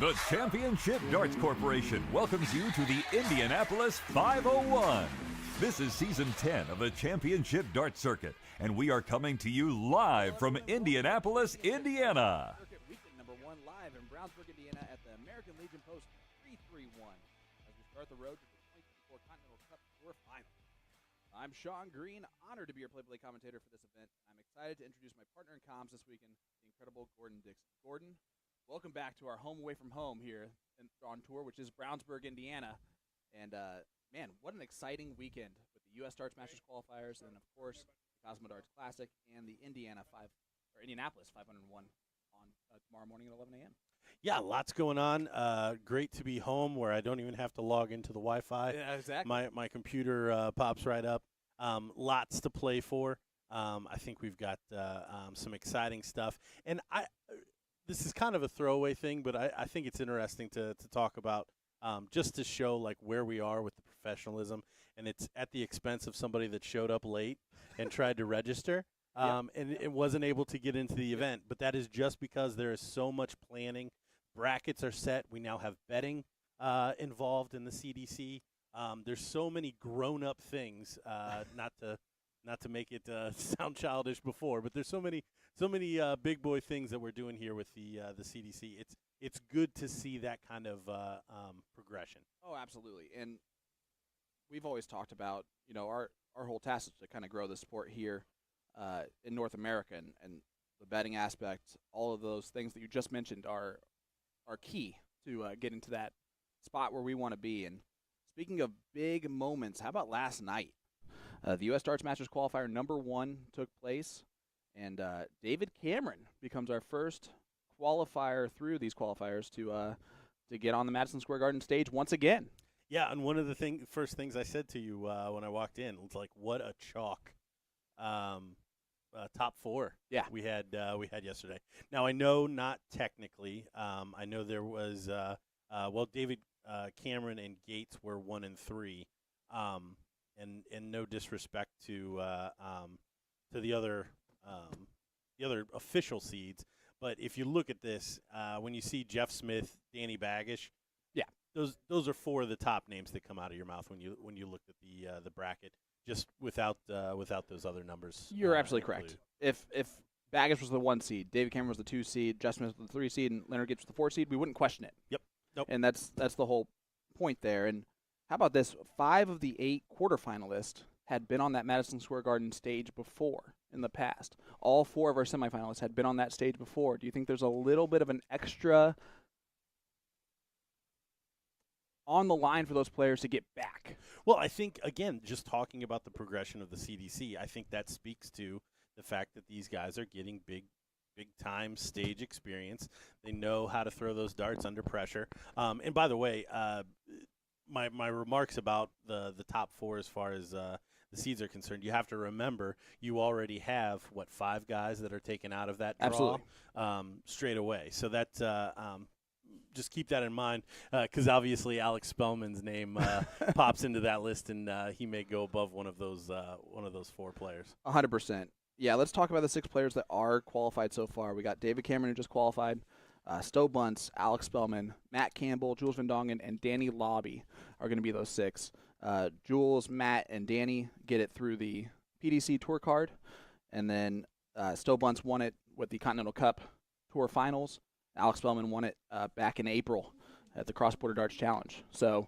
The Championship Darts Corporation welcomes you to the Indianapolis 501. This is Season 10 of the Championship Darts Circuit, and we are coming to you live from Indianapolis, Indiana. Weekend number 1 live in Brownsburg, Indiana at the American Legion Post 331 as we start the road to the 2024 Continental Cup Tour Final. I'm Sean Green, honored to be your play-by-play commentator for this event. I'm excited to introduce my partner in comms this weekend, the incredible Gordon Dixon. Gordon, welcome back to our home away from home here on tour, which is Brownsburg, Indiana. And, man, what an exciting weekend with the U.S. Darts Masters qualifiers and, of course, the Cosmo Darts Classic and the Indianapolis 501 on tomorrow morning at 11 a.m. Yeah, lots going on. Great to be home where I don't even have to log into the Wi-Fi. Yeah, exactly. My computer pops right up. Lots to play for. I think we've got some exciting stuff. And this is kind of a throwaway thing, but I think it's interesting to talk about just to show like where we are with the professionalism. And it's at the expense of somebody that showed up late and tried to register. And it wasn't able to get into the event, but that is just because there is so much planning. Brackets are set. We now have betting involved in the CDC. There's so many grown-up things, not to make it sound childish before, but there's so many big boy things that we're doing here with the CDC. It's good to see that kind of progression. Oh, absolutely. And we've always talked about, our whole task is to kind of grow the sport here in North America, and the betting aspect, all of those things that you just mentioned are key to getting to that spot where we want to be. And speaking of big moments, how about last night? The U.S. Darts Masters qualifier number 1 took place, and David Cameron becomes our first qualifier through these qualifiers to get on the Madison Square Garden stage once again. Yeah, and one of the first things I said to you when I walked in was like, what a chalk top 4 we had yesterday. Now, I know not technically. I know there was David Cameron and Gates were 1 and 3. And no disrespect to the other official seeds, but if you look at this, when you see Jeff Smith, Danny Baggish, those are 4 of the top names that come out of your mouth when you look at the bracket, just without those other numbers. You're absolutely correct. If Baggish was the 1 seed, David Cameron was the 2 seed, Jeff Smith was the 3 seed, and Leonard Gates was the 4 seed, we wouldn't question it. Yep. Nope. And that's the whole point there. And how about this? 5 of the 8 quarterfinalists had been on that Madison Square Garden stage before in the past. All 4 of our semifinalists had been on that stage before. Do you think there's a little bit of an extra on the line for those players to get back? Well, I think, again, just talking about the progression of the CDC, I think that speaks to the fact that these guys are getting big-time stage experience. They know how to throw those darts under pressure. And by the way, my remarks about the top 4 as far as the seeds are concerned, you have to remember you already have, 5 guys that are taken out of that draw straight away. So that just keep that in mind because obviously Alex Spellman's name pops into that list, and he may go above one of those 4 players. 100%. Yeah, let's talk about the 6 players that are qualified so far. We got David Cameron, who just qualified. Stowe Bunts, Alex Spellman, Matt Campbell, Jules Van Dongen, and Danny Lobby are going to be those 6. Jules, Matt, and Danny get it through the PDC Tour card, and then Stowe Bunts won it with the Continental Cup Tour Finals. Alex Spellman won it back in April at the Cross Border Darts Challenge. So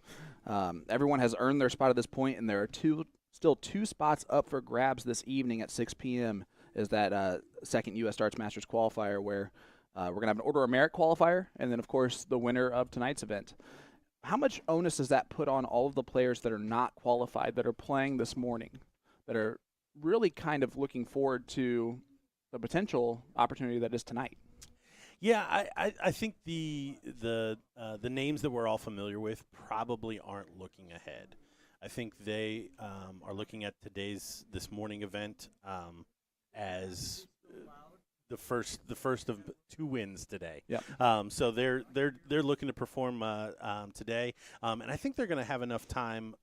everyone has earned their spot at this point, and there are still 2 spots up for grabs this evening at 6 p.m. is that second U.S. Darts Masters qualifier where we're going to have an Order of Merit qualifier, and then, of course, the winner of tonight's event. How much onus does that put on all of the players that are not qualified, that are playing this morning, that are really kind of looking forward to the potential opportunity that is tonight? Yeah, I think the names that we're all familiar with probably aren't looking ahead. I think they are looking at this morning event as the first of 2 wins today. Yeah. So they're looking to perform today, and I think they're going to have enough time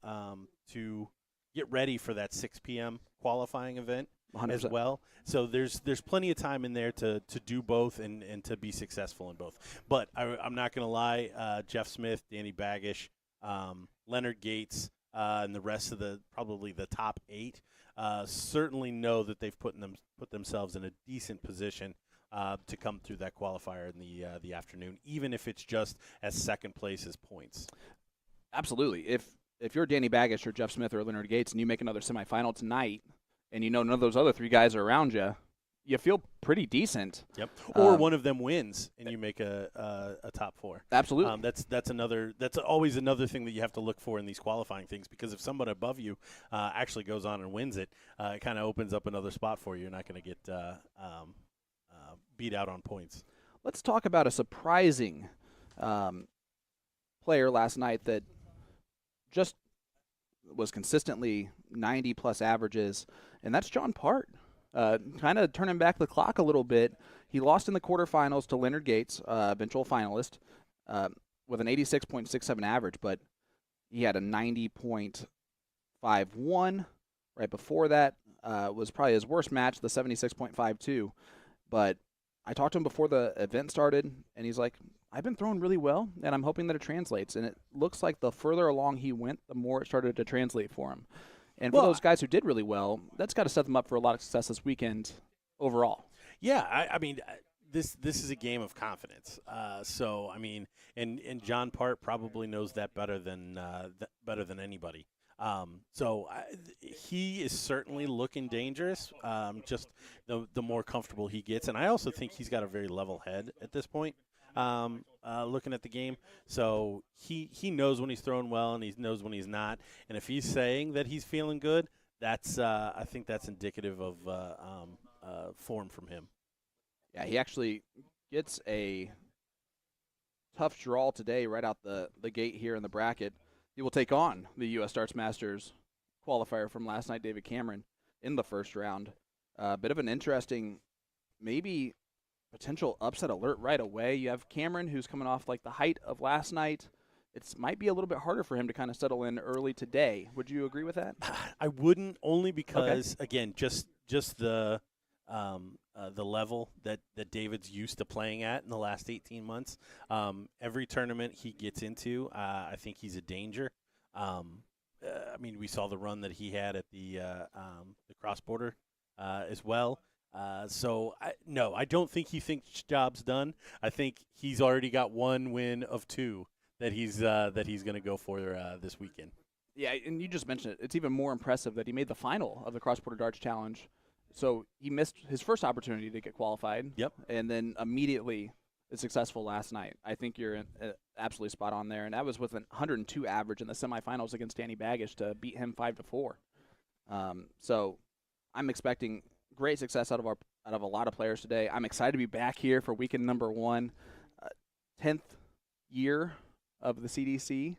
to get ready for that 6 p.m. qualifying event. as 100%. well. So there's plenty of time in there to do both and to be successful in both. But I'm not going to lie, Jeff Smith, Danny Baggish, Leonard Gates, and the rest of probably the top 8 certainly know that they've put themselves in a decent position to come through that qualifier in the afternoon, even if it's just as second place as points. Absolutely. If you're Danny Baggish or Jeff Smith or Leonard Gates and you make another semifinal tonight and you know none of those other 3 guys are around you, you feel pretty decent. Yep. Or one of them wins and you make a top 4. Absolutely. That's always another thing that you have to look for in these qualifying things, because if someone above you actually goes on and wins it, it kind of opens up another spot for you. You're not going to get beat out on points. Let's talk about a surprising player last night that just was consistently 90-plus averages, and that's John Part. Kind of turning back the clock a little bit. He lost in the quarterfinals to Leonard Gates, eventual finalist, with an 86.67 average, but he had a 90.51. Right before that was probably his worst match, the 76.52. But I talked to him before the event started, and he's like, I've been throwing really well, and I'm hoping that it translates. And it looks like the further along he went, the more it started to translate for him. And for those guys who did really well, that's got to set them up for a lot of success this weekend overall. Yeah, I mean, this is a game of confidence. So I mean, and John Part probably knows that better than anybody. So he is certainly looking dangerous. Just the more comfortable he gets, and I also think he's got a very level head at this point. Looking at the game, so he knows when he's throwing well and he knows when he's not. And if he's saying that he's feeling good, that's I think that's indicative of form from him. Yeah, he actually gets a tough draw today right out the gate here in the bracket. He will take on the U.S. Darts Masters qualifier from last night, David Cameron, in the first round. A bit of an interesting, maybe potential upset alert right away. You have Cameron, who's coming off like the height of last night. It might be a little bit harder for him to kind of settle in early today. Would you agree with that? I wouldn't, only because, again, just the level that David's used to playing at in the last 18 months. Every tournament he gets into, I think he's a danger. I mean, we saw the run that he had at the cross-border as well. So, no, I don't think he thinks job's done. I think he's already got one win of 2 that he's going to go for this weekend. Yeah, and you just mentioned it. It's even more impressive that he made the final of the Cross-Border Darts Challenge. So he missed his first opportunity to get qualified. Yep. And then immediately is successful last night. I think you're absolutely spot on there. And that was with an 102 average in the semifinals against Danny Baggish to beat him 5-4. So I'm expecting great success out of a lot of players today. I'm excited to be back here for weekend number 1. 10th year of the CDC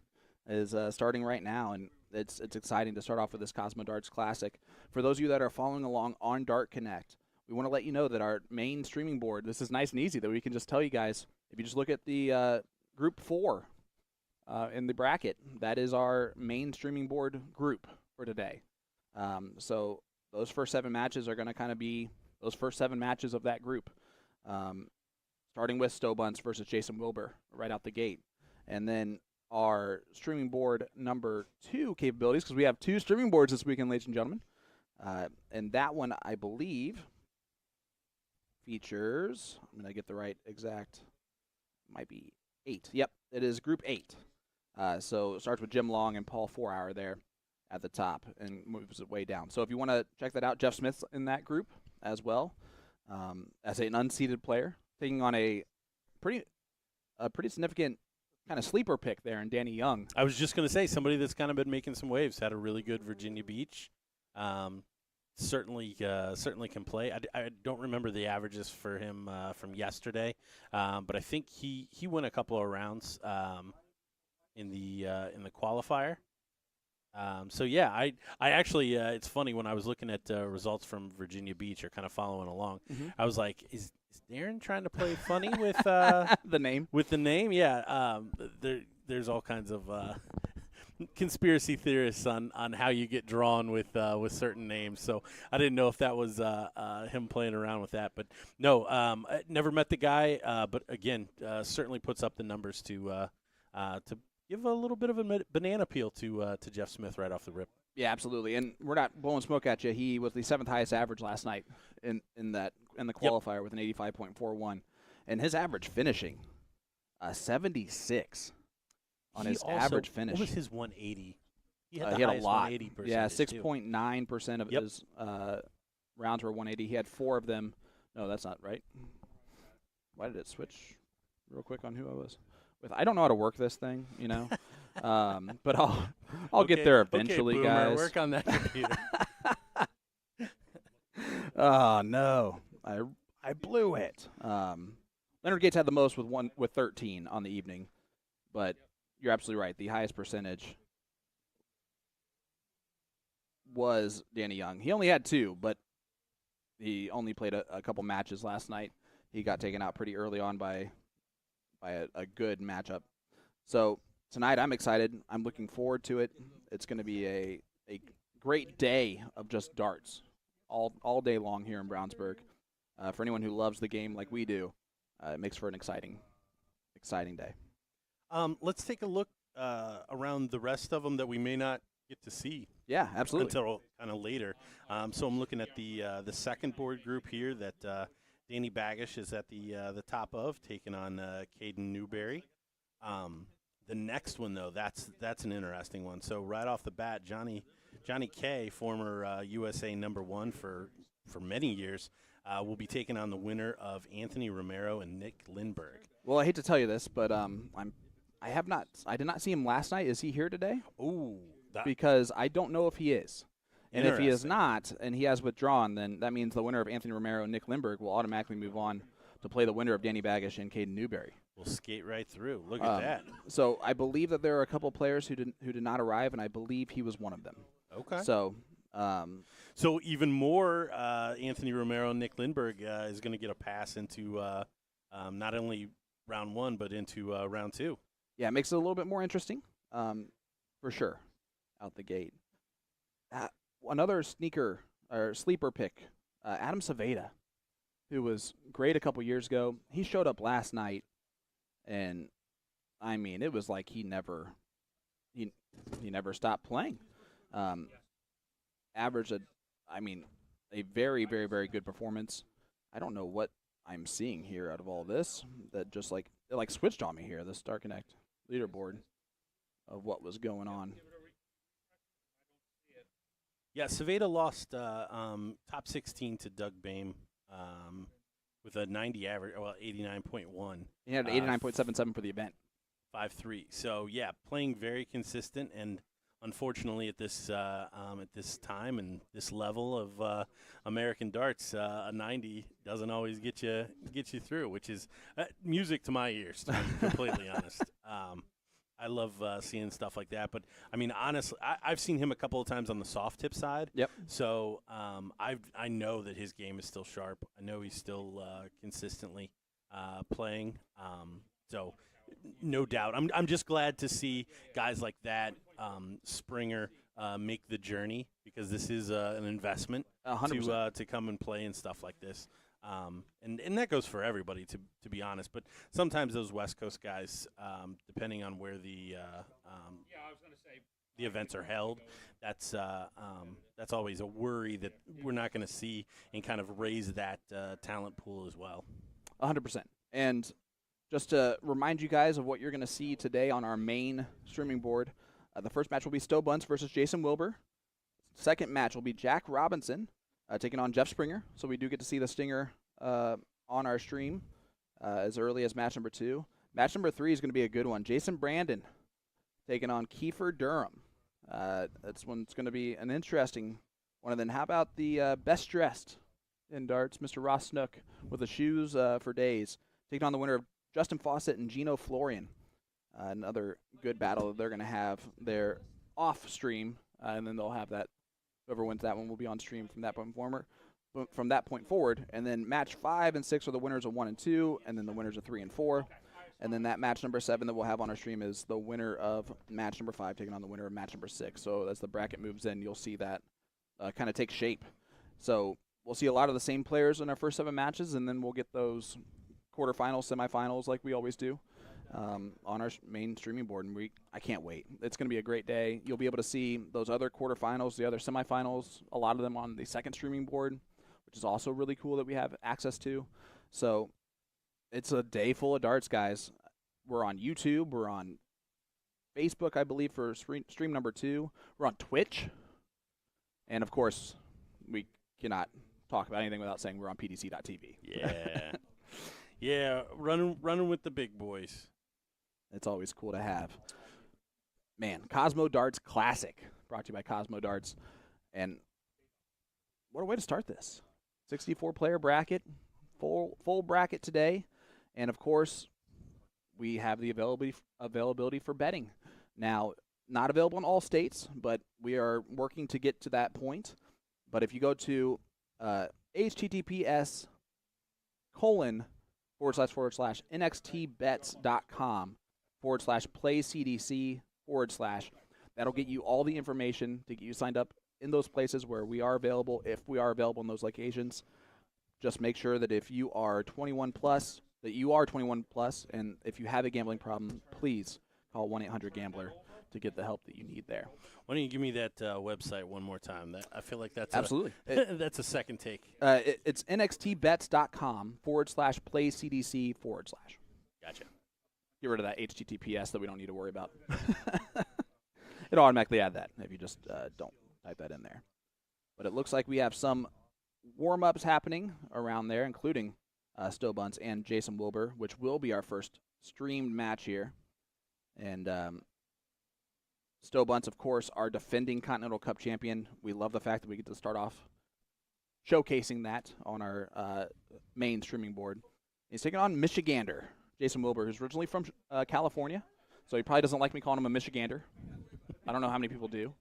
is starting right now, and it's exciting to start off with this Cosmo Darts Classic. For those of you that are following along on Dart Connect, we want to let you know that our main streaming board, this is nice and easy, that we can just tell you guys, if you just look at the Group 4 in the bracket, that is our main streaming board group for today. So those first 7 matches are going to kind of be those first 7 matches of that group, starting with Bunts versus Jason Wilbur right out the gate. And then our streaming board number 2 capabilities, because we have 2 streaming boards this weekend, ladies and gentlemen. And that one, I believe, features, I'm going to get the right exact, might be 8. Yep, it is Group 8. So it starts with Jim Long and Paul 4-Hour there at the top and moves it way down. So if you want to check that out, Jeff Smith's in that group as well, as an unseeded player, taking on a pretty significant kind of sleeper pick there in Danny Young. I was just going to say, somebody that's kind of been making some waves, had a really good Virginia Beach. Certainly can play. I don't remember the averages for him from yesterday, but I think he won a couple of rounds in the qualifier. So yeah, I actually it's funny, when I was looking at results from Virginia Beach, or kind of following along, I was like, is Darren trying to play funny with the name? With the name, yeah. There's all kinds of conspiracy theorists on how you get drawn with certain names. So I didn't know if that was him playing around with that. But no, I never met the guy. But again, certainly puts up the numbers to give a little bit of a banana peel to Jeff Smith right off the rip. Yeah, absolutely. And we're not blowing smoke at you. He was the 7th highest average last night in the qualifier with an 85.41, and his average finishing 76 on his average finish. What was his 180? He had the a lot. 180%. Yeah, 6.9% of his rounds were 180. He had 4 of them. No, that's not right. Why did it switch real quick on who I was with? I don't know how to work this thing, you know. But I'll get there eventually, Boomer, guys. Work on that computer. Oh no, I blew it. Leonard Gates had the most with 13 on the evening, but you're absolutely right. The highest percentage was Danny Young. He only had 2, but he only played a couple matches last night. He got taken out pretty early on by a good matchup. So tonight I'm excited. I'm looking forward to it. It's going to be a great day of just darts all day long here in Brownsburg. For anyone who loves the game like we do, it makes for an exciting day. Let's take a look around the rest of them that we may not get to see. Yeah, absolutely. Until kind of later. So I'm looking at the second board group here that Danny Baggish is at the top of, taking on Caden Newberry. The next one, though, that's an interesting one. So right off the bat, Johnny K, former USA #1 for many years, will be taking on the winner of Anthony Romero and Nick Lindberg. Well, I hate to tell you this, but I did not see him last night. Is he here today? Ooh. Because I don't know if he is. And if he is not, and he has withdrawn, then that means the winner of Anthony Romero and Nick Lindberg will automatically move on to play the winner of Danny Baggish and Caden Newberry. We'll skate right through. Look at that. So I believe that there are a couple players who did not arrive, and I believe he was one of them. Okay. So even more, Anthony Romero and Nick Lindberg is going to get a pass into not only round 1 but into round 2. Yeah, it makes it a little bit more interesting, for sure, out the gate. Another sneaker or sleeper pick, Adam Saveda, who was great a couple years ago. He showed up last night, and I mean, it was like he never stopped playing. Averaged a very, very, very good performance. I don't know what I'm seeing here out of all this. That just it switched on me here. The Star Connect leaderboard of what was going on. Yeah, Saveda lost top 16 to Doug Bame with a 90 average, 89.1. He had an 89.77 for the event. 5-3. So yeah, playing very consistent, and unfortunately at this time and this level of American darts, a 90 doesn't always get you through, which is music to my ears, to be completely honest. I love seeing stuff like that. But, I mean, honestly, I've seen him a couple of times on the soft tip side. Yep. So I know that his game is still sharp. I know he's still consistently playing. So no doubt. I'm just glad to see guys like that, Springer, make the journey, because this is an investment 100%. To come and play and stuff like this. And that goes for everybody, to be honest. But sometimes those West Coast guys, depending on where the events are held, that's always a worry that we're not going to see, and kind of raise that talent pool as well. 100%. And just to remind you guys of what you're going to see today on our main streaming board, the first match will be Stowe Bunts versus Jason Wilbur. Second match will be Jack Robinson taking on Jeff Springer. So we do get to see the Stinger on our stream as early as match number 2. Match number 3 is going to be a good one. Jason Brandon taking on Kiefer Durham. That's one's going to be an interesting one. And then how about the best dressed in darts, Mr. Ross Snook, with the shoes for days, taking on the winner of Justin Faucet and Gino Florian. Another good battle that they're going to have there off stream, and then they'll have that. Whoever wins that one will be on stream from that point forward. And then match 5 and 6 are the winners of 1 and 2, and then the winners of 3 and 4. And then that match number 7 that we'll have on our stream is the winner of match number 5 taking on the winner of match number 6. So as the bracket moves in, you'll see that kind of take shape. So we'll see a lot of the same players in our first 7 matches, and then we'll get those quarterfinals, semifinals like we always do on our main streaming board. And I can't wait. It's going to be a great day. You'll be able to see those other quarterfinals, the other semifinals, a lot of them on the second streaming board, which is also really cool that we have access to. So it's a day full of darts, guys. We're on YouTube. We're on Facebook, I believe, for stream number 2. We're on Twitch. And, of course, we cannot talk about anything without saying we're on PDC.TV. Yeah. Yeah, running with the big boys. It's always cool to have. Man, Cosmo Darts Classic, brought to you by Cosmo Darts. And what a way to start this. 64-player bracket, full bracket today. And, of course, we have the availability for betting. Now, not available in all states, but we are working to get to that point. But if you go to https://nxtbets.com/playcdc/ that'll get you all the information to get you signed up in those places where we are available, if we are available in those locations. Just make sure that if you are 21 plus, and if you have a gambling problem, please call 1-800-GAMBLER to get the help that you need there. Why don't you give me that website one more time? I feel like that's absolutely that's a second take. It's nxtbets.com/playcdc/. Gotcha. Get rid of that HTTPS that we don't need to worry about. It'll automatically add that if you just don't type that in there. But it looks like we have some warm-ups happening around there, including Bunts and Jason Wilbur, which will be our first streamed match here. And Bunts, of course, our defending Continental Cup champion. We love the fact that we get to start off showcasing that on our main streaming board. He's taking on Michigander, Jason Wilbur, who's originally from California, so he probably doesn't like me calling him a Michigander. I don't know how many people do.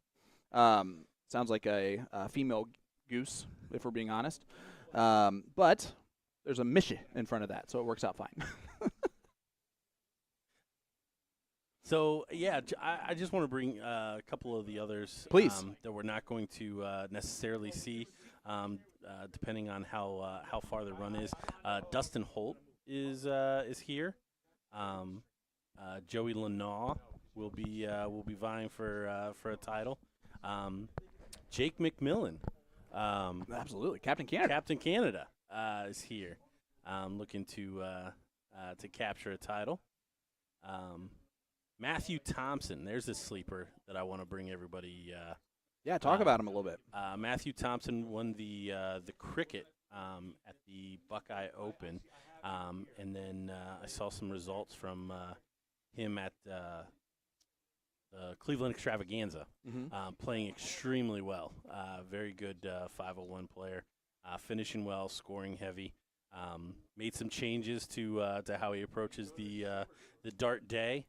Sounds like a female goose, if we're being honest. But there's a Michi in front of that, so it works out fine. So, yeah, I just want to bring a couple of the others that we're not going to necessarily see, depending on how far the run is. Dustin Holt is here. Joey Lanaugh will be vying for a title. Jake McMillan, absolutely, Captain Canada. Captain Canada is here, looking to capture a title. Matthew Thompson, there's a sleeper that I want to bring everybody. Talk about him a little bit. Matthew Thompson won the cricket at the Buckeye Open, and then I saw some results from him at the Cleveland Extravaganza, playing extremely well. Very good 501 player, finishing well, scoring heavy. Made some changes to how he approaches the dart day.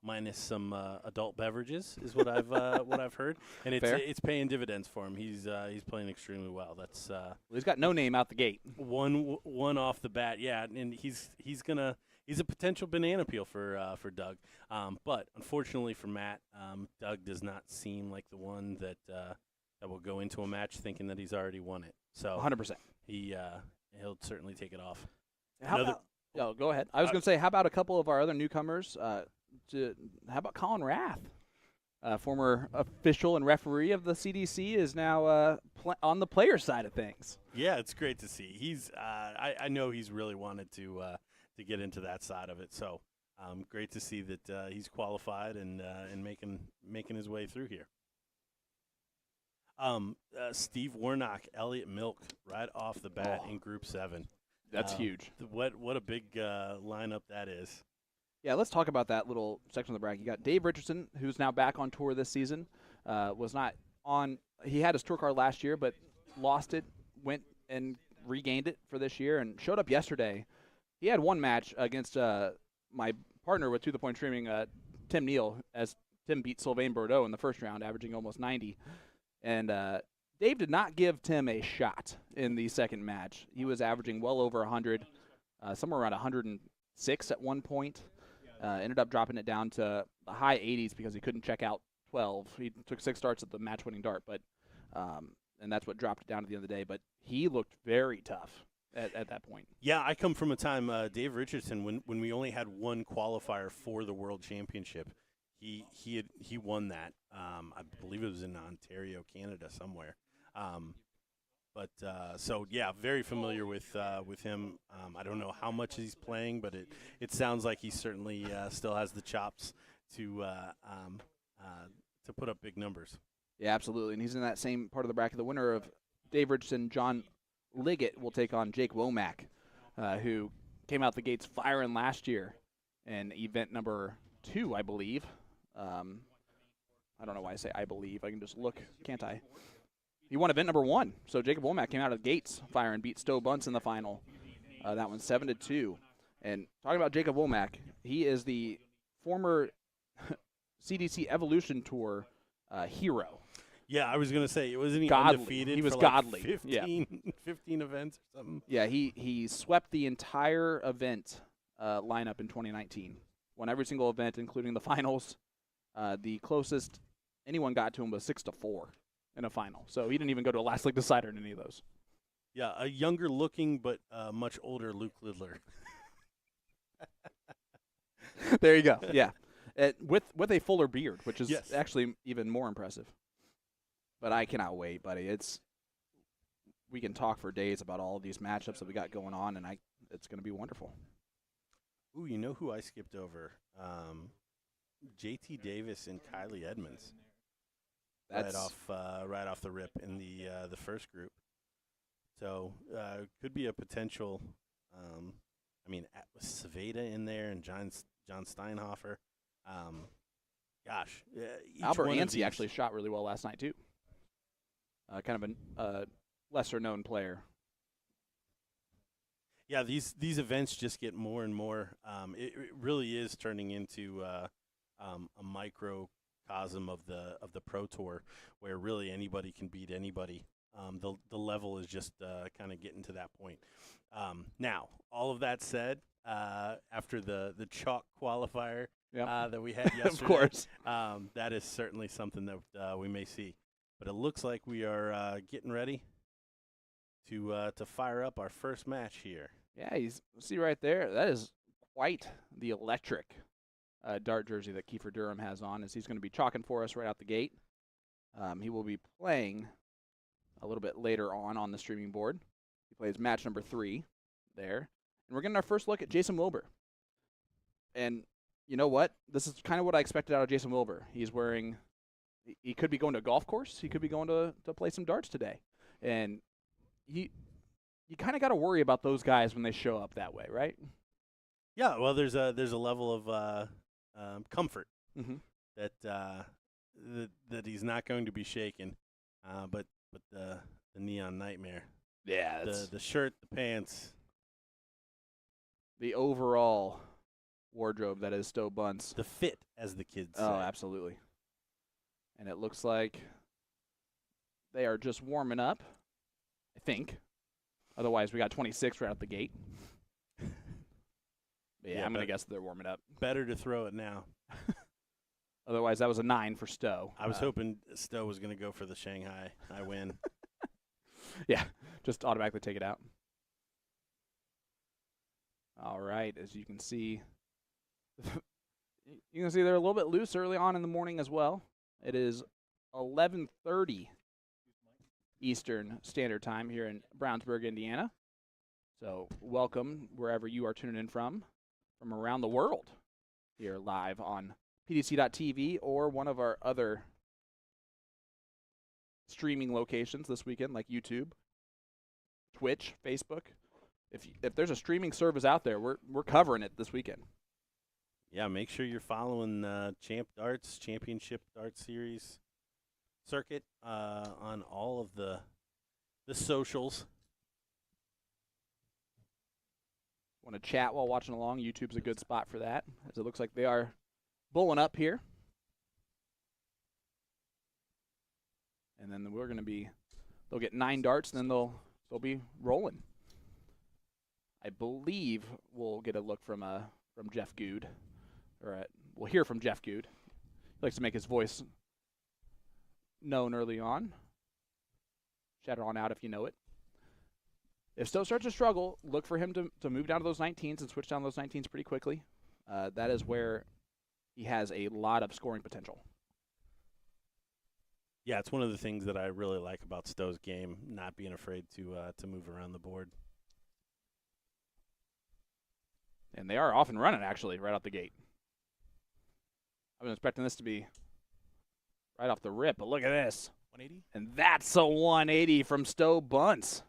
Minus some adult beverages is what I've heard, and it's paying dividends for him. He's playing extremely well. That's he's got no name out the gate. One off the bat, yeah, and he's a potential banana peel for Doug. But unfortunately for Matt, Doug does not seem like the one that will go into a match thinking that he's already won it. So 100%. He'll certainly take it off. Go ahead. I was going to say, how about a couple of our other newcomers? How about Colin Rath, former official and referee of the CDC, is now on the player side of things. Yeah, it's great to see. He's I know he's really wanted to get into that side of it. So great to see that he's qualified and making his way through here. Steve Warnock, Elliot Milk, right off the bat in Group 7. That's huge. What a big lineup that is. Yeah, let's talk about that little section of the bracket. You got Dave Richardson, who's now back on tour this season. Was not on. He had his tour card last year, but lost it. Went and regained it for this year, and showed up yesterday. He had one match against my partner with To The Point Streaming, Tim Neal, as Tim beat Sylvain Bordeaux in the first round, averaging almost 90. And Dave did not give Tim a shot in the second match. He was averaging well over 100, somewhere around 6 at one point. Ended up dropping it down to the high 80s because he couldn't check out 12. He took 6 darts at the match-winning dart, but and that's what dropped it down at the end of the day. But he looked very tough at that point. Yeah, I come from a time, Dave Richardson, when we only had one qualifier for the World Championship. He won that. I believe it was in Ontario, Canada, somewhere. So yeah, very familiar with him. I don't know how much he's playing, but it sounds like he certainly still has the chops to put up big numbers. Yeah, absolutely. And he's in that same part of the bracket. The winner of Dave Richardson, John Liggett, will take on Jake Womack, who came out the gates firing last year in event number 2, I believe. I don't know why I say I believe. I can just look, can't I? He won event number 1. So Jacob Womack came out of the gates firing, beat Stowe Bunts in the final. That one 7-2. And talking about Jacob Womack, he is the former CDC Evolution Tour hero. Yeah, I was going to say, wasn't he godly. Undefeated He was for godly. 15 events or something? Yeah, he swept the entire event lineup in 2019. Won every single event, including the finals. The closest anyone got to him was 6-4 in a final. So he didn't even go to a last league decider in any of those. Yeah, a younger looking but much older Luke Lidler. There you go. Yeah, with a fuller beard, which is Yes. actually even more impressive. But I cannot wait, buddy. We can talk for days about all of these matchups that we got going on, and it's going to be wonderful. Ooh, you know who I skipped over? JT Davis and Kylie Edmonds. That's right off the rip in the first group. So could be a potential. With Saveda in there and John Steinhofer. Albert Yancey actually shot really well last night too. Kind of a lesser known player. Yeah, these events just get more and more. It really is turning into a microcosm of the Pro Tour, where really anybody can beat anybody. The level is just kind of getting to that point. Now, all of that said, after the chalk qualifier that we had yesterday, of course, that is certainly something that we may see. But it looks like we are getting ready to fire up our first match here. Yeah, see right there. That is quite the electric dart jersey that Kiefer Durham has on, as he's going to be chalking for us right out the gate. He will be playing a little bit later on the streaming board. He plays match number 3 there. And we're getting our first look at Jason Wilbur. And you know what? This is kind of what I expected out of Jason Wilbur. He could be going to a golf course. He could be going to play some darts today. And you kind of got to worry about those guys when they show up that way, right? Yeah, well, there's a level of comfort that he's not going to be shaken, but the neon nightmare. Yeah, the shirt, the pants, the overall wardrobe that is Stowe Bunts. the fit, as the kids say. Oh, absolutely. And it looks like they are just warming up, I think. Otherwise, we got 26 right out the gate. But I'm going to guess they're warming up. Better to throw it now. Otherwise, that was a 9 for Stowe. I was hoping Stowe was going to go for the Shanghai. I win. Yeah, just automatically take it out. All right, as you can see, they're a little bit loose early on in the morning as well. It is 11:30 Eastern Standard Time here in Brownsburg, Indiana. So welcome wherever you are tuning in from around the world, here live on PDC.TV or one of our other streaming locations this weekend, like YouTube, Twitch, Facebook. If there's a streaming service out there, we're covering it this weekend. Yeah, make sure you're following Champ Darts, Championship Darts Series circuit on all of the socials. Want to chat while watching along? YouTube's a good spot for that, as it looks like they are bulling up here. And then they'll get 9 darts, and then they'll be rolling. I believe we'll get a look from Jeff Good, we'll hear from Jeff Good. He likes to make his voice known early on. Shout it on out if you know it. If Stowe starts to struggle, look for him to move down to those 19s and switch down those 19s pretty quickly. That is where he has a lot of scoring potential. Yeah, it's one of the things that I really like about Stowe's game, not being afraid to move around the board. And they are off and running, actually, right out the gate. I've been expecting this to be right off the rip, but look at this. 180? And that's a 180 from Stowe Bunts.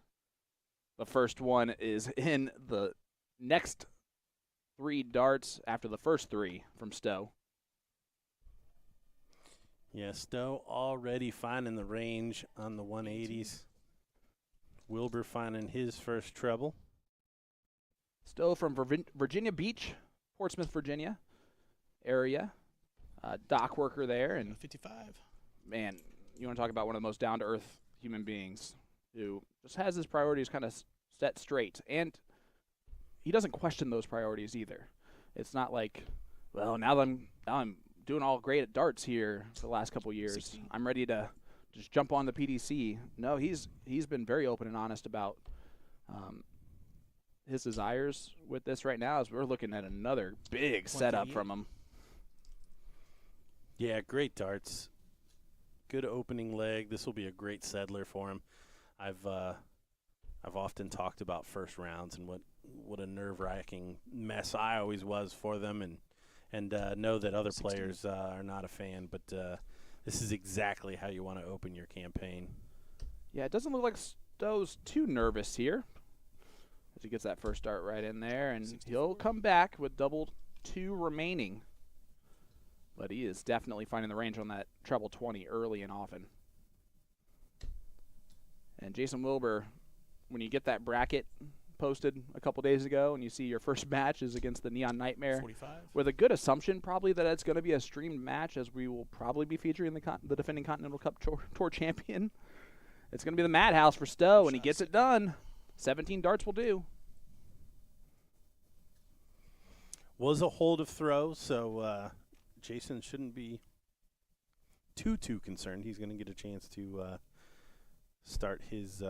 The first one is in the next 3 darts after the first 3 from Stowe. Yeah, Stowe already finding the range on the 180s. Wilbur finding his first treble. Stowe from Virginia Beach, Portsmouth, Virginia area. Dock worker there. And 55. man, you want to talk about one of the most down-to-earth human beings who just has his priorities kind of set straight. And he doesn't question those priorities either. It's not like, well, now I'm doing all great at darts here for the last couple years. 60. I'm ready to just jump on the PDC. No, he's been very open and honest about his desires with this right now, as we're looking at another big setup from him. Yeah, great darts. Good opening leg. This will be a great settler for him. I've often talked about first rounds and what a nerve-wracking mess I always was for them, and know that other 16. players are not a fan, but this is exactly how you want to open your campaign. Yeah, it doesn't look like Stowe's too nervous here as he gets that first dart right in there, and 64. he'll come back with double 2 remaining. But he is definitely finding the range on that treble 20 early and often. And Jason Wilbur, when you get that bracket posted a couple days ago and you see your first match is against the Neon Nightmare, 45. with a good assumption probably that it's going to be a streamed match, as we will probably be featuring the defending Continental Cup Tour champion. It's going to be the madhouse for Stowe, and he gets it done. 17 darts will do. Was a hold of throw, so Jason shouldn't be too concerned. He's going to get a chance to start his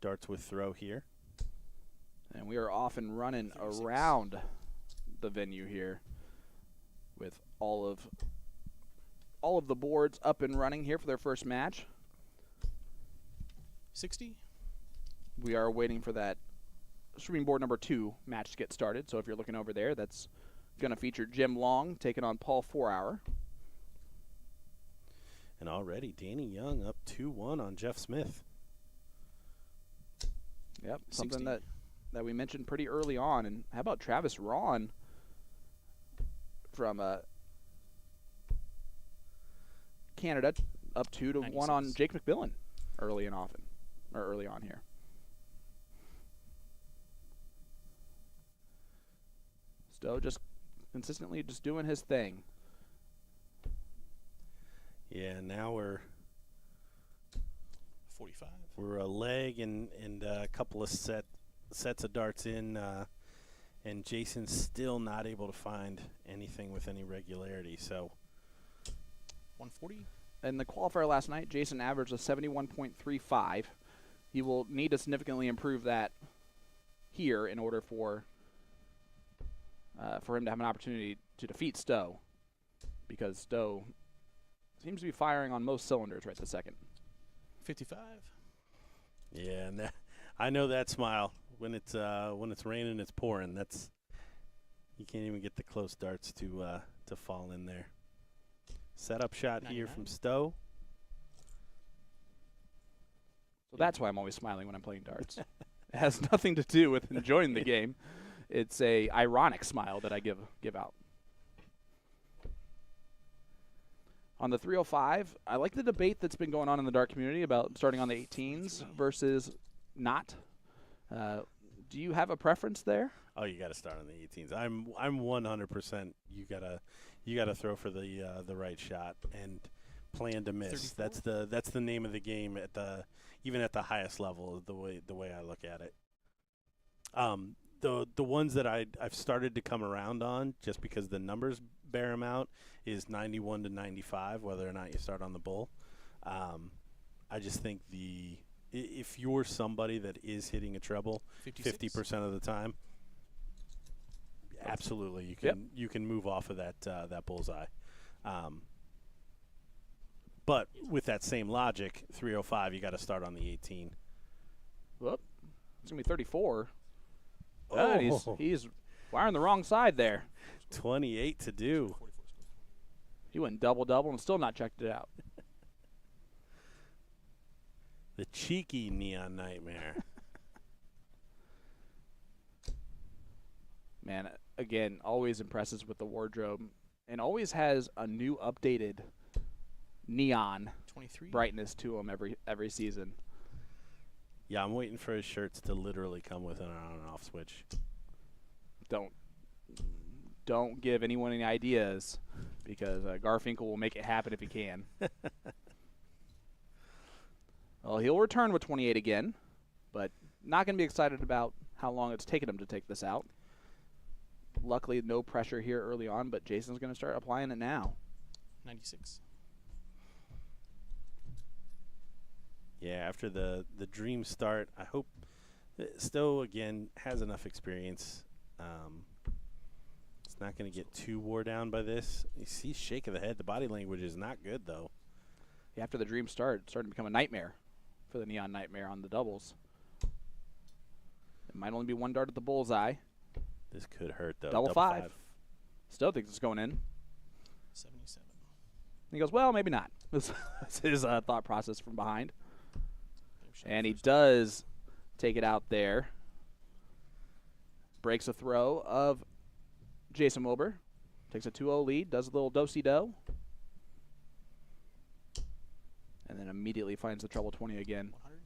darts with throw here. And we are off and running 36. around the venue here with all of the boards up and running here for their first match. 60. We are waiting for that streaming board number 2 match to get started. So if you're looking over there, that's going to feature Jim Long taking on Paul 4-Hour. And already Danny Young up 2-1 on Jeff Smith. Yep, 60. something that we mentioned pretty early on. And how about Travis Ron from Canada, up 2-1 on 96. Jake McMillan early on here. Stowe just consistently just doing his thing. Yeah, now we're 45. a leg and a couple of sets of darts in, and Jason's still not able to find anything with any regularity. So 140. In the qualifier last night, Jason averaged a 71.35. He will need to significantly improve that here in order for him to have an opportunity to defeat Stowe, because Stowe seems to be firing on most cylinders right this second. 55. yeah, and I know that smile when it's raining, it's pouring. That's, you can't even get the close darts to fall in there. Setup shot 99. here from Stowe. So that's why I'm always smiling when I'm playing darts. It has nothing to do with enjoying the game. It's a ironic smile that I give out. On the 305, I like the debate that's been going on in the dart community about starting on the 18s versus not. Do you have a preference there? Oh, you got to start on the 18s. I'm 100%. You gotta throw for the right shot and plan to miss. 34? That's the name of the game even at the highest level. The way I look at it. The ones that I've started to come around on, just because the numbers bear them out, is 91 to 95, whether or not you start on the bull. I just think if you're somebody that is hitting a treble 50% of the time, absolutely you can move off of that bullseye. But with that same logic, 305, you got to start on the 18. Whoop. It's going to be 34. Oh. He's wiring the wrong side there. 28 to do. He went double-double and still not checked it out. The cheeky Neon Nightmare. Man, again, always impresses with the wardrobe and always has a new updated neon 23 brightness to him every season. Yeah, I'm waiting for his shirts to literally come with an on and off switch. Don't give anyone any ideas, because Garfinkel will make it happen if he can. Well, he'll return with 28 again, but not going to be excited about how long it's taken him to take this out. Luckily, no pressure here early on, but Jason's going to start applying it now. 96. Yeah, after the dream start, I hope Stowe, again, has enough experience. It's not going to get too wore down by this. You see shake of the head. The body language is not good, though. Yeah, after the dream start, it started to become a nightmare for the Neon Nightmare on the doubles. It might only be one dart at the bullseye. This could hurt, though. Double five. Still thinks it's going in. 77. He goes, well, maybe not. That's his thought process from behind. And he does take it out there. Breaks a throw of Jason Wilbur. Takes a 2-0 lead. Does a little do-si-do. And then immediately finds the treble 20 again. 100.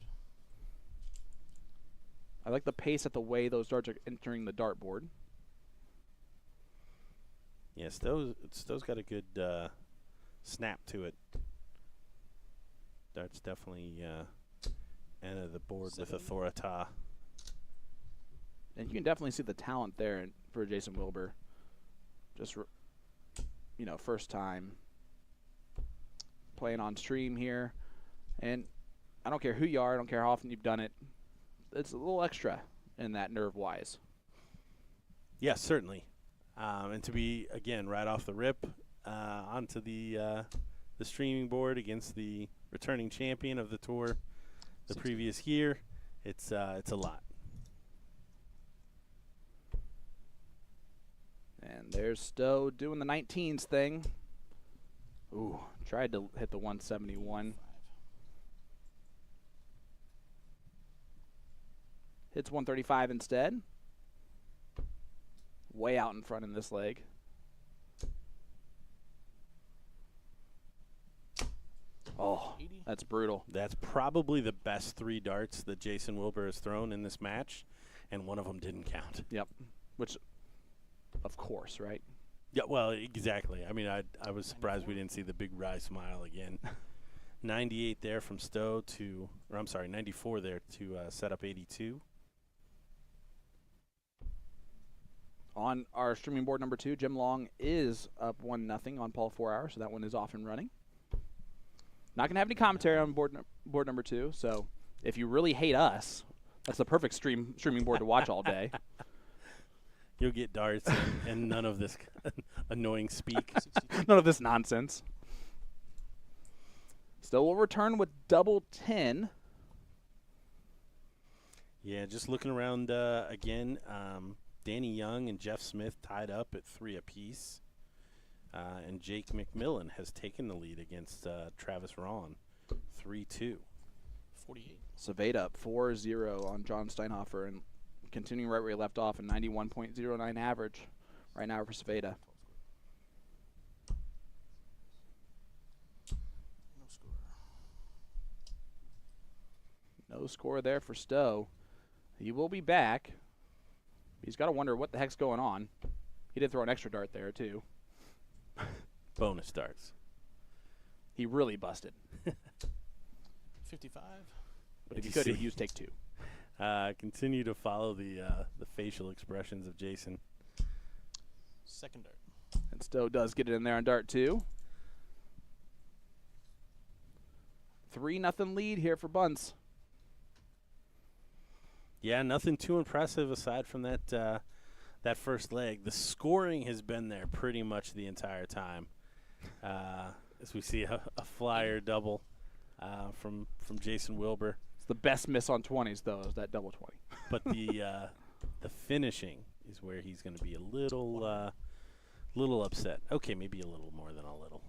I like the pace at the way those darts are entering the dartboard. Yeah, Stowe's got a good snap to it. Darts definitely enter the board with authority. And you can definitely see the talent there for Jason Wilbur. Just, first time playing on stream here. And I don't care who you are. I don't care how often you've done it. It's a little extra in that nerve-wise. Yeah, certainly. And to be, again, right off the rip onto the streaming board against the returning champion of the tour the previous year, it's a lot. And there's Stowe doing the 19s thing. Ooh, tried to hit the 171. Hits 135 instead. Way out in front in this leg. Oh, that's brutal. That's probably the best 3 darts that Jason Wilbur has thrown in this match, and one of them didn't count. Yep. Which, of course, right? Yeah, well, exactly. I mean, I was surprised we didn't see the big wry smile again. 98 there from Stowe 94 there to set up 82. On our streaming board number 2, Jim Long is up 1-0 on Paul 4 Hour, so that one is off and running. Not going to have any commentary on board number 2, so if you really hate us, that's the perfect streaming board to watch all day. You'll get darts and none of this annoying speak. None of this nonsense. Still will return with double 10. Yeah, just looking around again. Danny Young and Jeff Smith tied up at 3 apiece. And Jake McMillan has taken the lead against Travis Ron, 3-2. 48. Savate up 4-0 on John Steinhofer and continuing right where he left off, a 91.09 average right now for Saveda. No score. No score there for Stowe. He will be back. He's got to wonder what the heck's going on. He did throw an extra dart there, too. Bonus darts. He really busted. 55. But if he could, he would use take 2. Continue to follow the facial expressions of Jason. Second dart. And Stowe does get it in there on dart 2. 3-0 lead here for Bunts. Yeah, nothing too impressive aside from that that first leg. The scoring has been there pretty much the entire time. As we see a flyer double from Jason Wilbur. It's the best miss on 20s, though, is that double 20. But the finishing is where he's going to be a little upset. Okay, maybe a little more than a little.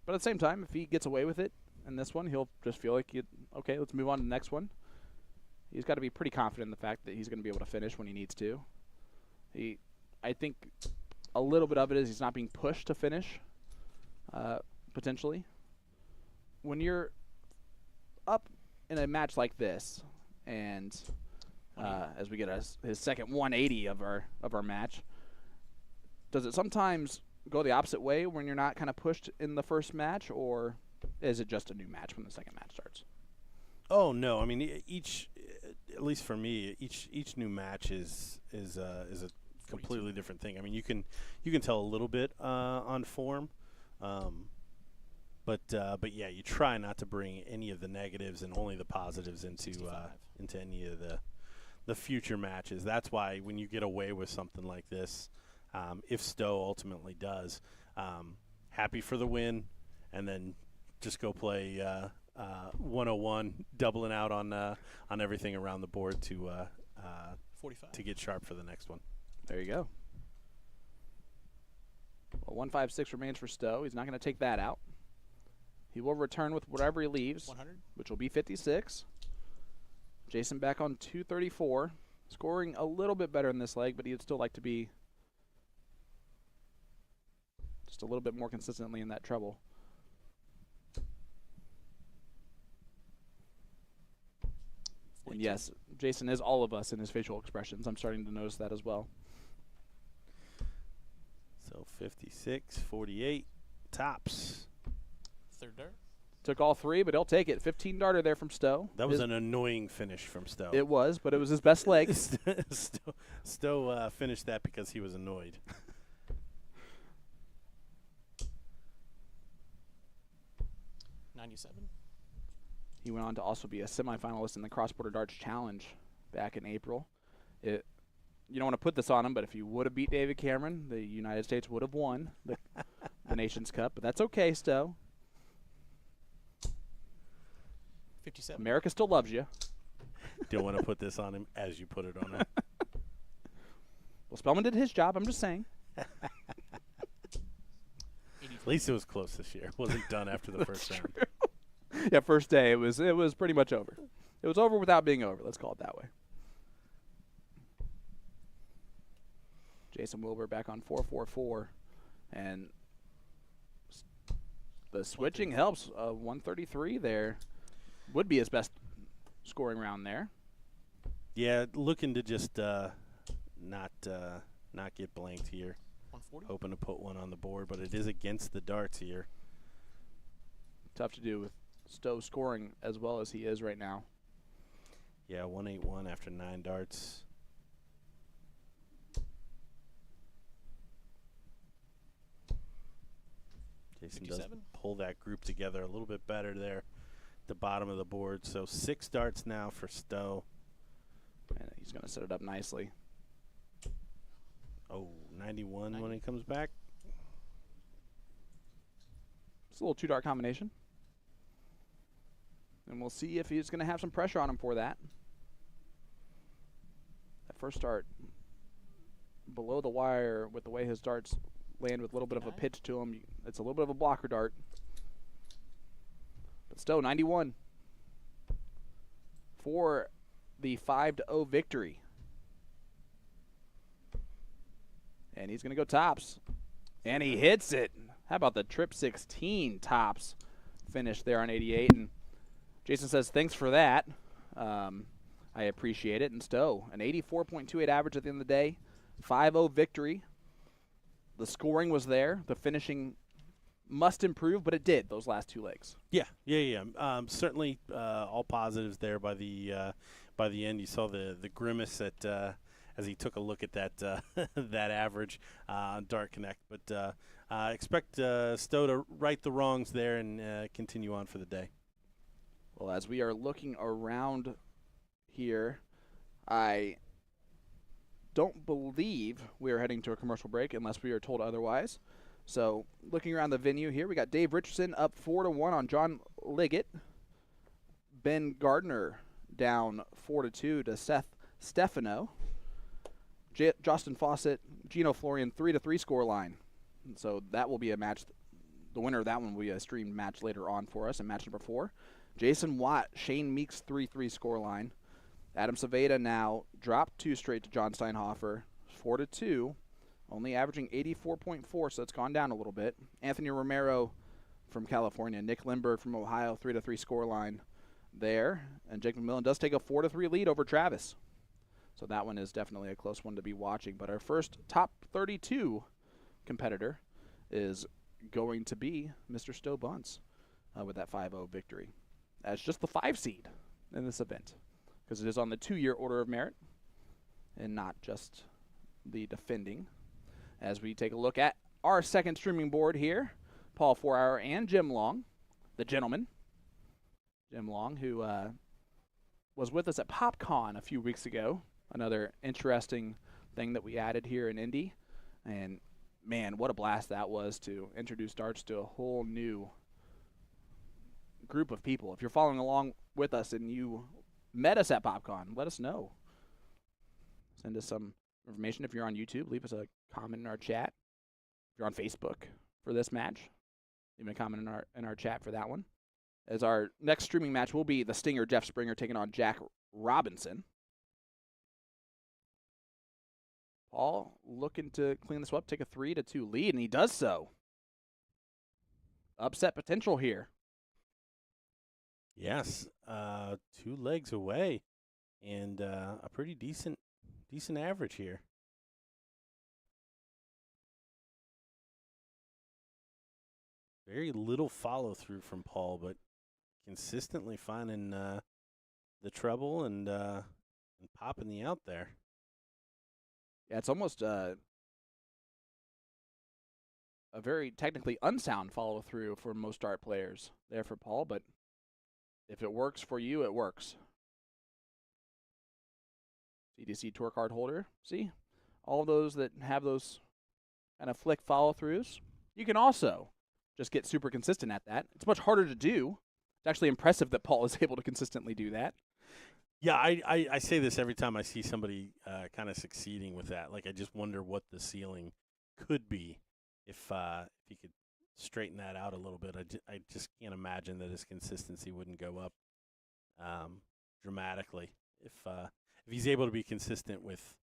But at the same time, if he gets away with it in this one, he'll just feel like, okay, let's move on to the next one. He's got to be pretty confident in the fact that he's going to be able to finish when he needs to. I think a little bit of it is he's not being pushed to finish, potentially. When you're up in a match like this, and as we get his second 180 of our match, does it sometimes go the opposite way when you're not kind of pushed in the first match, or is it just a new match when the second match starts? Oh no, I mean at least for me, each new match is a completely different thing. I mean you can tell a little bit on form, but yeah, you try not to bring any of the negatives and only the positives into any of the future matches. That's why when you get away with something like this. If Stowe ultimately does, happy for the win, and then just go play 101, doubling out on everything around the board to 45. to get sharp for the next one. There you go. Well, 156 remains for Stowe. He's not going to take that out. He will return with whatever he leaves, 100. which will be 56. Jason back on 234, scoring a little bit better in this leg, but he'd still like to be just a little bit more consistently in that treble. And yes, Jason is all of us in his facial expressions. I'm starting to notice that as well. So 56, 48, tops. Third dart. Took all three, but he'll take it. 15 darter there from Stowe. That was an annoying finish from Stowe. It was, but it was his best leg. Stowe finished that because he was annoyed. He went on to also be a semifinalist in the Cross Border Darts Challenge back in April. You don't want to put this on him, but if he would have beat David Cameron, the United States would have won the Nations Cup. But that's okay, Stowe. 57. America still loves you. Don't want to put this on him as you put it on him. Well, Spellman did his job. I'm just saying. At least it was close this year. It wasn't done after the first round. Yeah, first day it was pretty much over. It was over without being over. Let's call it that way. Jason Wilbur back on 444, and the switching helps. 133 there would be his best scoring round there. Yeah, looking to just not get blanked here. 140. Hoping to put one on the board, but it is against the darts here. Tough to do with Stowe scoring as well as he is right now. Yeah, 181 after 9 darts. Jason 57. does pull that group together a little bit better there at the bottom of the board. So 6 darts now for Stowe. And he's going to set it up nicely. Oh, 91 when he comes back. It's a little two-dart combination. And we'll see if he's going to have some pressure on him for that. That first dart below the wire with the way his darts land with a little bit of a pitch to him. It's a little bit of a blocker dart. But still, 91 for the 5-0 victory. And he's going to go tops. And he hits it. How about the trip 16 tops finish there on 88? And Jason says, thanks for that. I appreciate it. And Stowe, an 84.28 average at the end of the day. 5-0 victory. The scoring was there. The finishing must improve, but it did those last 2 legs. Yeah. Certainly, all positives there by the end. You saw the grimace at as he took a look at that that average on Dart Connect. But expect Stowe to right the wrongs there and continue on for the day. Well, as we are looking around here, I don't believe we are heading to a commercial break unless we are told otherwise. So, looking around the venue here, we got Dave Richardson up 4-1 on John Liggett. Ben Gardner down 4-2 to Seth Stefano. Justin Faucet, Gino Florian 3-3 scoreline. So that will be a match. The winner of that one will be a streamed match later on for us in match number 4. Jason Watt, Shane Meeks 3-3 scoreline. Adam Saveda now dropped 2 straight to John Steinhofer, 4-2. Only averaging 84.4, so it's gone down a little bit. Anthony Romero from California. Nick Lindbergh from Ohio, 3-3 scoreline there. And Jake McMillan does take a 4-3 lead over Travis. So that one is definitely a close one to be watching. But our first top 32 competitor is going to be Mr. Stowe Bunts with that 5-0 victory. That's just the 5 seed in this event because it is on the 2-year order of merit and not just the defending. As we take a look at our second streaming board here, Paul 4-Hour and Jim Long, the gentleman. Jim Long, who was with us at PopCon a few weeks ago. Another interesting thing that we added here in Indy. And, man, what a blast that was to introduce darts to a whole new group of people. If you're following along with us and you met us at PopCon, let us know. Send us some information. If you're on YouTube, leave us a comment in our chat. If you're on Facebook for this match, leave a comment in our chat for that one. As our next streaming match will be the Stinger Jeff Springer taking on Jack Robinson. Paul looking to clean this up, take a 3-2 lead, and he does so. Upset potential here. Yes, 2 legs away, and a pretty decent average here. Very little follow through from Paul, but consistently finding the treble and popping the out there. Yeah, it's almost a very technically unsound follow through for most dart players there for Paul, but if it works for you, it works. CDC tour card holder. See? All those that have those kind of flick follow-throughs. You can also just get super consistent at that. It's much harder to do. It's actually impressive that Paul is able to consistently do that. Yeah, I say this every time I see somebody kind of succeeding with that. Like, I just wonder what the ceiling could be if he could straighten that out a little bit. I just can't imagine that his consistency wouldn't go up dramatically if he's able to be consistent with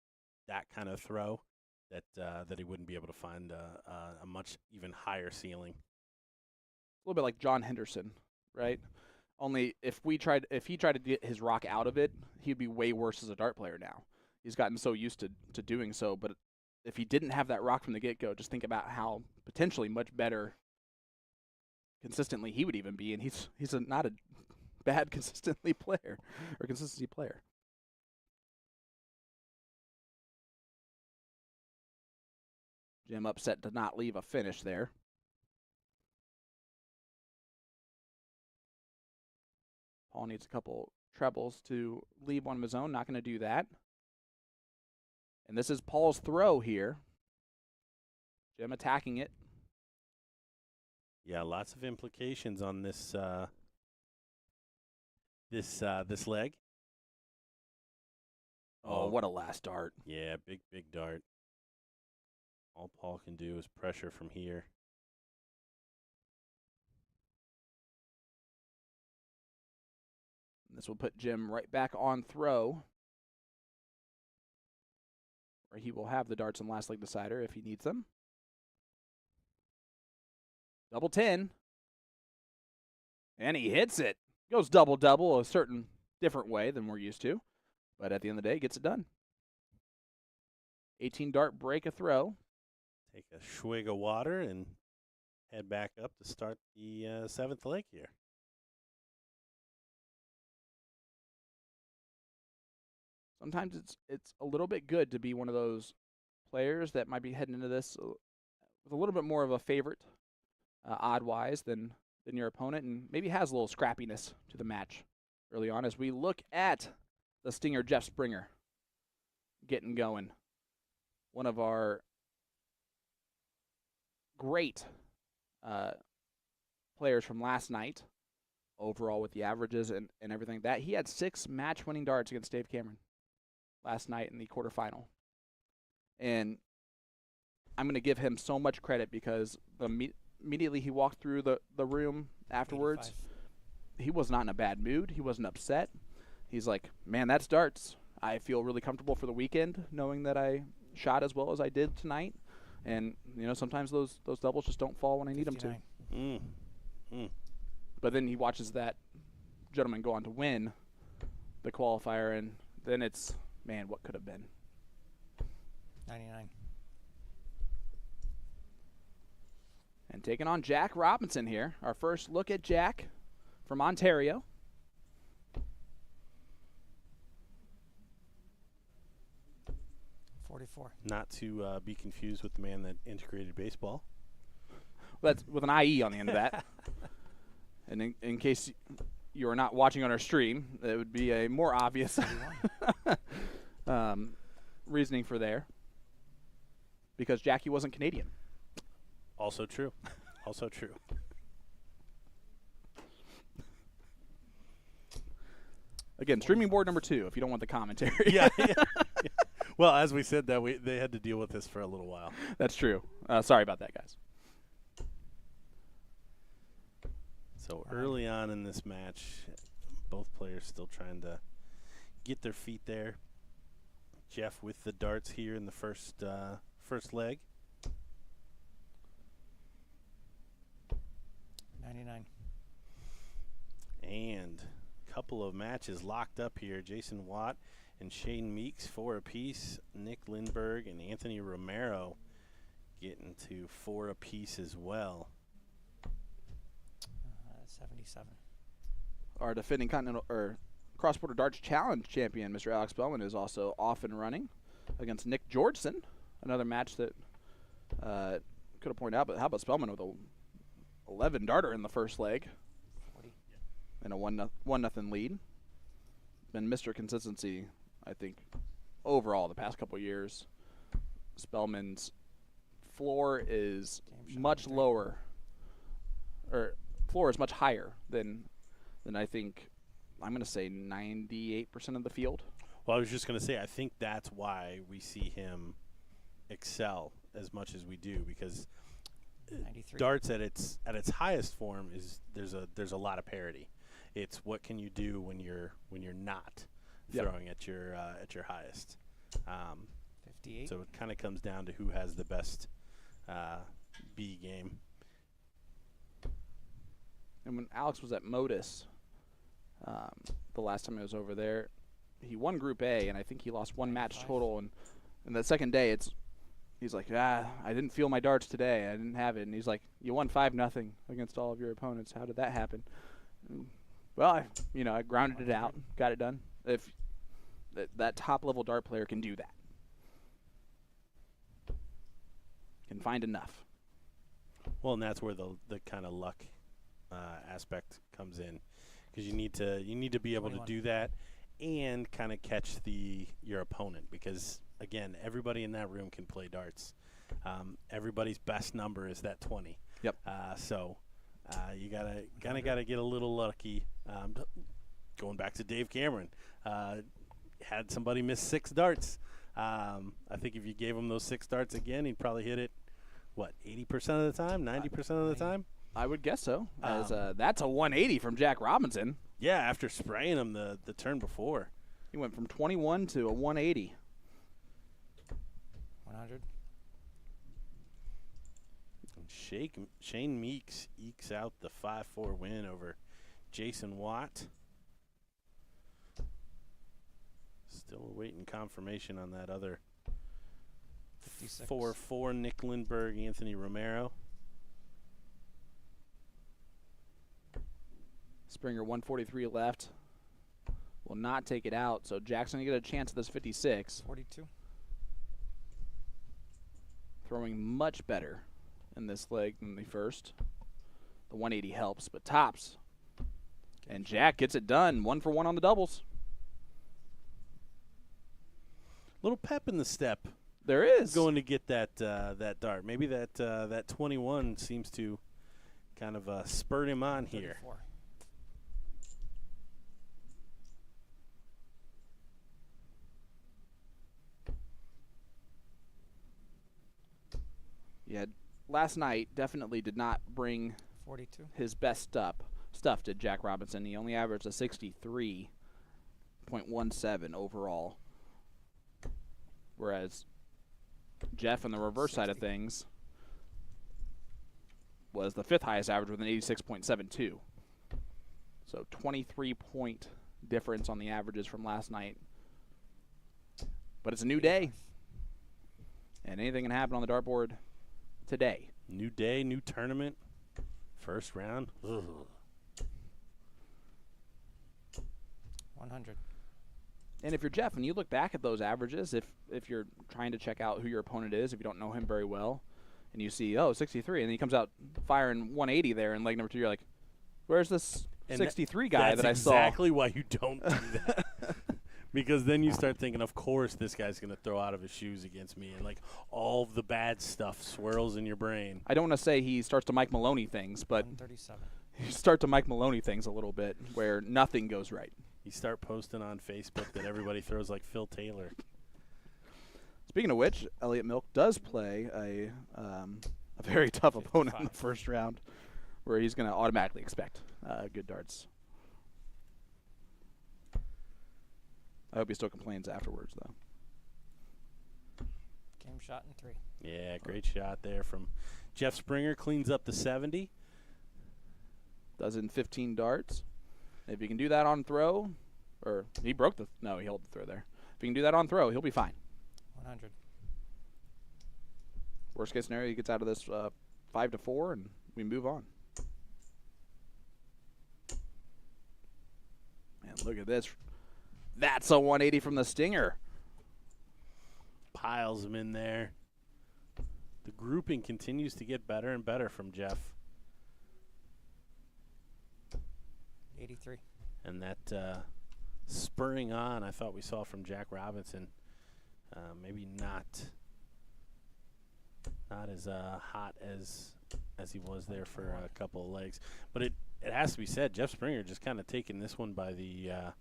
that kind of throw. That he wouldn't be able to find a much even higher ceiling. A little bit like John Henderson, right? Only if he tried to get his rock out of it, he'd be way worse as a dart player now. He's gotten so used to doing so, but if he didn't have that rock from the get-go, just think about how potentially much better consistently he would even be, and he's not a bad consistency player. Jim upset to not leave a finish there. Paul needs a couple trebles to leave one of his own. Not going to do that. And this is Paul's throw here. Jim attacking it. Yeah, lots of implications on this this leg. Oh, what a last dart. Yeah, big dart. All Paul can do is pressure from here. This will put Jim right back on throw, where he will have the darts and last leg decider if he needs them. Double 10. And he hits it. Goes double-double a certain different way than we're used to. But at the end of the day, gets it done. 18 dart break a throw. Take a swig of water and head back up to start the 7th leg here. Sometimes it's a little bit good to be one of those players that might be heading into this with a little bit more of a favorite, odd-wise, than your opponent, and maybe has a little scrappiness to the match early on as we look at the Stinger Jeff Springer getting going. One of our great players from last night, overall with the averages and everything. That he had 6 match-winning darts against Dave Cameron last night in the quarterfinal. And I'm going to give him so much credit because immediately he walked through the room afterwards, 85. he was not in a bad mood. He wasn't upset. He's like, man, that's darts. I feel really comfortable for the weekend knowing that I shot as well as I did tonight. And, sometimes those doubles just don't fall when I need them to. 59. But then he watches that gentleman go on to win the qualifier, and then it's, man, what could have been? 99. And taking on Jack Robinson here. Our first look at Jack from Ontario. Not to be confused with the man that integrated baseball. That's with an IE on the end of that. And in case you are not watching on our stream, it would be a more obvious reasoning for there. Because Jackie wasn't Canadian. Also true. Also true. Again, streaming board number 2, if you don't want the commentary. Yeah. Well, as we said, they had to deal with this for a little while. That's true. Sorry about that, guys. So early on in this match, both players still trying to get their feet there. Jeff with the darts here in the first leg. 99. And a couple of matches locked up here. Jason Watt and Shane Meeks 4 apiece. Nick Lindberg and Anthony Romero getting to 4 apiece as well. 77. Our defending continental or cross-border darts challenge champion, Mr. Alex Bellman, is also off and running against Nick Georgeson. Another match that could have pointed out, but how about Spellman with a 11 darter in the first leg 40. and a 1-0 lead. Been Mr. Consistency, I think, overall the past couple years. Spellman's floor is Game shot much right. lower, or floor is much higher than I think. I'm going to say 98% of the field. Well, I was just going to say, I think that's why we see him excel as much as we do, because 93. darts at its highest form is there's a lot of parity. It's what can you do when you're not Yep. throwing at your highest. 58. So it kind of comes down to who has the best B game. And when Alex was at Modus, the last time I was over there, he won Group A, and I think he lost 1 match 95. total. And the second day, he's like, I didn't feel my darts today. I didn't have it. And he's like, you won 5-0 against all of your opponents. How did that happen? Well, I grounded it out, got it done. If that top-level dart player can do that, can find enough. Well, and that's where the kind of luck aspect comes in, because you need to be able 21. to do that and kind of catch your opponent, because again, everybody in that room can play darts. Everybody's best number is that 20. Yep. So you gotta get a little lucky. Going back to Dave Cameron, had somebody miss 6 darts. I think if you gave him those 6 darts again, he'd probably hit it. What, 80% of the time, 90% of the time? I would guess so. As that's a 180 from Jack Robinson. Yeah, after spraying him the turn before. He went from 21 to a 180. 100. And Shane Meeks ekes out the 5-4 win over Jason Watt. Still awaiting confirmation on that other 56. 4-4 Nick Lindberg, Anthony Romero. Springer 143 left. Will not take it out, so Jack's going to get a chance at this 56. 42. Throwing much better in this leg than the first. The 180 helps, but tops. And Jack gets it done. 1 for 1 on the doubles. Little pep in the step. There is. Going to get that that dart. Maybe that 21 seems to kind of spurt him on here. 34. Yeah, last night definitely did not bring 42. his best stuff did Jack Robinson. He only averaged a 63.17 overall. Whereas Jeff on the reverse side of 60. things was the 5th highest average with an 86.72. So 23-point difference on the averages from last night. But it's a new day. And anything can happen on the dartboard today. New day, new tournament. First round. Ugh. 100. And if you're Jeff and you look back at those averages, if you're trying to check out who your opponent is, if you don't know him very well, and you see, 63, and then he comes out firing 180 there in leg number 2, you're like, where's this And 63 guy that I saw? That's exactly why you don't do that. Because then you start thinking, of course, this guy's going to throw out of his shoes against me, and like all of the bad stuff swirls in your brain. I don't want to say he starts to Mike Maloney things, but 137. you start to Mike Maloney things a little bit where nothing goes right. You start posting on Facebook that everybody throws like Phil Taylor. Speaking of which, Elliot Milk does play a very tough opponent in the 55. first round, where he's going to automatically expect good darts. I hope he still complains afterwards, though. Game shot in 3. Yeah, great shot there from Jeff Springer. Cleans up the 70. Does it in 15 darts. If he can do that on throw, or he broke the, no, he held the throw there. If he can do that on throw, he'll be fine. 100. Worst case scenario, he gets out of this 5-4, and we move on. Man, look at this. That's a 180 from the Stinger. Piles him in there. The grouping continues to get better and better from Jeff. 83. And that spurring on I thought we saw from Jack Robinson, maybe not as hot as he was there for a couple of legs. But it has to be said, Jeff Springer just kind of taking this one by the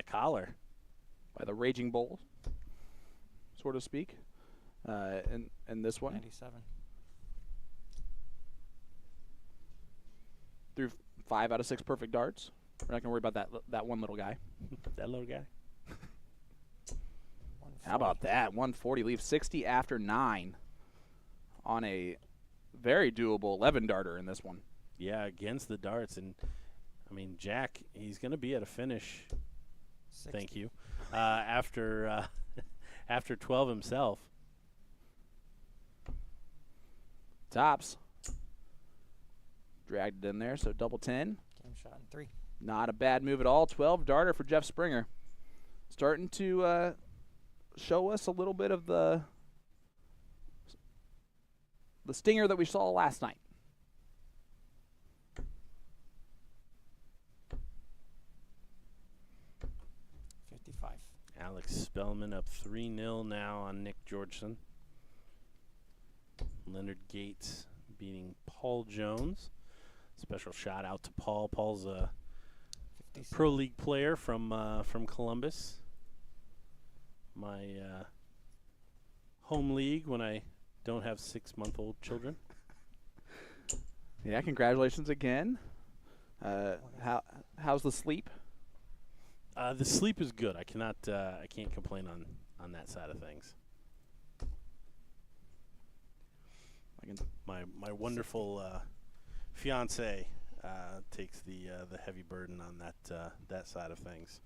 collar. By the Raging Bull, so to speak. And this one. 97. Through 5 out of 6 perfect darts. We're not going to worry about that one little guy. That little guy. 140. How about that? 140 leaves 60 after 9 on a very doable 11 darter in this one. Yeah, against the darts. And, I mean, Jack, he's going to be at a finish. 60. Thank you. After 12 himself. Tops. Dragged it in there, so double 10. Game shot in 3. Not a bad move at all. 12 darter for Jeff Springer. Starting to show us a little bit of the stinger that we saw last night. Alex Spellman up 3-0 now on Nick Georgeson. Leonard Gates beating Paul Jones. Special shout out to Paul. Paul's a 57. pro league player from Columbus. My home league when I don't have 6-month-old children. Yeah, congratulations again. How's the sleep? The sleep is good. I can't complain on that side of things. My wonderful fiance takes the heavy burden on that side of things.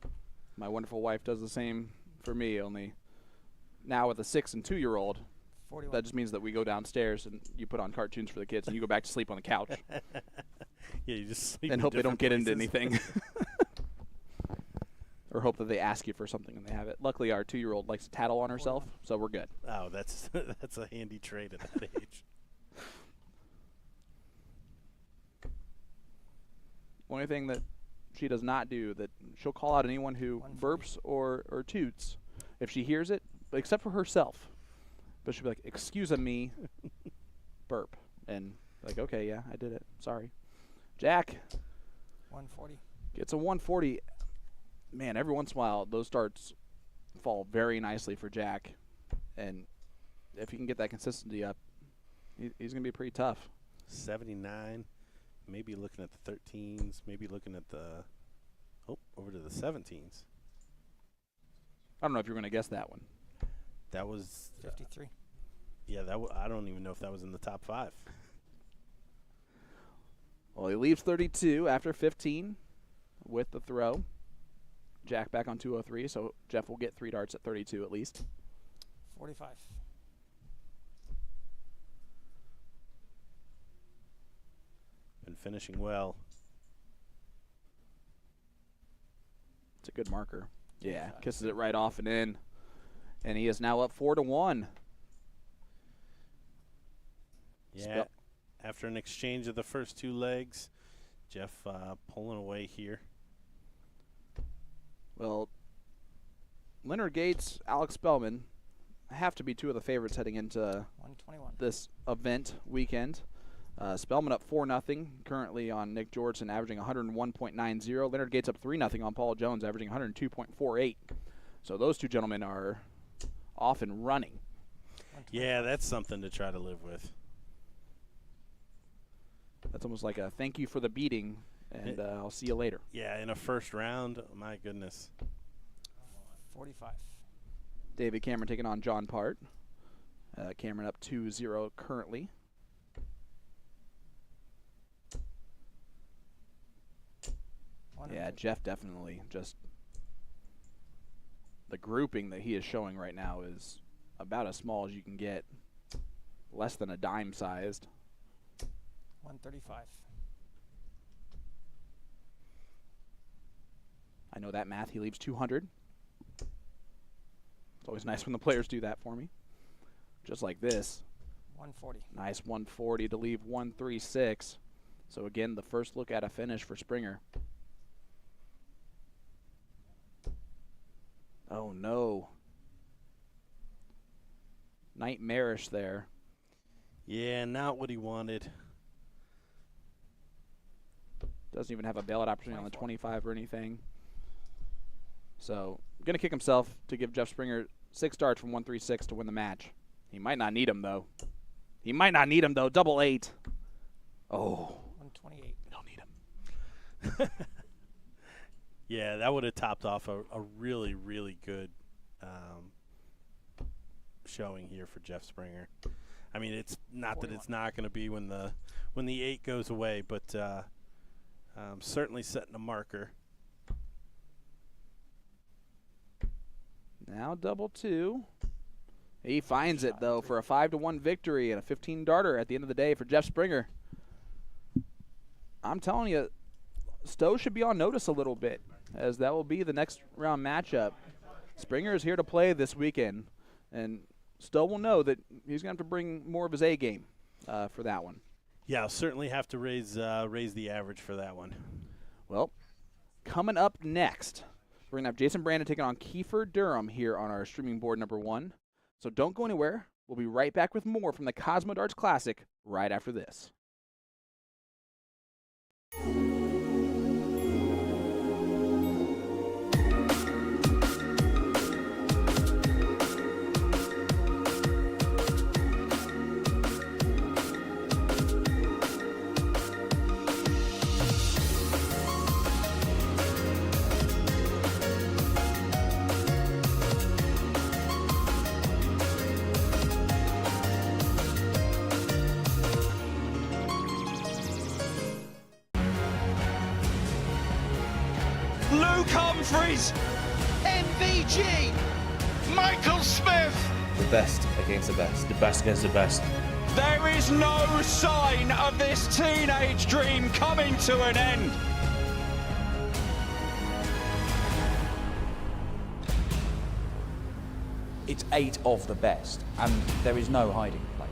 My wonderful wife does the same for me, only now with a 6 and 2-year-old. 41. That just means that we go downstairs and you put on cartoons for the kids and you go back to sleep on the couch. Yeah, you just sleep and in hope they don't different get into places. anything. Or hope that they ask you for something and they have it. Luckily, our 2-year-old likes to tattle on herself, so we're good. Oh, that's that's a handy trait at that age. Only thing that she does not do, that she'll call out anyone who 140. burps or toots if she hears it, but except for herself. But she'll be like, "Excuse me," burp. And like, okay, yeah, I did it. Sorry. Jack 140. gets a 140. Man, every once in a while, those starts fall very nicely for Jack. And if he can get that consistency up, he's going to be pretty tough. 79, maybe looking at the 13s, maybe looking at the over to the 17s. I don't know if you're going to guess that one. That was 53. yeah. I don't even know if that was in the top 5. Well, he leaves 32 after 15 with the throw. Jack back on 203, so Jeff will get 3 darts at 32 at least. 45. Been finishing well. It's a good marker. Yeah, 25. kisses it right off and in. And he is now up 4-1. Yeah. After an exchange of the first 2 legs, Jeff pulling away here. Well, Leonard Gates, Alex Spellman have to be 2 of the favorites heading into 121. this event weekend. Spellman up 4-0, currently on Nick Georgeson, averaging 101.90. Leonard Gates up 3-0 on Paul Jones, averaging 102.48. So those 2 gentlemen are off and running. Yeah, that's something to try to live with. That's almost like a thank you for the beating, and I'll see you later. Yeah, in a first round, my goodness. 45. David Cameron taking on John Part. Cameron up 2-0 currently. Yeah, 150. Jeff definitely just the grouping that he is showing right now is about as small as you can get, less than a dime sized. 135. I know that math. He leaves 200. It's always nice when the players do that for me. Just like this. 140. Nice 140 to leave 136. So again, the first look at a finish for Springer. Oh no. Nightmarish there. Yeah, not what he wanted. Doesn't even have a bailout opportunity on the 25 or anything. So, going to kick himself to give Jeff Springer 6 darts from 136 to win the match. He might not need him, though. He might not need him, though. Double 8. Oh. 128. We don't need him. Yeah, that would have topped off a really, really good showing here for Jeff Springer. I mean, it's not 41. that it's not going to be when the 8 goes away, but certainly setting a marker. Now double 2. He finds it, though, for a 5-1 victory and a 15-darter at the end of the day for Jeff Springer. I'm telling you, Stowe should be on notice a little bit, as that will be the next round matchup. Springer is here to play this weekend, and Stowe will know that he's going to have to bring more of his A game for that one. Yeah, I'll certainly have to raise the average for that one. Well, coming up next, we're going to have Jason Brandon taking on Kiefer Durham here on our streaming board number 1. So don't go anywhere. We'll be right back with more from the Cosmo Darts Classic right after this. Luke Humphreys, MVG, Michael Smith. The best against the best. The best against the best. There is no sign of this teenage dream coming to an end. It's 8 of the best, and there is no hiding place.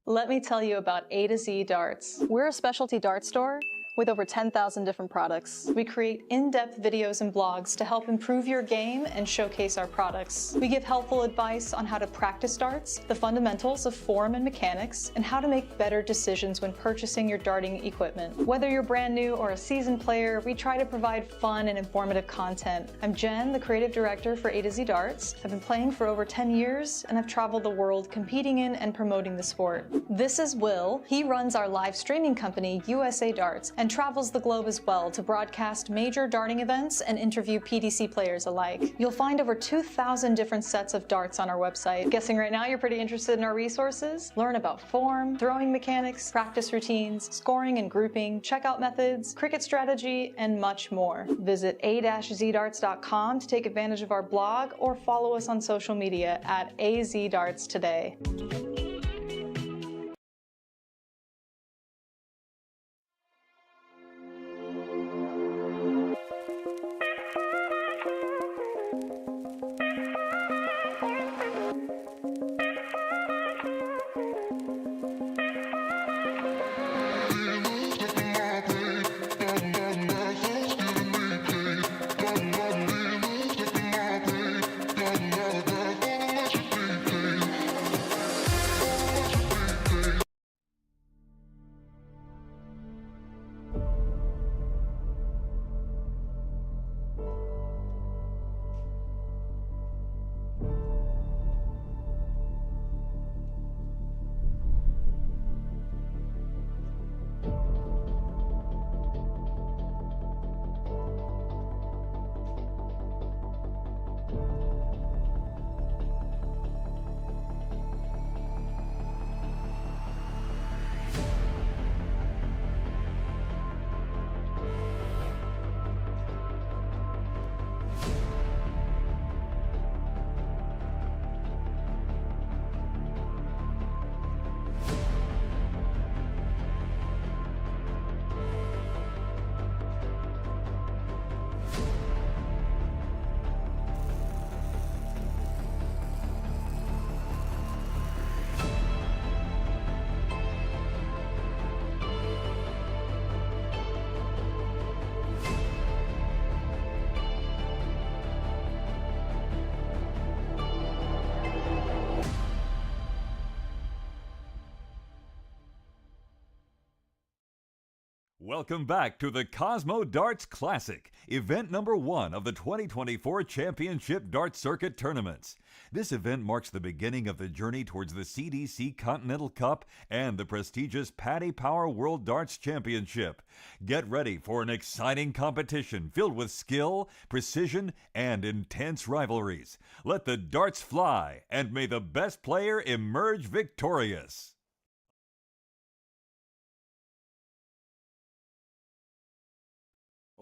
Let me tell you about A to Z Darts. We're a specialty dart store with over 10,000 different products. We create in-depth videos and blogs to help improve your game and showcase our products. We give helpful advice on how to practice darts, the fundamentals of form and mechanics, and how to make better decisions when purchasing your darting equipment. Whether you're brand new or a seasoned player, we try to provide fun and informative content. I'm Jen, the creative director for A to Z Darts. I've been playing for over 10 years, and I've traveled the world competing in and promoting the sport. This is Will. He runs our live streaming company, USA Darts, and travels the globe as well to broadcast major darting events and interview PDC players alike. You'll find over 2,000 different sets of darts on our website. Guessing right now you're pretty interested in our resources? Learn about form, throwing mechanics, practice routines, scoring and grouping, checkout methods, cricket strategy, and much more. Visit a-zdarts.com to take advantage of our blog or follow us on social media at AZDarts today. Welcome back to the Cosmo Darts Classic, event number 1 of the 2024 Championship Dart Circuit Tournaments. This event marks the beginning of the journey towards the CDC Continental Cup and the prestigious Paddy Power World Darts Championship. Get ready for an exciting competition filled with skill, precision, and intense rivalries. Let the darts fly, and may the best player emerge victorious.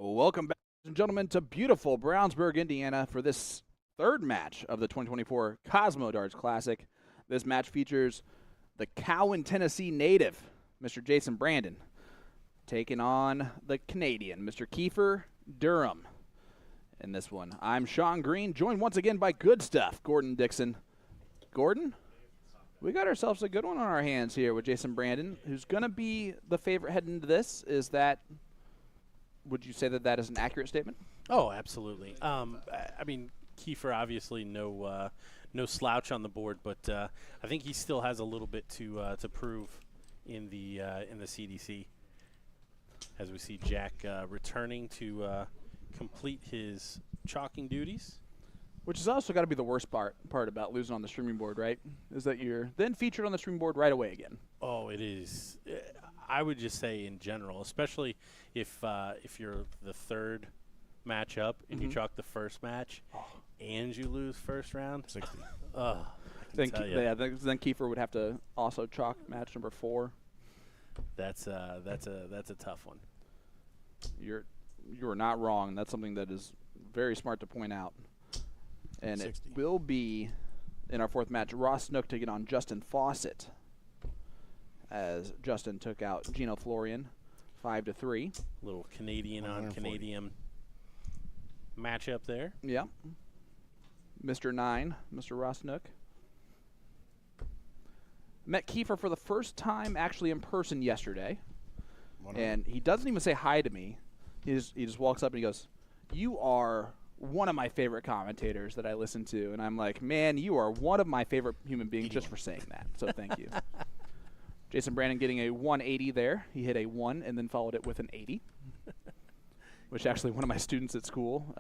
Welcome back, ladies and gentlemen, to beautiful Brownsburg, Indiana for this third match of the 2024 Cosmo Darts Classic. This match features the Cowan, Tennessee native, Mr. Jason Brandon, taking on the Canadian, Mr. Kiefer Durham. In this one, I'm Sean Green, joined once again by good stuff, Gordon Dixon. Gordon, we got ourselves a good one on our hands here with Jason Brandon, who's going to be the favorite heading into this. Is that... Would you say that that is an accurate statement? Oh, absolutely. I mean, Kiefer obviously no slouch on the board, but I think he still has a little bit to prove in the CDC. As we see Jack returning to complete his chalking duties. Which has also got to be the worst part about losing on the streaming board, right? Is that you're then featured on the streaming board right away again. Oh, it is. I would just say in general, especially if you're the third matchup and you chalk the first match and you lose first round. 60. Then Kiefer would have to also chalk match number 4. That's a tough one. You are not wrong. That's something that is very smart to point out. And 60. it will be, in our fourth match, Ross Snook taking on Justin Faucet, as Justin took out Gino Florian 5-3. Little Canadian on 140. Canadian matchup there. Yeah. Mr. 9, Mr. Ross Snook. Met Kiefer for the first time actually in person yesterday. And he doesn't even say hi to me. He just walks up and he goes, "You are one of my favorite commentators that I listen to." And I'm like, "Man, you are one of my favorite human beings just for saying that." So thank you. Jason Brandon getting a 180 there. He hit a 1 and then followed it with an 80, which actually one of my students at school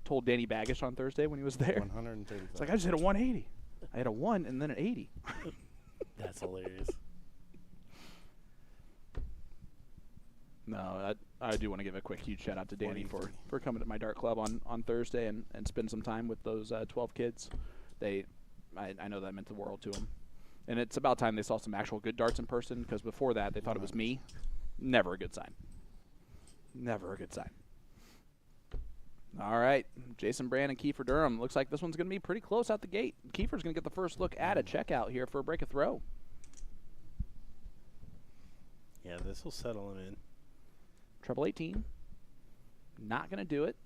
told Danny Baggish on Thursday when he was there. 135. It's like, "I just hit a 180. I hit a 1 and then an 80. That's hilarious. No, I do want to give a quick huge shout out to Danny for coming to my dart club on Thursday and spend some time with those 12 kids. I know that meant the world to them. And it's about time they saw some actual good darts in person, because before that they thought it was me. Never a good sign. Never a good sign. All right, Jason Brand and Kiefer Durham. Looks like this one's going to be pretty close out the gate. Kiefer's going to get the first look at a checkout here for a break a throw. Yeah, this will settle him in. Treble 18. Not going to do it.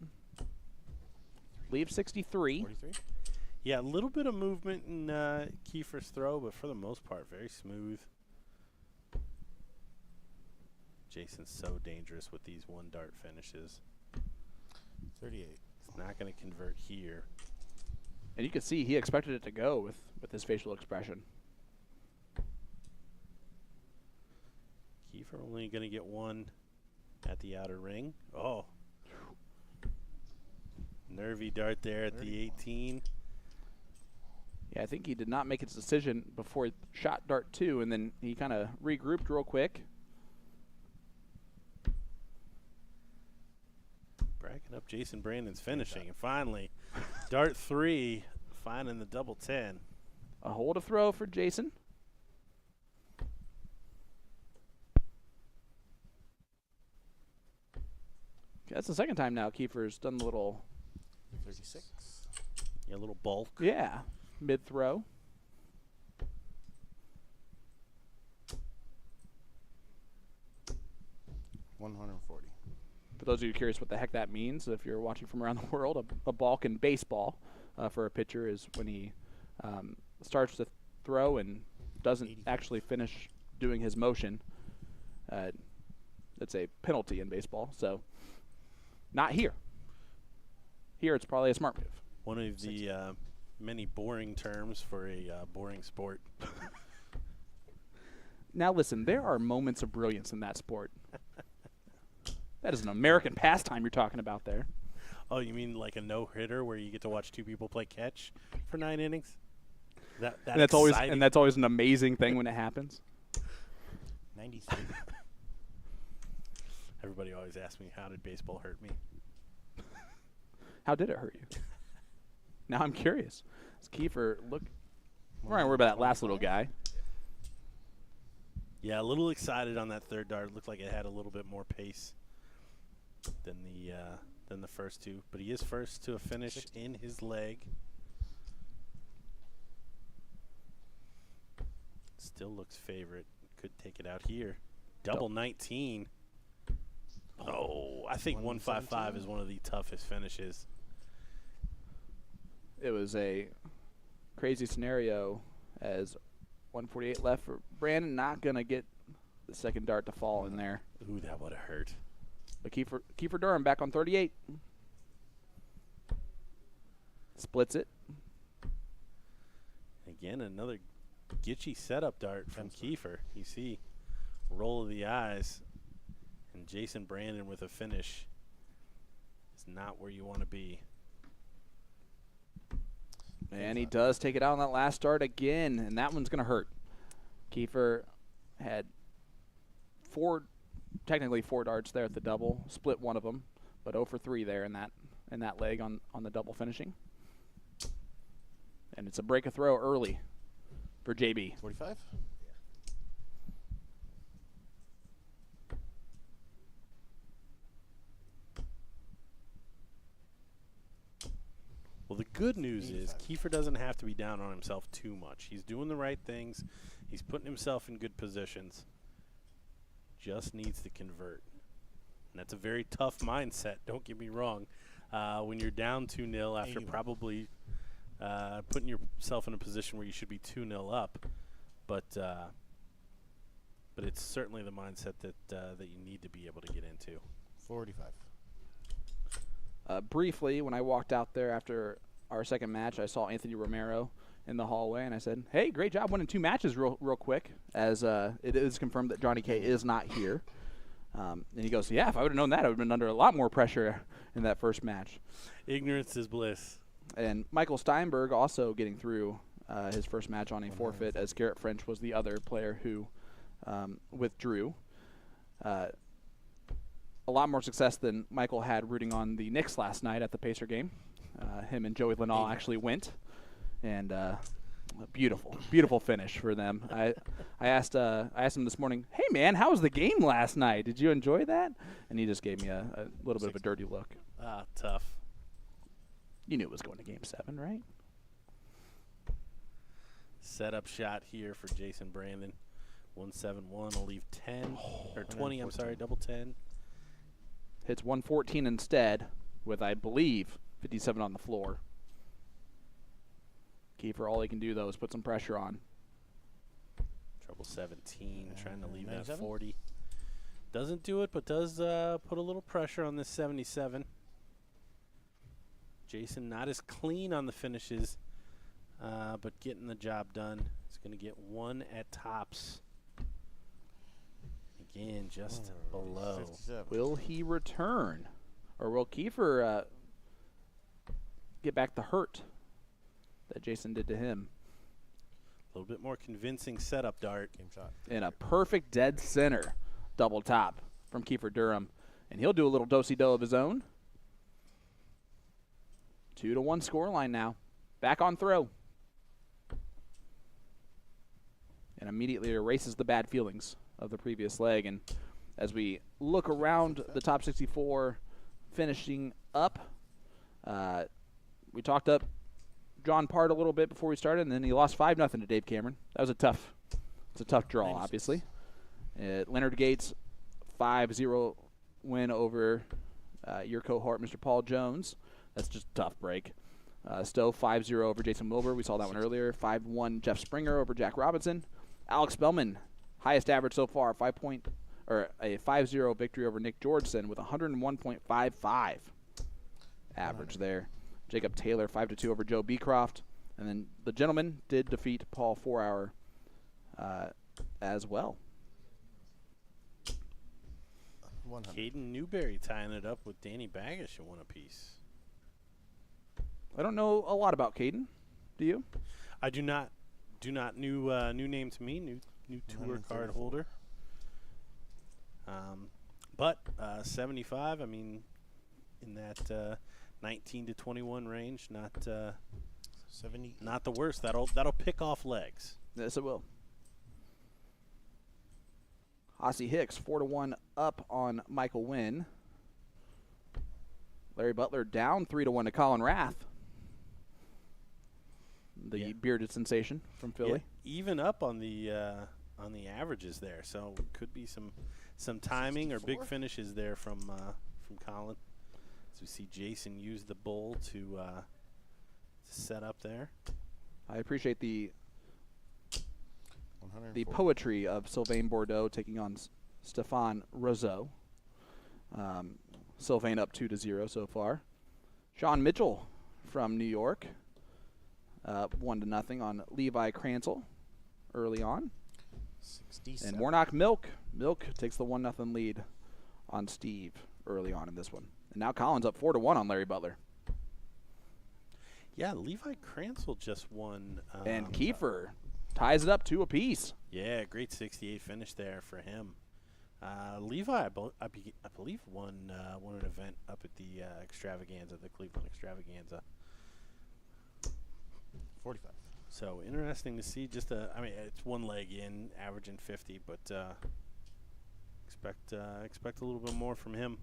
Leave 63. 43. Yeah, a little bit of movement in Kiefer's throw, but for the most part, very smooth. Jason's so dangerous with these one dart finishes. 38. It's not going to convert here. And you can see he expected it to go with his facial expression. Kiefer only going to get one at the outer ring. Oh. Nervy dart there at the 18. Yeah, I think he did not make his decision before he shot dart 2, and then he kind of regrouped real quick. Bragging up Jason Brandon's finishing. And finally, dart 3, finding the double 10. A hole to throw for Jason. That's the second time now Kiefer's done the little, 36. Yeah, a little bulk. yeah, mid-throw. $140. For those of you curious what the heck that means, if you're watching from around the world, a balk in baseball for a pitcher is when he starts to throw and doesn't actually finish doing his motion. It's a penalty in baseball, so not here. Here it's probably a smart move. One of the many boring terms for a boring sport. Now listen, there are moments of brilliance in that sport. That is an American pastime you're talking about there. Oh, you mean like a no-hitter where you get to watch two people play catch for 9 innings? That's always an amazing thing when it happens. 93. Everybody always asks me, how did baseball hurt me? How did it hurt you? Now I'm curious. Does Kiefer look? We're not worried about that last little guy. Yeah, a little excited on that third dart. Looked like it had a little bit more pace than the first two, but he is first to a finish 60. In his leg. Still looks favorite. Could take it out here. Double 19. Oh, I think 155 is one of the toughest finishes. It was a crazy scenario as 148 left for Brandon. Not going to get the second dart to fall in there. Ooh, that would have hurt. But Kiefer Durham back on 38. Splits it. Again, another gitchy setup dart from Kiefer. You see, roll of the eyes. And Jason Brandon with a finish is not where you want to be. And he does take it out on that last dart again, and that one's going to hurt. Kiefer had technically four darts there at the double, split one of them, but 0 for 3 there in that leg on the double finishing. And it's a break a throw early for JB. 45. Well, the good news is 85. Kiefer doesn't have to be down on himself too much. He's doing the right things. He's putting himself in good positions. Just needs to convert. And that's a very tough mindset, don't get me wrong. When you're down 2-0 after 81. probably putting yourself in a position where you should be 2-0 up. But it's certainly the mindset that you need to be able to get into. 45. Briefly, when I walked out there after our second match, I saw Anthony Romero in the hallway, and I said, hey, great job winning 2 matches real quick, as it is confirmed that Johnny K is not here. And he goes, yeah, if I would have known that, I would have been under a lot more pressure in that first match. Ignorance is bliss. And Michael Steinberg also getting through his first match on a forfeit, as Garrett French was the other player who withdrew. A lot more success than Michael had rooting on the Knicks last night at the Pacer game. Him and Joey Linall actually went, and a beautiful finish for them. I asked him this morning, hey man, how was the game last night? Did you enjoy that? And he just gave me a little bit of a dirty look. Tough. You knew it was going to Game 7, right? Setup shot here for Jason Brandon. 171 will leave 10 or 20. I'm sorry, double 10. Hits 114 instead, with I believe 57 on the floor. Kiefer, all he can do though is put some pressure on. Trouble 17, trying to leave that 97? 40. Doesn't do it, but does put a little pressure on this 77. Jason not as clean on the finishes, but getting the job done. He's going to get 1 at tops. Again, just below. 57. Will he return, or will Kiefer get back the hurt that Jason did to him? A little bit more convincing setup dart. Game shot. In a perfect dead center double top from Kiefer Durham. And he'll do a little do-si-do of his own. 2-1 scoreline now. Back on throw. And immediately erases the bad feelings of the previous leg. And as we look around the top 64 finishing up, we talked up John Part a little bit before we started, and then he lost 5-0 to Dave Cameron. That was it's a tough draw, 96. obviously. Leonard Gates, 5-0 win over your cohort, Mr. Paul Jones. That's just a tough break. Stowe, 5-0 over Jason Wilbur. We saw that one earlier. 5-1 Jeff Springer over Jack Robinson. Alex Bellman, highest average so far, a 5-0 victory over Nick Georgeson with 101.55 average there. Jacob Taylor, 5-2 over Joe Beecroft. And then the gentleman did defeat Paul 4-hour as well. 100. Caden Newberry tying it up with Danny Baggish in 1 apiece. I don't know a lot about Caden. Do you? I do not. New name to me. New tour card 134. holder. But 75. I mean, in that 19 to 21 range, not 70. not the worst. That'll pick off legs. Yes, it will. Ossie Hicks, 4-1 up on Michael Wynn. Larry Butler down 3-1 to Colin Rath, the bearded sensation from Philly. Yeah, even up on the averages there, so could be some timing or big 64? finishes there from Colin. As we see Jason use the bowl to set up there. I appreciate the 140. poetry of Sylvain Bordeaux taking on Stefan Roseau. Sylvain up 2-0 so far. Sean Mitchell from New York, 1-0 on Levi Cransel early on. 67. And Warnock Milk takes the 1-0 lead on Steve early on in this one. And now Collins up 4-1 on Larry Butler. Yeah, Levi Cransel just won. And Kiefer ties it up 2 apiece. Yeah, great 68 finish there for him. Levi, I believe, won an event up at the Extravaganza, the Cleveland Extravaganza. 45. So interesting to see. It's 1 leg in, averaging 50, but expect a little bit more from him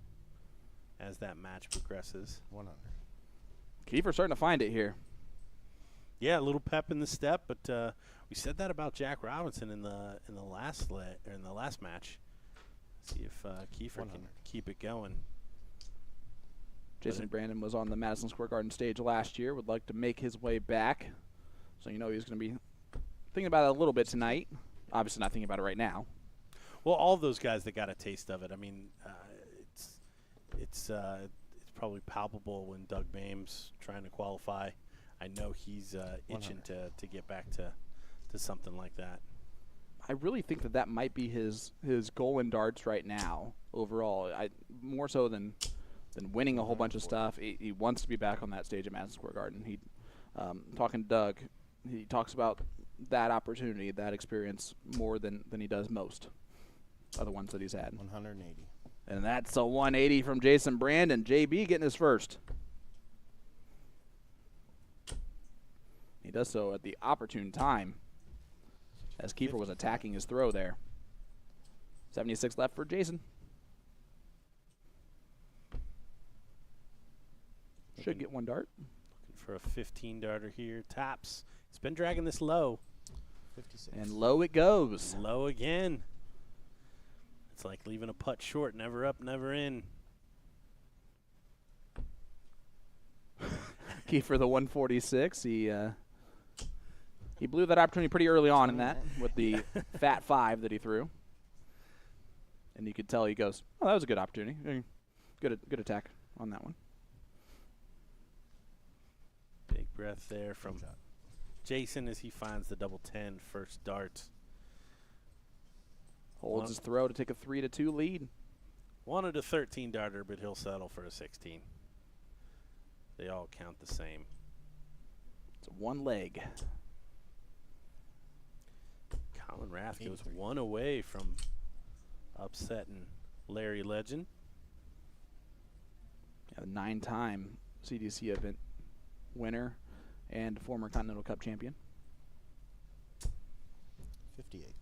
as that match progresses. 100. Kiefer's starting to find it here. Yeah, a little pep in the step, but we said that about Jack Robinson in the last match. See if Kiefer 100. can keep it going. Jason Brandon was on the Madison Square Garden stage last year. Would like to make his way back. So he's going to be thinking about it a little bit tonight. Obviously not thinking about it right now. Well, all of those guys that got a taste of it. I mean, it's probably palpable when Doug Bame's trying to qualify. I know he's itching to get back to something like that. I really think that might be his goal in darts right now overall. More so than winning a whole bunch of stuff. He wants to be back on that stage at Madison Square Garden. Talking to Doug, he talks about that opportunity, that experience more than he does most other ones that he's had. 180. And that's a 180 from Jason Brandon. JB getting his first. He does so at the opportune time as Kiefer was attacking his throw there. 76 left for Jason. Should get one dart. Looking for a 15 darter here. Taps. It's been dragging this low. 56. And low it goes. Low again. It's like leaving a putt short. Never up, never in. Kiefer the 146. He blew that opportunity pretty early on in that with the fat 5 that he threw. And you could tell he goes, oh, that was a good opportunity. Good attack on that one. Big breath there from Jason as he finds the double 10 first dart. Holds his throw to take a 3-2 lead. Wanted a 13 darter, but he'll settle for a 16. They all count the same. It's one leg. Colin Rath goes one away from upsetting Larry Legend. A 9-time CDC event winner and former Continental Cup champion. 58.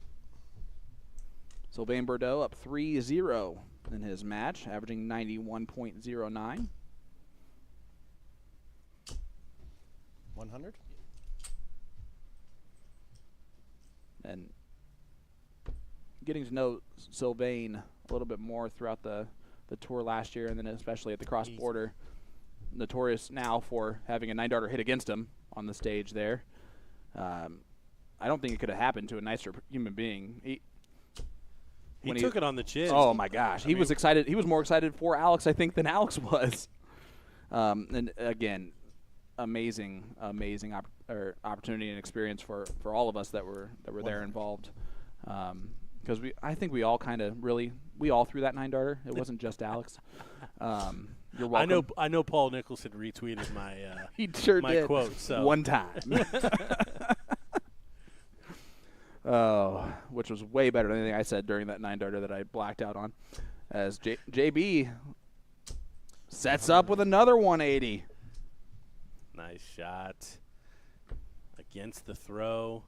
Sylvain Bordeaux up 3-0 in his match, averaging 91.09. 100. And getting to know Sylvain a little bit more throughout the tour last year, and then especially at the cross border, notorious now for having a 9-darter hit against him on the stage there. I don't think it could have happened to a nicer human being. He took it on the chin. Oh my gosh, he was excited. He was more excited for Alex, I think, than Alex was. And again, amazing opportunity and experience for all of us that were there involved. Because I think we all kind of we all threw that 9-darter. It wasn't just Alex. You're welcome. I know Paul Nicholson retweeted my he sure my did. quote. So one time. Oh, which was way better than anything I said during that 9-darter that I blacked out on. As JB sets up with another 180. Nice shot against the throw.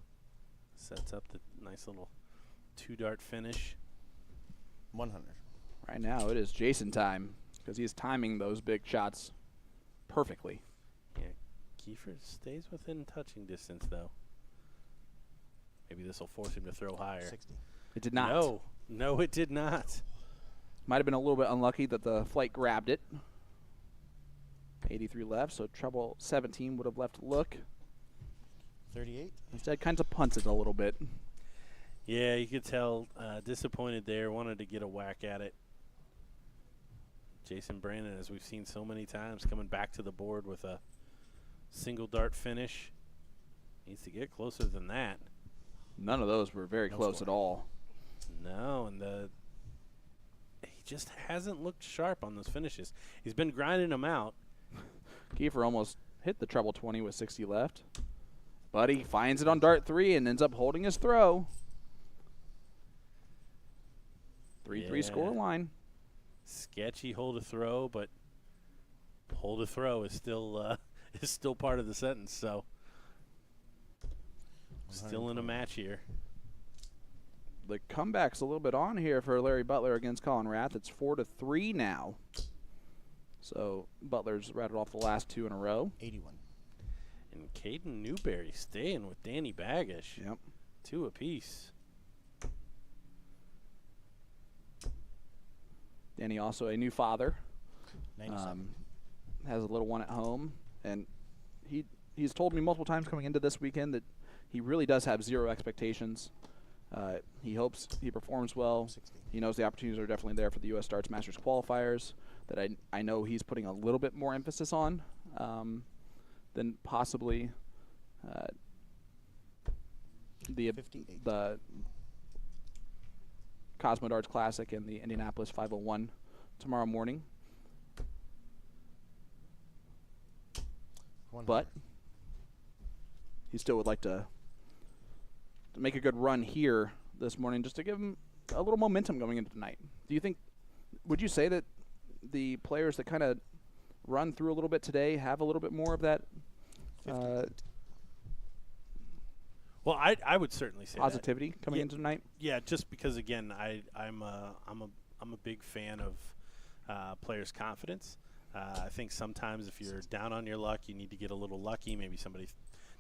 Sets up the nice little 2-dart finish. 100. Right now it is Jason time because he's timing those big shots perfectly. Yeah, Kiefer stays within touching distance though. Maybe this will force him to throw higher. 60. It did not. No, it did not. Might have been a little bit unlucky that the flight grabbed it. 83 left, so treble 17 would have left a look. 38. Instead, kind of punts it a little bit. Yeah, you could tell disappointed there. Wanted to get a whack at it. Jason Brandon, as we've seen so many times, coming back to the board with a single dart finish. Needs to get closer than that. None of those were very close at all. No, and he just hasn't looked sharp on those finishes. He's been grinding them out. Kiefer almost hit the treble 20 with 60 left. But he finds it on dart 3 and ends up holding his throw. 3-3 score line. Sketchy hold a throw, but hold a throw is still part of the sentence. So still in a match here. The comeback's a little bit on here for Larry Butler against Colin Rath. It's 4-3 now. So Butler's rattled off the last 2 in a row. 81. And Caden Newberry staying with Danny Baggish. Yep. 2 apiece. Danny also a new father. 97. Has a little one at home, and he's told me multiple times coming into this weekend that he really does have zero expectations. He hopes he performs well. 60. He knows the opportunities are definitely there for the U.S. Darts Masters qualifiers that I know he's putting a little bit more emphasis on than possibly the 58. Cosmo Darts Classic and the Indianapolis 501 tomorrow morning. 100. But he still would like to make a good run here this morning just to give him a little momentum going into tonight. Would you say that the players that kind of run through a little bit today have a little bit more of that 58. Well, I would certainly say positivity coming into tonight? Yeah, just because again, I'm a big fan of players' confidence. I think sometimes if you're down on your luck, you need to get a little lucky. Maybe somebody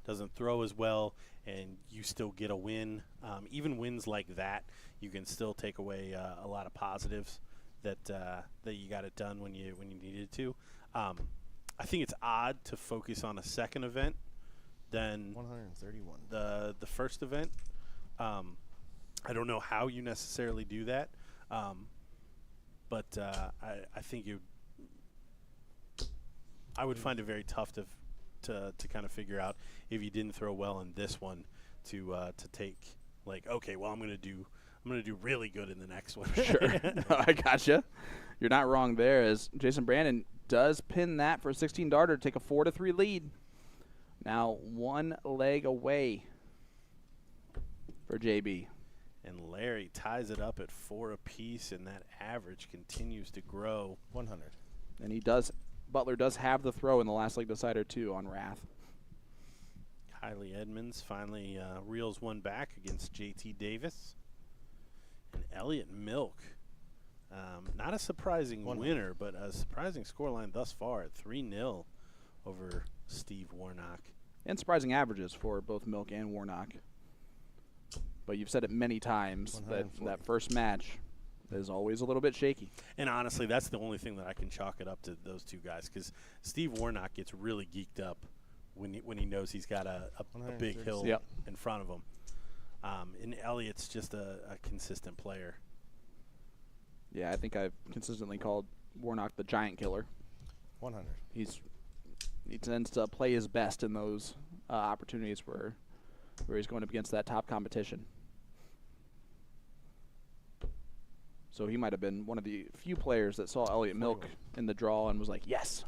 doesn't throw as well, and you still get a win. Even wins like that, you can still take away a lot of positives that you got it done when you needed to. I think it's odd to focus on a second event than 131. the first event. I don't know how you necessarily do that, but I think I would find it very tough to kind of figure out if you didn't throw well in this one to take like, okay, well I'm gonna do really good in the next one. Sure. No, I gotcha. You're not wrong there, as Jason Brandon does pin that for a 16 darter to take a 4-3 lead. Now 1 leg away for JB. And Larry ties it up at 4 apiece, and that average continues to grow. 100. And Butler does have the throw in the last leg decider too on Wrath. Kylie Edmonds finally reels one back against JT Davis. And Elliot Milk, not a surprising 100. winner, but a surprising scoreline thus far at 3-0 over Steve Warnock. And surprising averages for both Milk and Warnock. But you've said it many times that 140. first match is always a little bit shaky. And honestly, that's the only thing that I can chalk it up to those two guys, because Steve Warnock gets really geeked up when he knows he's got a big hill Yep. in front of him. And Elliot's just a consistent player. Yeah, I think I've consistently called Warnock the giant killer. 100. He tends to play his best in those opportunities where he's going up against that top competition. So he might have been one of the few players that saw Elliot Milk in the draw and was like, yes,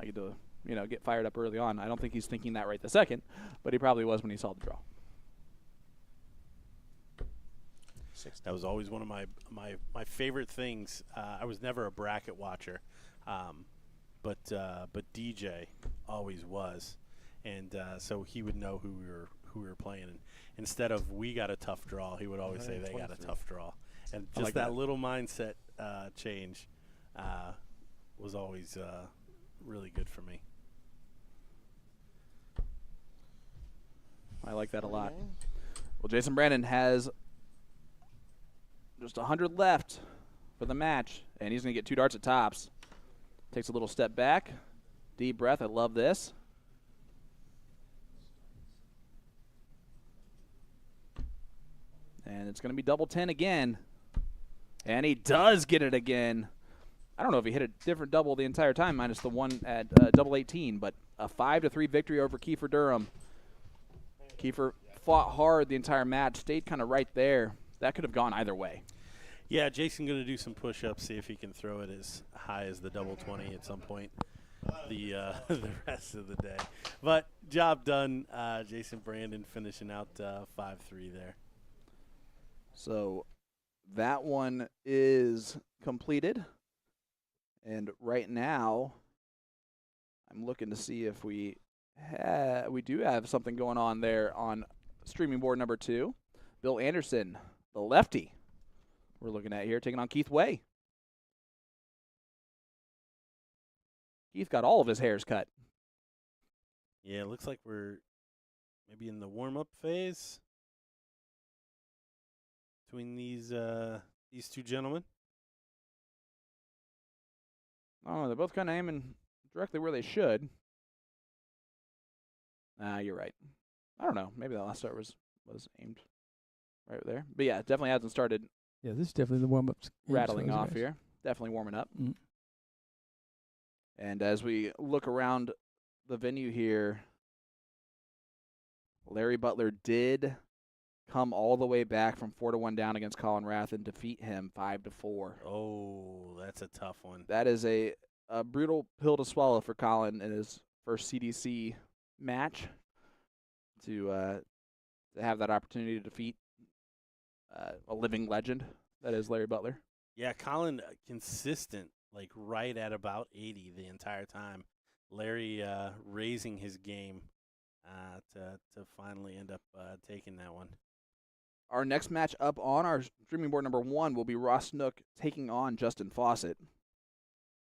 I get to get fired up early on. I don't think he's thinking that right this second, but he probably was when he saw the draw. 60. That was always one of my favorite things. I was never a bracket watcher, but DJ always was, and so he would know who we were playing. And instead of "we got a tough draw," he would always say "they got a 123. tough draw." And I just like that that. little mindset change was always really good for me. I like that a lot. 49. Well, Jason Brandon has just 100 left for the match, and he's going to get 2 darts at tops. Takes a little step back. Deep breath. I love this. And it's going to be double 10 again. And he does get it again. I don't know if he hit a different double the entire time, minus the one at double 18, but a 5-3 victory over Kiefer Durham. Kiefer fought hard the entire match, stayed kind of right there. That could have gone either way. Yeah, Jason going to do some push-ups, see if he can throw it as high as the double 20 at some point the rest of the day. But job done. Jason Brandon finishing out 5-3 there. So that one is completed. And right now, I'm looking to see if we do have something going on there on streaming board number 2. Bill Anderson, the lefty, we're looking at here, taking on Keith Way. Keith got all of his hairs cut. Yeah, it looks like we're maybe in the warm-up phase between these two gentlemen. Oh, they're both kind of aiming directly where they should. You're right. I don't know. Maybe that last start was aimed right there. But yeah, it definitely hasn't started Yeah, this is definitely the warm-ups. rattling off here. Definitely warming up. Mm. And as we look around the venue here, Larry Butler did come all the way back from 4-1 down against Colin Rath and defeat him 5-4. Oh, that's a tough one. That is a brutal pill to swallow for Colin in his first CDC match to have that opportunity to defeat a living legend that is Larry Butler. Yeah, Colin consistent, like right at about 80 the entire time. Larry raising his game to finally end up taking that one. Our next match up on our streaming board number 1 will be Ross Snook taking on Justin Faucet.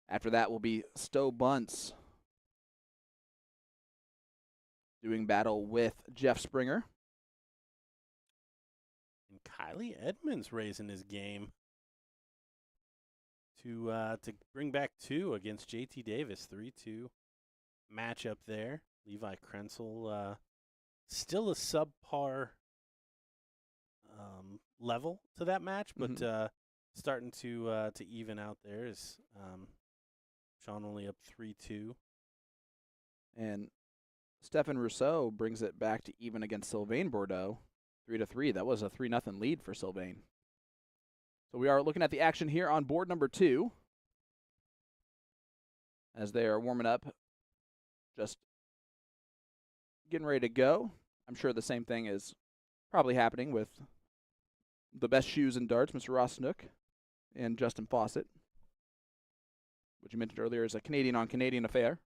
After that will be Stowe Bunts doing battle with Jeff Springer. And Kylie Edmonds raising his game to bring back 2 against JT Davis. 3-2 matchup there. Levi Krenzel still a subpar level to that match, but starting to even out there is Sean only up 3-2. And Stefan Rousseau brings it back to even against Sylvain Bordeaux, 3-3. That was a 3-0 lead for Sylvain. So we are looking at the action here on board number 2 as they are warming up, just getting ready to go. I'm sure the same thing is probably happening with the best shoes in darts, Mr. Ross Snook and Justin Faucet, which you mentioned earlier is a Canadian-on-Canadian affair.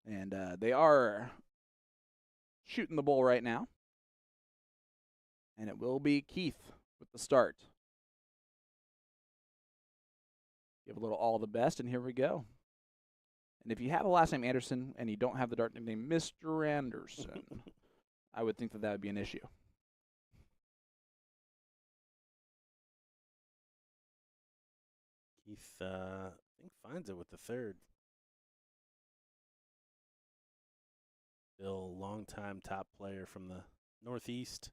And they are shooting the bull right now. And it will be Keith with the start. Give a little all the best, and here we go. And if you have a last name Anderson and you don't have the dart nickname Mr. Anderson, I would think that would be an issue. Keith, I think, finds it with the 3rd. Bill, longtime top player from the Northeast.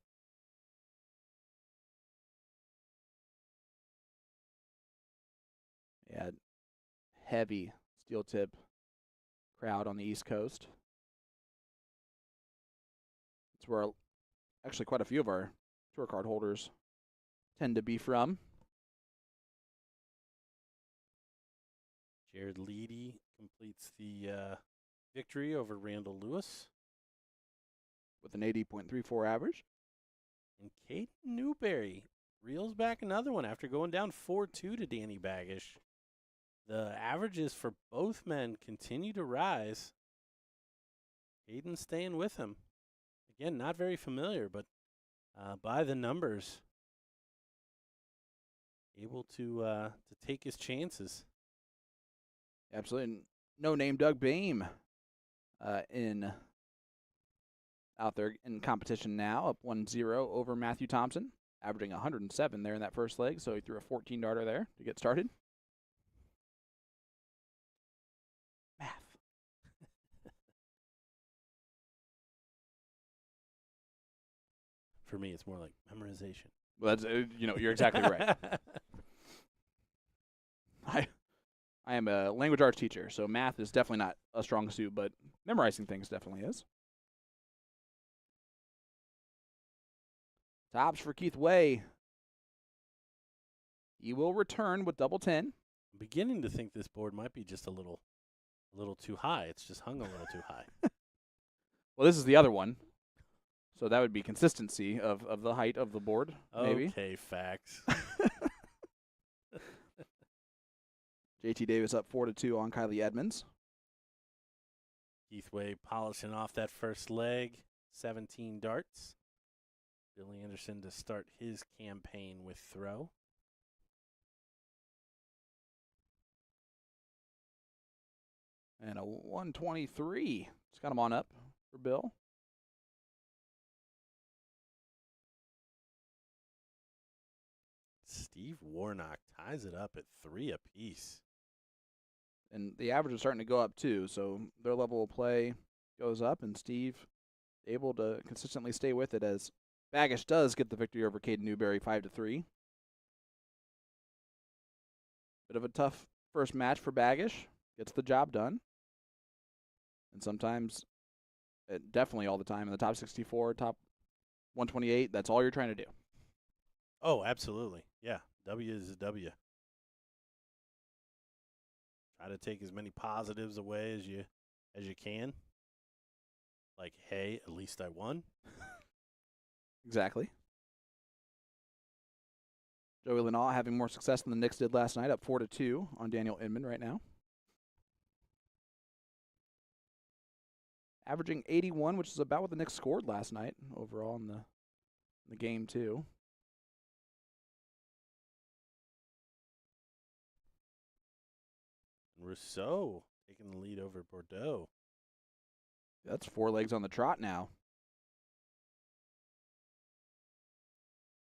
Yeah, heavy steel tip crowd on the East Coast. It's where actually quite a few of our tour card holders tend to be from. Jared Leedy completes the victory over Randall Lewis. With an 80.34 average. And Caden Newberry reels back another one after going down 4-2 to Danny Baggish. The averages for both men continue to rise. Caden staying with him. Again, not very familiar, but by the numbers, able to take his chances. Absolutely. No name Doug Bame out there in competition now, up 1-0 over Matthew Thompson, averaging 107 there in that first leg, so he threw a 14-darter there to get started. Math. For me, it's more like memorization. Well, that's, you're exactly right. I am a language arts teacher, so math is definitely not a strong suit, but memorizing things definitely is. Tops for Keith Way. He will return with double 10. I'm beginning to think this board might be just a little too high. It's just hung a little too high. Well, this is the other one. So that would be consistency of the height of the board, maybe. Okay, facts. JT Davis up 4-2 on Kylie Edmonds. Keith Way polishing off that first leg, 17 darts. Billy Anderson to start his campaign with throw. And a 123. Just got him on up for Bill. Steve Warnock ties it up at 3 apiece. And the average is starting to go up too, so their level of play goes up, and Steve able to consistently stay with it as Baggish does get the victory over Caden Newberry 5-3. Bit of a tough first match for Baggish. Gets the job done. And sometimes, definitely all the time, in the top 64, top 128, that's all you're trying to do. Oh, absolutely. Yeah, W is a W. Try to take as many positives away as you can. Like, hey, at least I won. Exactly. Joey Lenaw having more success than the Knicks did last night, up 4-2 on Daniel Inman right now. Averaging 81, which is about what the Knicks scored last night overall in the game too. Rousseau taking the lead over Bordeaux. That's 4 legs on the trot now.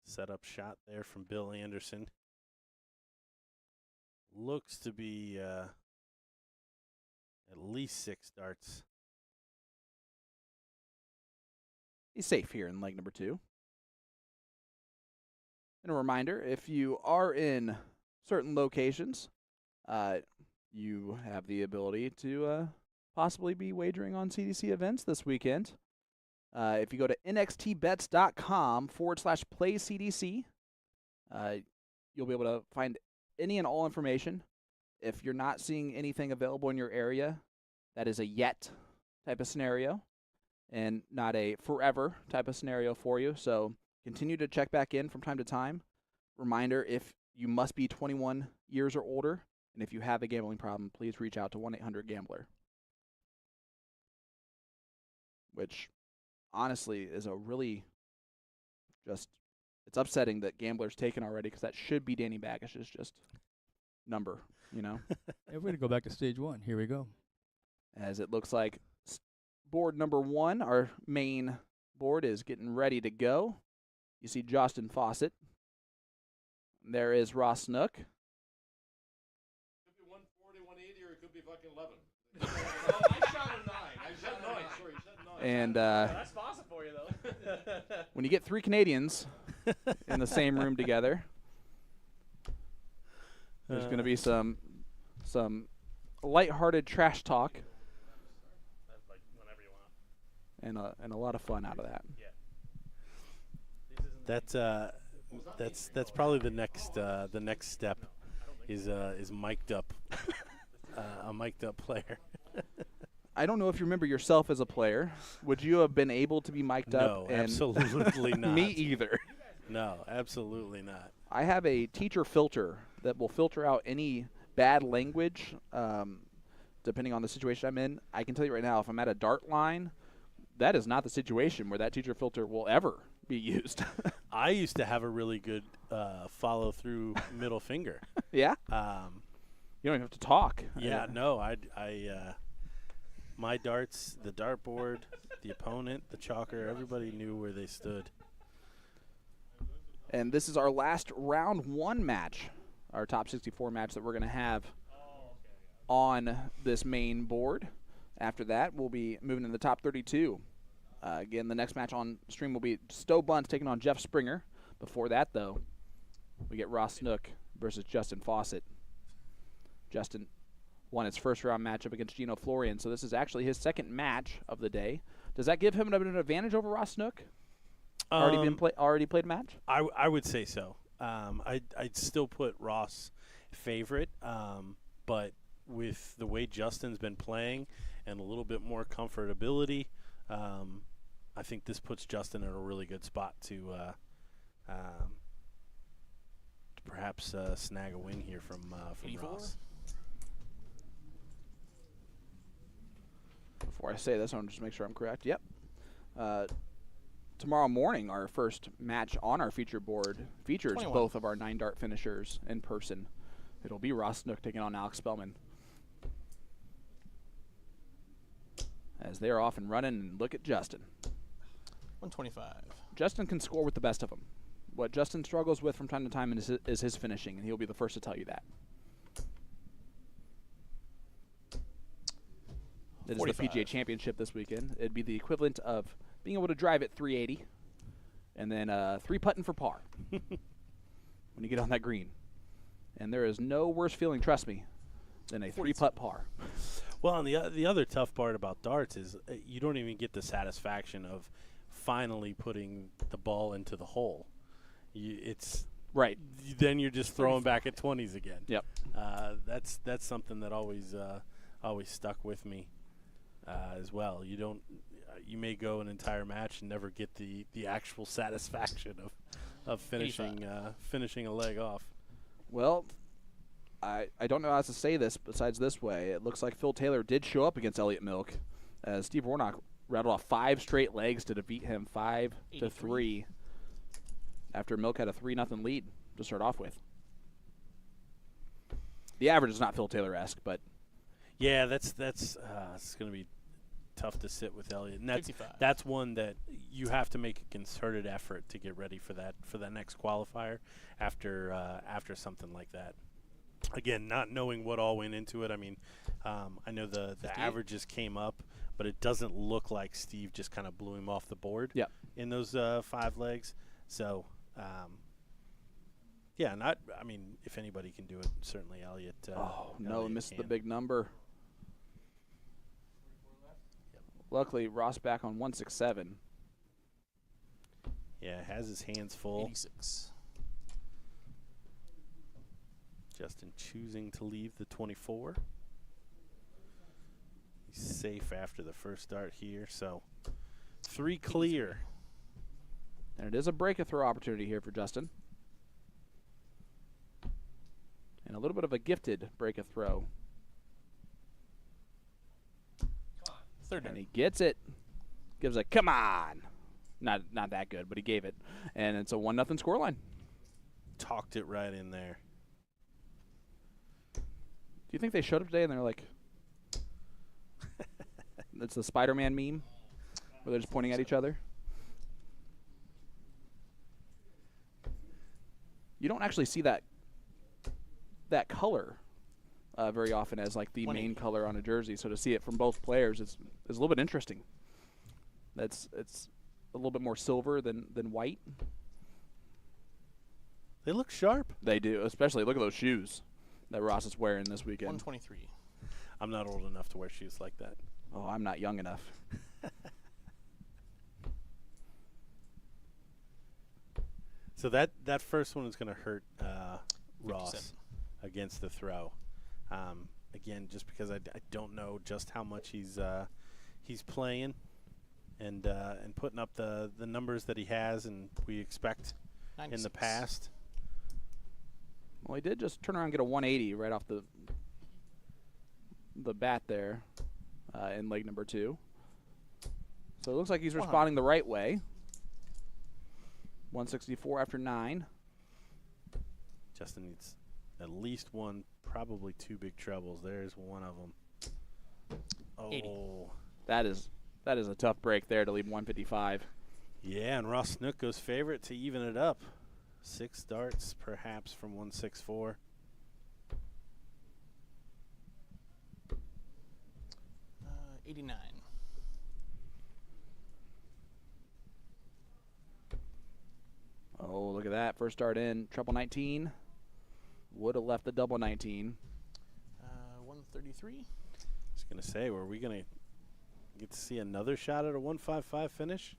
Setup shot there from Bill Anderson. Looks to be at least 6 darts. He's safe here in leg number 2. And a reminder, if you are in certain locations, you have the ability to possibly be wagering on CDC events this weekend. If you go to nxtbets.com/playcdc, you'll be able to find any and all information. If you're not seeing anything available in your area, that is a yet type of scenario and not a forever type of scenario for you. So continue to check back in from time to time. Reminder, if you must be 21 years or older, and if you have a gambling problem, please reach out to 1-800-GAMBLER. Which, honestly, is a really it's upsetting that Gambler's taken already, because that should be Danny Baggish's just number, you know? If we're going to go back to stage 1, here we go. As it looks like board number 1, our main board, is getting ready to go. You see Justin Faucet. There is Ross Snook. Could be 140, 180, or it could be fucking 11. I shot a 9. I shot 9. Sorry, you said 9. And that's possible for you, though. when you get 3 Canadians in the same room together, there's going to be some lighthearted trash talk. Like whenever you want. And a lot of fun out of that. Yeah. That's probably the next step is mic'd up a mic'd up player. I don't know if you remember yourself as a player. Would you have been able to be mic'd up? No, absolutely not. Me either. No, absolutely not. I have a teacher filter that will filter out any bad language, depending on the situation I'm in. I can tell you right now, if I'm at a dart line, that is not the situation where that teacher filter will ever be used. I used to have a really good follow-through middle finger. Yeah? You don't even have to talk. Yeah, no, my darts, the dartboard, the opponent, the chalker, everybody knew where they stood. And this is our last round 1 match, our top 64 match that we're going to have on this main board. After that, we'll be moving to the top 32. Again, the next match on stream will be Stowe Bunts taking on Jeff Springer. Before that, though, we get Ross Snook versus Justin Faucet. Justin won his first round matchup against Gino Florian, so this is actually his second match of the day. Does that give him an advantage over Ross Snook? Already played a match? I would say so. I'd still put Ross favorite, but with the way Justin's been playing and a little bit more comfortability, I think this puts Justin in a really good spot to perhaps snag a win here from Ross. Before I say this, I want to just make sure I'm correct. Yep. tomorrow morning, our first match on our feature board features 21. both of our 9-dart finishers in person. It'll be Ross Snook taking on Alex Spellman. As they're off and running, and look at Justin. 125. Justin can score with the best of them. What Justin struggles with from time to time is his finishing, and he'll be the first to tell you that. It is the 45. PGA Championship this weekend. It'd be the equivalent of being able to drive at 380 and then 3-putting for par when you get on that green. And there is no worse feeling, trust me, than a 3-putt par. Well, and the other tough part about darts is you don't even get the satisfaction of finally putting the ball into the hole. It's right. Then you're just throwing back at 20s again. Yep. That's something that always stuck with me as well. You may go an entire match and never get the actual satisfaction of finishing a leg off. Well, I don't know how to say this besides this way. It looks like Phil Taylor did show up against Elliott Milk, as Steve Warnock rattled off 5 straight legs to defeat him 5-3 after Milk had a 3-0 lead to start off with. The average is not Phil Taylor-esque, but yeah, that's it's going to be tough to sit with Elliott, and that's one that you have to make a concerted effort to get ready for that next qualifier after something like that. Again, not knowing what all went into it. I mean, I know the averages came up, but it doesn't look like Steve just kind of blew him off the board in those 5 legs. So, yeah, I mean, if anybody can do it, certainly Elliott. No, missed the big number. Luckily, Ross back on 167. Yeah, has his hands full. 86. Justin choosing to leave the 24. He's safe after the first start here, so 3 clear. And it is a break-a-throw opportunity here for Justin. And a little bit of a gifted break-a-throw. And he gets it. Gives a come on. Not that good, but he gave it. And it's a 1-0 scoreline. Talked it right in there. Do you think they showed up today and they're like, it's the Spider-Man meme where they're just pointing at each other? You don't actually see that color very often as like the main color on a jersey. So to see it from both players is a little bit interesting. It's a little bit more silver than white. They look sharp. They do, especially look at those shoes that Ross is wearing this weekend. 123. I'm not old enough to wear shoes like that. Oh, I'm not young enough. So that first one is going to hurt Ross 57. Against the throw. Again, just because I don't know just how much he's playing and putting up the numbers that he has and we expect 96. In the past. Well, he did just turn around and get a 180 right off the bat there in leg number 2. So it looks like he's responding the right way. 164 after 9. Justin needs at least one, probably 2 big trebles. There's one of them. Oh, 80. That is a tough break there to leave 155. Yeah, and Ross Snook goes favorite to even it up. 6 darts, perhaps, from 164. Uh, 89. Oh, look at that. First start in. Treble 19. Would have left the double 19. 133. I was going to say, were we going to get to see another shot at a 155 finish?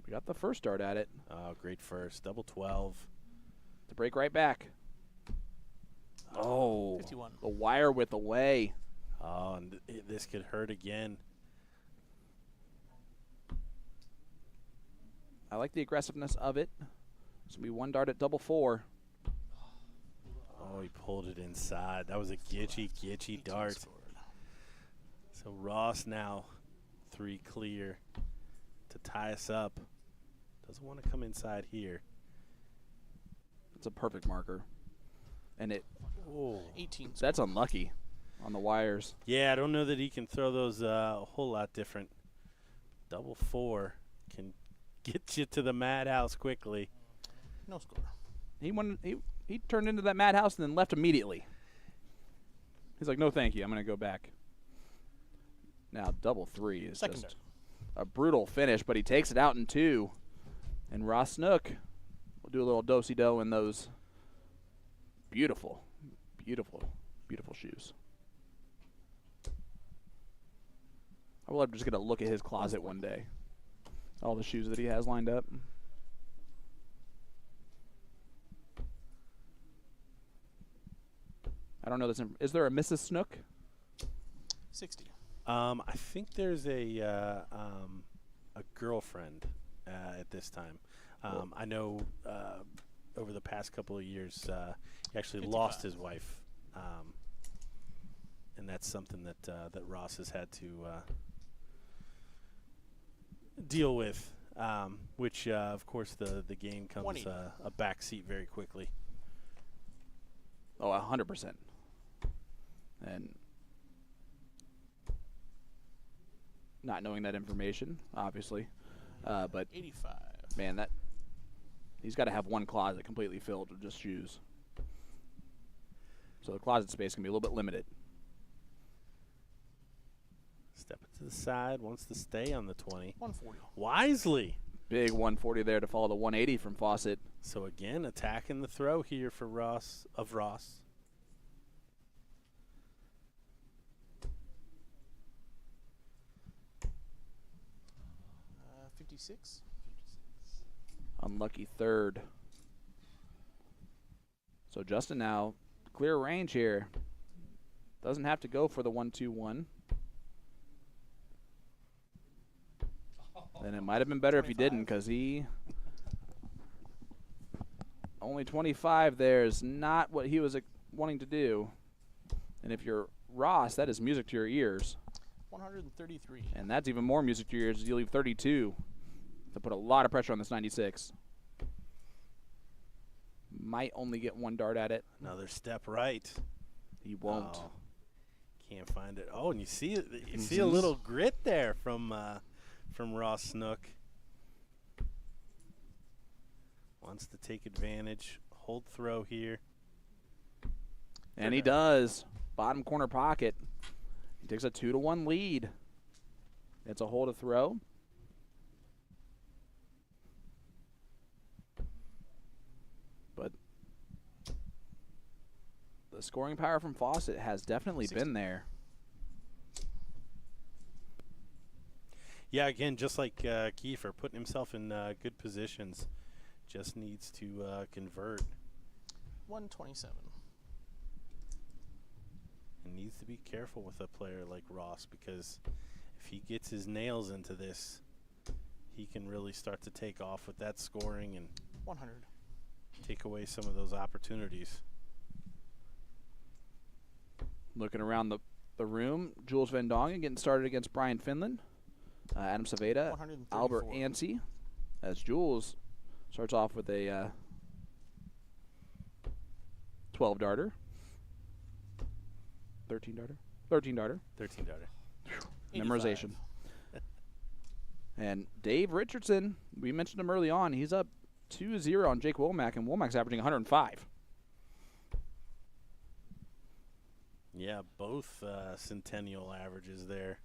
We got the first start at it. Oh, great first. Double 12. To break right back. Oh, 51. The wire width away. Oh, and this could hurt again. I like the aggressiveness of it. It's going to be 1 dart at double 4. Oh, he pulled it inside. That was a gitchy dart. So Ross now 3 clear to tie us up. Doesn't want to come inside here. It's a perfect marker. And it 18. that's unlucky on the wires. Yeah, I don't know that he can throw those a whole lot different. Double 4 can get you to the madhouse quickly. No score. He turned into that madhouse and then left immediately. He's like, no, thank you. I'm going to go back. Now, double 3 is Secondary. just a brutal finish, but he takes it out in 2. And Ross Snook will do a little do-si-do in those beautiful, beautiful, beautiful shoes. I will have to just get a look at his closet one day. All the shoes that he has lined up. I don't know this. Is there a Mrs. Snook? 60. I think there's a girlfriend at this time. I know over the past couple of years he actually 55. lost his wife, and that's something that Ross has had to deal with, which of course the game comes 180. a backseat very quickly. Oh, 100%. And not knowing that information, obviously, but 85. man, that he's got to have one closet completely filled with just shoes. So the closet space can be a little bit limited. Step it to the side, wants to stay on the 20. 140. Wisely. Big 140 there to follow the 180 from Faucet. So again, attacking the throw here for Ross. 56. Unlucky third. So Justin now clear range here. Doesn't have to go for the 1-2-1. And it might have been better 25. if he didn't, because he only 25 there is not what he was wanting to do. And if you're Ross, that is music to your ears. 133. And that's even more music to your ears as you leave 32. To put a lot of pressure on this 96. Might only get one dart at it. Another step right. He won't. Oh, can't find it. Oh, and you see see a little grit there from Ross Snook. Wants to take advantage. Hold throw here. And he does. Bottom corner pocket. He takes a 2-1 lead. It's a hold to throw. But the scoring power from Faucet has definitely 60. been there. Yeah, again, just like Kiefer, putting himself in good positions. Just needs to convert. 127. And needs to be careful with a player like Ross, because if he gets his nails into this, he can really start to take off with that scoring and 100. take away some of those opportunities. Looking around the room, Jules Van Dongen getting started against Brian Finland. Adam Saveda, 134. Albert Ansey, as Jules starts off with a 12 darter. 13 darter? 13 darter. 13 darter. Memorization. And Dave Richardson, we mentioned him early on. He's up 2-0 on Jake Womack, and Womack's averaging 105. Yeah, both centennial averages there.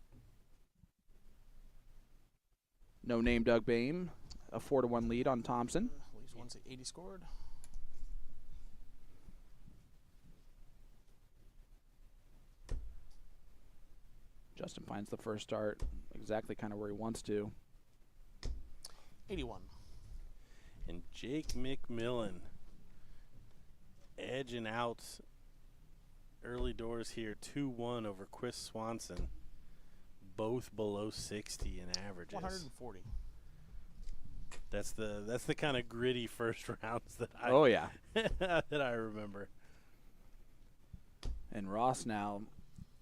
No name Doug Bame, a 4-1 lead on Thompson. At least once 80 scored. Justin finds the first start exactly kind of where he wants to. 81. And Jake McMillan edging out early doors here, 2-1 over Chris Swanson. Both below 60 in averages. 140. That's the kind of gritty first rounds that I Oh, yeah. that I remember. And Ross now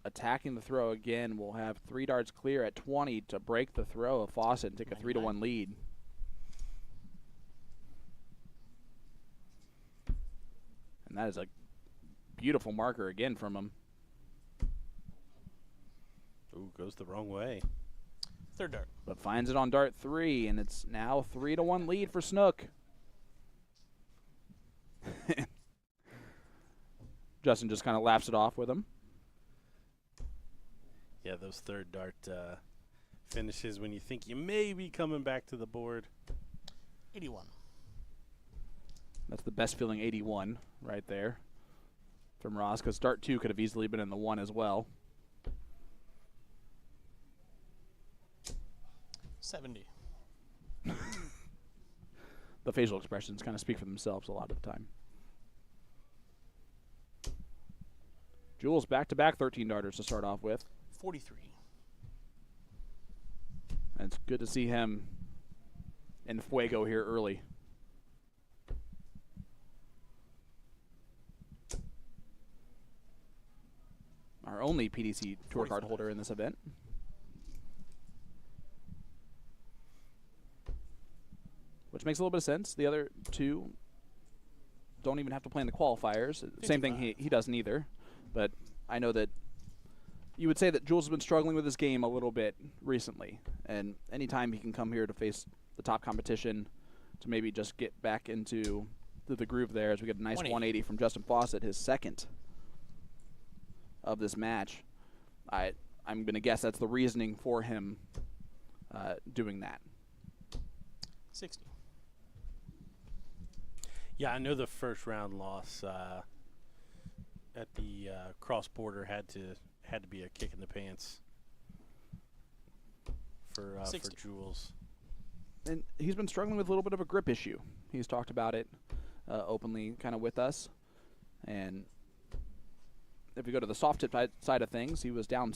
attacking the throw again. We'll have 3 darts clear at 20 to break the throw of Faucet and take a 3-1 lead. And that is a beautiful marker again from him. Ooh, goes the wrong way. Third dart. But finds it on dart 3, and it's now 3-1 lead for Snook. Justin just kind of laughs it off with him. Yeah, those third dart finishes when you think you may be coming back to the board. 81. That's the best feeling 81 right there from Ross, because dart 2 could have easily been in the 1 as well. 70. The facial expressions kind of speak for themselves a lot of the time. Jules back-to-back 13 darters to start off with. 43. And it's good to see him in fuego here early. Our only PDC tour card holder in this event. Which makes a little bit of sense. The other 2 don't even have to play in the qualifiers. 55. Same thing he doesn't either. But I know that you would say that Jules has been struggling with his game a little bit recently. And anytime he can come here to face the top competition to maybe just get back into the groove there, as we get a nice 180 from Justin Faucet, his second of this match. I'm going to guess that's the reasoning for him doing that. 60. Yeah, I know the first round loss at the cross border had to be a kick in the pants for Jules. And he's been struggling with a little bit of a grip issue. He's talked about it openly, kind of with us. And if we go to the soft tip side of things, he was down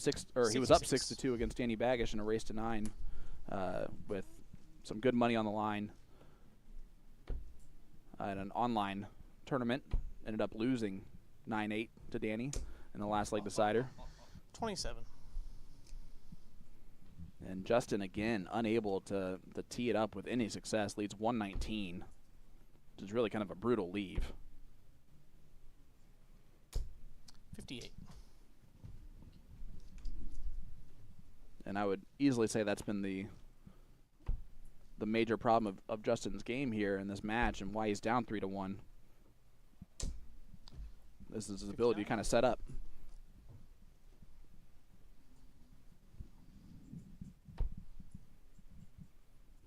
he was up 6-2 against Danny Baggish in a race to 9 with some good money on the line at an online tournament. Ended up losing 9-8 to Danny in the last leg decider. 27. And Justin, again, unable to tee it up with any success, leads 119, which is really kind of a brutal leave. 58. And I would easily say that's been the major problem of Justin's game here in this match and why he's down 3-1. This is his ability to kind of set up.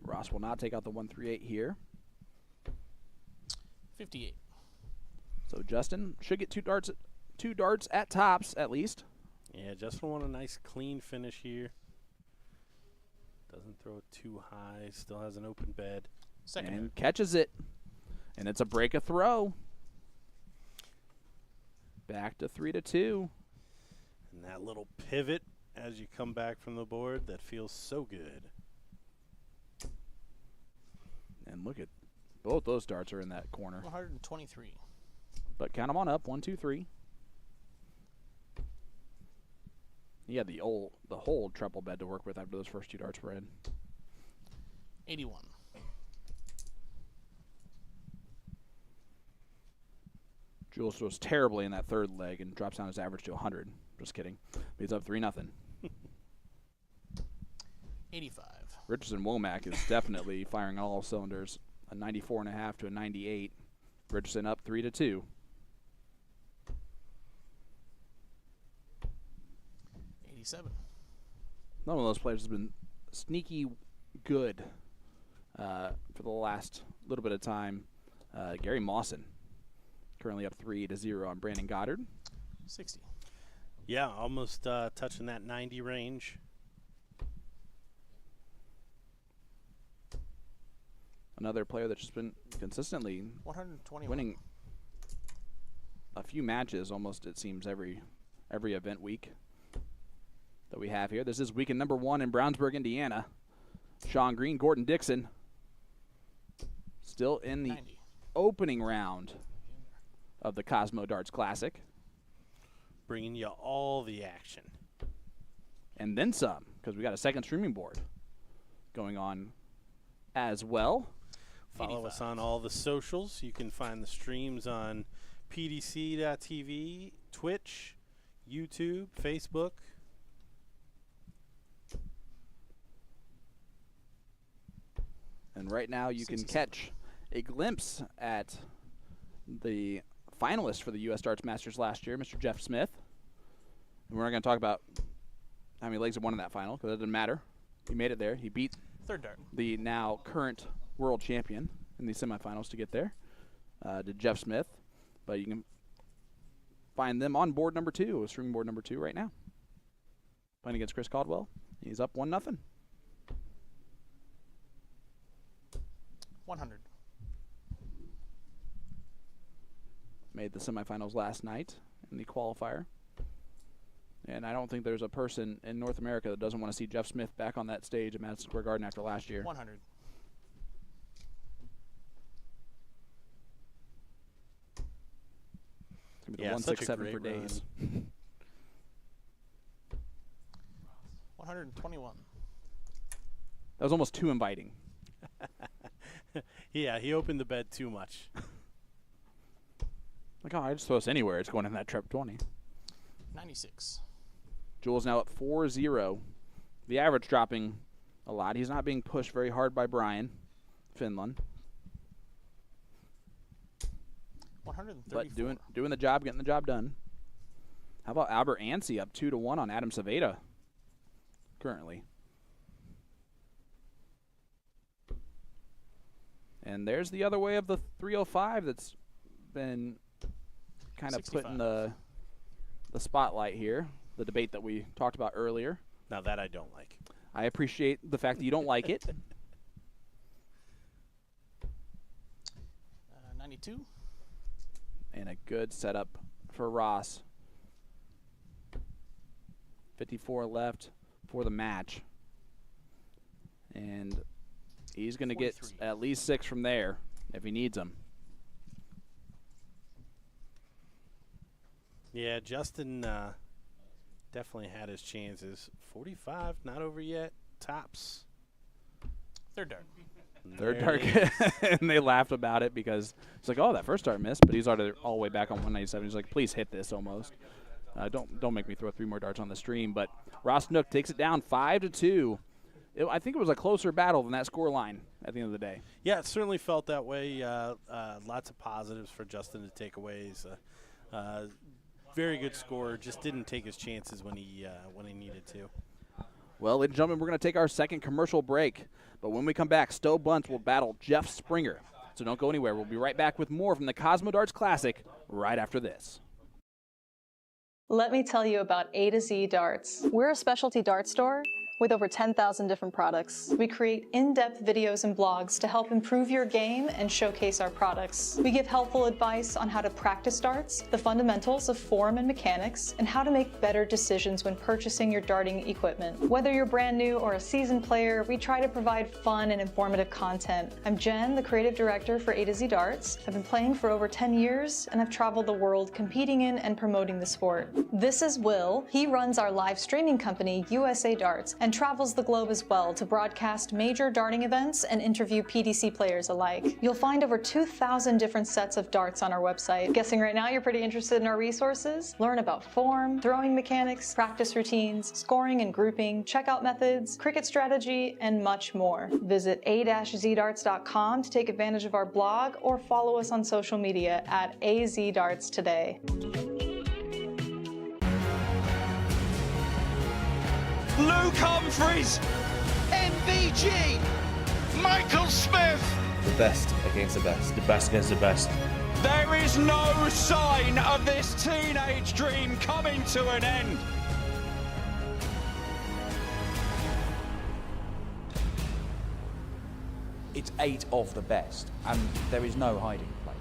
Ross will not take out the 138 here. 58. So Justin should get 2 darts at tops at least. Yeah, Justin want a nice clean finish here. Doesn't throw it too high. Still has an open bed. And catches it. And it's a break of throw. Back to 3-2. And that little pivot as you come back from the board, that feels so good. And look at both those darts are in that corner. 123. But count them on up. 1, 2, 3. He had the whole treble bed to work with after those first 2 darts were in. 81. Jules throws terribly in that third leg and drops down his average to 100. Just kidding. But he's up 3-0. 85. Richardson Womack is definitely firing on all cylinders. A 94.5 to a 98. Richardson up 3-2. 87. None of those players has been sneaky good for the last little bit of time. Gary Mawson currently up 3-0 on Brandon Goddard. 60. Yeah, almost touching that 90 range. Another player that's just been consistently 121. winning a few matches almost, it seems, every event week that we have here. This is weekend number 1 in Brownsburg, Indiana. Sean Green, Gordon Dixon, still in the 90. opening round of the Cosmo Darts Classic. bringing you all the action. And then some, because we got a second streaming board going on as well. Follow 85. us on all the socials. You can find the streams on pdc.tv, Twitch, YouTube, Facebook. And right now you can catch a glimpse at the finalist for the U.S. Darts Masters last year, Mr. Jeff Smith. And we're not going to talk about how many legs he won in that final, because it doesn't matter. He made it there. He beat Third dart. the now current world champion in the semifinals to get there, to Jeff Smith. But you can find them on board number 2, streaming board number 2 right now. Playing against Chris Caldwell. He's up 1-0. 100. Made the semifinals last night in the qualifier. And I don't think there's a person in North America that doesn't want to see Jeff Smith back on that stage at Madison Square Garden after last year. 100. It's going to be the Yeah, 167 for such a great days. 121. That was almost too inviting. Yeah, he opened the bed too much. Like, oh, I just throw this anywhere. It's going in that trip 20. 96. Jules now at 4-0. The average dropping a lot. He's not being pushed very hard by Brian Finland. 134. But doing the job, getting the job done. How about Albert Ansey up 2-1 on Adam Saveda currently? And there's the other way of the 305 that's been kind of put in the spotlight here, the debate that we talked about earlier. Now that I don't like. I appreciate the fact that you don't like it. 92. And a good setup for Ross. 54 left for the match. And he's going to get at least 6 from there if he needs them. Yeah, Justin definitely had his chances. 45, not over yet. Tops. Third dart. Third There dart. it is. And they laughed about it because it's like, oh, that first dart missed, but he's already all the way back on 197. He's like, please hit this almost. Don't make me throw 3 more darts on the stream. But Ross Snook takes it down 5-2. I think it was a closer battle than that score line at the end of the day. Yeah, it certainly felt that way. Lots of positives for Justin to take away. He's a very good scorer. Just didn't take his chances when he needed to. Well, ladies and gentlemen, we're going to take our second commercial break. But when we come back, Stowe Bunts will battle Jeff Springer. So don't go anywhere. We'll be right back with more from the Cosmo Darts Classic right after this. Let me tell you about A to Z Darts. We're a specialty dart store with over 10,000 different products. We create in-depth videos and blogs to help improve your game and showcase our products. We give helpful advice on how to practice darts, the fundamentals of form and mechanics, and how to make better decisions when purchasing your darting equipment. Whether you're brand new or a seasoned player, we try to provide fun and informative content. I'm Jen, the creative director for A to Z Darts. I've been playing for over 10 years, and I've traveled the world competing in and promoting the sport. This is Will. He runs our live streaming company, USA Darts, and travels the globe as well to broadcast major darting events and interview PDC players alike. You'll find over 2,000 different sets of darts on our website. Guessing right now you're pretty interested in our resources? Learn about form, throwing mechanics, practice routines, scoring and grouping, checkout methods, cricket strategy, and much more. Visit a-zdarts.com to take advantage of our blog or follow us on social media at AZDarts today. Luke Humphries, MVG, Michael Smith. The best against the best. The best against the best. There is no sign of this teenage dream coming to an end. It's 8 of the best, and there is no hiding place.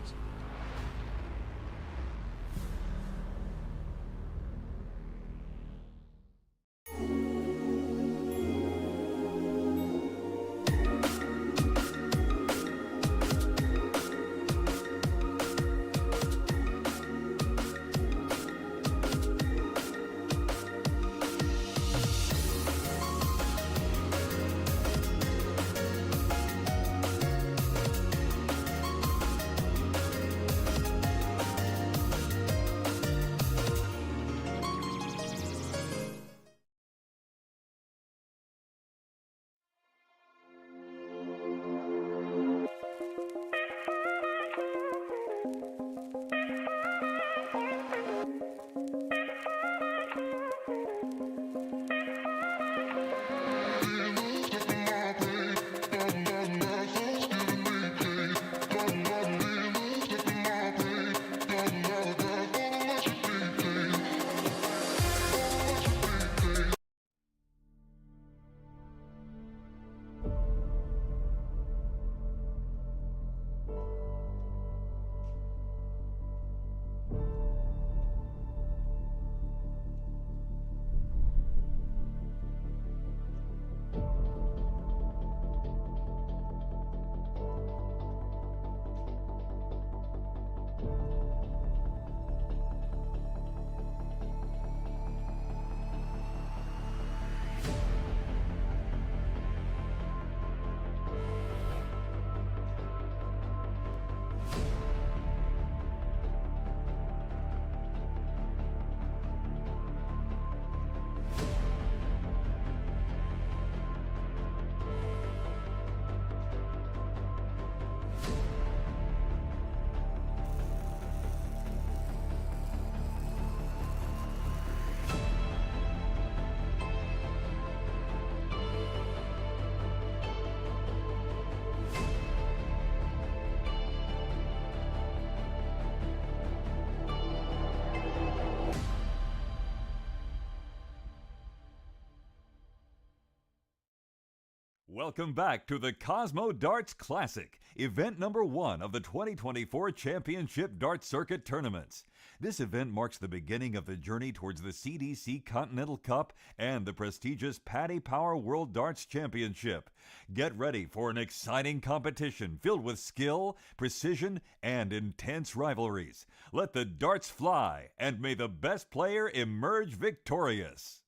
Welcome back to the Cosmo Darts Classic, event number 1 of the 2024 Championship Dart Circuit Tournaments. This event marks the beginning of the journey towards the CDC Continental Cup and the prestigious Paddy Power World Darts Championship. Get ready for an exciting competition filled with skill, precision, and intense rivalries. Let the darts fly, and may the best player emerge victorious.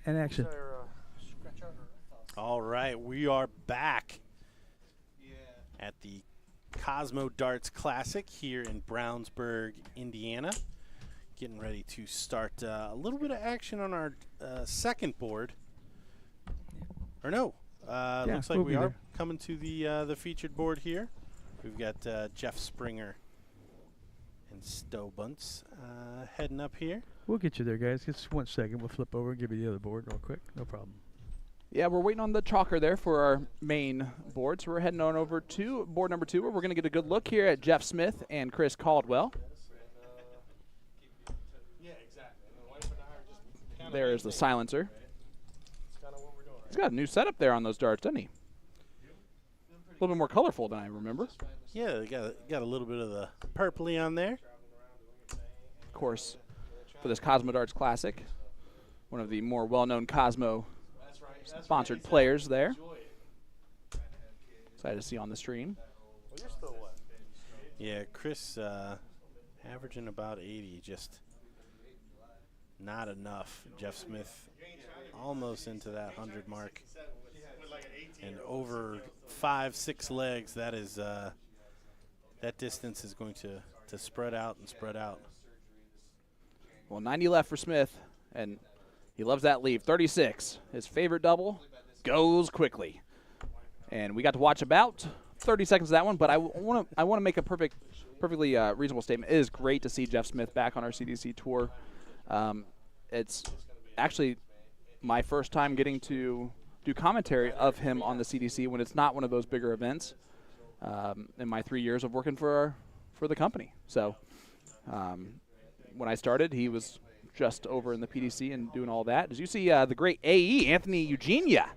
And action. All right, we are back at the Cosmo Darts Classic here in Brownsburg, Indiana. Getting ready to start a little bit of action on our second board. Or no, looks like we are coming to the featured board here. We've got Jeff Springer and Stowe Bunts heading up here. We'll get you there, guys. Just 1 second. We'll flip over and give you the other board real quick. No problem. Yeah, we're waiting on the chalker there for our main board, so we're heading on over to board number 2, where we're going to get a good look here at Jeff Smith and Chris Caldwell. There is the silencer. He's got a new setup there on those darts, doesn't he? A little bit more colorful than I remember. Yeah, they got a little bit of the purpley on there. Of course, for this Cosmo Darts Classic, one of the more well-known Cosmo sponsored players there. Excited to see on the stream. Yeah, Chris averaging about 80, just not enough. Jeff Smith almost into that 100 mark. And over 5-6 legs, that is that distance is going to spread out and spread out. Well, 90 left for Smith, and he loves that leave. 36, his favorite double, goes quickly. And we got to watch about 30 seconds of that one, but I want to make a perfectly reasonable statement. It is great to see Jeff Smith back on our CDC tour. It's actually my first time getting to do commentary of him on the CDC when it's not one of those bigger events in my 3 years of working for the company. So when I started, he was just over in the PDC and doing all that. As you see, the great AE, Anthony Eugenia,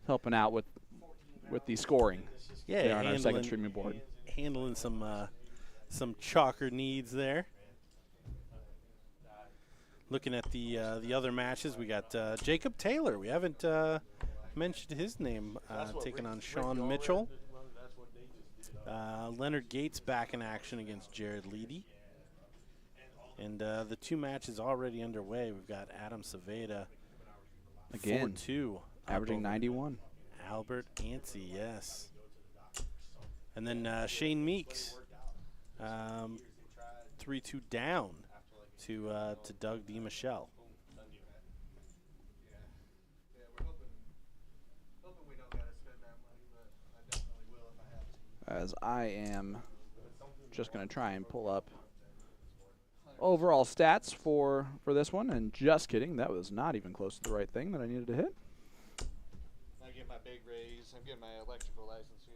helping out with the scoring. Yeah, on our second streaming board. Handling some chalker needs there. Looking at the other matches, we got Jacob Taylor. We haven't mentioned his name, taking on Sean Mitchell. Leonard Gates back in action against Jared Leedy. And the 2 matches already underway. We've got Adam Saveda, again, 4-2. Averaging 91. Albert Ansey, yes. And then Shane Meeks, 3-2 down to Doug DeMichelle. As I am just going to try and pull up overall stats for this one, and just kidding, that was not even close to the right thing that I needed to hit. I get my big raise. I'm getting my electrical license here.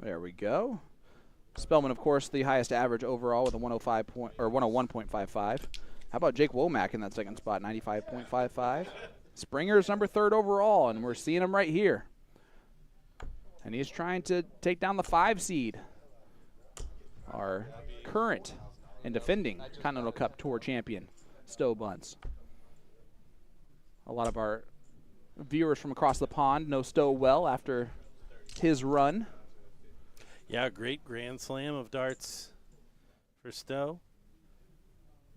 There we go. Spellman, of course, the highest average overall with a 101.55. How about Jake Womack in that second spot, 95.55? Springer's number 3rd overall, and we're seeing him right here. And he's trying to take down the 5 seed. Our current and defending Continental Cup Tour champion, Stowe Bunts. A lot of our viewers from across the pond know Stowe well after his run. Yeah, great grand slam of darts for Stowe.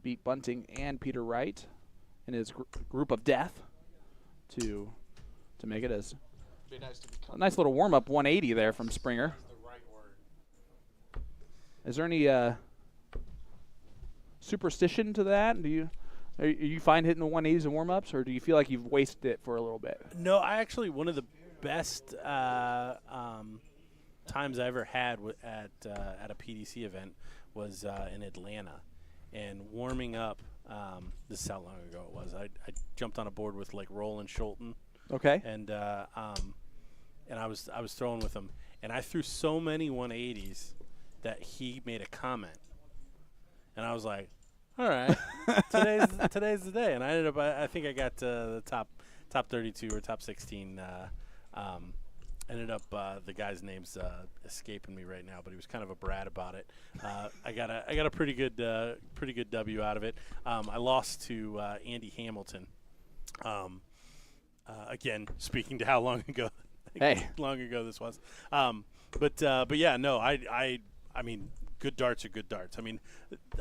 Beat Bunting and Peter Wright in his group of death to make it as a nice little warm-up 180 there from Springer. Is there any superstition to that? Do you find hitting the 180s in warm-ups, or do you feel like you've wasted it for a little bit? No, I actually, one of the best times I ever had at a PDC event was in Atlanta, and warming up. This is how long ago it was. I jumped on a board with like Roland Scholten. Okay. And I was throwing with him, and I threw so many 180s that he made a comment, and I was like, All right. today's the day, and I ended up. I think I got the top 32 or top 16. Ended up the guy's name's escaping me right now, but he was kind of a brat about it. I got a pretty good W out of it. I lost to Andy Hamilton. Again, speaking to how long ago this was. But yeah, no, I mean, good darts are good darts. I mean,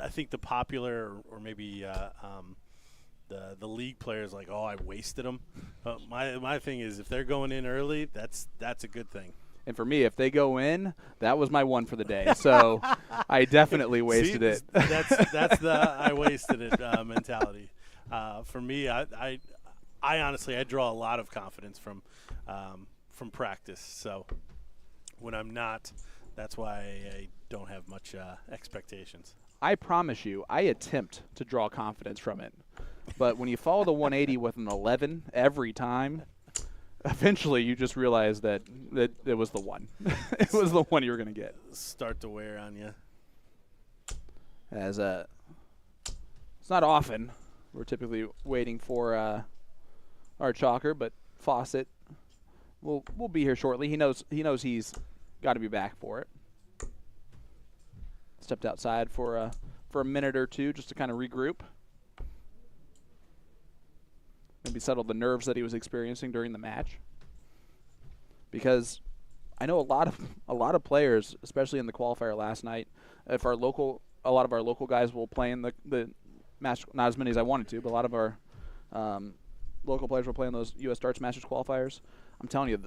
I think the popular or maybe the league players like, oh, I wasted them. My thing is, if they're going in early, that's a good thing. And for me, if they go in, that was my one for the day. So I definitely wasted it. That's the I wasted it mentality. For me, I honestly I draw a lot of confidence from practice. So when I'm not, that's why I don't have much expectations. I promise you, I attempt to draw confidence from it. But when you follow the 180 with an 11 every time, eventually you just realize that it was the one. It was the one you were going to get. Start to wear on you. It's not often. We're typically waiting for our chalker, but Faucet will be here shortly. He knows he's got to be back for it. Stepped outside for a minute or two just to kind of regroup. Maybe settle the nerves that he was experiencing during the match. Because I know a lot of players, especially in the qualifier last night, if a lot of our local guys will play in the match, not as many as I wanted to, but a lot of our local players will play in those U.S. Darts Masters qualifiers. I'm telling you,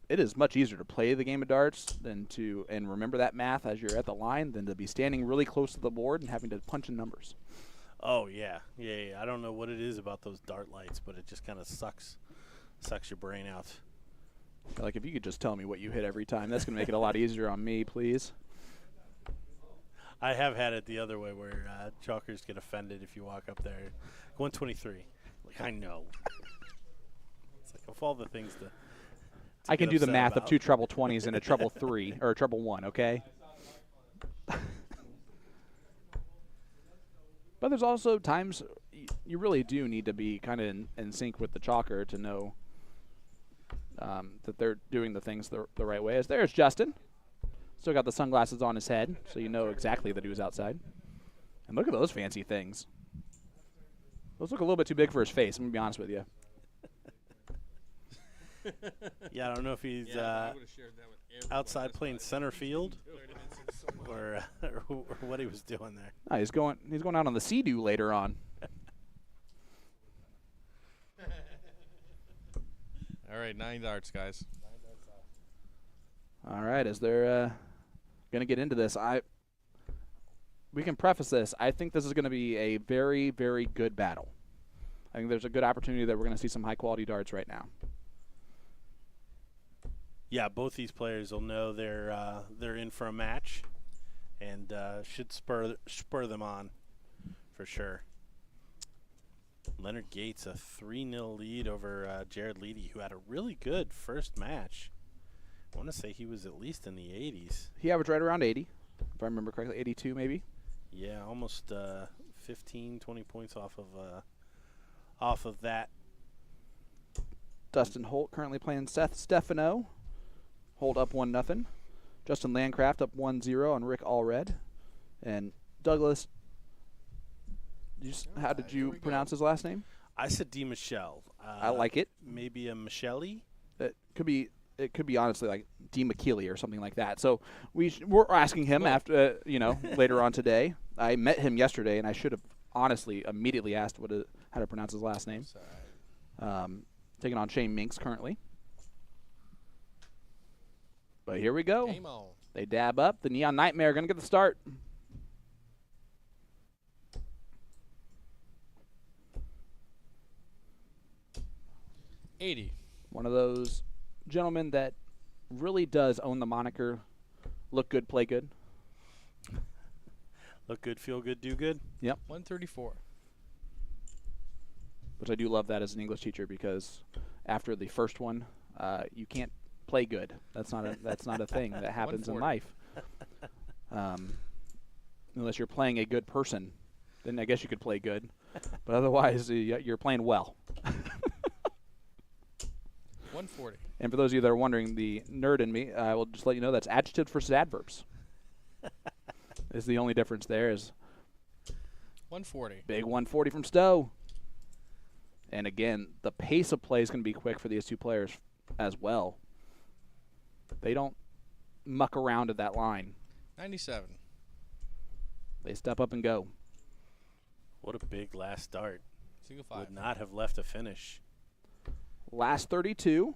it is much easier to play the game of darts and remember that math as you're at the line than to be standing really close to the board and having to punch in numbers. Oh, yeah. I don't know what it is about those dart lights, but it just kind of sucks your brain out. Like, if you could just tell me what you hit every time, that's going to make it a lot easier on me, please. I have had it the other way where chalkers get offended if you walk up there. 123. Like, I know. It's like, of all the things to I can do the math about. of 2 treble 20s and a treble 3, or a treble 1, okay? But there's also times you really do need to be kind of in sync with the chalker to know that they're doing the things the right way. As there's Justin. Still got the sunglasses on his head, so you know exactly that he was outside. And look at those fancy things. Those look a little bit too big for his face, I'm going to be honest with you. Yeah, I don't know if he's outside playing center field or what he was doing there. No, he's going out on the Sea-Doo later on. All right, 9 darts, guys. All right, as they're going to get into this, we can preface this. I think this is going to be a very, very good battle. I think there's a good opportunity that we're going to see some high-quality darts right now. Yeah, both these players will know they're in for a match, and should spur them on for sure. Leonard Gates, a 3-0 lead over Jared Leedy, who had a really good first match. I want to say he was at least in the 80s. He averaged right around 80, if I remember correctly, 82 maybe. Yeah, almost 15, 20 points off of that. Dustin Holt currently playing Seth Stefano. Holt up 1-0. Justin Landcraft up 1-0 on Rick Allred. And Douglas, how did you pronounce his last name? I said D. Michelle. I like it. Maybe a Michelle-y? It could be honestly like D. McKeely or something like that. So we're asking him after later on today. I met him yesterday, and I should have honestly immediately asked how to pronounce his last name. Taking on Shane Minks currently. But here we go. Game on. They dab up. The Neon Nightmare going to get the start. $80. One of those gentlemen that really does own the moniker look good, play good. Look good, feel good, do good. Yep. 134. Which I do love that as an English teacher, because after the first one, you can't play good. That's not a thing that happens in life. Unless you're playing a good person, then I guess you could play good. But otherwise, you're playing well. 140. And for those of you that are wondering, the nerd in me, I will just let you know that's adjectives versus adverbs. Is the only difference there is 140. big 140 from Stowe. And again, the pace of play is going to be quick for these two players as well. They don't muck around at that line. 97. They step up and go. What a big last start. Single 5. Would not have left a finish. Last 32.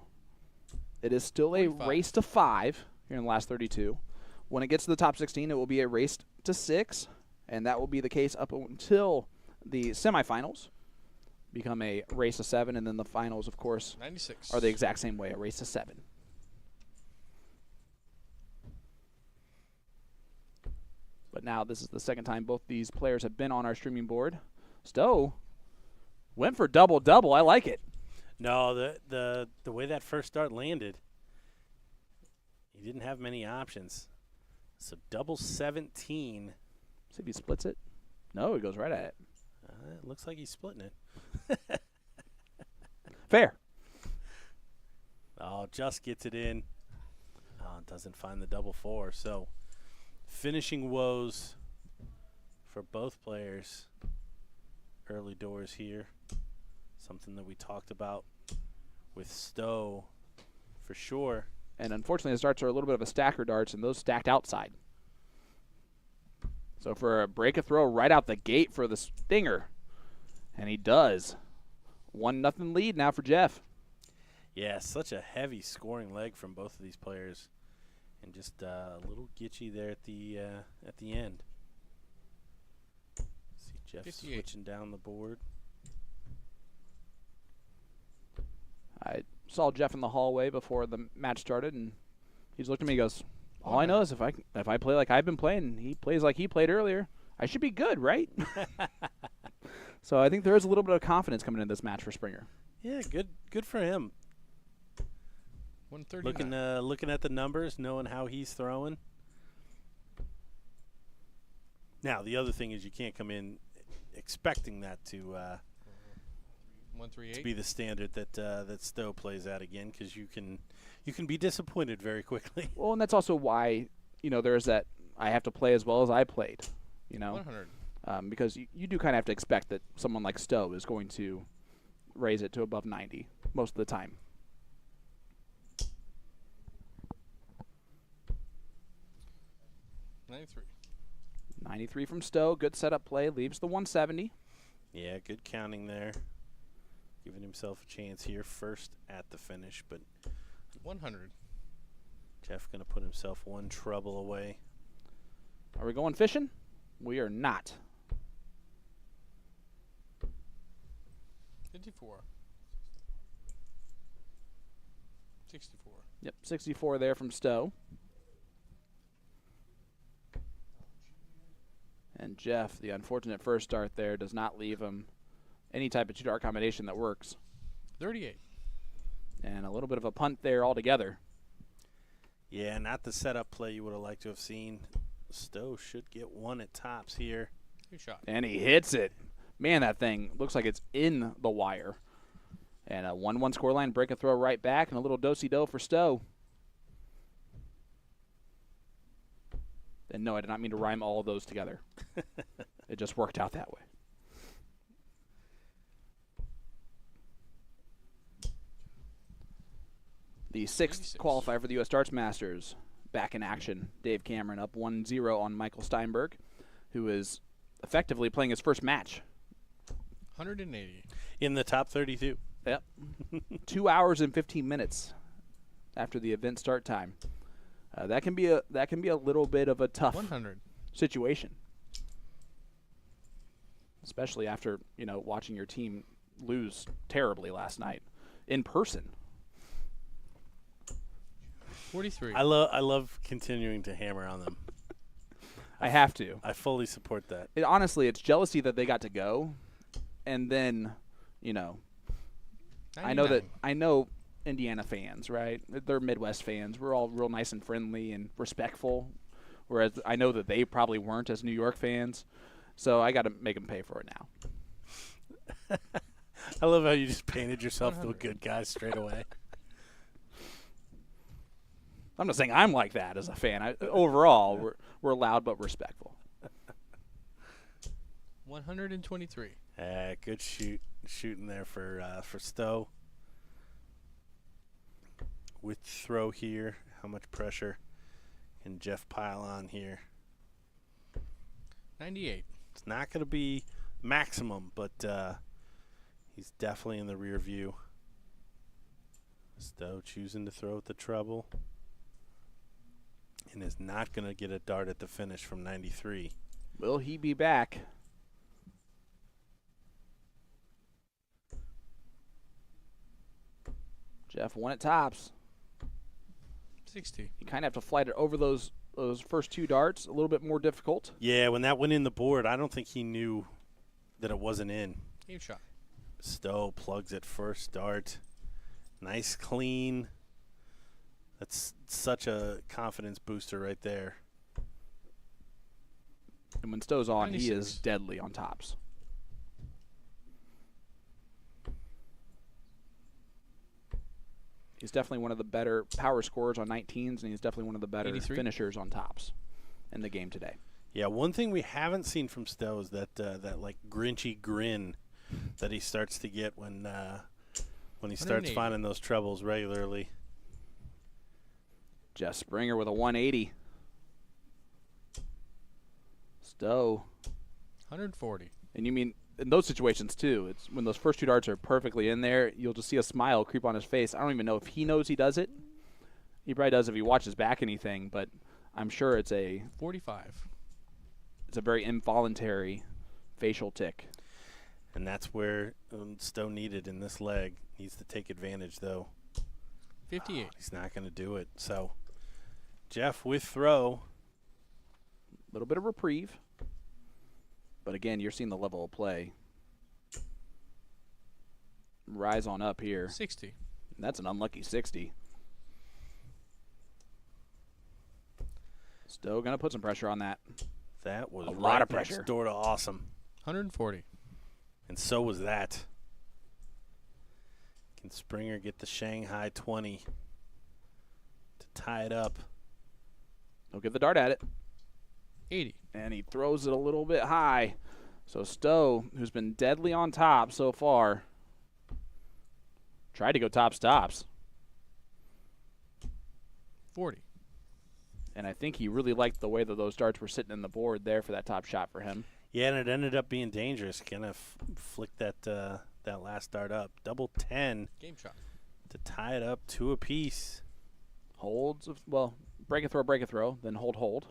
It is still a 45. race to 5 here in the last 32. When it gets to the top 16, it will be a race to 6, and that will be the case up until the semifinals become a race to 7, and then the finals, of course, 96. are the exact same way, a race to 7. But now this is the second time both these players have been on our streaming board. Stowe went for double-double. I like it. No, the way that first start landed, he didn't have many options. So double 17. See if he splits it. No, he goes right at it. It looks like he's splitting it. Fair. Oh, just gets it in. Oh, doesn't find the double 4. So finishing woes for both players. Early doors here. Something that we talked about with Stowe for sure. And unfortunately, his darts are a little bit of a stacker darts, and those stacked outside. So for a break a throw right out the gate for the stinger. And he does. 1-0 lead now for Jeff. Yeah, such a heavy scoring leg from both of these players. And just a little gitchy there at the end. See Jeff 58. switching down the board. I saw Jeff in the hallway before the match started, and he's looked at me and goes, all I know is if I play like I've been playing, he plays like he played earlier, I should be good, right? So I think there is a little bit of confidence coming into this match for Springer. Yeah, good for him. 139. Looking at the numbers, knowing how he's throwing. Now, the other thing is you can't come in expecting that to 138. be the standard that Stowe plays at again, because you can be disappointed very quickly. Well, and that's also why, there's that I have to play as well as I played, 100. because you do kind of have to expect that someone like Stowe is going to raise it to above 90 most of the time. $93. 93 from Stowe. Good setup play. Leaves the 170. Yeah, good counting there. Giving himself a chance here first at the finish, but 100. Jeff going to put himself one trouble away. Are we going fishing? We are not. 54. 64. Yep, 64 there from Stowe. And Jeff, the unfortunate first start there, does not leave him any type of two-dart combination that works. 38. And a little bit of a punt there altogether. Yeah, not the setup play you would have liked to have seen. Stowe should get one at tops here. Good shot. And he hits it. Man, that thing looks like it's in the wire. And a 1-1 scoreline, break a throw right back, and a little do-si-do for Stowe. And no, I did not mean to rhyme all of those together. It just worked out that way. The sixth qualifier for the U.S. Darts Masters. Back in action. Dave Cameron up 1-0 on Michael Steinberg, who is effectively playing his first match. 180. In the top 32. Yep. 2 hours and 15 minutes after the event start time. That can be a little bit of a tough 100. situation, especially after watching your team lose terribly last night in person. 43. I love continuing to hammer on them. I have to. I fully support that. Honestly, it's jealousy that they got to go, and then I know Indiana fans, right? They're Midwest fans. We're all real nice and friendly and respectful, whereas I know that they probably weren't as New York fans. So I got to make him pay for it now. I love how you just painted yourself to a good guy straight away. I'm not saying I'm like that as a fan. Overall, we're loud but respectful. 123. Good shooting there for Stowe. With throw here, how much pressure can Jeff pile on here? 98. It's not going to be maximum, but he's definitely in the rear view. Stowe choosing to throw at the treble. And is not going to get a dart at the finish from 93. Will he be back? Jeff won at tops. 60. You kind of have to flight it over those first 2 darts, a little bit more difficult. Yeah, when that went in the board, I don't think he knew that it wasn't in. Game shot. Stowe plugs it first dart. Nice clean. That's such a confidence booster right there. And when Stowe's on, 96. he is deadly on tops. He's definitely one of the better power scorers on 19s, and he's definitely one of the better 83. finishers on tops in the game today. Yeah, one thing we haven't seen from Stowe is that like grinchy grin that he starts to get when he starts 180. finding those trebles regularly. Jeff Springer with a 180. Stowe. 140. And you mean in those situations too, it's when those first 2 darts are perfectly in there, you'll just see a smile creep on his face. I don't even know if he knows he does it. He probably does if he watches back anything, but I'm sure it's a 45. It's a very involuntary facial tick. And that's where Stowe needed in this leg. Needs to take advantage, though. 58. He's not going to do it. So, Jeff with throw. A little bit of reprieve. But again, you're seeing the level of play rise on up here. 60. And that's an unlucky 60. Stowe going to put some pressure on that. That was a lot of next pressure. door to awesome. 140. And so was that. Can Springer get the Shanghai 20 to tie it up? He'll get the dart at it. 80. And he throws it a little bit high. So Stowe, who's been deadly on top so far, tried to go tops. 40. And I think he really liked the way that those darts were sitting in the board there for that top shot for him. Yeah, and it ended up being dangerous. Kind of flicked that last dart up. Double 10. Game shot. To tie it up 2 apiece. Holds, well, break a throw, then hold.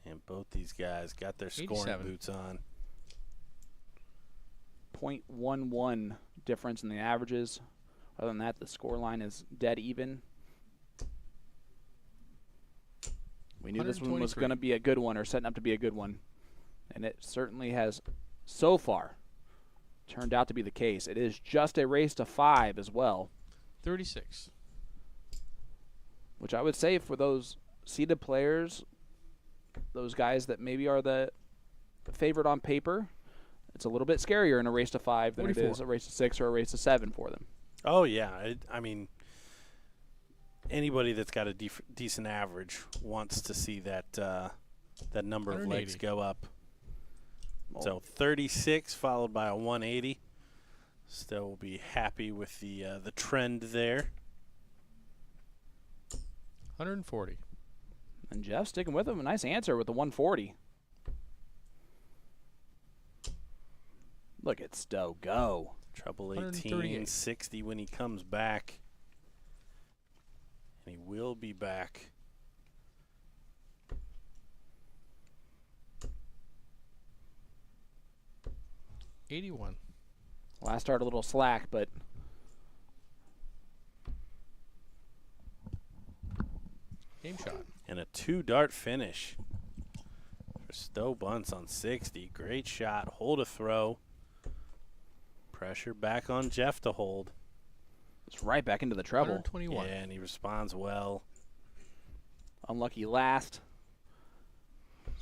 And both these guys got their scoring 87. boots on. 0.11 difference in the averages. Other than that, the score line is dead even. We knew this one was 123. going to be a good one, or setting up to be a good one. And it certainly has, so far, turned out to be the case. It is just a race to 5 as well. 36. Which I would say for those seeded players, those guys that maybe are the favorite on paper, it's a little bit scarier in a race to 5 than 44. it is a race to 6 or a race to 7 for them. Oh, yeah. I mean, anybody that's got a decent average wants to see that that number of legs 180. go up. So 36 followed by a 180. Still will be happy with the trend there. 140. And Jeff sticking with him. A nice answer with the 140. Look at Stowe go. Trouble 18, 138. 60 when he comes back. And he will be back. $81. Last start a little slack, but Game shot. And a 2-dart finish for Stowe Bunts on 60. Great shot. Hold a throw. Pressure back on Jeff to hold. it's right back into the treble. 121. Yeah, and he responds well. Unlucky last.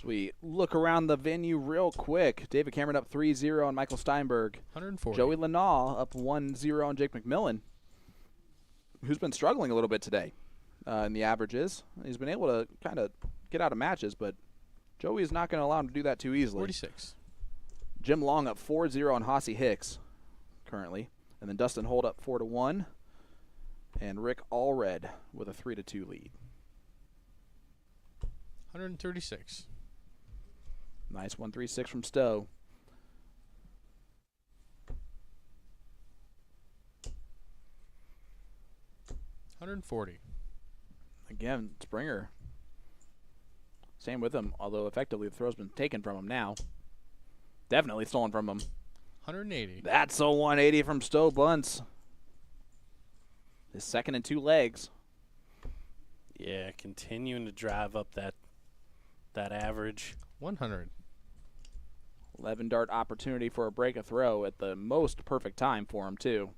As we look around the venue real quick, David Cameron up 3-0 on Michael Steinberg. 140. Joey Lanaw up 1-0 on Jake McMillan, who's been struggling a little bit today in the averages. He's been able to kind of get out of matches, but Joey is not going to allow him to do that too easily. 46. Jim Long up 4-0 on Hossie Hicks currently. And then Dustin Holt up 4-1. And Rick Allred with a 3-2 lead. 136. Nice 1-3-6 from Stowe. $140. Again, Springer. Same with him, although effectively the throw's been taken from him now. Definitely stolen from him. 180. That's a 180 from Stowe Bunts. His second and 2 legs. Yeah, continuing to drive up that average. 100. 11 dart opportunity for a break a throw at the most perfect time for him, too.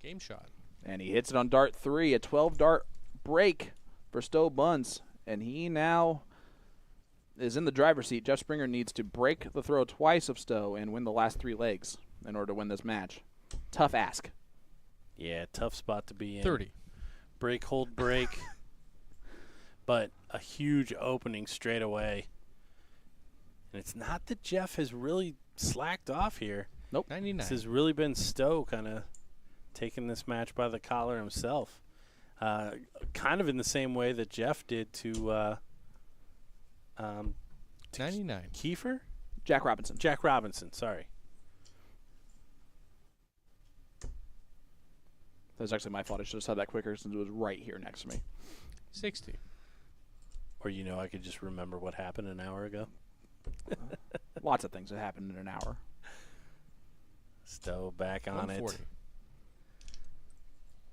Game shot. And he hits it on dart 3, a 12 dart break for Stowe Bunts. And he now is in the driver's seat. Jeff Springer needs to break the throw twice of Stowe and win the last 3 legs in order to win this match. Tough ask. Yeah, tough spot to be in. 30. Break, hold, break. But a huge opening straight away. And it's not that Jeff has really slacked off here. Nope. 99. This has really been Stowe kind of taking this match by the collar himself. Kind of in the same way that Jeff did to 99. Kiefer? Jack Robinson. Jack Robinson, sorry. That was actually my fault. I should have said that quicker since it was right here next to me. 60. Or I could just remember what happened an hour ago. Lots of things that happened in an hour. Stowe back on 140. it.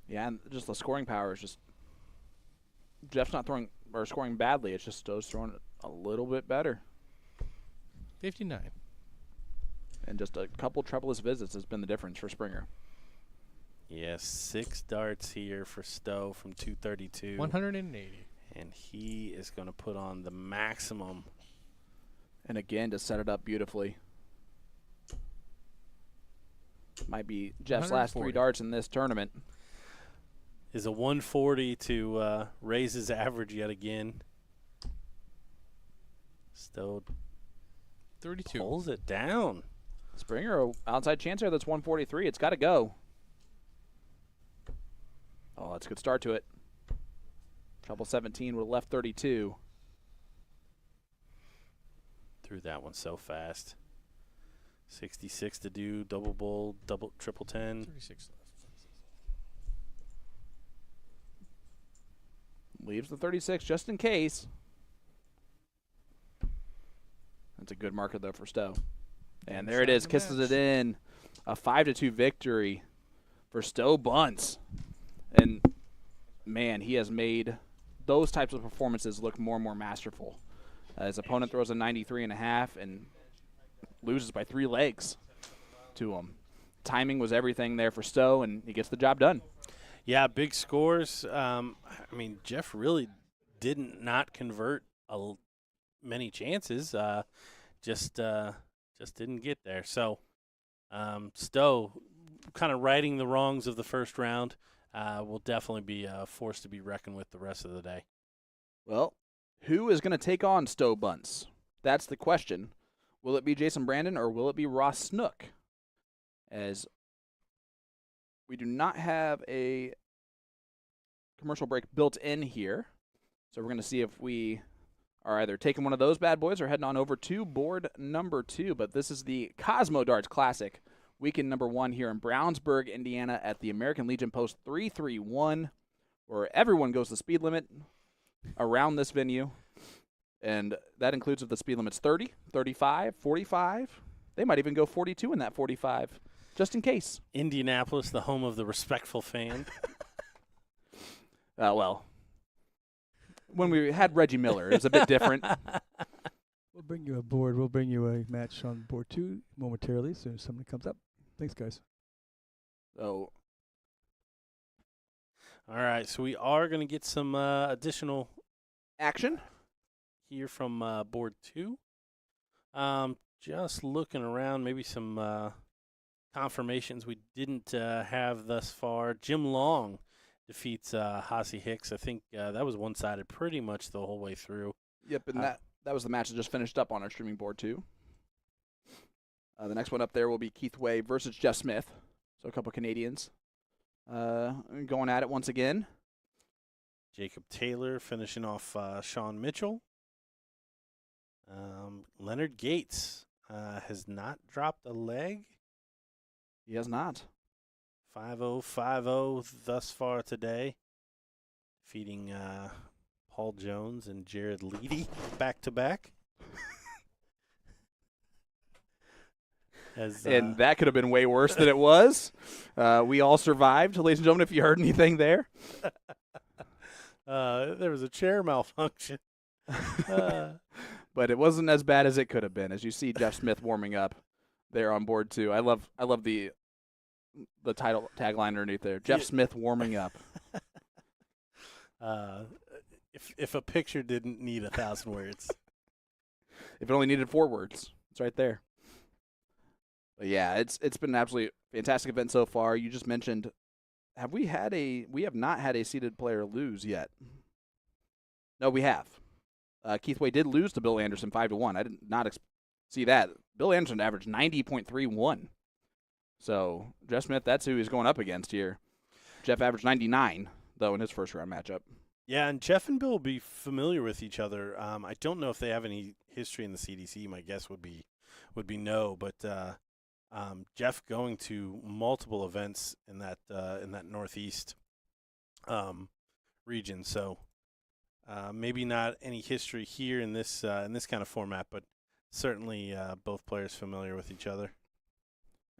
Yeah, and just the scoring power is just Jeff's not throwing or scoring badly. It's just Stowe's throwing it a little bit better. 59. And just a couple troubleless visits has been the difference for Springer. Yes, 6 darts here for Stowe from 232. 180. And he is going to put on the maximum. And again, to set it up beautifully. Might be Jeff's last 3 darts in this tournament. Is a 140 to raise his average yet again. Stowe 32. pulls it down. Springer, outside chancer, that's 143. It's got to go. Oh, that's a good start to it. Trouble 17 would have left 32. Threw that one so fast. 66 to do, double bowl, triple 10. 36 left. Leaves the 36 just in case. That's a good marker, though, for Stowe. And there it is, kisses it in. A 5-2 victory for Stowe Bunts. And, man, he has made those types of performances look more and more masterful. His opponent throws a 93.5 and loses by 3 legs to him. Timing was everything there for Stowe, and he gets the job done. Yeah, big scores. Jeff really didn't not convert many chances. Just didn't get there. So Stowe, kind of righting the wrongs of the first round, will definitely be a force to be reckoned with the rest of the day. Well, who is going to take on Stowe Bunts? That's the question. Will it be Jason Brandon or will it be Ross Snook? As we do not have a commercial break built in here. So we're going to see if we are either taking one of those bad boys or heading on over to board number 2. But this is the Cosmo Darts Classic, weekend number 1 here in Brownsburg, Indiana at the American Legion Post 331, where everyone goes the speed limit around this venue. And that includes if the speed limit's 30, 35, 45. They might even go 42 in that 45, just in case. Indianapolis, the home of the respectful fan. Well, when we had Reggie Miller, it was a bit different. We'll bring you a board. We'll bring you a match on board 2 momentarily as soon as somebody comes up. Thanks, guys. So, All right, so we are going to get some additional action here from board 2. Just looking around, maybe some confirmations we didn't have thus far. Jim Long defeats Hossie Hicks. I think that was one-sided pretty much the whole way through. Yep, and that was the match that just finished up on our streaming board, too. The next one up there will be Keith Way versus Jeff Smith. So a couple Canadians going at it once again. Jacob Taylor finishing off Sean Mitchell. Leonard Gates has not dropped a leg. He has not. 5-0, 5-0 thus far today. Defeating Paul Jones and Jared Leedy back-to-back. And that could have been way worse than it was. We all survived. Ladies and gentlemen, if you heard anything there. There was a chair malfunction. But it wasn't as bad as it could have been. As you see Jeff Smith warming up there on board 2. I love the title tagline underneath there. Jeff Smith warming up. If a picture didn't need 1,000 words. If it only needed 4 words. It's right there. But yeah, it's been an absolutely fantastic event so far. You just mentioned, we have not had a seeded player lose yet. No, we have. Keith Way did lose to Bill Anderson 5-1. I did not see that. Bill Anderson averaged 90.31. So Jeff Smith, that's who he's going up against here. Jeff averaged 99, though, in his first round matchup. Yeah, and Jeff and Bill will be familiar with each other. I don't know if they have any history in the CDC. My guess would be no. But Jeff going to multiple events in that Northeast region, so maybe not any history here in this kind of format, but certainly both players familiar with each other.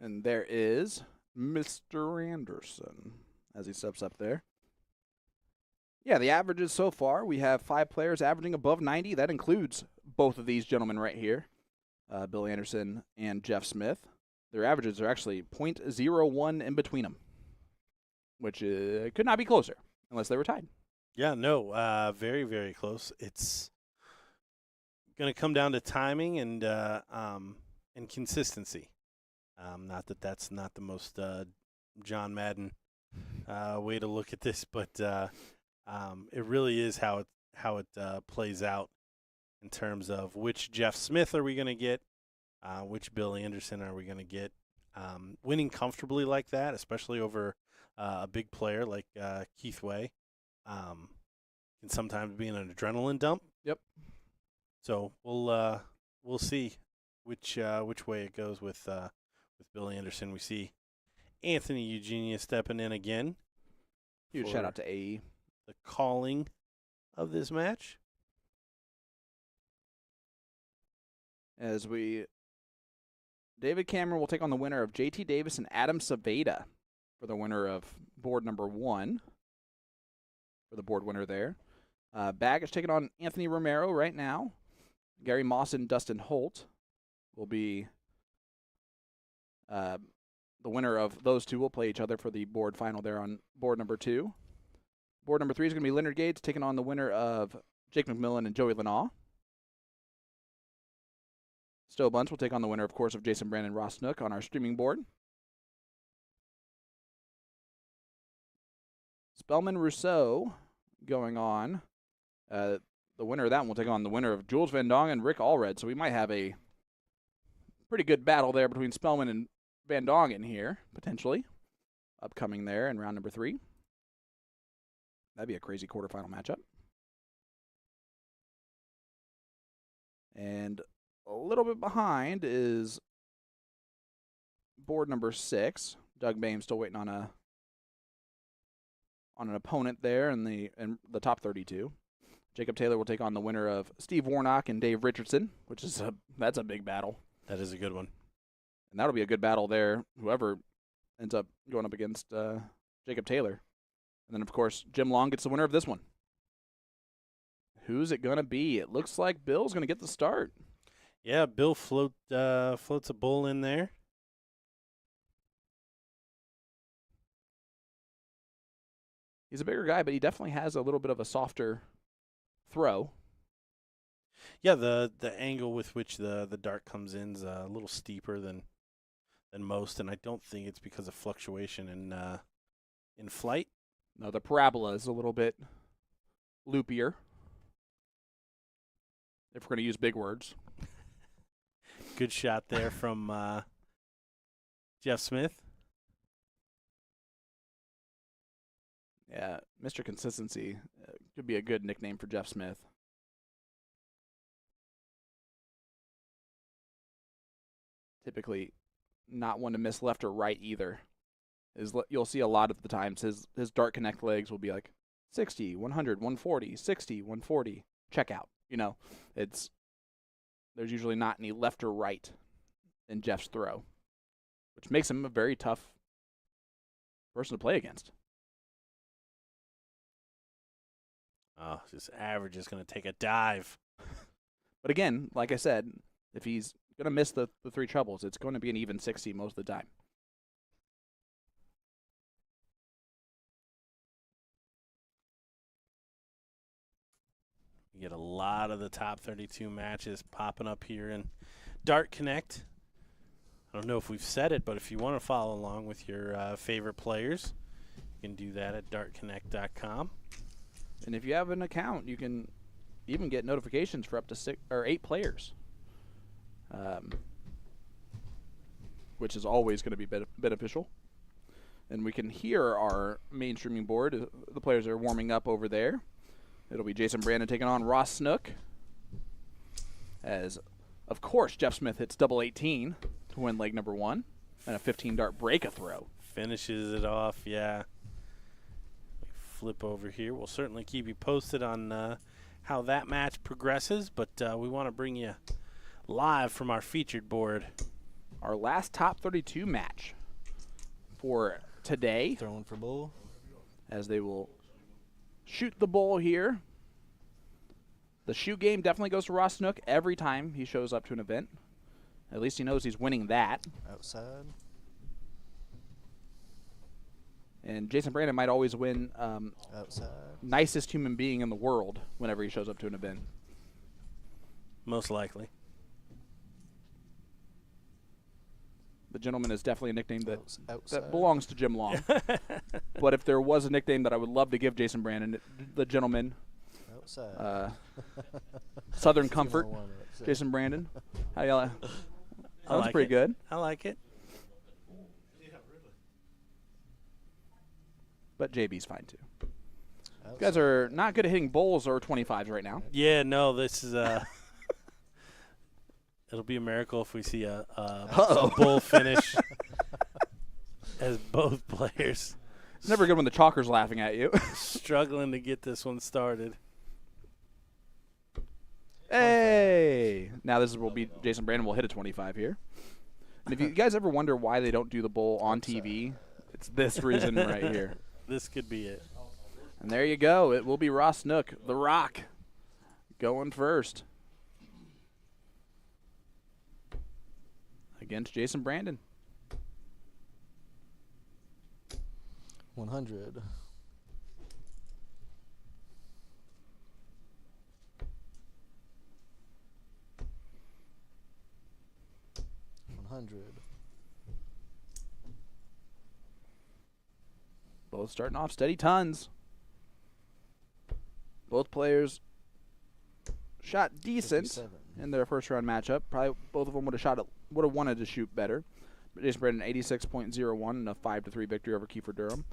And there is Mr. Anderson as he steps up there. Yeah, the averages so far, we have 5 players averaging above 90. That includes both of these gentlemen right here, Bill Anderson and Jeff Smith. Their averages are actually .01 in between them, which could not be closer unless they were tied. Yeah, no, very, very close. It's going to come down to timing and consistency. Not that that's not the most John Madden way to look at this, but it really is how it plays out in terms of which Jeff Smith are we going to get, which Bill Anderson are we going to get. Winning comfortably like that, especially over a big player like Keith Way, can sometimes be an adrenaline dump. Yep. So we'll see which way it goes with Bill Anderson. We see Anthony Eugenia stepping in again. Huge shout out to AE. The calling of this match. David Cameron will take on the winner of JT Davis and Adam Saveda for the winner of board number 1. For the board winner there. Baggish taking on Anthony Romero right now. Gary Moss and Dustin Holt will be the winner of those two will play each other for the board final there on board number 2. Board number 3 is going to be Leonard Gates taking on the winner of Jake McMillan and Joey Lenaw. Stowe Bunts will take on the winner, of course, of Jason Brandon and Ross Snook on our streaming board. Spellman Rousseau going on. The winner of that one will take on the winner of Jules Van Dongen and Rick Allred. So we might have a pretty good battle there between Spellman and Van Dongen here, potentially. Upcoming there in round number 3. That'd be a crazy quarterfinal matchup. And a little bit behind is board number 6. Doug Bame still waiting on an opponent there in the top 32. Jacob Taylor will take on the winner of Steve Warnock and Dave Richardson, which is that's a big battle. That is a good one. And that'll be a good battle there, whoever ends up going up against Jacob Taylor. And then, of course, Jim Long gets the winner of this one. Who's it going to be? It looks like Bill's going to get the start. Yeah, Bill floats a bull in there. He's a bigger guy, but he definitely has a little bit of a softer throw. Yeah, the angle with which the dart comes in is a little steeper than most, and I don't think it's because of fluctuation in flight. No, the parabola is a little bit loopier, if we're going to use big words. Good shot there from Jeff Smith. Yeah, Mr. Consistency could be a good nickname for Jeff Smith. Typically not one to miss left or right either. You'll see a lot of the times his dart connect legs will be like 60, 100, 140, 60, 140, check out. There's usually not any left or right in Jeff's throw, which makes him a very tough person to play against. Oh, this average is going to take a dive. But again, like I said, if he's going to miss the three trebles, it's going to be an even 60 most of the time. You get a lot of the top 32 matches popping up here in Dart Connect. I don't know if we've said it, but if you want to follow along with your favorite players, you can do that at dartconnect.com. And if you have an account, you can even get notifications for up to 6 or 8 players, which is always going to be beneficial. And we can hear our main streaming board. The players are warming up over there. It'll be Jason Brandon taking on Ross Snook. As, of course, Jeff Smith hits double 18 to win leg number 1 and a 15-dart break-a-throw. Finishes it off, yeah. Flip over here. We'll certainly keep you posted on how that match progresses, but we want to bring you live from our featured board. Our last top 32 match for today. Throwing for bull. As they will shoot the bull here. The shoot game definitely goes to Ross Snook every time he shows up to an event. At least he knows he's winning that. Outside. And Jason Brandon might always win outside. Nicest human being in the world whenever he shows up to an event. Most likely. The gentleman is definitely a nickname that belongs to Jim Long. But if there was a nickname that I would love to give Jason Brandon, the gentleman, Southern Comfort, Jason Brandon. How y'all? That was pretty good. I like it. But JB's fine too. You guys are not good at hitting bowls or 25s right now. Yeah, no, this is it'll be a miracle if we see a bull finish as both players. It's never good when the chalker's laughing at you. Struggling to get this one started. Hey! Now this will be Jason Brandon will hit a 25 here. And if you guys ever wonder why they don't do the bowl on TV, it's this reason right here. This could be it. And there you go. It will be Ross Snook, the Rock, going first against Jason Brandon. 100. Both starting off steady tons. Both players shot decent 57. In their first round matchup. Probably both of them would have wanted to shoot better. But Jason Brandon 86.01 and a 5-3 victory over Kiefer Durham.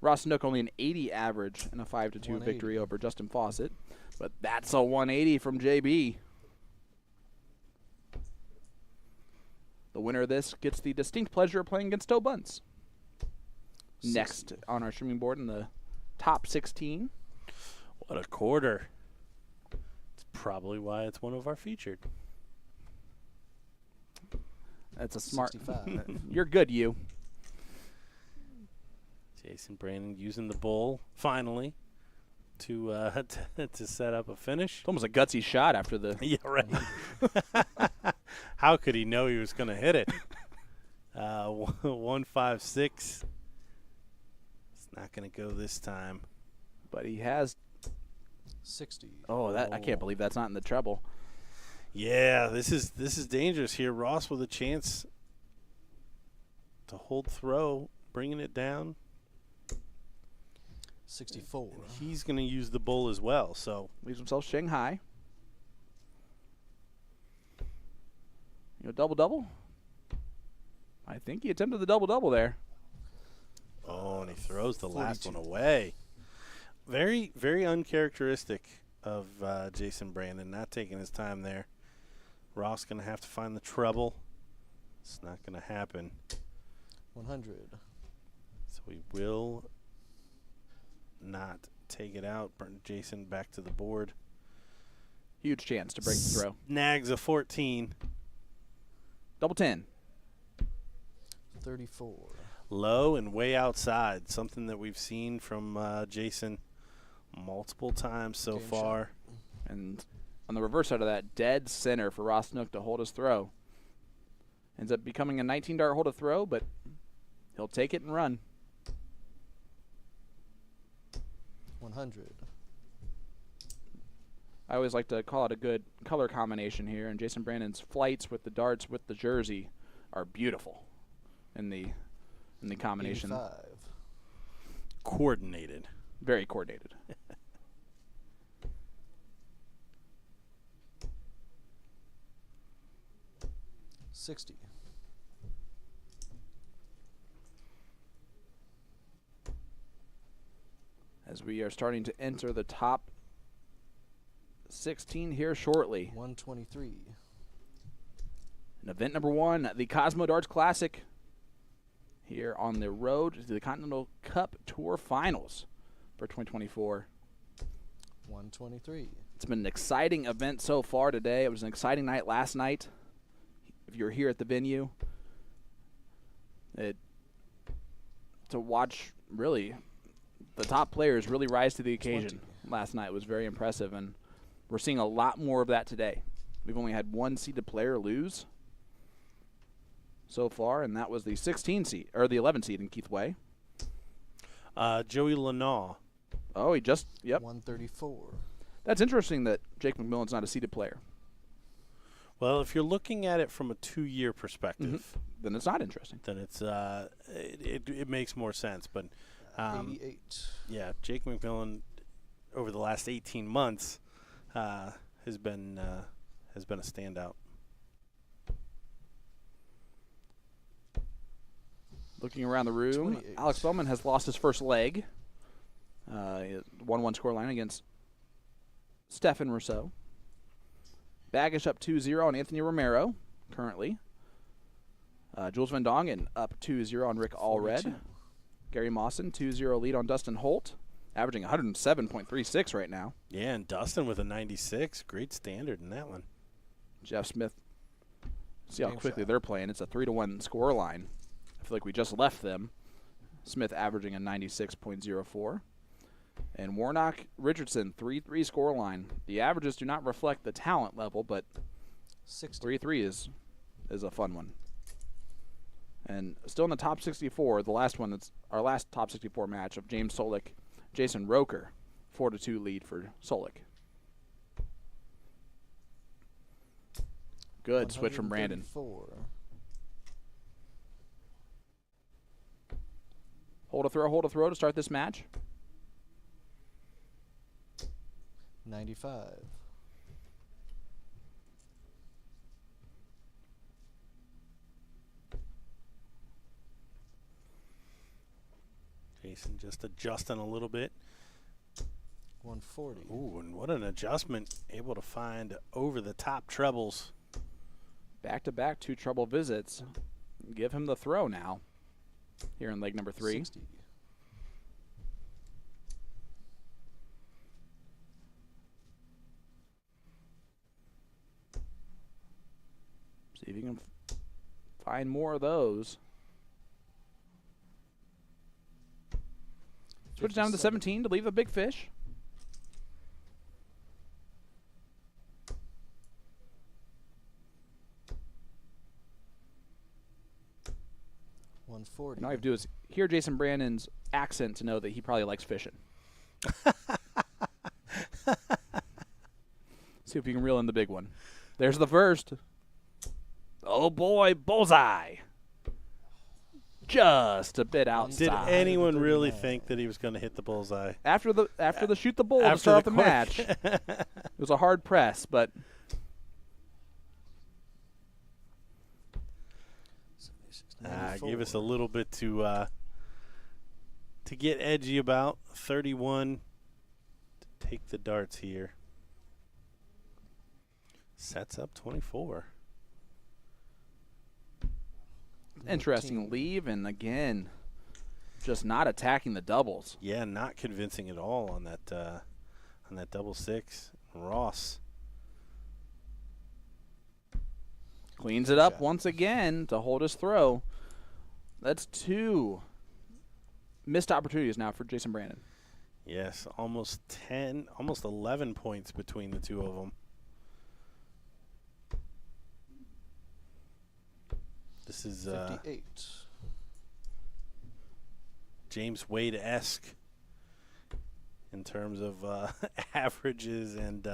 Ross Snook only an 80 average and a 5-2 victory over Justin Faucet. But that's a 180 from JB. The winner of this gets the distinct pleasure of playing against Bunts. Next on our streaming board in the top 16. What a quarter. It's probably why it's one of our featured. That's a smart. 65. You're good, you. Jason Brandon using the bull finally to set up a finish. It's almost a gutsy shot after the. Yeah, right. How could he know he was going to hit it? 156. It's not going to go this time. but he has 60. Oh, that I can't believe that's not in the treble. Yeah, this is dangerous here. Ross with a chance to hold throw, bringing it down. 64. And he's going to use the bull as well, so leaves himself Shanghai. Double-double? I think he attempted the double-double there. Oh, and he throws the last one away. Very, very uncharacteristic of Jason Brandon, not taking his time there. Ross going to have to find the treble. It's not going to happen. 100. So he will not take it out. Jason back to the board. Huge chance to break the throw. Snags a 14. Double 10. 34. Low and way outside. Something that we've seen from Jason multiple times so far. And on the reverse side of that, dead center for Ross Snook to hold his throw. Ends up becoming a 19-dart hold a throw, but he'll take it and run. 100. I always like to call it a good color combination here, and Jason Brandon's flights with the darts with the jersey are beautiful in the combination. 85. Coordinated. Very coordinated. $60. As we are starting to enter the top 16 here shortly. 123. And event number 1, the Cosmo Darts Classic, here on the road to the Continental Cup Tour Finals for 2024. 123. It's been an exciting event so far today. It was an exciting night last night. If you were here at the venue, to watch really the top players really rise to the occasion 20. last night was very impressive, and we're seeing a lot more of that today. We've only had one seeded player lose so far, and that was the 16 seed or the 11 seed in Keith Way. Joey Lanaw. Oh, he just 134. That's interesting that Jake McMillan's not a seeded player. Well, if you're looking at it from a 2-year perspective, then it's not interesting. Then it's it makes more sense. But 88. Yeah, Jake McMillan over the last 18 months has been a standout. Looking around the room, 28. Alex Bellman has lost his first leg. 1-1 scoreline against Stefan Rousseau. Baggish up 2-0 on Anthony Romero, currently. Jules Van Dongen up 2-0 on Rick Allred. 42. Gary Mawson, 2-0 lead on Dustin Holt, averaging 107.36 right now. Yeah, and Dustin with a 96. Great standard in that one. Jeff Smith, see how Game quickly shot. they're playing. It's a 3-1 score line. I feel like we just left them. Smith averaging a 96.04. And Warnock Richardson, 3-3 score line. The averages do not reflect the talent level, but 60. 3-3 is a fun one. And still in the top 64, the last one that's our last top 64 match of James Solik, Jason Roker, 4-2 lead for Solik. Good switch from Brandon. 134. Hold a throw to start this match. 95. Jason just adjusting a little bit. 140. Ooh, and what an adjustment. Able to find over the top trebles. Back-to-back 2 treble visits. Give him the throw now here in leg number 3. 60. See if you can find more of those. Switch down to 17 to leave a big fish. $140. And all you have to do is hear Jason Brandon's accent to know that he probably likes fishing. See if you can reel in the big one. There's the first. Oh boy, bullseye. Just a bit outside. Did anyone really think that he was going to hit the bullseye? After the shoot the bull to After start off the the match, it was a hard press, but give us a little bit to get edgy about. 31 to take the darts here. Sets up 24. interesting leave, and again, just not attacking the doubles. Yeah, not convincing at all on that double six. Ross cleans it up once again to hold his throw. That's 2 missed opportunities now for Jason Brandon. Yes, almost 10, almost 11 points between the two of them. This is 58. James Wade-esque in terms of averages and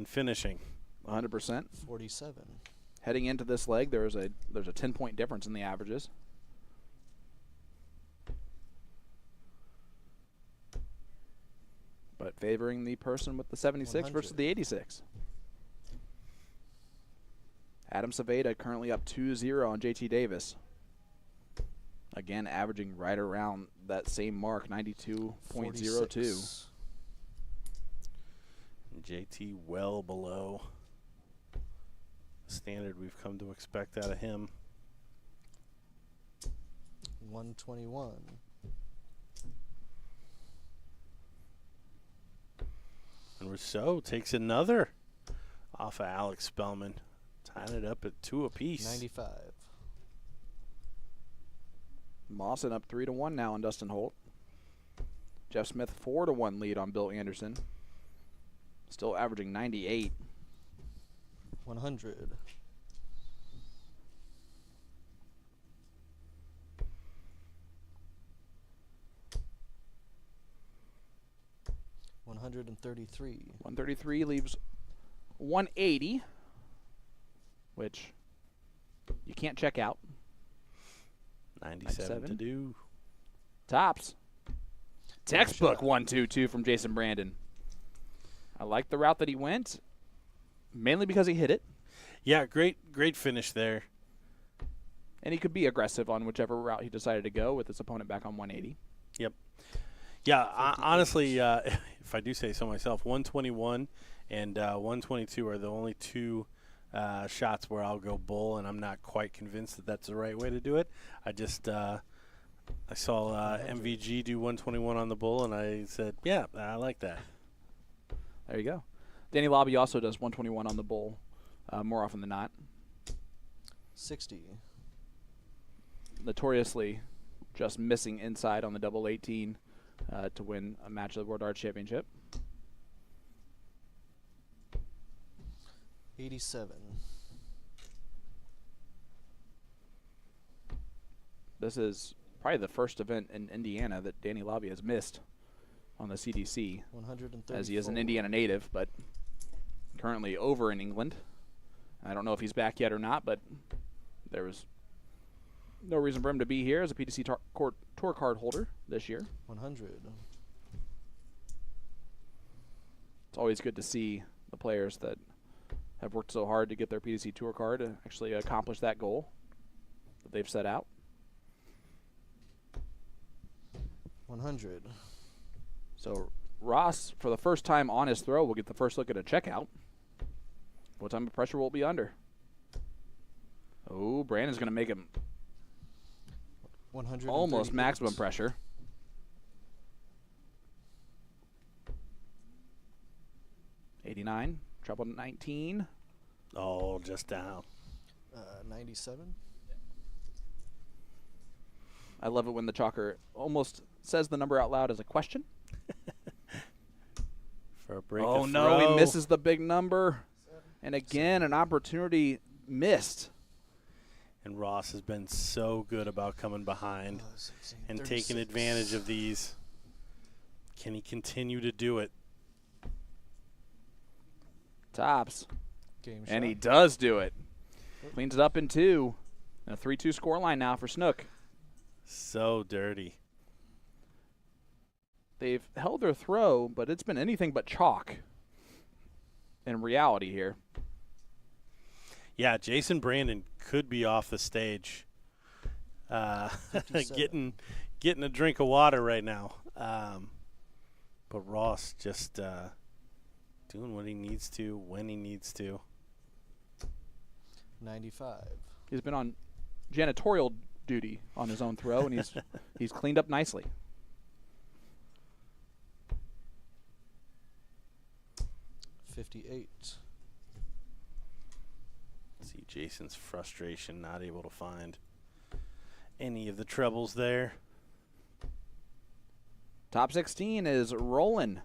finishing. 100%. 47. Heading into this leg, there's a 10-point difference in the averages. But favoring the person with the 76 100. versus the 86. Adam Saveda currently up 2-0 on JT Davis. Again, averaging right around that same mark, 92.02. JT well below the standard we've come to expect out of him. 121. And Rousseau takes another off of Alex Spellman, tying it up at 2 apiece. 95. Mawson up 3-1 now on Dustin Holt. Jeff Smith 4-1 lead on Bill Anderson. Still averaging 98. 100. $133. 133 leaves 180, which you can't check out. 97 to do. Tops. Textbook 1-2-2 from Jason Brandon. I like the route that he went, mainly because he hit it. Yeah, great finish there. And he could be aggressive on whichever route he decided to go with his opponent back on 180. Yep. Yeah, honestly, if I do say so myself, 121 and 122 are the only two shots where I'll go bull, and I'm not quite convinced that that's the right way to do it. I just I saw MVG do 121 on the bull, and I said, yeah, I like that. There you go. Danny Lobby also does 121 on the bull more often than not. 60. Notoriously just missing inside on the double 18 to win a match of the World Darts Championship. 87. This is probably the first event in Indiana that Danny Lobby has missed on the CDC, 134. as he is an Indiana native, but currently over in England. I don't know if he's back yet or not, but there was no reason for him to be here as a PDC tour card holder this year. 100. It's always good to see the players that have worked so hard to get their PDC tour card to actually accomplish that goal that they've set out. 100. So Ross, for the first time on his throw, will get the first look at a checkout. What time of pressure will it be under? Oh, Brandon's going to make him 138. almost maximum pressure. $89, treble 19. Oh, just down. 97. I love it when the chalker almost says the number out loud as a question. For a break. Oh, no, he misses the big number. And again, an opportunity missed. And Ross has been so good about coming behind and taking advantage of these. Can he continue to do it? Tops. Game And shot. he does do it. Cleans it up in 2. And a 3-2 scoreline now for Snook. So dirty. They've held their throw, but it's been anything but chalk in reality here. Yeah, Jason Brandon could be off the stage. Getting a drink of water right now. But Ross just doing what he needs to when he needs to. 95. He's been on janitorial duty on his own throw, and he's cleaned up nicely. $58. See Jason's frustration, not able to find any of the trebles there. Top 16 is rolling.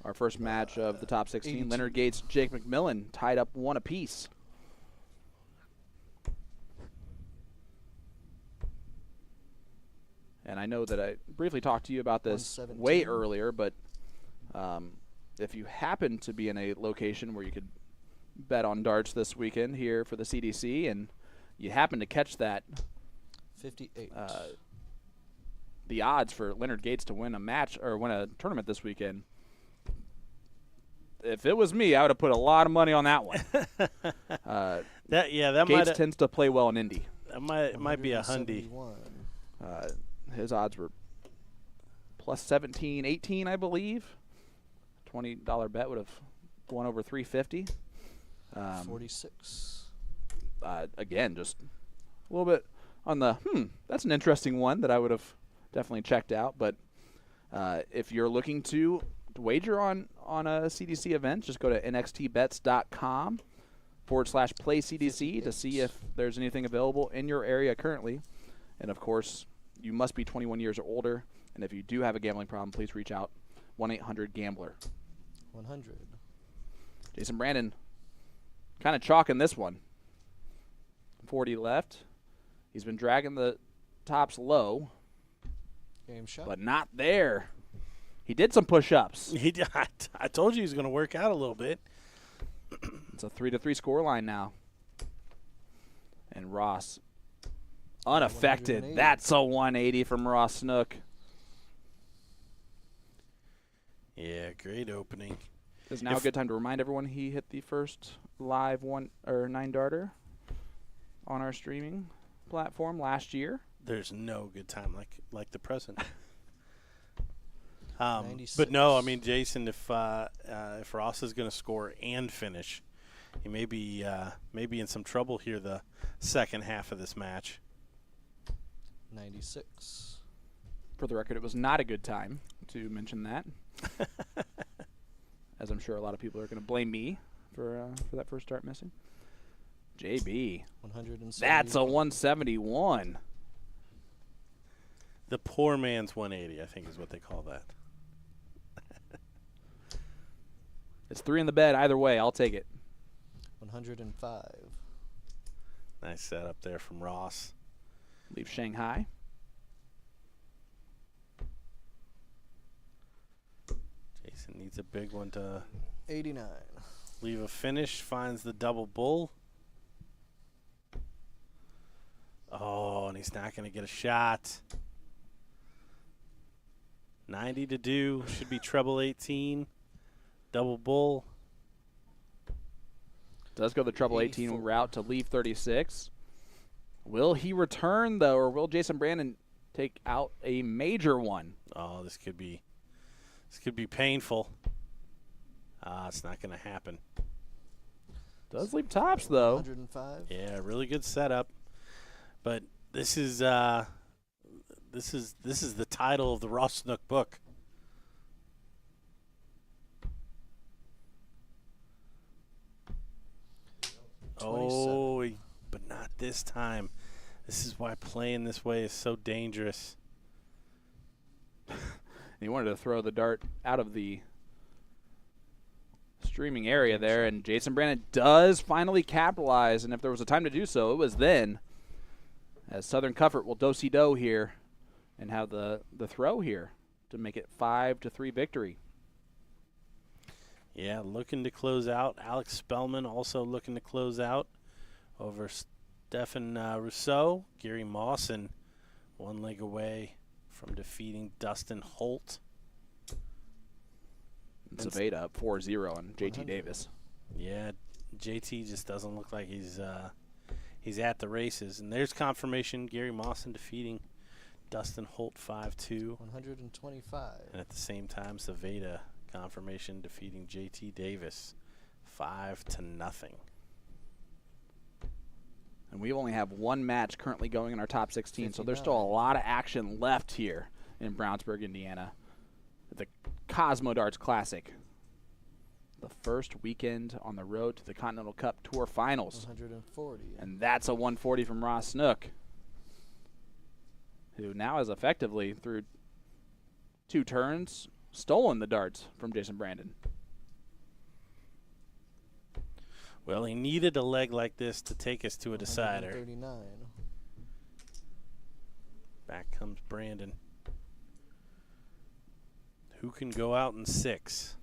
Our first match of the top 16. 82. Leonard Gates, Jake McMillan tied up 1 apiece. And I know that I briefly talked to you about this 117. way earlier, but if you happen to be in a location where you could bet on darts this weekend here for the CDC, and you happen to catch that, 58. the odds for Leonard Gates to win a match or win a tournament this weekend, if it was me, I would have put a lot of money on that one. That Gates tends to play well in Indy. That might be a hundy. His odds were plus 17, 18, I believe. $20 bet would have won over 350. 46. Again, just a little bit on the that's an interesting one that I would have definitely checked out. But if you're looking to wager on a CDC event, just go to nxtbets.com/play-CDC to see if there's anything available in your area currently. And of course, you must be 21 years or older. And if you do have a gambling problem, please reach out 1-800-GAMBLER. 100. Jason Brandon kind of chalking this one. 40 left. He's been dragging the tops low. Game shot. But not there. He did some push-ups. I told you he was going to work out a little bit. It's a 3-3 scoreline now. And Ross unaffected. 180. That's a 180 from Ross Snook. Yeah, great opening. Is now a good time to remind everyone he hit the first live 9-darter on our streaming platform last year. There's no good time like the present. But no, I mean, Jason, if Ross is going to score and finish, he may be in some trouble here the second half of this match. 96. For the record, it was not a good time to mention that. As I'm sure a lot of people are going to blame me for that first start missing. JB. 170. That's a 171. The poor man's 180, I think is what they call that. It's 3 in the bed either way. I'll take it. 105. Nice setup there from Ross. Leave Shanghai. Jason needs a big one to 89. leave a finish. Finds the double bull. Oh, and he's not going to get a shot. 90 to do. Should be treble 18. Double bull. Does go the treble 18 route to leave 36. Will he return, though, or will Jason Brandon take out a major one? Oh, this could be painful. It's not going to happen. Does leave tops, though. 105. Yeah, really good setup. But this is the title of the Ross Snook book. Oh, but not this time. This is why playing this way is so dangerous. He wanted to throw the dart out of the streaming area there, and Jason Brandon does finally capitalize, and if there was a time to do so, it was then, as Southern Comfort will do-si-do here and have the throw here. to make it 5-3 victory. Yeah, looking to close out. Alex Spellman also looking to close out over Stefan Rousseau. Gary Mawson 1 leg away from defeating Dustin Holt. And Zaveda up 4-0 on JT Davis. Yeah, JT just doesn't look like he's at the races. And there's confirmation, Gary Mawson defeating Dustin Holt 5-2. 125. And at the same time, Zaveda confirmation defeating JT Davis 5-0. And we only have one match currently going in our top 16, 59. so there's still a lot of action left here in Brownsburg, Indiana. The Cosmo Darts Classic. The first weekend on the road to the Continental Cup Tour Finals. 140. And that's a 140 from Ross Snook, who now has effectively, through 2 turns, stolen the darts from Jason Brandon. Well, he needed a leg like this to take us to a decider. 139. Back comes Brandon. Who can go out in 6?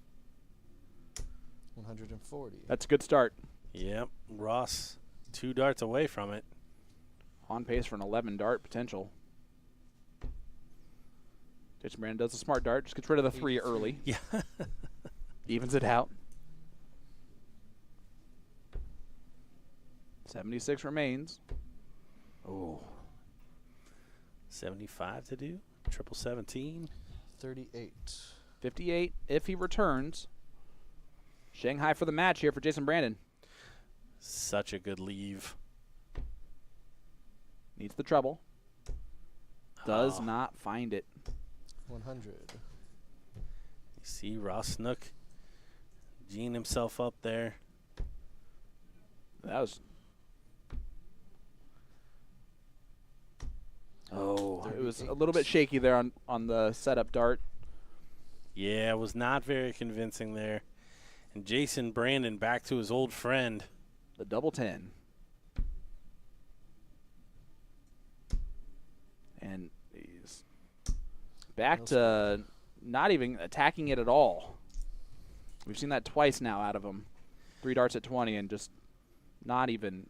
140. That's a good start. Yep, Ross 2 darts away from it. On pace for an 11 dart potential. Jason Brandon does a smart dart, just gets rid of the 3 early. Yeah. Evens it out. 76 remains. Oh. 75 to do. 17. 38. 58 if he returns. Shanghai for the match here for Jason Brandon. Such a good leave. Needs the treble. Does not find it. 100. You see Ross Snook geeing himself up there. That was... Oh, it was a little bit shaky there on the setup dart. Yeah, it was not very convincing there. And Jason Brandon back to his old friend. The double 10. And he's back to not even attacking it at all. We've seen that twice now out of him. 3 darts at 20 and just not even.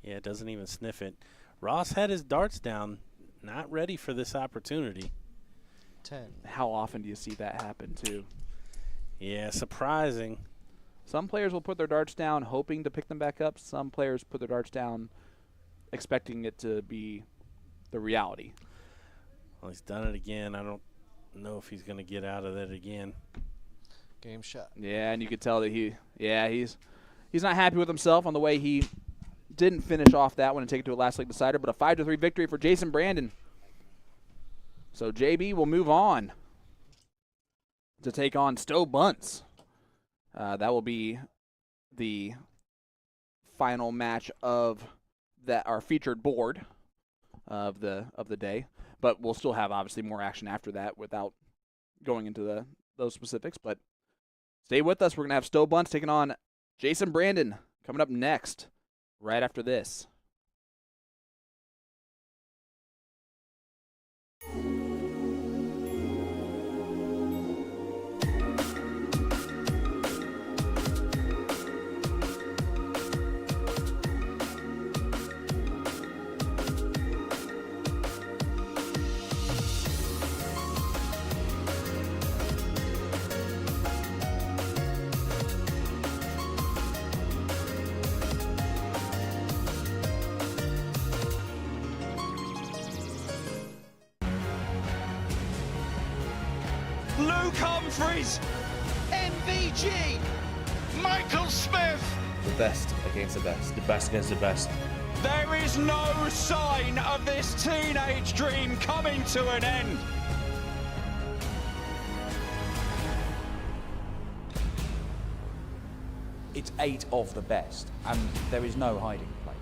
Yeah, doesn't even sniff it. Ross had his darts down, not ready for this opportunity. 10. How often do you see that happen, too? Yeah, surprising. Some players will put their darts down hoping to pick them back up. Some players put their darts down expecting it to be the reality. Well, he's done it again. I don't know if he's going to get out of that again. Game shot. Yeah, and you could tell that he's not happy with himself on the way he didn't finish off that one and take it to a last leg decider, but a 5-3 victory for Jason Brandon. So JB will move on to take on Stowe Bunts. That will be the final match of our featured board of the day, but we'll still have obviously more action after that without going into those specifics. But stay with us. We're gonna have Stowe Bunts taking on Jason Brandon coming up next, right after this. Luke Humphreys, MVG, Michael Smith. The best against the best. The best against the best. There is no sign of this teenage dream coming to an end. It's 8 of the best, and there is no hiding place.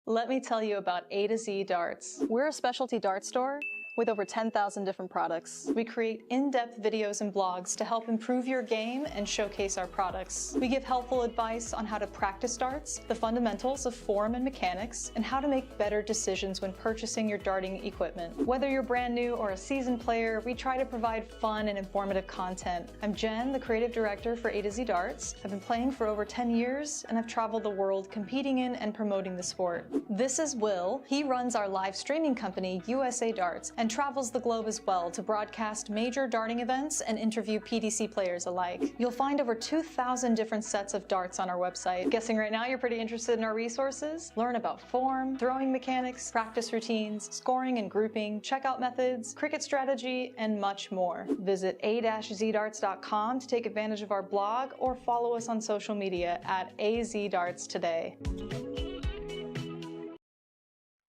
Let me tell you about A to Z Darts. We're a specialty dart store with over 10,000 different products. We create in-depth videos and blogs to help improve your game and showcase our products. We give helpful advice on how to practice darts, the fundamentals of form and mechanics, and how to make better decisions when purchasing your darting equipment. Whether you're brand new or a seasoned player, we try to provide fun and informative content. I'm Jen, the creative director for A to Z Darts. I've been playing for over 10 years, and I've traveled the world competing in and promoting the sport. This is Will. He runs our live streaming company, USA Darts, and travels the globe as well to broadcast major darting events and interview PDC players alike. You'll find over 2,000 different sets of darts on our website. Guessing right now you're pretty interested in our resources? Learn about form, throwing mechanics, practice routines, scoring and grouping, checkout methods, cricket strategy, and much more. Visit a-zdarts.com to take advantage of our blog or follow us on social media at AZDarts today.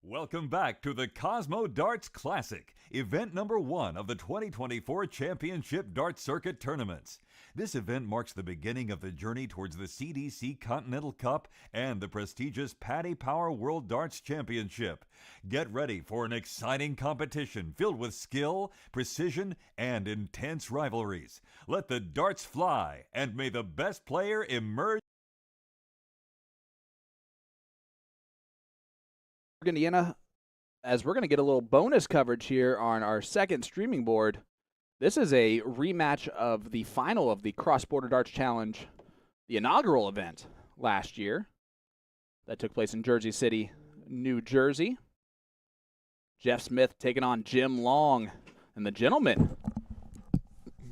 Welcome back to the Cosmo Darts Classic, event number 1 of the 2024 Championship Dart Circuit Tournaments. This event marks the beginning of the journey towards the CDC Continental Cup and the prestigious Paddy Power World Darts Championship. Get ready for an exciting competition filled with skill, precision, and intense rivalries. Let the darts fly, and may the best player emerge. Indiana, as we're going to get a little bonus coverage here on our second streaming board. This is a rematch of the final of the Cross Border Darts Challenge, the inaugural event last year that took place in Jersey City, New Jersey. Jeff Smith taking on Jim Long, and the gentleman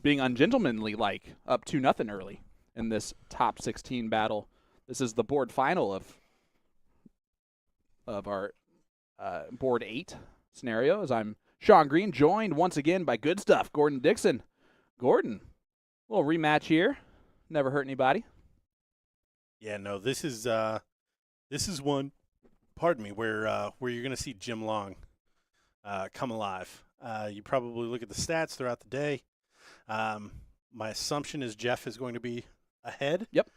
being ungentlemanly like up 2-0 early in this top 16 battle. This is the board final of our board 8 scenarios. I'm Sean Green, joined once again by good stuff, Gordon Dixon. Gordon, little rematch here. Never hurt anybody. Yeah, no, this is one, pardon me, where you're going to see Jim Long come alive. You probably look at the stats throughout the day. My assumption is Jeff is going to be ahead. Yep.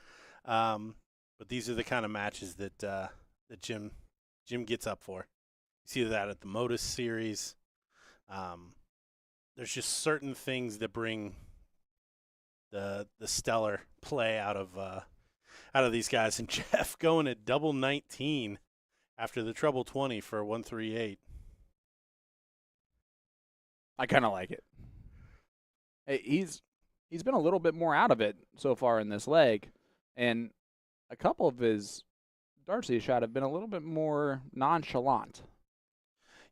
But these are the kind of matches that Jim gets up for. You see that at the Modus series. There's just certain things that bring the stellar play out of these guys. And Jeff going at double 19 after the treble 20 for 138. I kind of like it. Hey, he's been a little bit more out of it so far in this leg, and a couple of his darts he shot have been a little bit more nonchalant.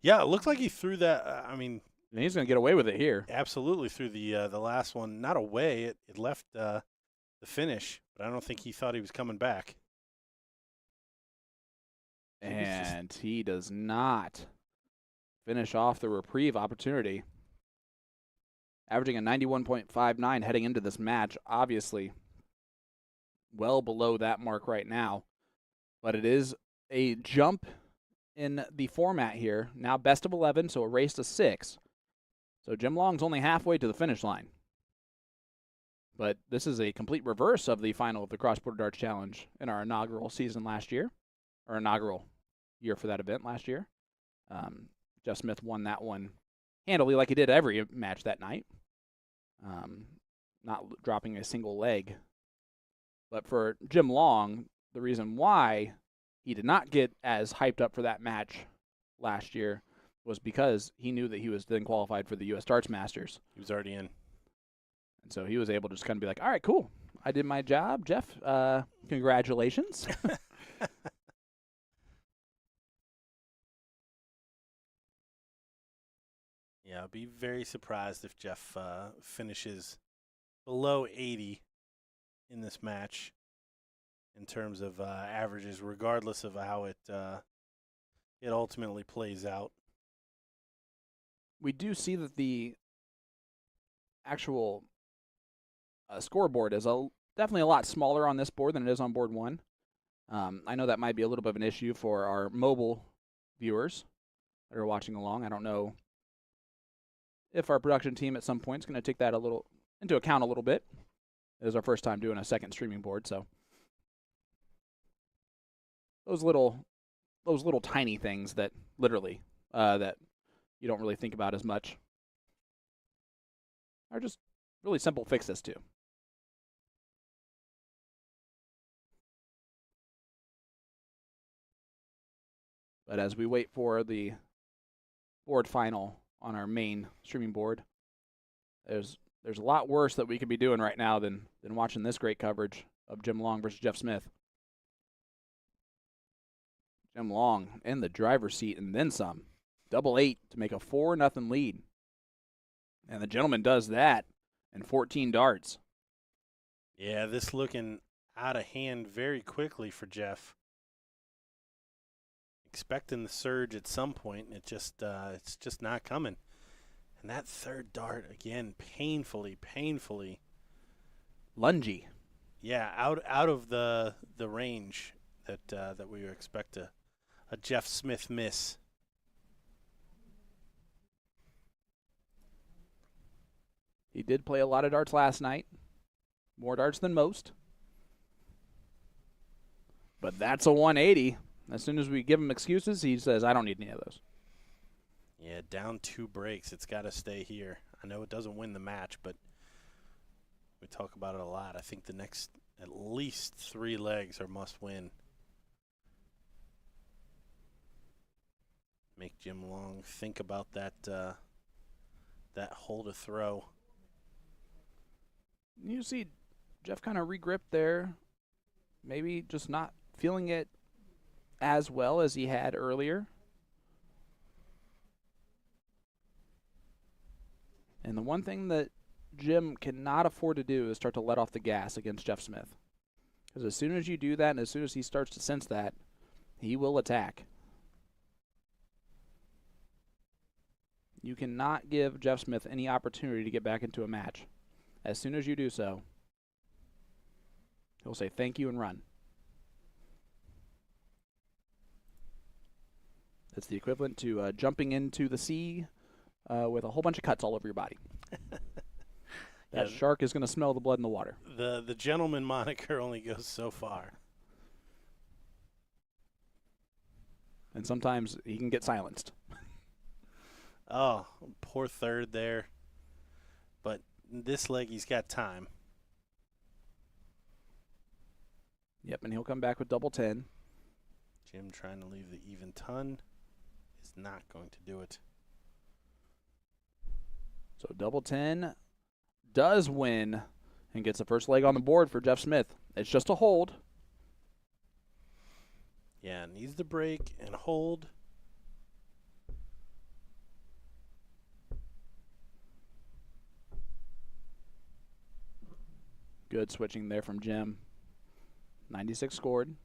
Yeah, it looked like he threw that. And he's going to get away with it here. Absolutely, threw the last one. Not away. It left the finish, but I don't think he thought he was coming back. And he does not finish off the reprieve opportunity. Averaging a 91.59 heading into this match, obviously well below that mark right now. But it is a jump in the format here. Now best of 11, so a race to 6. So Jim Long's only halfway to the finish line. But this is a complete reverse of the final of the Cross Border Darts Challenge in our inaugural season last year, or inaugural year for that event last year. Jeff Smith won that one handily like he did every match that night, not dropping a single leg. But for Jim Long, the reason why he did not get as hyped up for that match last year was because he knew that he was then qualified for the U.S. Darts Masters. He was already in. And so he was able to just kind of be like, all right, cool. I did my job, Jeff. Congratulations. Yeah, I'd be very surprised if Jeff finishes below 80 in this match in terms of averages, regardless of how it ultimately plays out. We do see that the actual scoreboard is definitely a lot smaller on this board than it is on board 1. I know that might be a little bit of an issue for our mobile viewers that are watching along. I don't know if our production team at some point is going to take that into account a little bit. It was our first time doing a second streaming board, so those little those little tiny things that literally that you don't really think about as much are just really simple fixes too. But as we wait for the board final on our main streaming board, there's a lot worse that we could be doing right now than watching this great coverage of Jim Long versus Jeff Smith. Jim Long in the driver's seat and then some. 8 to make a 4-0 lead. And the gentleman does that in 14 darts. Yeah, this looking out of hand very quickly for Jeff. Expecting the surge at some point, and it's just not coming. And that third dart, again, painfully lungy. Yeah, out of the range that we would expect a Jeff Smith miss. He did play a lot of darts last night. More darts than most. But that's a 180. As soon as we give him excuses, he says, I don't need any of those. Yeah, down 2 breaks. It's got to stay here. I know it doesn't win the match, but we talk about it a lot. I think the next at least 3 legs are must win. Make Jim Long think about that hole to throw. You see Jeff kind of regrip there. Maybe just not feeling it as well as he had earlier. And the one thing that Jim cannot afford to do is start to let off the gas against Jeff Smith. Because as soon as you do that and as soon as he starts to sense that, he will attack. You cannot give Jeff Smith any opportunity to get back into a match. As soon as you do so, he'll say thank you and run. It's the equivalent to jumping into the sea with a whole bunch of cuts all over your body. That shark is going to smell the blood in the water. The gentleman moniker only goes so far. And sometimes he can get silenced. Oh, poor third there. But this leg, he's got time. Yep, and he'll come back with double 10. Jim trying to leave the even ton is not going to do it. So double 10 does win and gets the first leg on the board for Jeff Smith. It's just a hold. Yeah, needs to break and hold. Good switching there from Jim. 96 scored.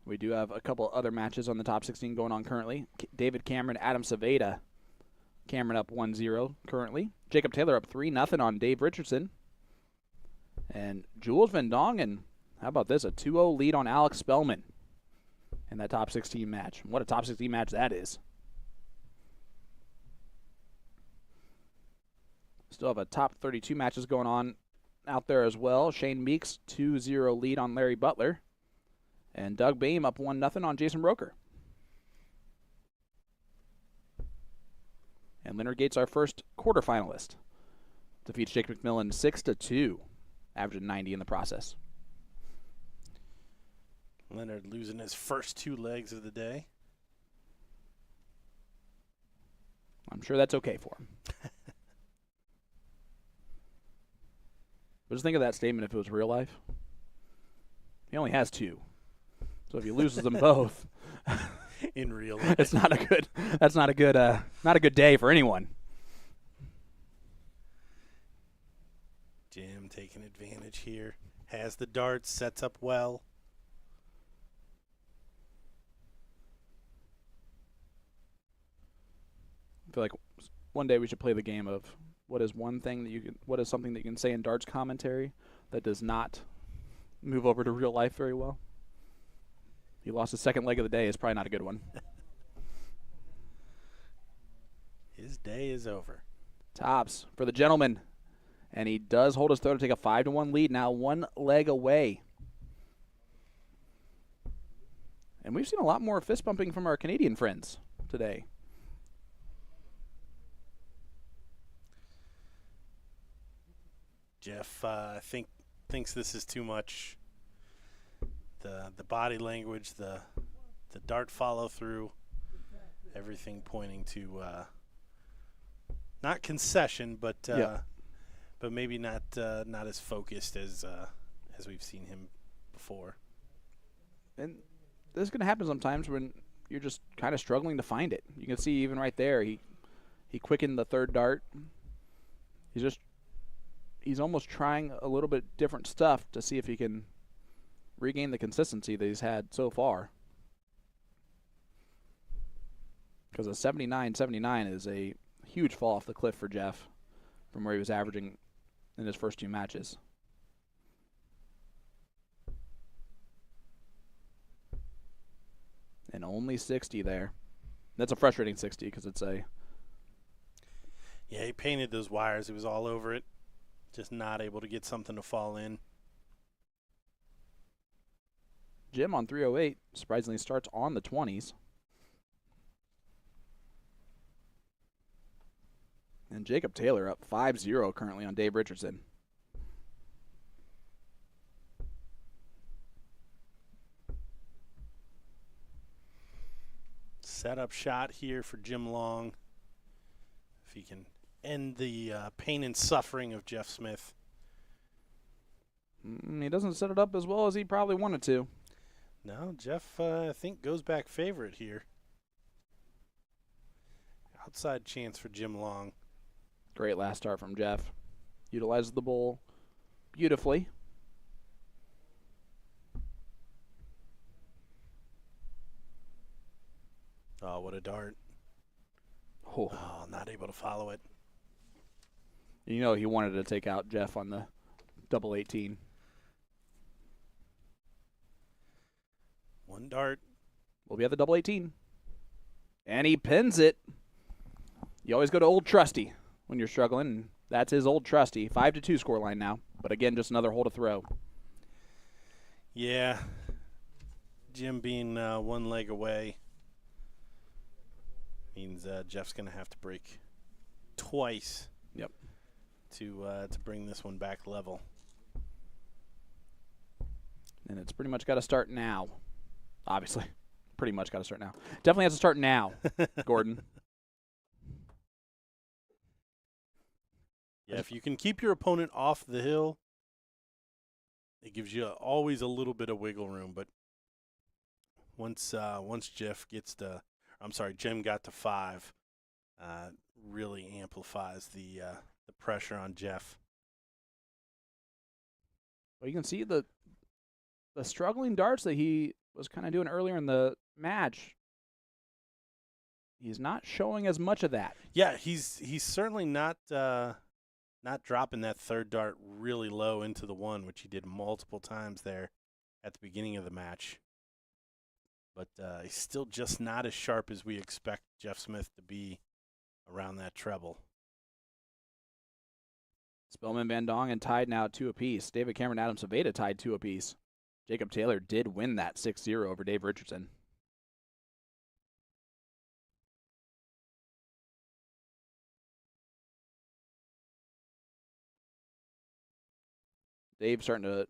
We do have a couple other matches on the top 16 going on currently. David Cameron, Adam Saveda. Cameron up 1-0 currently. Jacob Taylor up 3-0 on Dave Richardson. And Jules Van Dongen, how about this? A 2-0 lead on Alex Spellman in that top 16 match. What a top 16 match that is. Still have a top 32 matches going on out there as well. Shane Meeks, 2-0 lead on Larry Butler. And Doug Bame up 1-0 on Jason Roker. And Leonard Gates, our first quarterfinalist, defeats Jake McMillan 6-2, averaging 90 in the process. Leonard losing his first 2 legs of the day. I'm sure that's okay for him. But just think of that statement if it was real life. He only has 2. So if he loses them both, in real life, it's not a good. That's not a good day for anyone. Jim taking advantage here. Has the darts, sets up well. I feel like one day we should play the game of what is something that you can say in darts commentary that does not move over to real life very well. He lost his second leg of the day. It's probably not a good one. His day is over. Tops for the gentleman. And he does hold his throw to take a 5-1 lead. Now 1 leg away. And we've seen a lot more fist bumping from our Canadian friends today. Jeff, I think thinks this is too much. The body language, the dart follow through, everything pointing to not concession, but but maybe not as focused as we've seen him before. And this is going to happen sometimes when you're just kind of struggling to find it. You can see even right there, he quickened the third dart. He's almost trying a little bit different stuff to see if he can regain the consistency that he's had so far. Because a 79-79 is a huge fall off the cliff for Jeff from where he was averaging in his first 2 matches. And only 60 there. That's a frustrating 60 because it's a... Yeah, he painted those wires. He was all over it. Just not able to get something to fall in. Jim on 308 surprisingly starts on the 20s. And Jacob Taylor up 5-0 currently on Dave Richardson. Setup shot here for Jim Long. If he can end the pain and suffering of Jeff Smith. He doesn't set it up as well as he probably wanted to. No, Jeff, I think, goes back favorite here. Outside chance for Jim Long. Great last start from Jeff. Utilizes the bowl beautifully. Oh, what a dart. Oh, not able to follow it. You know he wanted to take out Jeff on the double 18. One dart. We'll be at the double 18. And he pins it. You always go to old trusty when you're struggling. And that's his old trusty. 5-2 scoreline now. But again, just another hole to throw. Yeah. Jim being one leg away means Jeff's going to have to break twice. Yep. To bring this one back level. And it's pretty much got to start now. Obviously. Pretty much got to start now. Definitely has to start now, Gordon. Yeah, if you can keep your opponent off the hill, it gives you always a little bit of wiggle room. But once Jim got to 5, really amplifies the pressure on Jeff. Well, you can see the struggling darts that he was kind of doing earlier in the match. He's not showing as much of that. Yeah, he's certainly not dropping that third dart really low into the 1, which he did multiple times there at the beginning of the match. But he's still just not as sharp as we expect Jeff Smith to be around that treble. Spellman, Van Dongen tied now 2 apiece. David Cameron, Adam Saveda tied 2 apiece. Jacob Taylor did win that 6-0 over Dave Richardson. Dave's starting to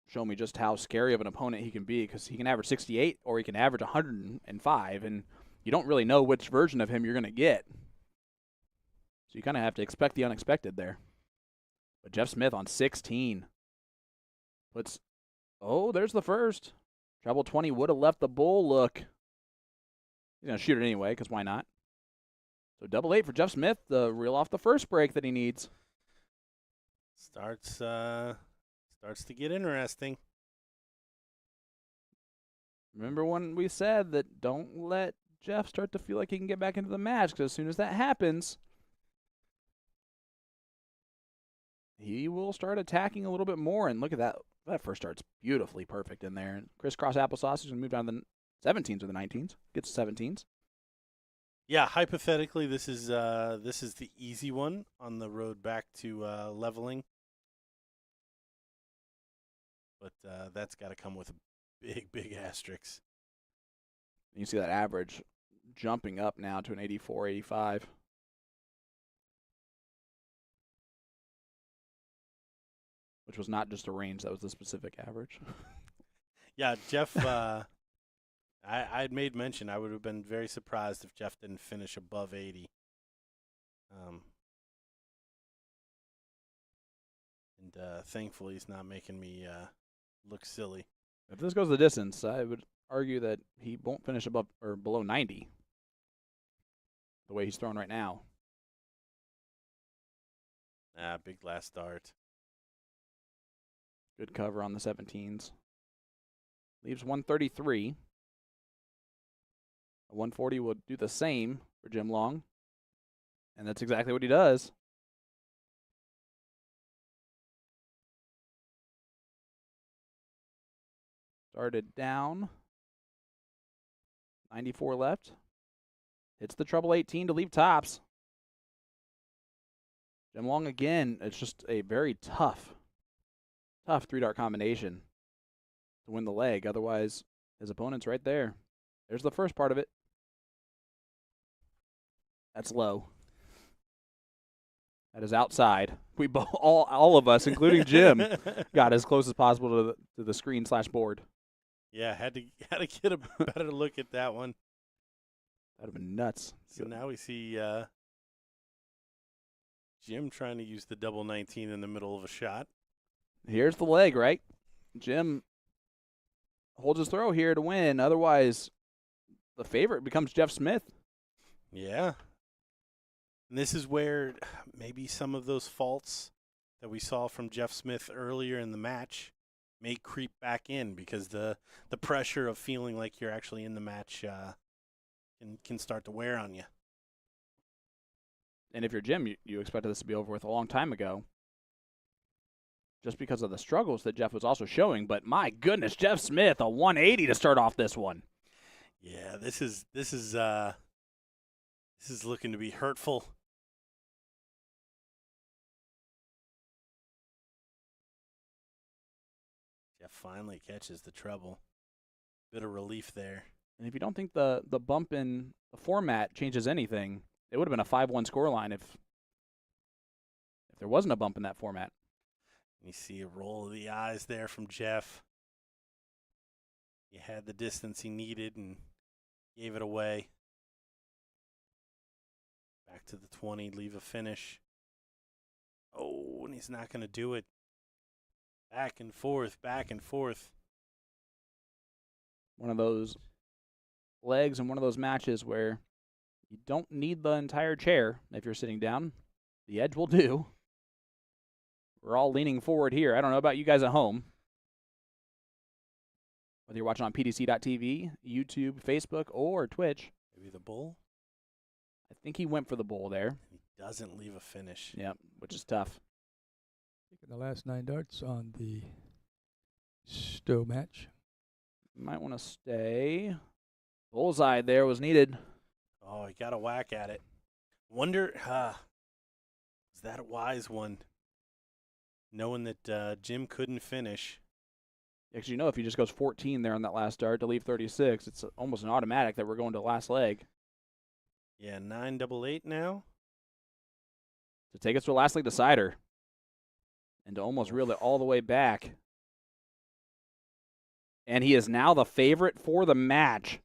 show me just how scary of an opponent he can be because he can average 68 or he can average 105, and you don't really know which version of him you're going to get. So you kind of have to expect the unexpected there. But Jeff Smith on 16 puts... Oh, there's the first. Treble 20 would have left the bull look. He's going to shoot it anyway, because why not? So double 8 for Jeff Smith, the reel off the first break that he needs. Starts to get interesting. Remember when we said that don't let Jeff start to feel like he can get back into the match, because as soon as that happens, he will start attacking a little bit more. And look at that. That first start's beautifully perfect in there. And crisscross applesauce is going to move down to the 17s or the 19s. Gets 17s. Yeah, hypothetically, this is the easy one on the road back to leveling. But that's got to come with a big, big asterisk. You see that average jumping up now to an 84, 85. Which was not just a range, that was the specific average. Yeah, Jeff, I had made mention I would have been very surprised if Jeff didn't finish above 80. Thankfully, he's not making me look silly. If this goes the distance, I would argue that he won't finish above or below 90. The way he's throwing right now. Big last dart. Good cover on the 17s. Leaves 133. A 140 would do the same for Jim Long. And that's exactly what he does. Started down. 94 left. Hits the treble 18 to leave tops. Jim Long again, it's just a very tough 3-dart combination to win the leg. Otherwise, his opponent's right there. There's the first part of it. That's low. That is outside. We all of us, including Jim, got as close as possible to the screen/board. Yeah, had to get a better look at that one. That'd have been nuts. So now we see Jim trying to use the double 19 in the middle of a shot. Here's the leg, right? Jim holds his throw here to win. Otherwise, the favorite becomes Jeff Smith. Yeah. And this is where maybe some of those faults that we saw from Jeff Smith earlier in the match may creep back in because the pressure of feeling like you're actually in the match can start to wear on you. And if you're Jim, you expected this to be over with a long time ago. Just because of the struggles that Jeff was also showing. But my goodness, Jeff Smith, a 180 to start off this one. Yeah, this is looking to be hurtful. Jeff finally catches the treble. Bit of relief there. And if you don't think the bump in the format changes anything, it would have been a 5-1 scoreline if there wasn't a bump in that format. You see a roll of the eyes there from Jeff. He had the distance he needed and gave it away. Back to the 20, leave a finish. Oh, and he's not going to do it. Back and forth, back and forth. One of those legs and one of those matches where you don't need the entire chair if you're sitting down. The edge will do. We're all leaning forward here. I don't know about you guys at home. Whether you're watching on PDC.TV, YouTube, Facebook, or Twitch. Maybe the bull? I think he went for the bull there. He doesn't leave a finish. Yep, which is tough. Taking the last 9 darts on the Stowe match. Might want to stay. Bullseye there was needed. Oh, he got a whack at it. Wonder, is that a wise one? Knowing that Jim couldn't finish. Because if he just goes 14 there on that last dart to leave 36, it's almost an automatic that we're going to the last leg. Yeah, 988 now. To take us to a last leg decider. And to almost reel it all the way back. And he is now the favorite for the match.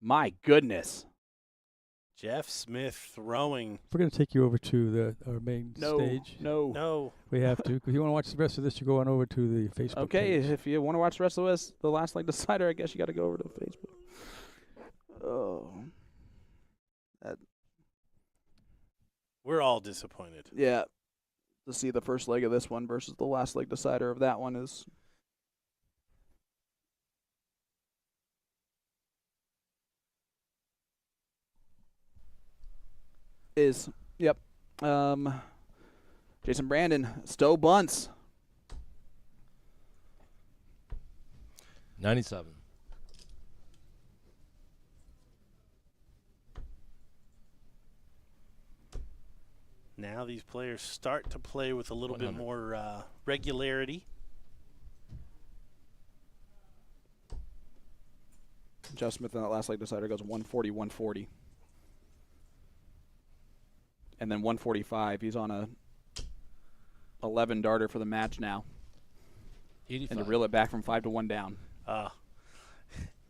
My goodness. Jeff Smith throwing. We're going to take you over to our main stage. No. We have to. If you want to watch the rest of this, you go on over to the Facebook Okay, page. if you want to watch the rest of this, the last leg decider, I guess you got to go over to Facebook. Oh. We're all disappointed. Yeah. To see the first leg of this one versus the last leg decider of that one is... Yep. Jason Brandon, Stowe Bunts. 97. Now these players start to play with a little bit more regularity. Jeff Smith in that last leg decider goes 140, 140. And then 145. He's on a 11 darter for the match now. 85. And to reel it back from 5 to 1 down.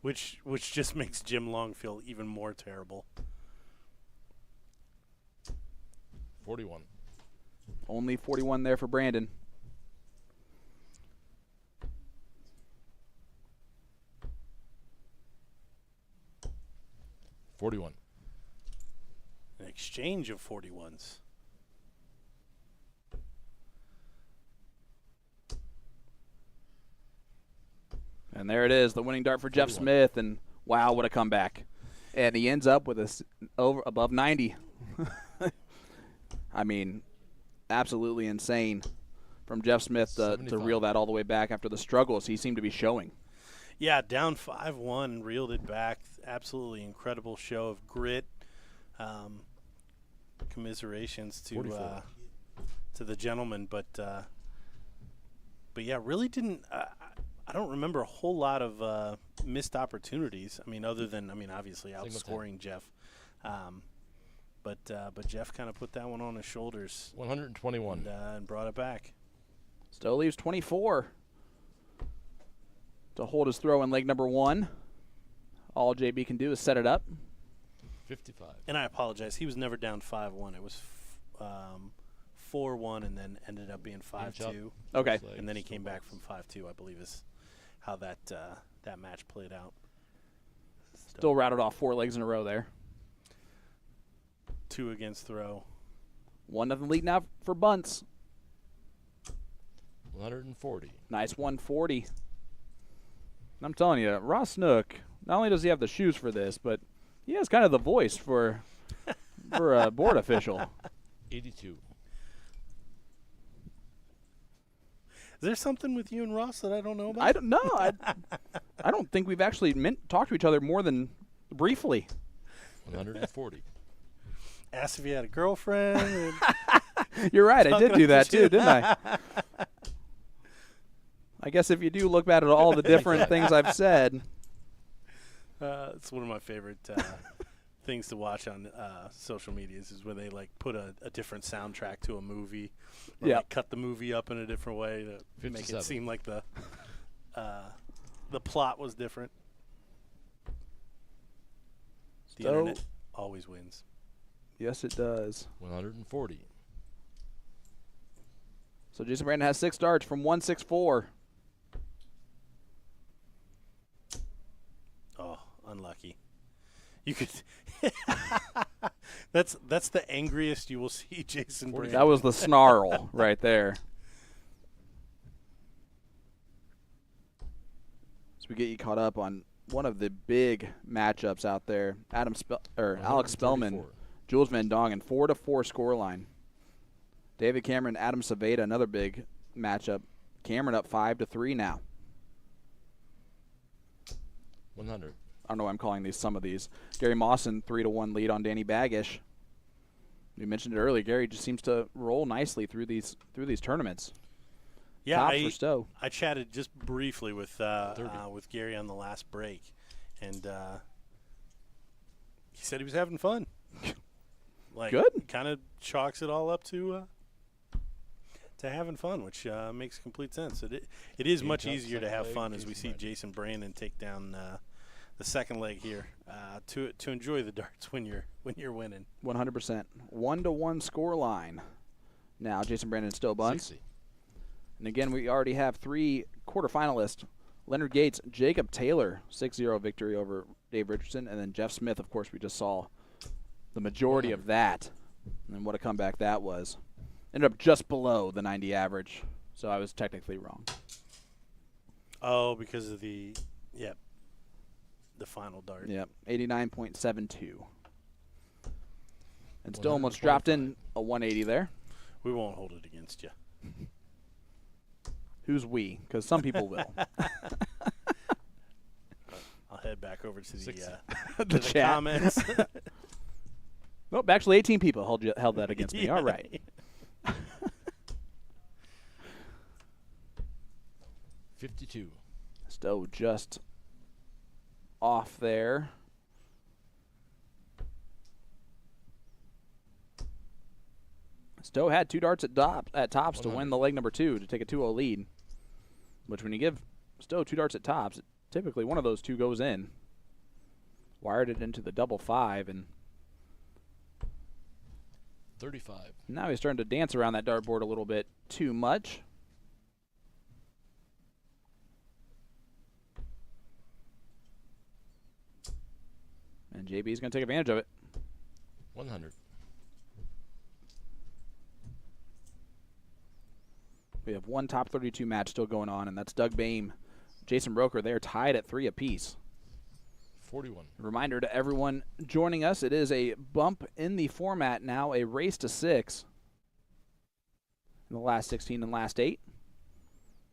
Which just makes Jim Long feel even more terrible. 41. Only 41 there for Brandon. $41. An exchange of 41s. And there it is, the winning dart for Jeff Smith. And wow, what a comeback. And he ends up with above 90. I mean, absolutely insane from Jeff Smith to reel that all the way back after the struggles he seemed to be showing. Yeah, down 5-1, reeled it back. Absolutely incredible show of grit. Commiserations to the gentleman, but yeah, really didn't. I don't remember a whole lot of missed opportunities. I mean, other than obviously outscoring Jeff. But Jeff kind of put that one on his shoulders. 121. And brought it back. Still leaves 24 to hold his throw in leg number 1. All JB can do is set it up. 55. And I apologize. He was never down 5-1. It was 4-1 and then ended up being 5-2. Okay. And then he came back from 5-2, I believe is how that match played out. Still routed off 4 legs in a row there. 2 against throw. 1-0 lead now for Bunts. 140. Nice 140. I'm telling you, Ross Snook, not only does he have the shoes for this, but he has kind of the voice for a board official. 82. Is there something with you and Ross that I don't know about? I don't know. I don't think we've actually talked to each other more than briefly. 140. Asked if you had a girlfriend. You're right. I did do that too, didn't I? I guess if you do look back at all the different things I've said. It's one of my favorite things to watch on social medias is where they put a different soundtrack to a movie. Or Yep. cut the movie up in a different way to 57. make it seem like the plot was different. The internet always wins. Yes, it does. 140. So Jason Brandon has 6 darts from 164. Oh, unlucky. You could. That's the angriest you will see Jason Brandon. That was the snarl right there. So we get you caught up on one of the big matchups out there. Alex Spellman, Jules Van Dongen, 4-4 scoreline. David Cameron, Adam Saveda, another big matchup. Cameron up 5-3 now. 100. I don't know why I'm calling some of these. Gary Mawson, 3-1 lead on Danny Baggish. We mentioned it earlier. Gary just seems to roll nicely through these tournaments. Yeah, Tops for Stowe. I chatted just briefly with Gary on the last break, and he said he was having fun. Good. Kind of chalks it all up to having fun, which makes complete sense. It is much easier to have fun as we see Jason Brandon take down the second leg here to enjoy the darts when you're winning. 100%. 1-1 score line. Now Jason Brandon still Bunts. 60. And again, we already have 3 quarterfinalists. Leonard Gates, Jacob Taylor, 6-0 victory over Dave Richardson, and then Jeff Smith, of course, we just saw the majority of that. And what a comeback that was. Ended up just below the 90 average, so I was technically wrong. Oh, because of the final dart. Yep, 89.72. And still almost dropped in a 180 there. We won't hold it against you. Who's we? Because some people will. I'll head back over to the the chat. comments. Nope, actually 18 people held that against me. All right. 52. Stowe just off there. Stowe had 2 darts at tops to win the leg number 2 to take a 2-0 lead. Which when you give Stowe 2 darts at tops, typically one of those 2 goes in. Wired it into the double 5 and 35. now he's starting to dance around that dartboard a little bit too much. And JB's going to take advantage of it. 100. We have one top 32 match still going on, and that's Doug Bame, Jason Broker. They're tied at 3 apiece. 41. Reminder to everyone joining us, it is a bump in the format now, a race to 6 in the last 16 and last 8.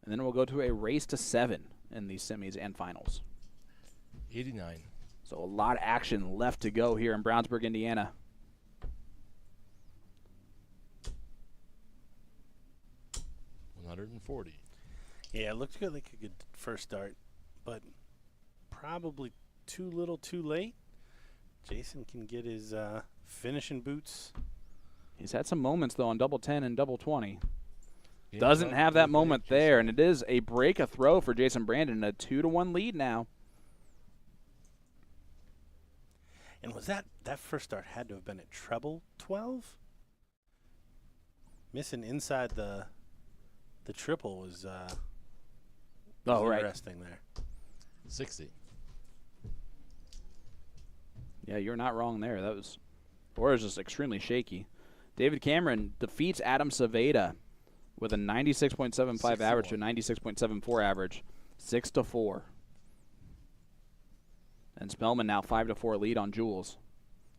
And then we'll go to a race to 7 in the semis and finals. 89. So a lot of action left to go here in Brownsburg, Indiana. $140. Yeah, it looked good, like a good first start, but probably too little too late. Jason can get his finishing boots. He's had some moments, though, on double 10 and double 20. Game Doesn't time have for that the moment Baggish. there, and it is a break a throw for Jason Brandon, a 2-1 lead now. And was that first start had to have been at treble 12? Missing inside the triple was right. interesting there. 60. Yeah, you're not wrong there. That was, or it was just extremely shaky. David Cameron defeats Adam Saveda with a 96.75 average to a 96.74 average, 6-4. And Spellman now 5-4 lead on Jules,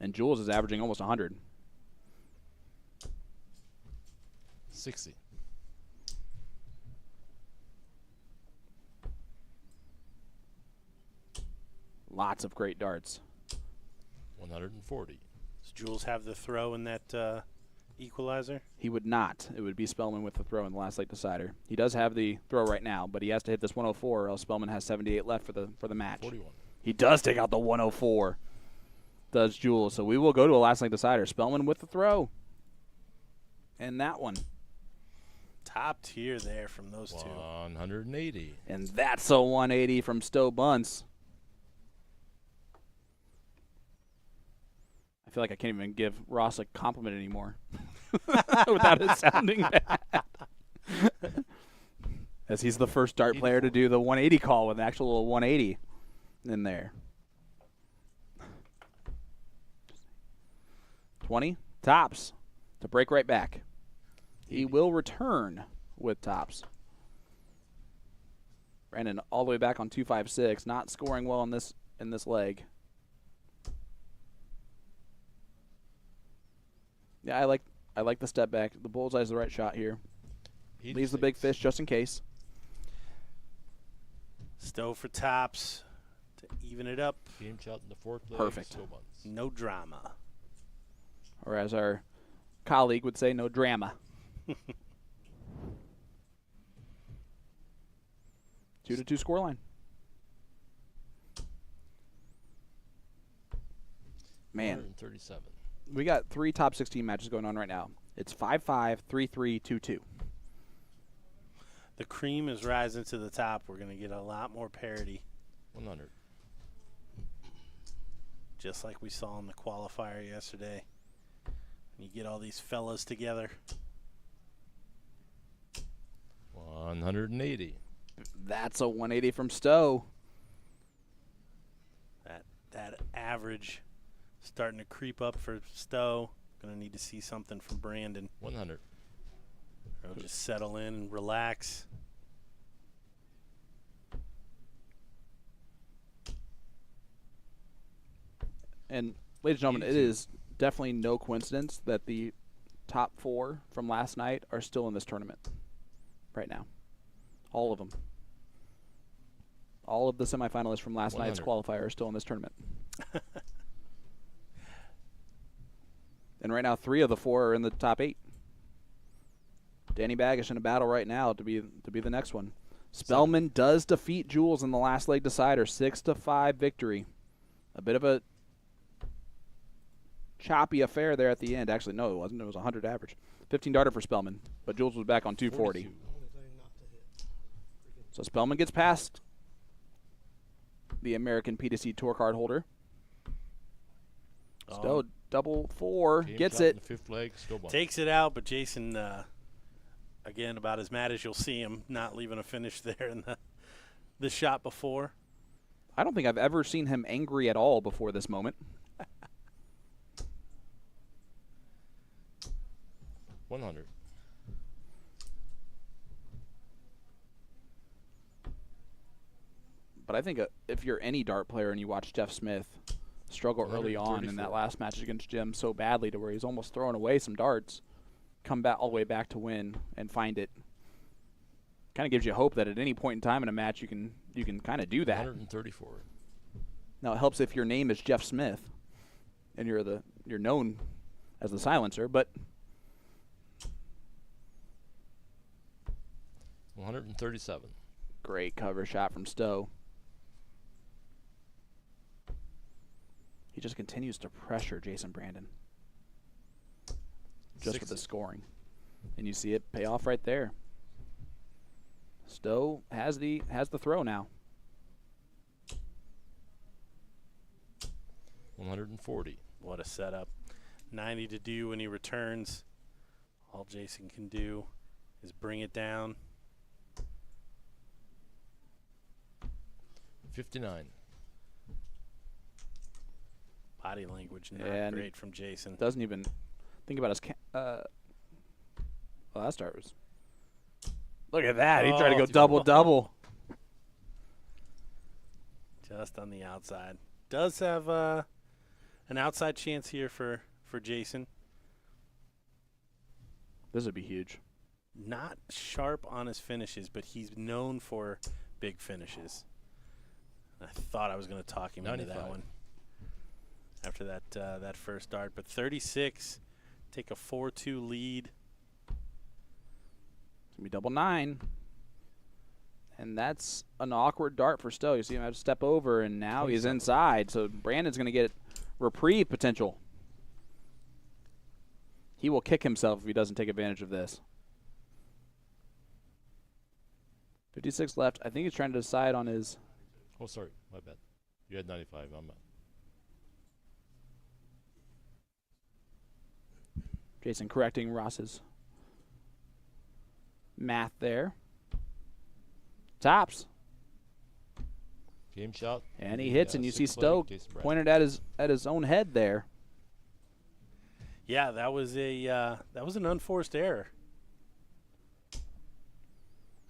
and Jules is averaging almost 100. 60. Lots of great darts. 140. Does Jules have the throw in that equalizer? He would not. It would be Spellman with the throw in the last late decider. He does have the throw right now, but he has to hit this 104, or else Spellman has 78 left for the match. 41. He does take out the 104. Does Jules. So we will go to a last late decider. Spellman with the throw. And that one. Top tier there from those two. 180. And that's a 180 from Stowe Bunts. I feel like I can't even give Ross a compliment anymore without it sounding bad. As he's the first dart player to do the 180 call with an actual 180 in there. 20 tops to break right back. He will return with tops. Brandon all the way back on 256, not scoring well in this leg. Yeah, I like the step back. The bullseye's the right shot here. 86. Leaves the big fish just in case. Stowe for tops to even it up. Game shot in the 4th leg. Perfect. Still Bunts. No drama. Or as our colleague would say, no drama. 2-2 scoreline. Man, 137. we got 3 top 16 matches going on right now. It's 5-5, 3-3, 2-2. The cream is rising to the top. We're going to get a lot more parity. 100. Just like we saw in the qualifier yesterday. You get all these fellas together. 180. That's a 180 from Stowe. That average starting to creep up for Stowe. Going to need to see something from Brandon. 100. Or he'll just settle in and relax. And, ladies and gentlemen, it is definitely no coincidence that the top 4 from last night are still in this tournament right now. All of them. All of the semifinalists from last night's 100. qualifier are still in this tournament. And right now, 3 of the 4 are in the top 8. Danny Baggish in a battle right now to be the next one. Spellman does defeat Jules in the last leg decider, 6-5 victory. A bit of a choppy affair there at the end. Actually, no, it wasn't. It was 100 average. 15 darter for Spellman, but Jules was back on 240. 42. So Spellman gets past the American P2C tour card holder. Stowe, double 4, Game gets shot in it. the fifth leg, still bunts. Takes it out, but Jason, again, about as mad as you'll see him, not leaving a finish there in the shot before. I don't think I've ever seen him angry at all before this moment. 100. But I think if you're any dart player and you watch Jeff Smith struggle early on in that 134. last match against Jim so badly to where he's almost throwing away some darts, come back all the way back to win and find it, kind of gives you hope that at any point in time in a match you can kind of do that. 134. Now it helps if your name is Jeff Smith and you're known as the silencer, but 137. great cover shot from Stowe. He just continues to pressure Jason Brandon just with the scoring. And you see it pay off right there. Stowe has the throw now. 140. What a setup. 90 to do when he returns. All Jason can do is bring it down. 59. Body language not Yeah, and great from Jason. Doesn't even think about his well, that start was. Look at that. He tried to go double-double. Just on the outside. Does have an outside chance here for Jason. This would be huge. Not sharp on his finishes, but he's known for big finishes. I thought I was going to talk him into 95. that one after that first dart. But 36, take a 4-2 lead. It's going to be double 9. And that's an awkward dart for Stowe. You see him have to step over, and now he's inside. So Brandon's going to get reprieve potential. He will kick himself if he doesn't take advantage of this. 56 left. I think he's trying to decide on his... Oh, sorry. My bad. You had 95. I'm not. Jason correcting Ross's math there. Tops. Game shot. And he hits, and you see sixth leg, Stowe Jason Brandon. pointed at his own head there. Yeah, that was an unforced error.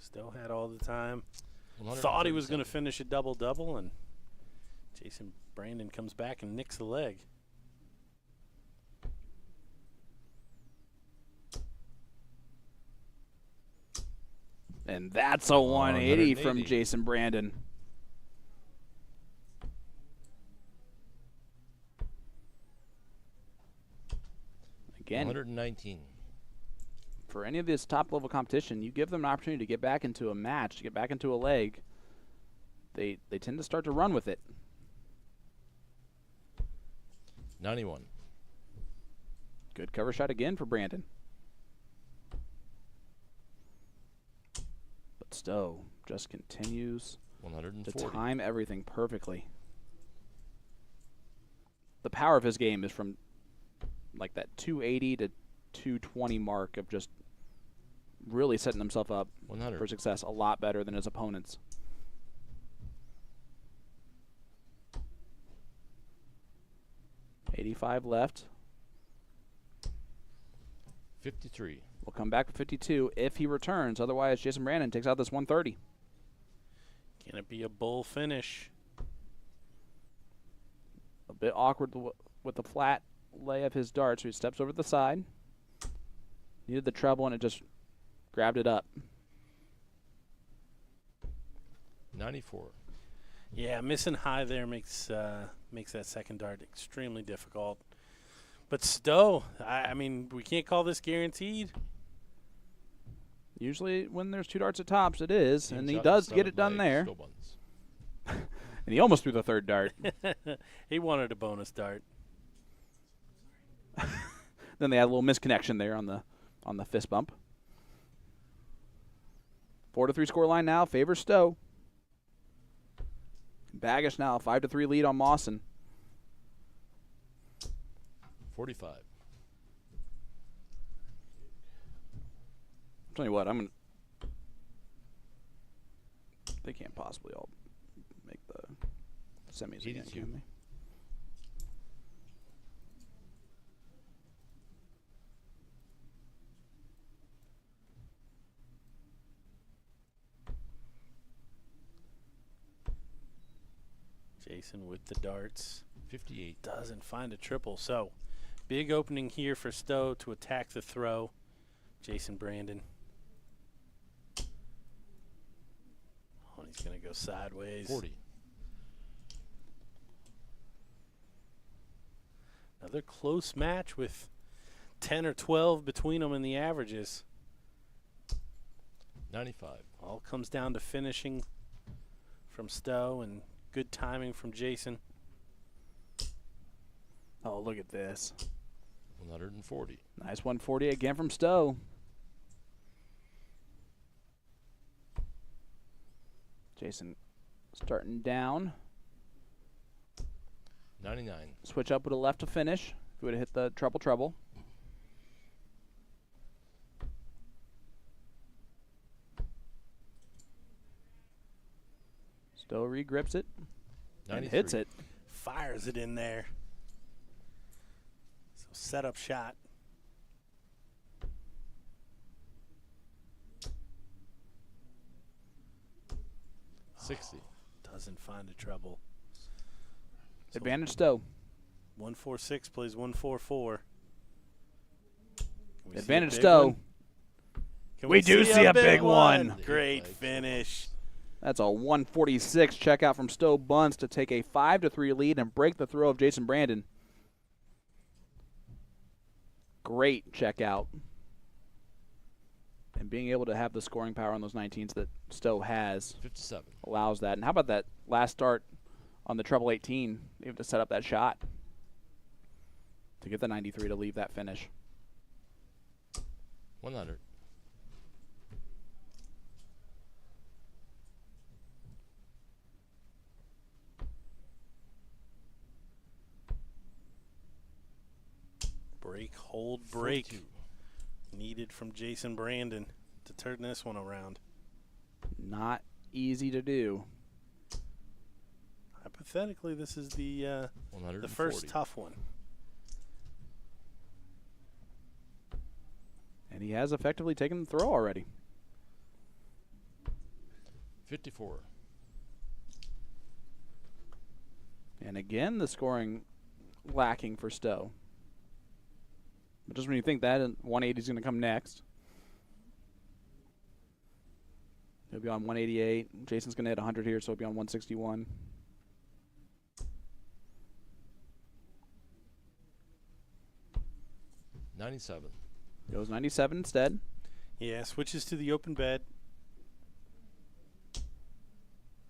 Stowe had all the time. Thought he was going to finish a double-double, and Jason Brandon comes back and nicks the leg. And that's a 180 from 180. Jason Brandon. Again, 119. for any of this top-level competition, you give them an opportunity to get back into a match, to get back into a leg, they tend to start to run with it. 91. Good cover shot again for Brandon. But Stowe just continues to 140. time everything perfectly. The power of his game is from like that 280 to 220 mark of just really setting himself up 100. for success a lot better than his opponents. $85 left. 53. We'll come back with 52 if he returns. Otherwise, Jason Brandon takes out this 130. Can it be a bull finish? A bit awkward with the flat lay of his dart, so he steps over the side. Needed the treble, and it just grabbed it up. 94. Yeah, missing high there makes that second dart extremely difficult. But Stowe, I mean, we can't call this guaranteed. Usually when there's 2 darts at tops, it is, Game and he shot does instead get of it done legs, there. still Bunts. And he almost threw the 3rd dart. He wanted a bonus dart. Then they had a little misconnection there on the fist bump. 4-3 score line now favors Stowe. Baggish now 5-3 lead on Mawson. 45. Tell you what, they can't possibly all make the semis again, 82. can they? Jason with the darts. 58. Doesn't find a triple. So, big opening here for Stowe to attack the throw. Jason Brandon. Oh, he's going to go sideways. 40. Another close match with 10 or 12 between them in the averages. 95. All comes down to finishing from Stowe and good timing from Jason. Oh, look at this. 140. Nice 140 again from Stowe. Jason starting down. 99. Switch up with a left to finish. If we would have hit the treble. Stowe regrips it and 93. hits it. Fires it in there. So set up shot. $60. Doesn't find a treble. So Advantage Stowe. 146 plays 144. Can we see a Advantage big Stowe. one? Can We do see a big one. Great finish. That's a 146 checkout from Stowe Bunts to take a 5-3 lead and break the throw of Jason Brandon. Great checkout. And being able to have the scoring power on those 19s that Stowe has 57. allows that. And how about that last start on the treble 18? Able to set up that shot to get the 93 to leave that finish. 100. Break, hold, break. 42. Needed from Jason Brandon to turn this one around. Not easy to do. Hypothetically, this is the first 140. tough one. And he has effectively taken the throw already. 54. And again, the scoring lacking for Stowe. But just when you think that, 180 is going to come next. He'll be on 188. Jason's going to hit 100 here, so he'll be on 161. $97. Goes 97 instead. Yeah, switches to the open bed. I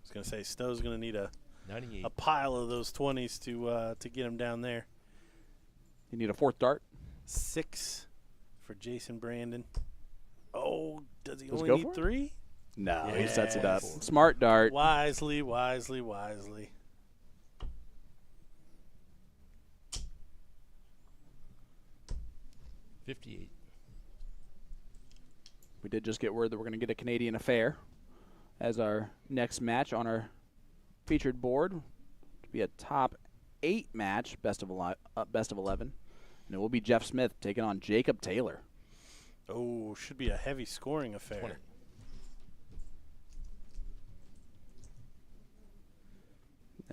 was going to say, Stowe's going to need a 98. pile of those 20s to get him down there. You need a 4th dart. 6 for Jason Brandon. Oh, does he Does only go need for it? 3? No, he sets it up. Yes. Smart dart. Wisely, wisely, wisely. $58. We did just get word that we're going to get a Canadian Affair as our next match on our featured board. To be a top 8 match, best of 11. And it will be Jeff Smith taking on Jacob Taylor. Oh, should be a heavy scoring affair. 20.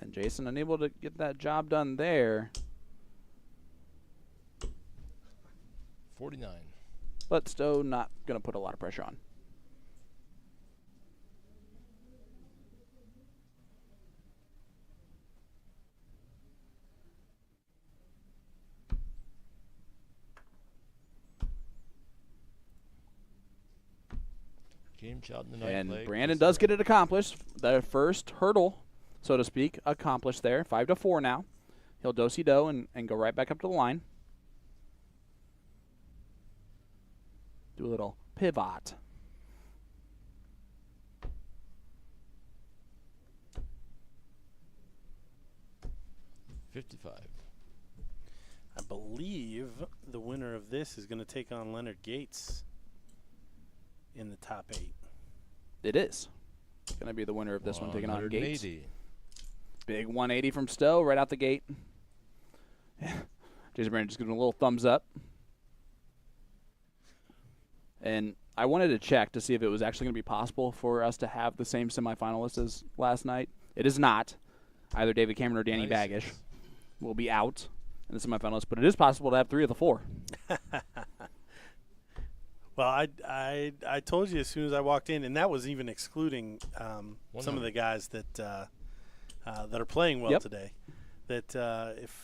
And Jason unable to get that job done there. 49. But Stowe not going to put a lot of pressure on. Game shot in the ninth And leg. Brandon does get it accomplished. The first hurdle, so to speak, accomplished there. 5-4 now. He'll do-si-do and go right back up to the line. Do a little pivot. $55. I believe the winner of this is going to take on Leonard Gates in the top 8. It is going to be the winner of this one, taking on Gates. 180. Big 180 from Stowe right out the gate. Jason Brandon just giving a little thumbs up. And I wanted to check to see if it was actually going to be possible for us to have the same semifinalists as last night. It is not. Either David Cameron or Danny Baggish will be out in the semifinalists, but it is possible to have 3 of the 4. Well, I told you as soon as I walked in, and that was even excluding some of the guys that are playing well today. That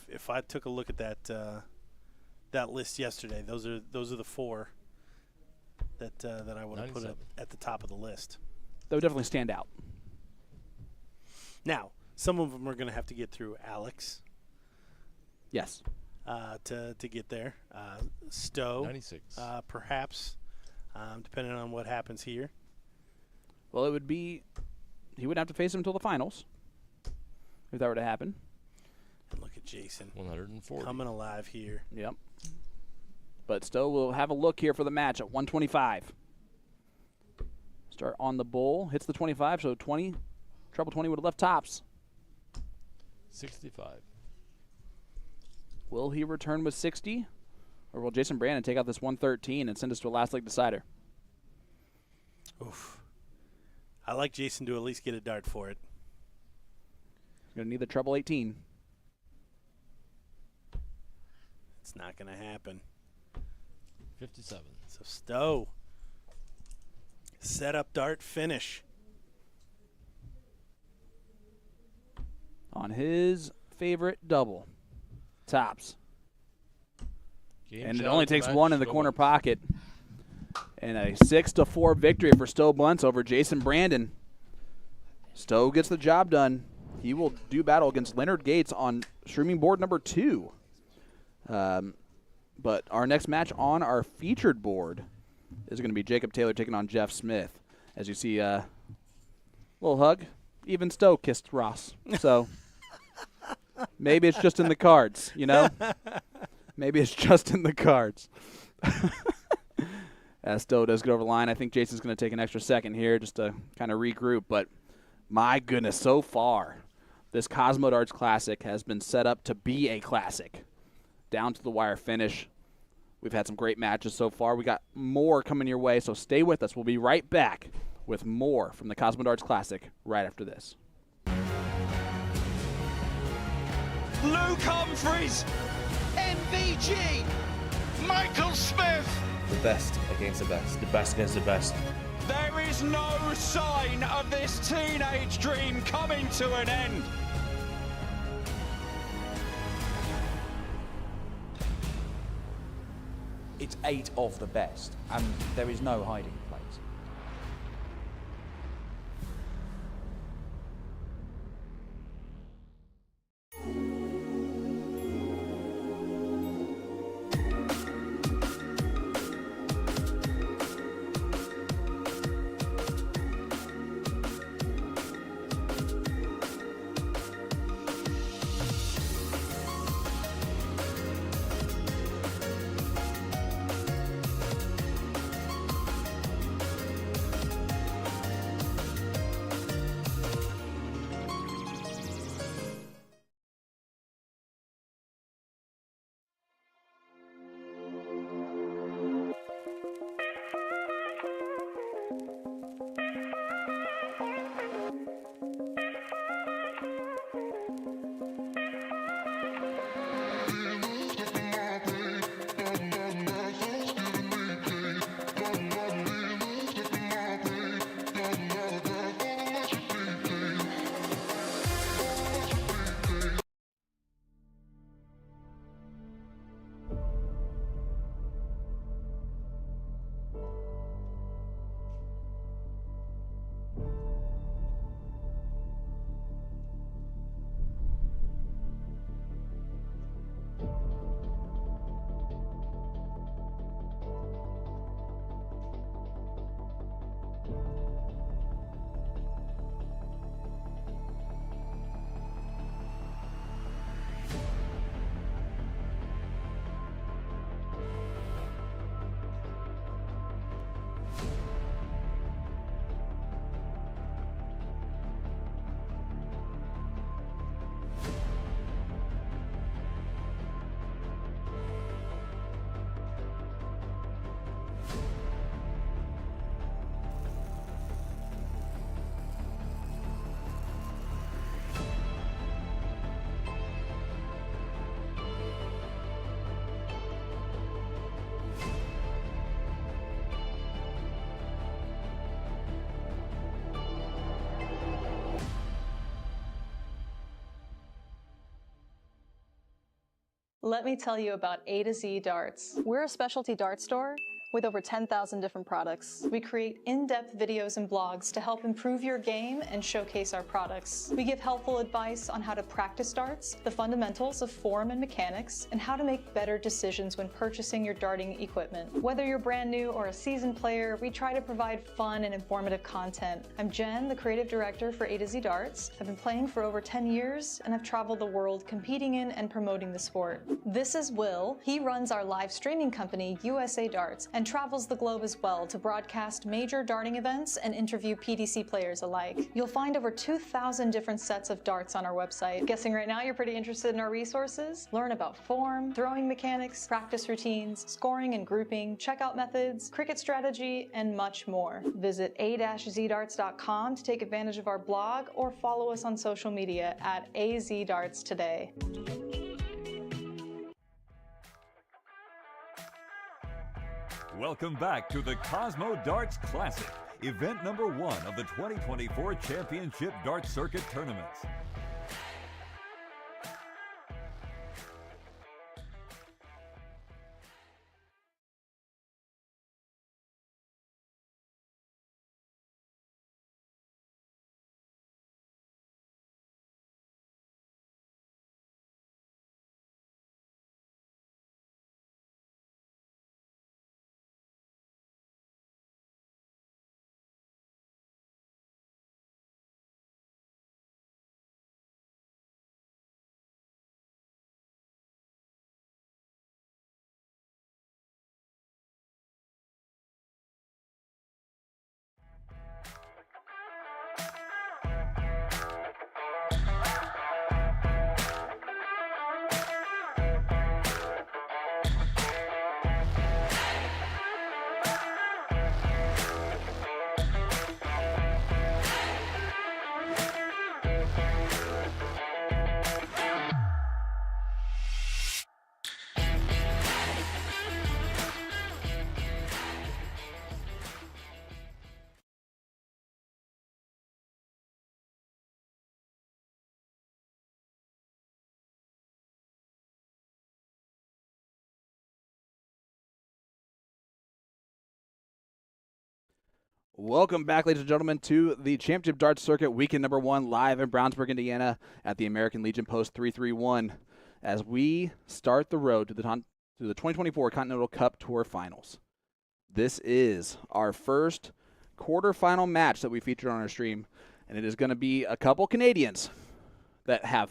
if I took a look at that list yesterday, those are the 4 that I would have put at the top of the list. That would definitely stand out. Now, some of them are going to have to get through Alex. Yes. To get there. Stowe. 96. Perhaps, depending on what happens here. Well, it would be he would have to face him until the finals if that were to happen. And look at Jason. 140. Coming alive here. Yep. But Stowe will have a look here for the match at 125. Start on the bull. Hits the 25, so 20. Treble 20 would have left tops. 65. Will he return with 60? Or will Jason Brandon take out this 113 and send us to a last leg decider? Oof. I like Jason to at least get a dart for it. He's going to need the treble 18. It's not going to happen. 57. So Stowe. Set up dart finish. On his favorite double. Tops. And it only takes 1 in the corner pocket. And a 6-4 victory for Stowe Bunts over Jason Brandon. Stowe gets the job done. He will do battle against Leonard Gates on streaming board number 2. But our next match on our featured board is going to be Jacob Taylor taking on Jeff Smith. As you see, little hug. Even Stowe kissed Ross. So maybe it's just in the cards, you know? Maybe it's just in the cards. As Stowe does get over the line, I think Jason's going to take an extra second here just to kind of regroup. But my goodness, so far, this Cosmo Darts Classic has been set up to be a classic. Down to the wire finish. We've had some great matches so far. We got more coming your way, so stay with us. We'll be right back with more from the Cosmo Darts Classic right after this. Luke Humphreys, MVG, Michael Smith. The best against the best. The best against the best. There is no sign of this teenage dream coming to an end. It's 8 of the best, and there is no hiding place. Let me tell you about A to Z Darts. We're a specialty dart store with over 10,000 different products. We create in-depth videos and blogs to help improve your game and showcase our products. We give helpful advice on how to practice darts, the fundamentals of form and mechanics, and how to make better decisions when purchasing your darting equipment. Whether you're brand new or a seasoned player, we try to provide fun and informative content. I'm Jen, the creative director for A to Z Darts. I've been playing for over 10 years, and I've traveled the world competing in and promoting the sport. This is Will. He runs our live streaming company, USA Darts, and travels the globe as well to broadcast major darting events and interview PDC players alike. You'll find over 2,000 different sets of darts on our website. Guessing right now you're pretty interested in our resources? Learn about form, throwing mechanics, practice routines, scoring and grouping, checkout methods, cricket strategy, and much more. Visit a-zdarts.com to take advantage of our blog or follow us on social media at AZDarts today. Welcome back to the Cosmo Darts Classic, event number 1 of the 2024 Championship Dart Circuit Tournaments. Welcome back, ladies and gentlemen, to the Championship Darts Circuit Weekend number 1 live in Brownsburg, Indiana at the American Legion Post 331 as we start the road to the 2024 Continental Cup Tour Finals. This is our first quarterfinal match that we featured on our stream, and it is going to be a couple Canadians that have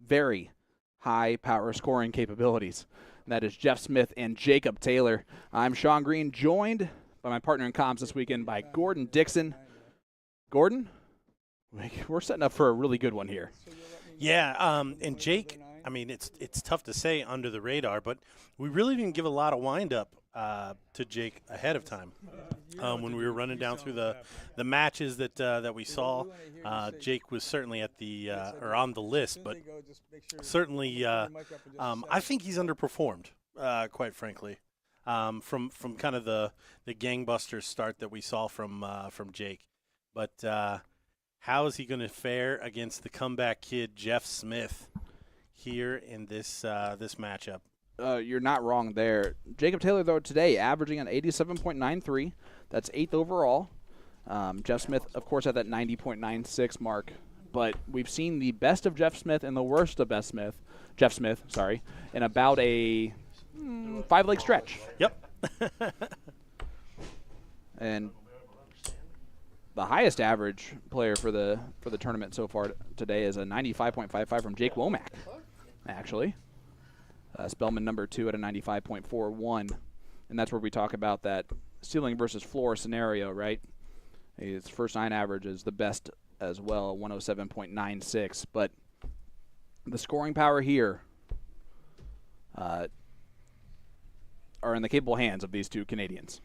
very high power scoring capabilities. And that is Jeff Smith and Jacob Taylor. I'm Sean Green, joined by my partner in comms this weekend by Gordon Dixon. Gordon, we're setting up for a really good one here. Yeah, and Jake, I mean, it's tough to say under the radar, but we really didn't give a lot of wind-up to Jake ahead of time. When we were running down through the matches that we saw, Jake was certainly at the or on the list, but certainly I think he's underperformed, quite frankly. From kind of the gangbuster start that we saw from Jake, but how is he going to fare against the comeback kid Jeff Smith here in this matchup? You're not wrong there. Jacob Taylor, though, today averaging an 87.93. That's 8th overall. Jeff Smith, of course, at that 90.96 mark. But we've seen the best of Jeff Smith and the worst of Jeff Smith, in about a 5-leg stretch. Yep. And the highest average player for the tournament so far today is a 95.55 from Jake Womack, actually. Spellman number 2 at a 95.41. And that's where we talk about that ceiling versus floor scenario, right? His first 9 average is the best as well, 107.96. But the scoring power here are in the capable hands of these two Canadians.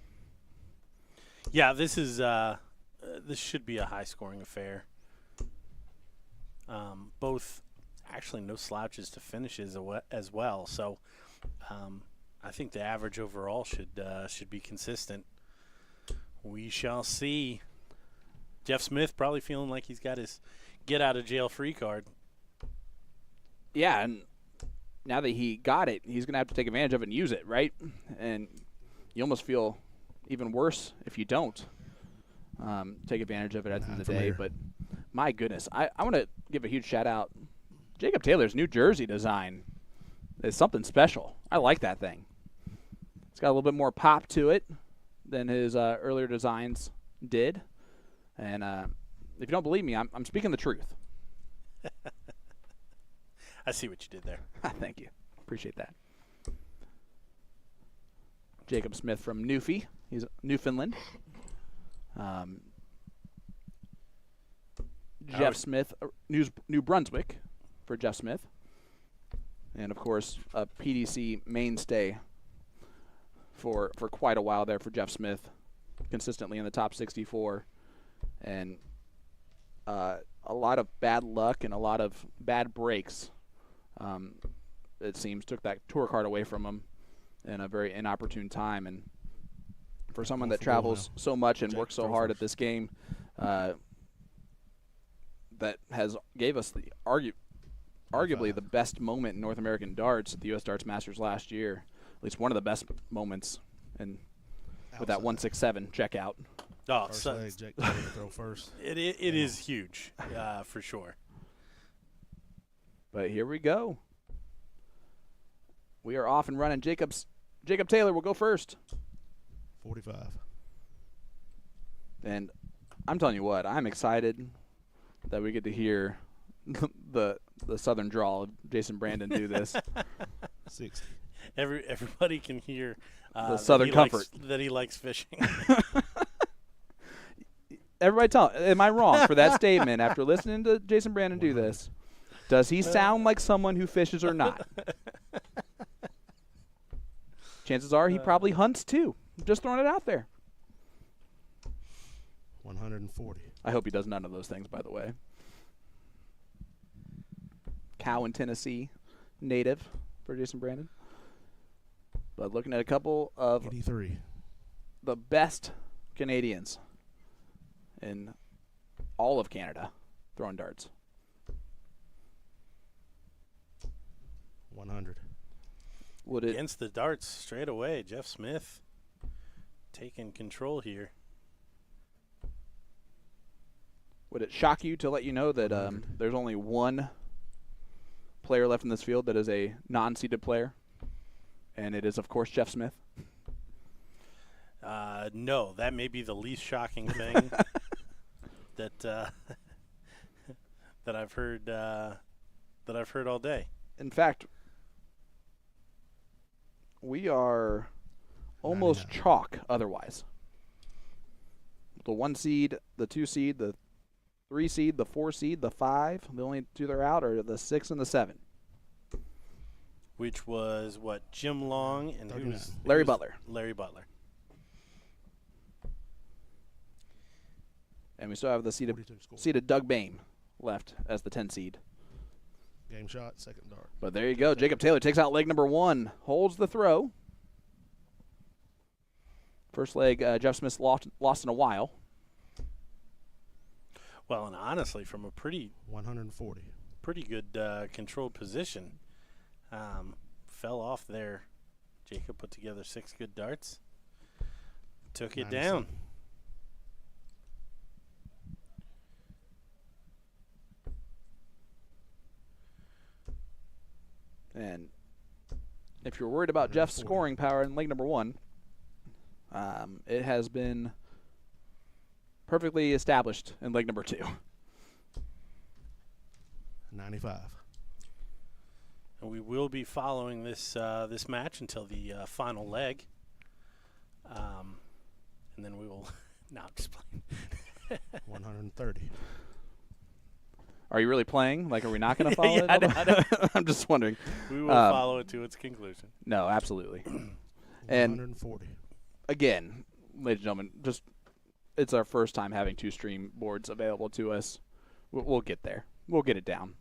Yeah, this should be a high-scoring affair. Both, actually, no slouches to finishes as well. So, I think the average overall should be consistent. We shall see. Jeff Smith probably feeling like he's got his get-out-of-jail-free card. Yeah, and now that he got it, he's going to have to take advantage of it and use it, right? And you almost feel even worse if you don't take advantage of it at the end of the day. But my goodness, I want to give a huge shout out. Jacob Taylor's New Jersey design is something special. I like that thing. It's got a little bit more pop to it than his earlier designs did. And if you don't believe me, I'm speaking the truth. I see what you did there. Thank you. Appreciate that. Jacob Smith from Newfie. He's Newfoundland. Jeff Smith, New Brunswick for Jeff Smith. And, of course, a PDC mainstay for quite a while there for Jeff Smith, consistently in the top 64. And a lot of bad luck and a lot of bad breaks, it seems, took that tour card away from him in a very inopportune time. And for someone that travels so much and works so hard at this game, that gave us the arguably the best moment in North American darts at the U.S. Darts Masters last year, at least one of the best moments, and with that 167 checkout. Oh, First so leg, Jake Taylor to throw first. It is huge, for sure. But here we go. We are off and running. Jacob Taylor will go first. 45. And I'm telling you what, I'm excited that we get to hear the southern drawl of Jason Brandon do this. 60. Everybody can hear the southern comfort that he likes fishing. Everybody am I wrong for that statement after listening to Jason Brandon do this? Does he sound like someone who fishes or not? Chances are he probably hunts too. Just throwing it out there. 140. I hope he does none of those things, by the way. Cowan, Tennessee, native for Jason Brandon. But looking at a couple of 83. The best Canadians in all of Canada throwing darts. 100. Would it Against the darts straight away, Jeff Smith taking control here. Would it shock you to let you know that there's only one player left in this field that is a non-seeded player, and it is, of course, Jeff Smith? No, that may be the least shocking thing that that I've heard all day. In fact, we are almost 99. chalk otherwise. The 1 seed, the 2 seed, the 3 seed, the 4 seed, the 5. The only two that are out are the 6 and the 7. Which was what, Jim Long and who's Larry Butler. Larry Butler. And we still have the seeded Doug Bame left as the 10 seed. Game shot, second dart. But there you go. Jacob Taylor takes out leg number 1, holds the throw. First leg, Jeff Smith lost in a while. Well, and honestly, from a pretty 140. Pretty good controlled position. Fell off there. Jacob put together 6 good darts. Took it 97. down. And if you're worried about Jeff's scoring power in leg number 1, it has been perfectly established in leg number 2. 95. And we will be following this this match until the final leg. And then we will no, I'm just playing. 130. Are you really playing? Like, are we not going to follow Yeah, it? I'm just wondering. We will follow it to its conclusion. No, absolutely. 140. And again, ladies and gentlemen, just it's our first time having 2 stream boards available to us. We'll get there. We'll get it down.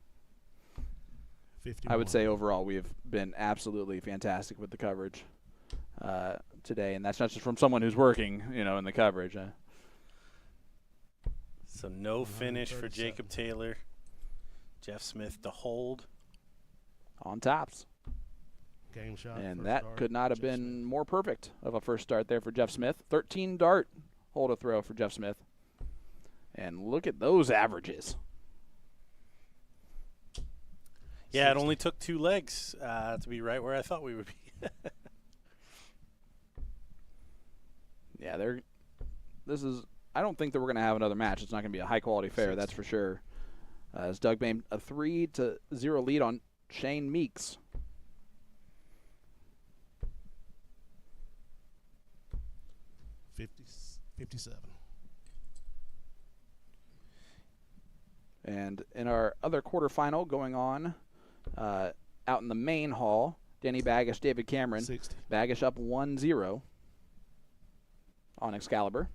51. I would say overall we have been absolutely fantastic with the coverage today, and that's not just from someone who's working, in the coverage. So no finish for Jacob Taylor. Jeff Smith to hold. On tops. Game shot. And first that start, could not have Jeff been more perfect of a first start there for Jeff Smith. 13 dart hole to throw for Jeff Smith. And look at those averages. Yeah, it only took 2 legs to be right where I thought we would be. Yeah, I don't think that we're going to have another match. It's not going to be a high-quality fair, that's for sure. As Doug Bame, a 3-0 lead on Shane Meeks. $57. And in our other quarterfinal going on out in the main hall, Danny Baggish, David Cameron. 60. Baggish up 1-0 on Excalibur.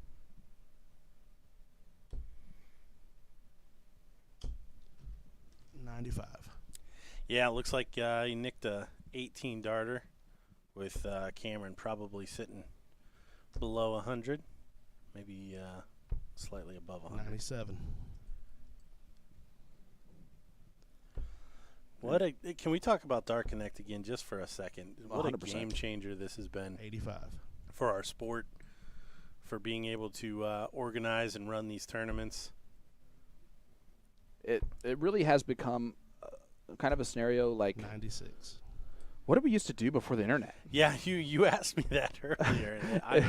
$95. Yeah, it looks like he nicked a 18 darter with Cameron probably sitting below 100, maybe slightly above 100. 97. Can we talk about Dark Connect again just for a second? What 100%. a game changer this has been 85. for our sport, for being able to organize and run these tournaments. It really has become kind of a scenario like 96. what did we used to do before the internet? Yeah, you asked me that earlier. And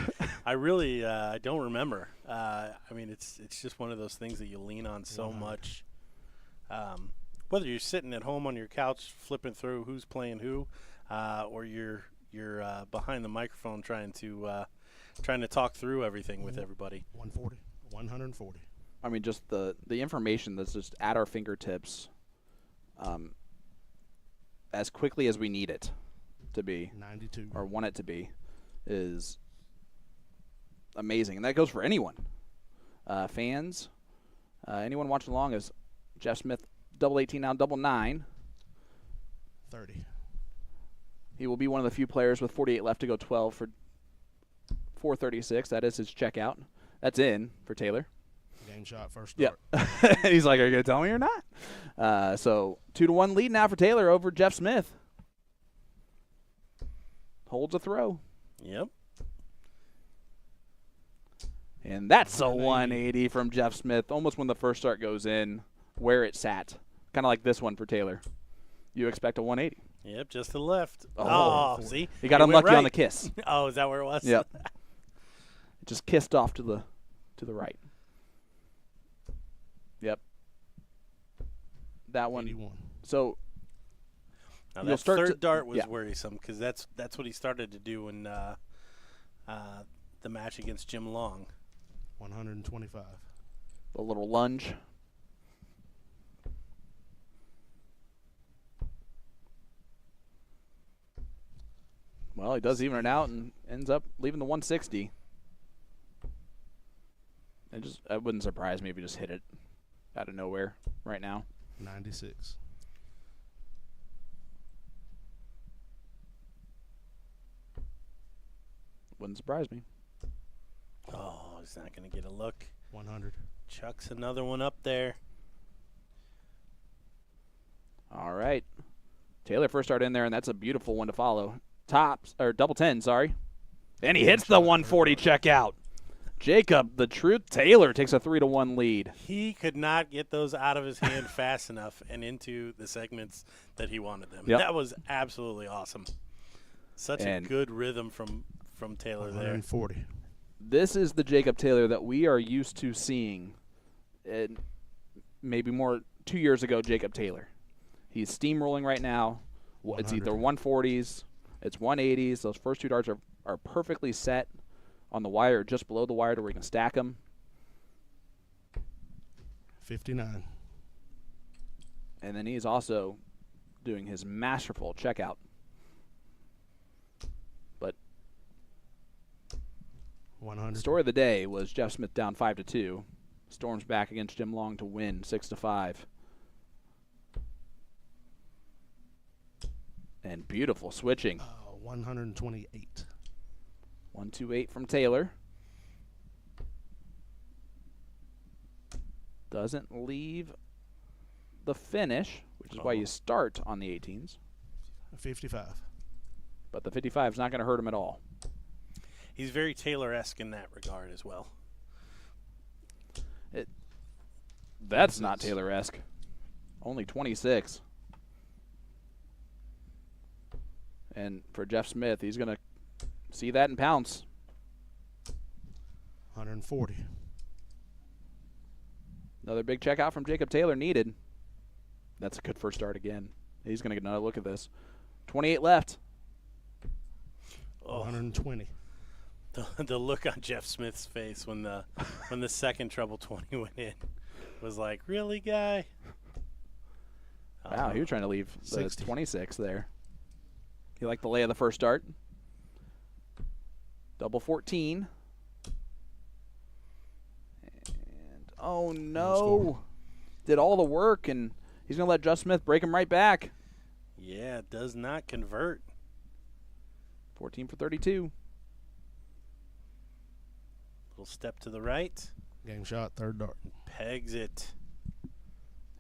I really I don't remember. I mean, it's just one of those things that you lean on so much. Whether you're sitting at home on your couch flipping through who's playing who, or you're behind the microphone trying to talk through everything with everybody. 140. I mean, just the information that's just at our fingertips as quickly as we need it to be 92 or want it to be is amazing. And that goes for anyone. Fans, anyone watching along is Jeff Smith, double 18 now, double 9. 30. He will be one of the few players with 48 left to go 12 for 436. That is his checkout. That's in for Taylor. Game shot first start. Yeah. He's like, are you going to tell me or not? So 2-1 lead now for Taylor over Jeff Smith. Holds a throw. Yep. And that's a 180 from Jeff Smith, almost when the first start goes in, where it sat. Kind of like this one for Taylor. You expect a 180. Yep, just to the left. Oh, see? He got It went unlucky right. on the kiss. Oh, is that where it was? Yep. Just kissed off to the right. Yep. That one. 81. So Now you'll that start third to- dart was yeah. worrisome because that's what he started to do in the match against Jim Long. 125. a little lunge. Well, he does even it out and ends up leaving the 160. It wouldn't surprise me if he just hit it out of nowhere right now. 96. Wouldn't surprise me. Oh, he's not going to get a look. 100. Chucks another one up there. All right. Taylor first start in there, and that's a beautiful one to follow. Double 10, sorry. And he hits the 140 checkout. Jacob, the truth, Taylor takes a 3-1 lead. He could not get those out of his hand fast enough and into the segments that he wanted them. Yep. That was absolutely awesome. Such a good rhythm from Taylor there. 140. This is the Jacob Taylor that we are used to seeing. Maybe more 2 years ago, Jacob Taylor. He's steamrolling right now. It's either 140s, it's 180s. Those first two darts are perfectly set on the wire or just below the wire to where you can stack them. 59. And then he's also doing his masterful checkout. But 100. story of the day was Jeff Smith down 5-2. Storms back against Jim Long to win 6-5. And beautiful switching. 128. 128 from Taylor. Doesn't leave the finish, which is why you start on the 18s. 55. But the 55 is not going to hurt him at all. He's very Taylor-esque in that regard as well. That's not Taylor-esque. Only 26. And for Jeff Smith, he's going to see that and pounce. 140. Another big checkout from Jacob Taylor needed. That's a good first start again. He's going to get another look at this. 28 left. 120. The look on Jeff Smith's face when the second treble 20 went in was like, really, guy? Wow, he was trying to leave the 60. 26 there. You like the lay of the first start? Double 14. And, oh, no. Did all the work, and he's going to let Jeff Smith break him right back. Yeah, it does not convert. 14 for 32. Little step to the right. Game shot, third dart. Pegs it.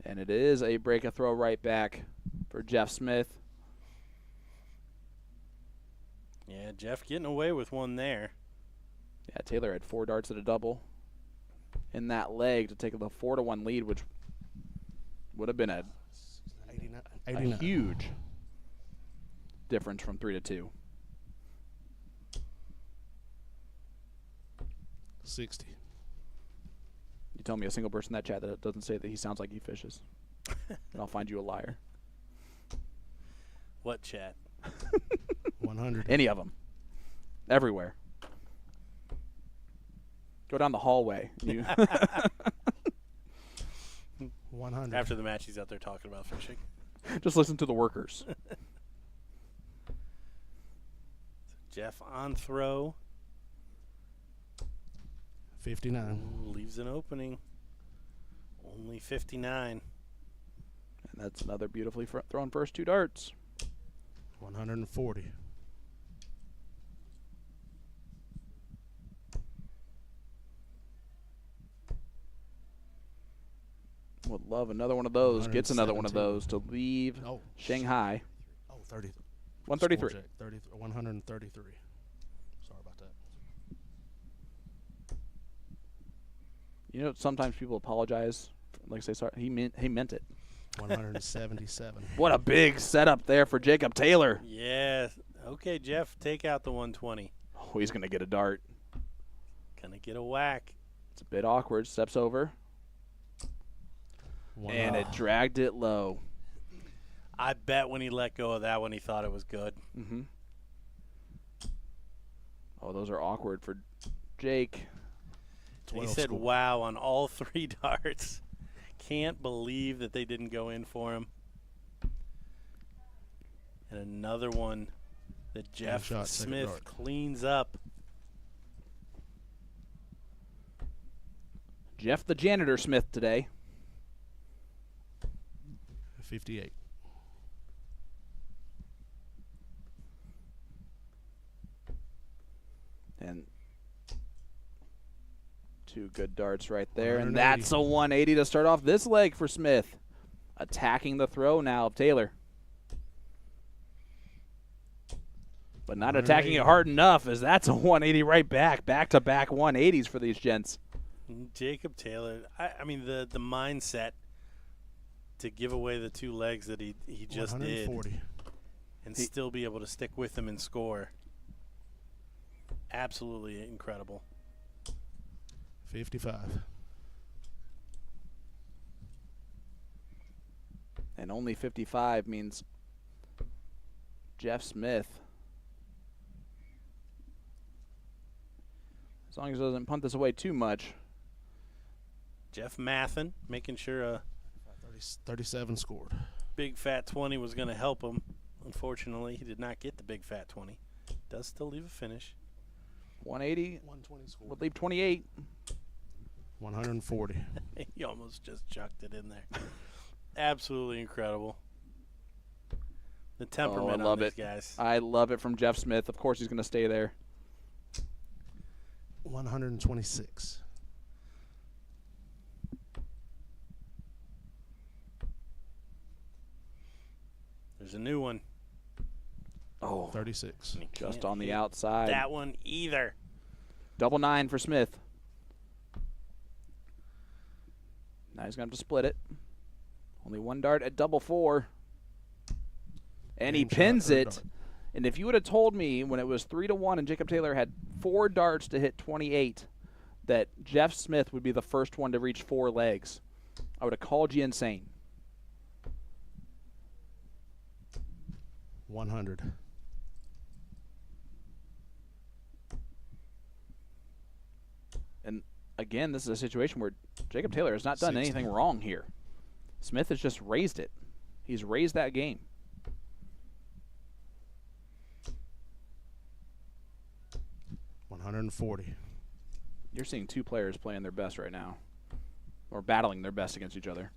And it is a break a throw right back for Jeff Smith. Yeah, Jeff getting away with one there. Yeah, Taylor had 4 darts at a double in that leg to take the 4-1 lead, which would have been a 89. huge difference from 3-2. 60. You tell me a single person in that chat that doesn't say that he sounds like he fishes, and I'll find you a liar. What chat? 100. Any of them. Everywhere. Go down the hallway. 100. After the match, he's out there talking about fishing. Just listen to the workers. Jeff on throw. 59. Ooh, leaves an opening. Only 59. And that's another beautifully thrown first 2 darts. 140. Would love another one of those. Gets another one of 117. those to leave Shanghai. 30. 133. Score check, 133. Sorry about that. You know, sometimes people apologize, like say sorry. He meant it. 177. What a big setup there for Jacob Taylor. Yeah. Okay, Jeff, take out the 120. Oh, he's gonna get a dart. Gonna get a whack. It's a bit awkward. Steps over. And it dragged it low. I bet when he let go of that one, he thought it was good. Mm-hmm. Oh, those are awkward for Jake. He said, wow, on all 3 darts. Can't believe that they didn't go in for him. And another one that Jeff Smith cleans up. Jeff the janitor Smith today. 58. And 2 good darts right there. And that's a 180 to start off this leg for Smith. Attacking the throw now of Taylor. But not attacking it hard enough, as that's a 180 right back. Back-to-back 180s for these gents. Jacob Taylor, I mean, the mindset to give away the 2 legs that he just did and still be able to stick with them and score. Absolutely incredible. 55. And only 55 means Jeff Smith, as long as he doesn't punt this away too much. Jeff Mathin making sure 37 scored. Big fat 20 was going to help him. Unfortunately, he did not get the big fat 20. Does still leave a finish. 180 120 scored. would leave 28. 140. He almost just chucked it in there. Absolutely incredible. The temperament I love on these it. guys. I love it from Jeff Smith. Of course he's going to stay there. 126. There's a new one. Oh, 36. just on the outside. That one either. Double 9 for Smith. Now he's going to have to split it. Only one dart at double 4. And he Game shot, pins third it. dart. And if you would have told me when it was 3-1 and Jacob Taylor had 4 darts to hit 28 that Jeff Smith would be the first one to reach 4 legs, I would have called you insane. 100. And again, this is a situation where Jacob Taylor has not done 60. anything wrong here. Smith has just raised it. He's raised that game. $140. You're seeing 2 players playing their best right now, or battling their best against each other.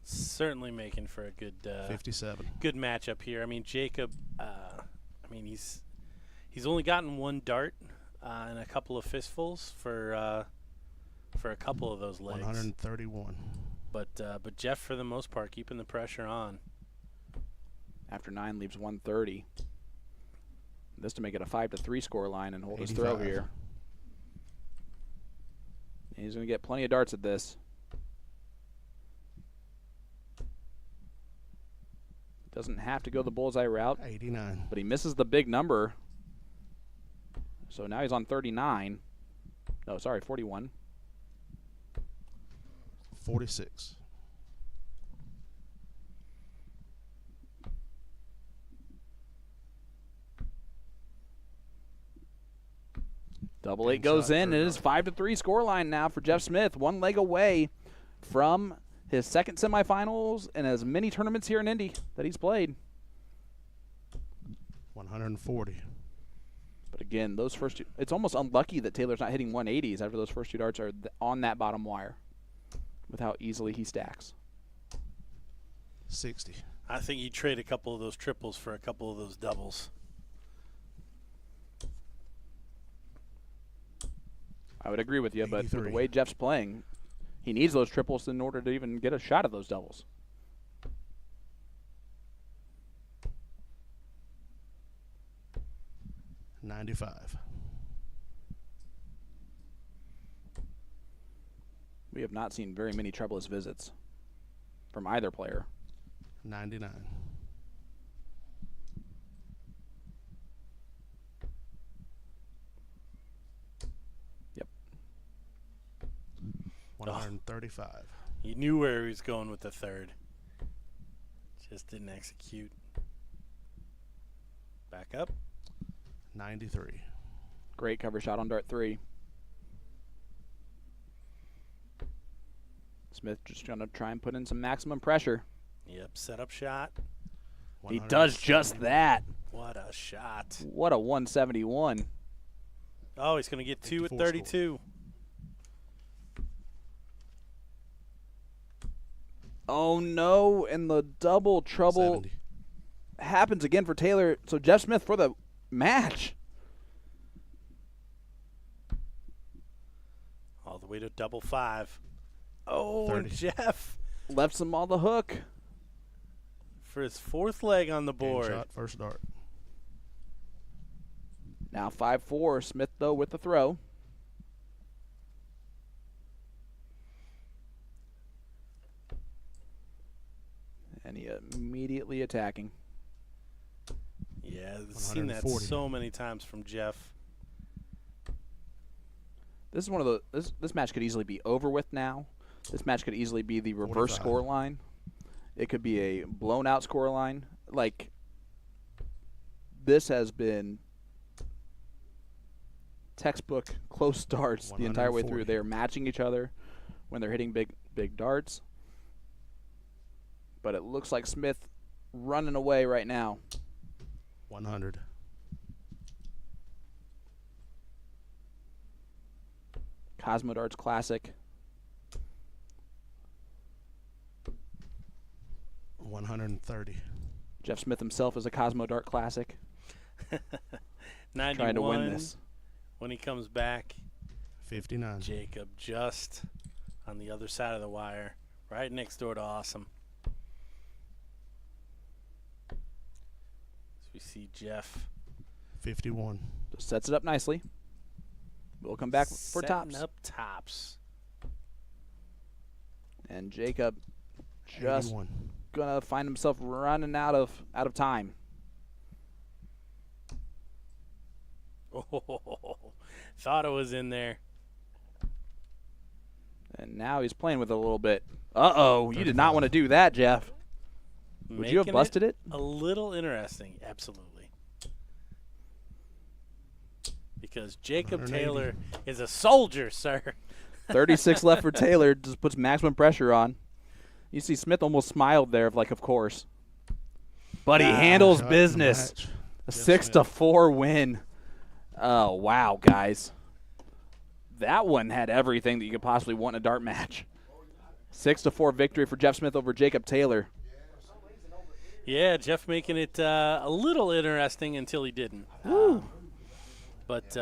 Certainly making for a good 57. Good matchup here. I mean, Jacob. He's only gotten 1 dart and a couple of fistfuls for a couple of those legs. 131. But Jeff, for the most part, keeping the pressure on. After 9 leaves 130. This to make it a 5-3 score line and hold his throw 85. here. And he's going to get plenty of darts at this. Doesn't have to go the bullseye route. 89. But he misses the big number. So now he's on 39. No, sorry, 41. 46. Double 8 Game goes shot, in, and third it is 5-3 scoreline now for Jeff Smith. 1 leg away from his second semifinals and as many tournaments here in Indy that he's played. 140. But again, those first 2, it's almost unlucky that Taylor's not hitting 180s after those first 2 darts are on that bottom wire with how easily he stacks. 60. I think you trade a couple of those triples for a couple of those doubles. I would agree with you, but with the 83. way Jeff's playing, he needs those triples in order to even get a shot at those doubles. $95. We have not seen very many troubleless visits from either player. 99. Yep. 135. He knew where he was going with the third. Just didn't execute. Back up. 93. Great cover shot on dart 3. Smith just going to try and put in some maximum pressure. Yep, setup shot. He does just that. What a shot. What a 171. Oh, he's going to get 2 at 54 32. Oh, no, and the double trouble 70. happens again for Taylor. So Jeff Smith for the match. All the way to double 5. Oh, 30. Jeff Left some on the hook. for his 4th leg on the Game board. shot, first dart. Now 5-4. Smith, though, with the throw. And he immediately attacking. Yeah, I've seen that 140. so many times from Jeff. This is one of the this match could easily be over with now. This match could easily be the reverse 45. score line. It could be a blown out score line. Like, this has been textbook close starts the entire way through. 140. They're matching each other when they're hitting big darts. But it looks like Smith running away right now. 100. Cosmo Darts Classic. 130. Jeff Smith himself is a Cosmo Dart Classic. 91 Trying to win this. when he comes back. 59. Jacob just on the other side of the wire, right next door to Awesome. we see Jeff 51. Just sets it up nicely. We'll come back for setting tops. up tops. And Jacob just 81. gonna find himself running out of time. Oh, thought it was in there. And now he's playing with it a little bit. Uh-oh, you did not want to do that, Jeff. Would you have busted it? A little interesting, absolutely. Because Jacob 180. Taylor is a soldier, sir. 36 left for Taylor. Just puts maximum pressure on. You see Smith almost smiled there, of course. But he handles Shot business. match. A Jeff 6-4 win. Oh, wow, guys. That one had everything that you could possibly want in a dart match. 6-4 victory for Jeff Smith over Jacob Taylor. Yeah, Jeff making it a little interesting until he didn't. But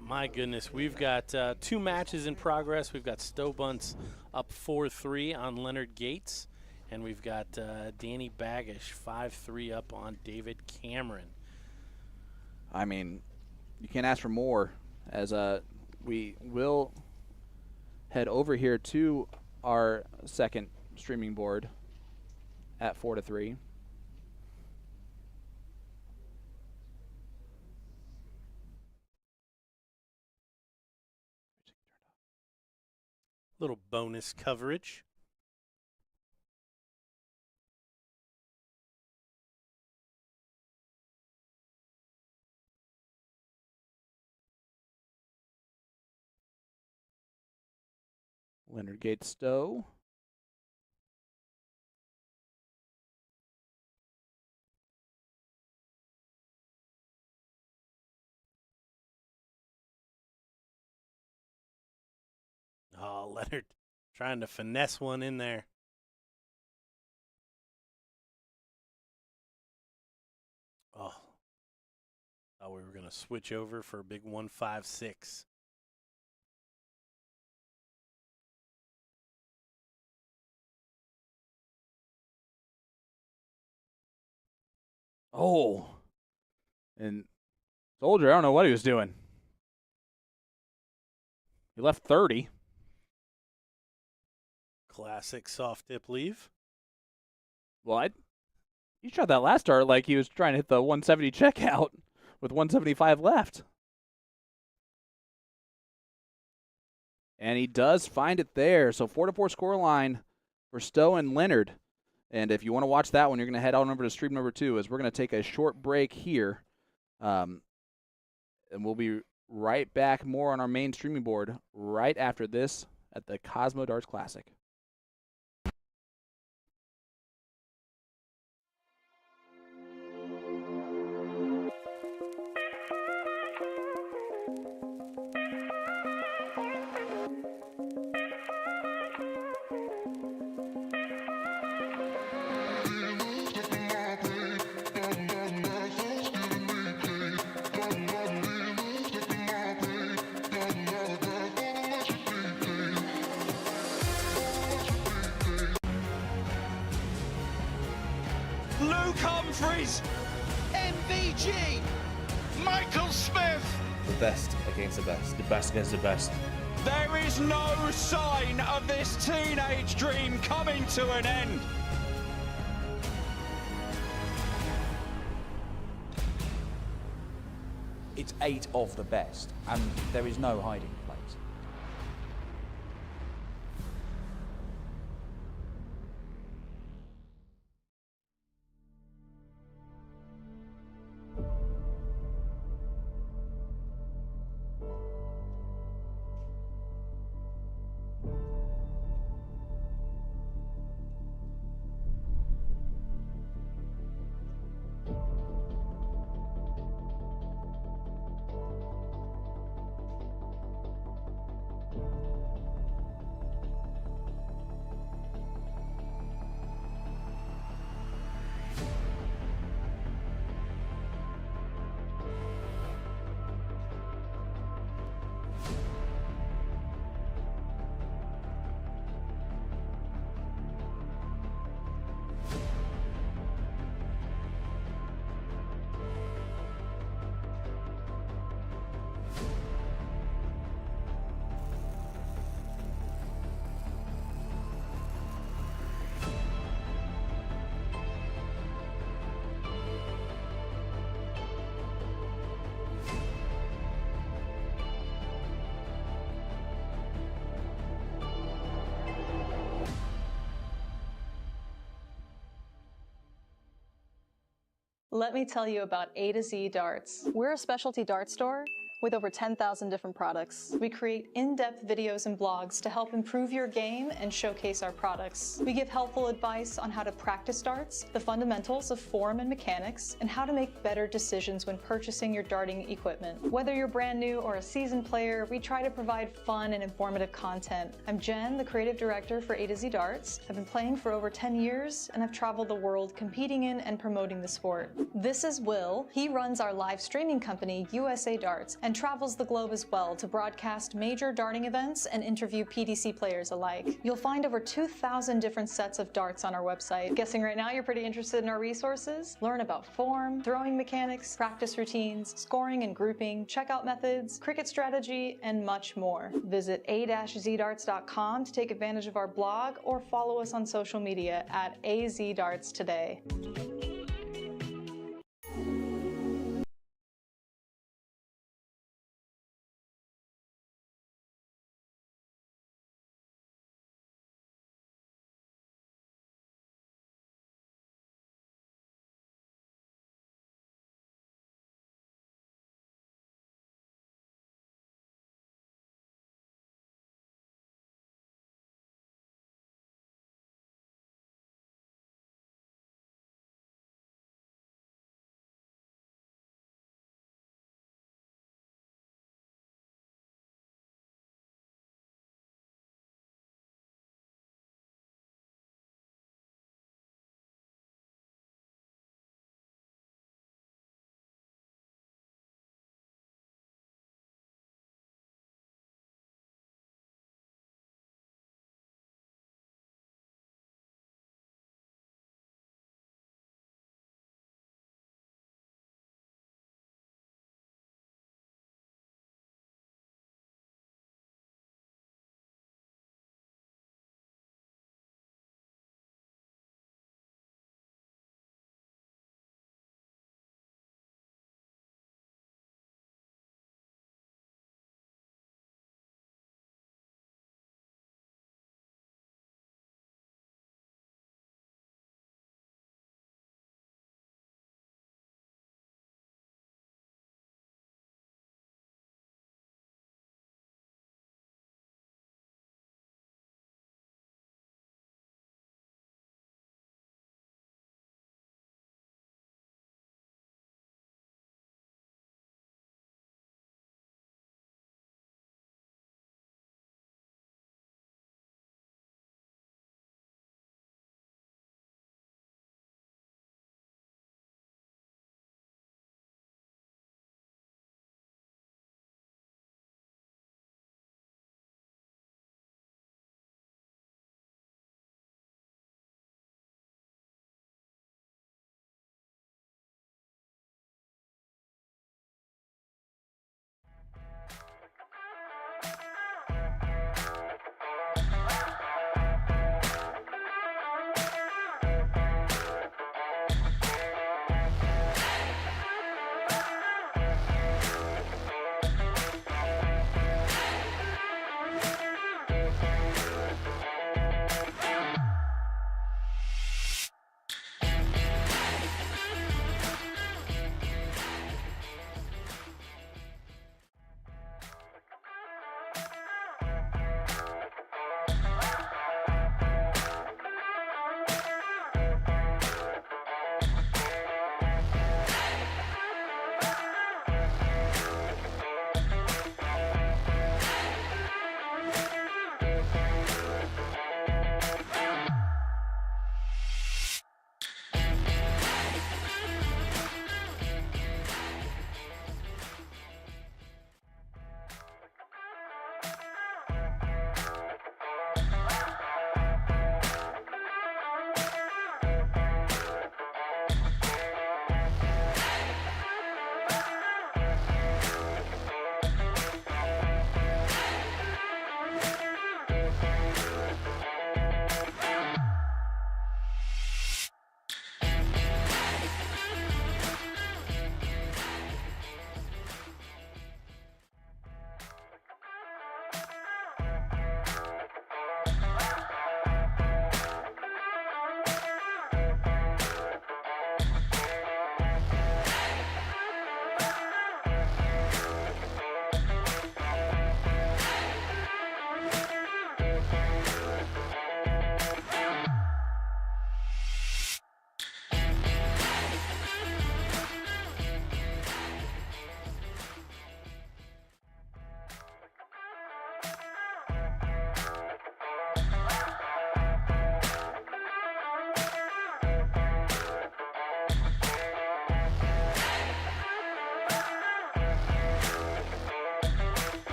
my goodness, we've got 2 matches in progress. We've got Stowe Bunts up 4-3 on Leonard Gates, and we've got Danny Baggish 5-3 up on David Cameron. I mean, you can't ask for more, as we will head over here to our second streaming board at 4-3. Little bonus coverage. Leonard Gates Stowe. Oh, Leonard trying to finesse one in there. Oh, thought we were going to switch over for a big 1-5-6. Oh. And Soldier, I don't know what he was doing. He left 30. Classic soft tip leave. Well, he shot that last dart like he was trying to hit the 170 checkout with 175 left. And he does find it there. So 4-4 scoreline for Stowe and Leonard. And if you want to watch that one, you're going to head on over to stream number 2, as we're going to take a short break here. And we'll be right back more on our main streaming board right after this at the Cosmo Darts Classic. Luke Humphreys, MVG, Michael Smith. The best against the best against the best. There is no sign of this teenage dream coming to an end. It's 8 of the best, and there is no hiding place. Let me tell you about A to Z Darts. We're a specialty dart store with over 10,000 different products. We create in-depth videos and blogs to help improve your game and showcase our products. We give helpful advice on how to practice darts, the fundamentals of form and mechanics, and how to make better decisions when purchasing your darting equipment. Whether you're brand new or a seasoned player, we try to provide fun and informative content. I'm Jen, the creative director for A to Z Darts. I've been playing for over 10 years, and I've traveled the world competing in and promoting the sport. This is Will. He runs our live streaming company, USA Darts, and travels the globe as well to broadcast major darting events and interview PDC players alike. You'll find over 2,000 different sets of darts on our website. Guessing right now you're pretty interested in our resources? Learn about form, throwing mechanics, practice routines, scoring and grouping, checkout methods, cricket strategy, and much more. Visit a-zdarts.com to take advantage of our blog or follow us on social media at AZDarts today.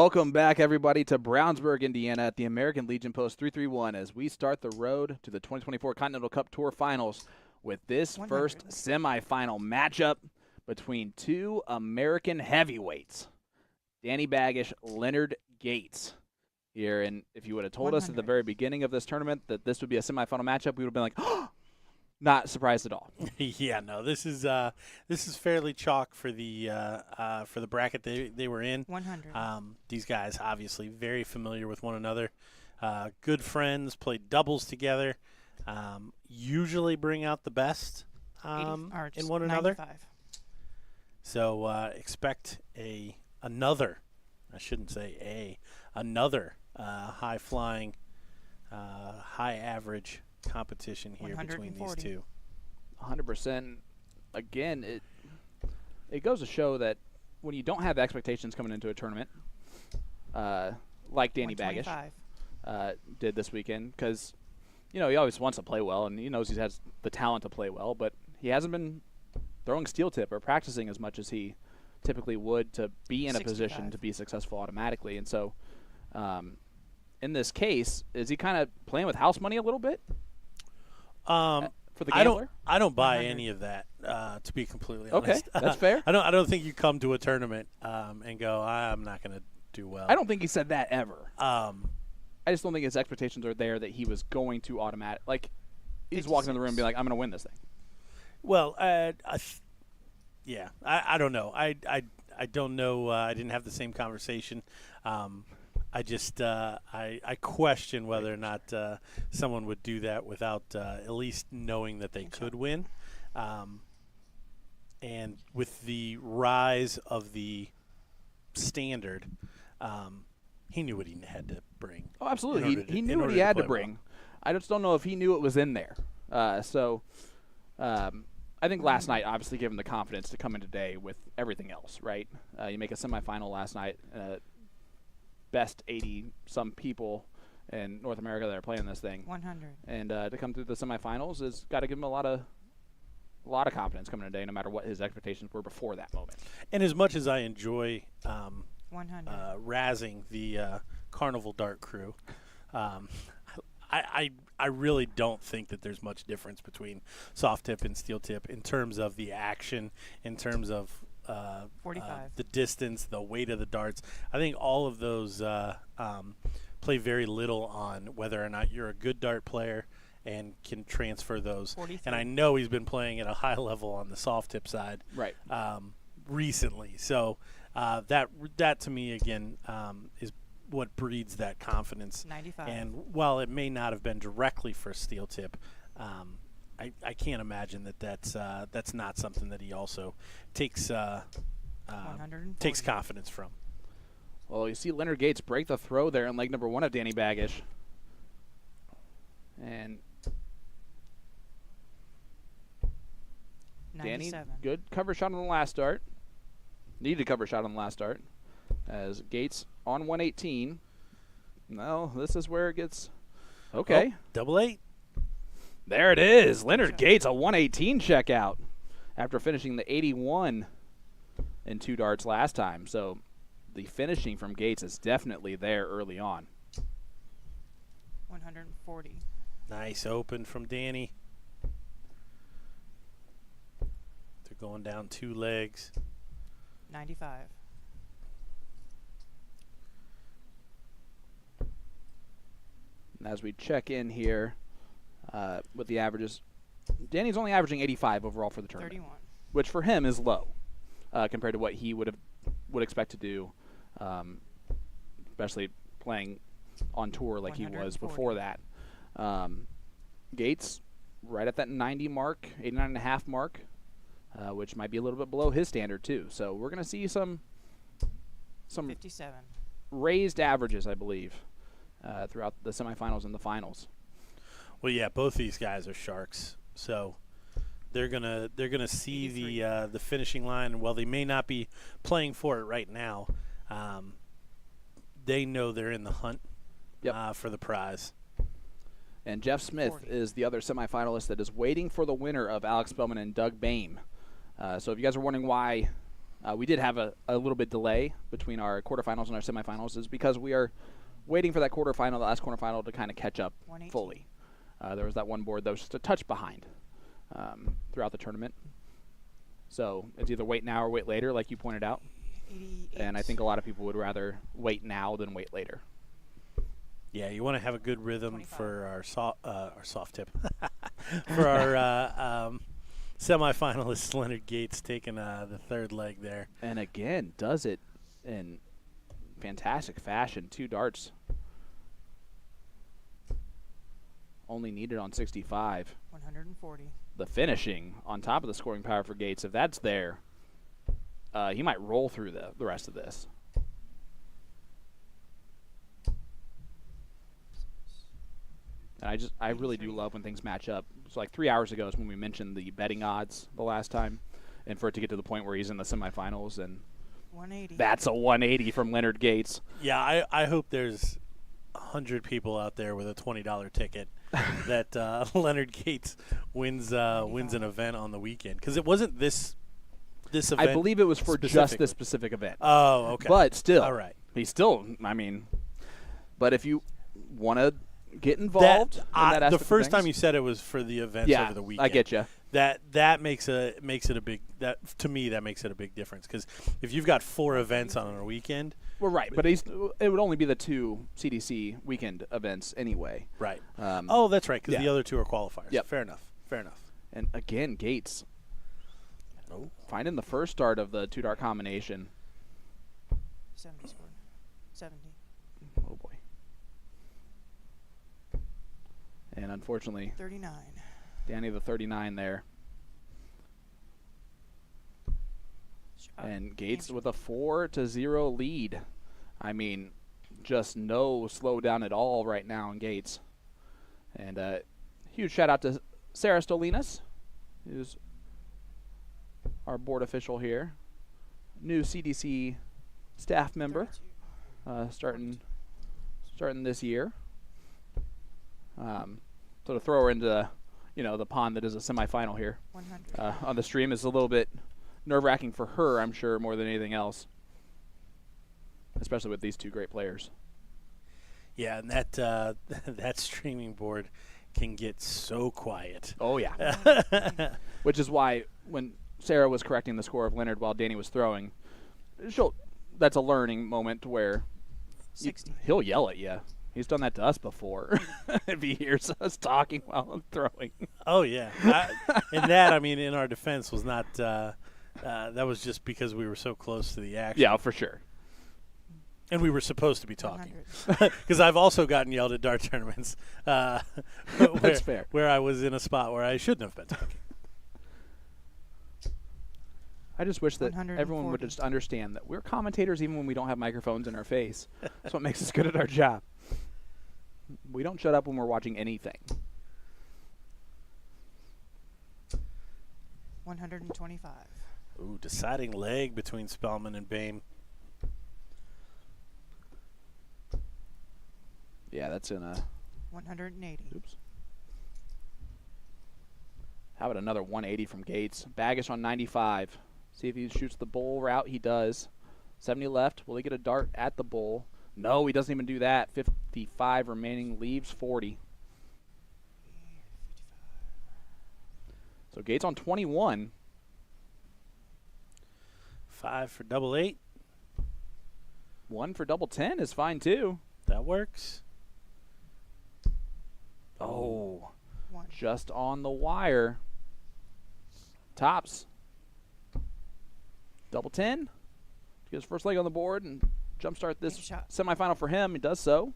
Welcome back, everybody, to Brownsburg, Indiana at the American Legion Post 331 as we start the road to the 2024 Continental Cup Tour Finals with this 100. first semifinal matchup between two American heavyweights, Danny Baggish, Leonard Gates. Here, and if you would have told us at the very beginning of this tournament that this would be a semifinal matchup, we would have been like, oh, not surprised at all. Yeah, no, this is fairly chalk for the bracket they were in. 100. These guys obviously very familiar with one another, good friends, played doubles together, usually bring out the best in one another. 95. So expect another high flying, high average competition here between these two. 100%. Again, it goes to show that when you don't have expectations coming into a tournament, like Danny Baggish did this weekend, because he always wants to play well and he knows he has the talent to play well, but he hasn't been throwing steel tip or practicing as much as he typically would to be in a position to be successful automatically. And so in this case, is he kind of playing with house money a little bit? For the gambler? I don't buy any of that, to be completely honest. Okay, that's fair. I don't think you come to a tournament and go, I'm not going to do well. I don't think he said that ever. I just don't think his expectations are there that he was going to automatic. Like, he's walking in the room and be like, I'm going to win this thing. Well, I don't know. I don't know. I didn't have the same conversation. I just I question whether or not someone would do that without at least knowing that they could win. And with the rise of the standard, he knew what he had to bring. Oh, absolutely. He knew what he had to bring. Well. I just don't know if he knew it was in there. I think last night obviously gave him the confidence to come in today with everything else, right? You make a semifinal last night, best 80-some people in North America that are playing this thing. 100. And to come through the semifinals has got to give him a lot of confidence coming in today, no matter what his expectations were before that moment. And as much as I enjoy 100. razzing the Carnival Dart crew, I really don't think that there's much difference between soft tip and steel tip in terms of the action, in terms of 45. The distance, the weight of the darts. I think all of those play very little on whether or not you're a good dart player and can transfer those. 43. And I know he's been playing at a high level on the soft tip side recently. So that to me, again, is what breeds that confidence. 95. And while it may not have been directly for steel tip, I can't imagine that's not something that he also takes confidence from. Well, you see Leonard Gates break the throw there in leg number 1 of Danny Baggish. And 97. Danny, good cover shot on the last dart. Needed a cover shot on the last dart. As Gates on 118. No, this is where it gets okay. Oh, double 8. There it is. Leonard Gates, a 118 checkout after finishing the 81 in 2 darts last time. So the finishing from Gates is definitely there early on. 140. Nice open from Danny. They're going down 2 legs. 95. And as we check in here with the averages, Danny's only averaging 85 overall for the tournament, 31. which for him is low compared to what he would expect to do, especially playing on tour like he was before that. Gates right at that 90 mark, 89.5 mark, which might be a little bit below his standard too. So we're going to see some 57. Raised averages, I believe, throughout the semifinals and the finals. Well, yeah, both these guys are sharks, so they're gonna see the finishing line. And while they may not be playing for it right now, they know they're in the hunt for the prize. And Jeff Smith 40. is the other semifinalist that is waiting for the winner of Alex Spellman and Doug Bame. So if you guys are wondering why We did have a little bit delay between our quarterfinals and our semifinals, is because we are waiting for that quarterfinal, the last quarterfinal, to kind of catch up fully. There was that one board that was just a touch behind throughout the tournament. So it's either wait now or wait later, like you pointed out. 88. And I think a lot of people would rather wait now than wait later. Yeah, you want to have a good rhythm 25. For our soft tip. For our semifinalist, Leonard Gates, taking the third leg there. And again, does it in fantastic fashion. 2 darts. Only needed on 65. 140. The finishing on top of the scoring power for Gates, if that's there, he might roll through the rest of this. And I really do love when things match up. So like 3 hours ago is when we mentioned the betting odds the last time, and for it to get to the point where he's in the semifinals, and 180. That's a 180 from Leonard Gates. Yeah, I hope there's 100 people out there with a $20 ticket that Leonard Gates wins an event on the weekend, because it wasn't this event. I believe it was for just this specific event. Oh, okay. But still, all right. He's still. I mean, but if you want to get involved, the first time you said it was for the events over the weekend. I get you. That makes it a big to me that makes it a big difference, because if you've got 4 events on a weekend. Well, right, but it would only be the 2 CDC weekend events anyway. Right. That's right, because the other 2 are qualifiers. Yep. Fair enough. And again, Gates finding the first dart of the 2-dart combination. 70 scored. 70. Oh, boy. And unfortunately, 39. Danny the 39 there. And Gates with a 4-0 lead. I mean, just no slowdown at all right now in Gates. And huge shout out to Sarah Stolinas, who's our board official here. New CDC staff member, starting this year. So to throw her into the pond that is a semifinal here 100. On the stream is a little bit nerve-wracking for her, I'm sure, more than anything else, especially with these 2 great players. Yeah, and that streaming board can get so quiet. Oh, yeah. Which is why when Sarah was correcting the score of Leonard while Danny was throwing, that's a learning moment where he'll yell at you. He's done that to us before. If he hears us talking while I'm throwing. Oh, yeah. And that, I mean, in our defense, was not that was just because we were so close to the action. Yeah, for sure. And we were supposed to be talking. Because I've also gotten yelled at dart tournaments That's fair. Where I was in a spot where I shouldn't have been talking. I just wish that everyone would just understand that we're commentators even when we don't have microphones in our face. That's what makes us good at our job. We don't shut up when we're watching anything. 125. Ooh, deciding leg between Spellman and Bame. Yeah, that's in a 180. Oops. How about another 180 from Gates? Baggish on 95. See if he shoots the bowl route. He does. 70 left. Will he get a dart at the bowl? No, he doesn't even do that. 55 remaining. Leaves 40. So Gates on 21. 5 for double 8. 1 for double 10 is fine too. That works. Oh, just on the wire. Tops. Double 10. Get his first leg on the board and jumpstart this semifinal for him. He does so.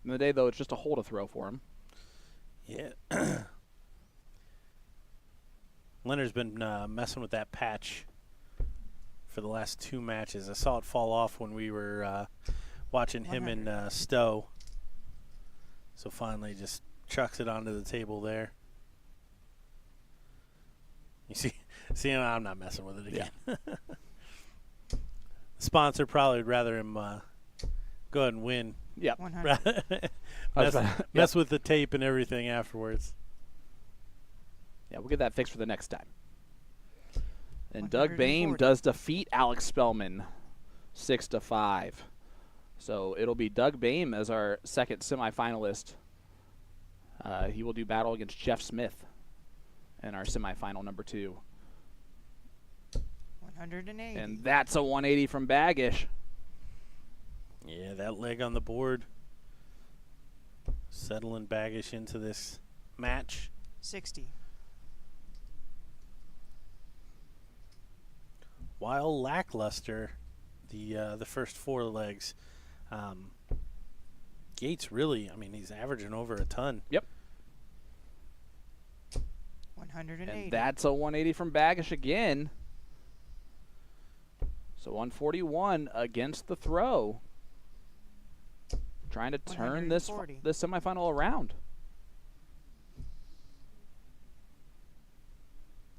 In the day, though, it's just a hole to throw for him. Yeah. Leonard's been messing with that patch for the last 2 matches. I saw it fall off when we were watching him and Stowe. So finally just chucks it onto the table there. You see, I'm not messing with it again. Yeah. The sponsor probably would rather him go ahead and win. Yeah. mess with the tape and everything afterwards. Yeah, we'll get that fixed for the next time. And Doug Bame 140. does defeat Alex Spellman 6-5. So it'll be Doug Bame as our second semifinalist. He will do battle against Jeff Smith in our semifinal number 2. 180. And that's a 180 from Baggish. Yeah, that leg on the board. Settling Baggish into this match. 60. While lackluster, the first 4 legs, Gates really, I mean, he's averaging over a ton. Yep. 180. And that's a 180 from Baggish again. So 141 against the throw. Trying to turn this 140. this semifinal around.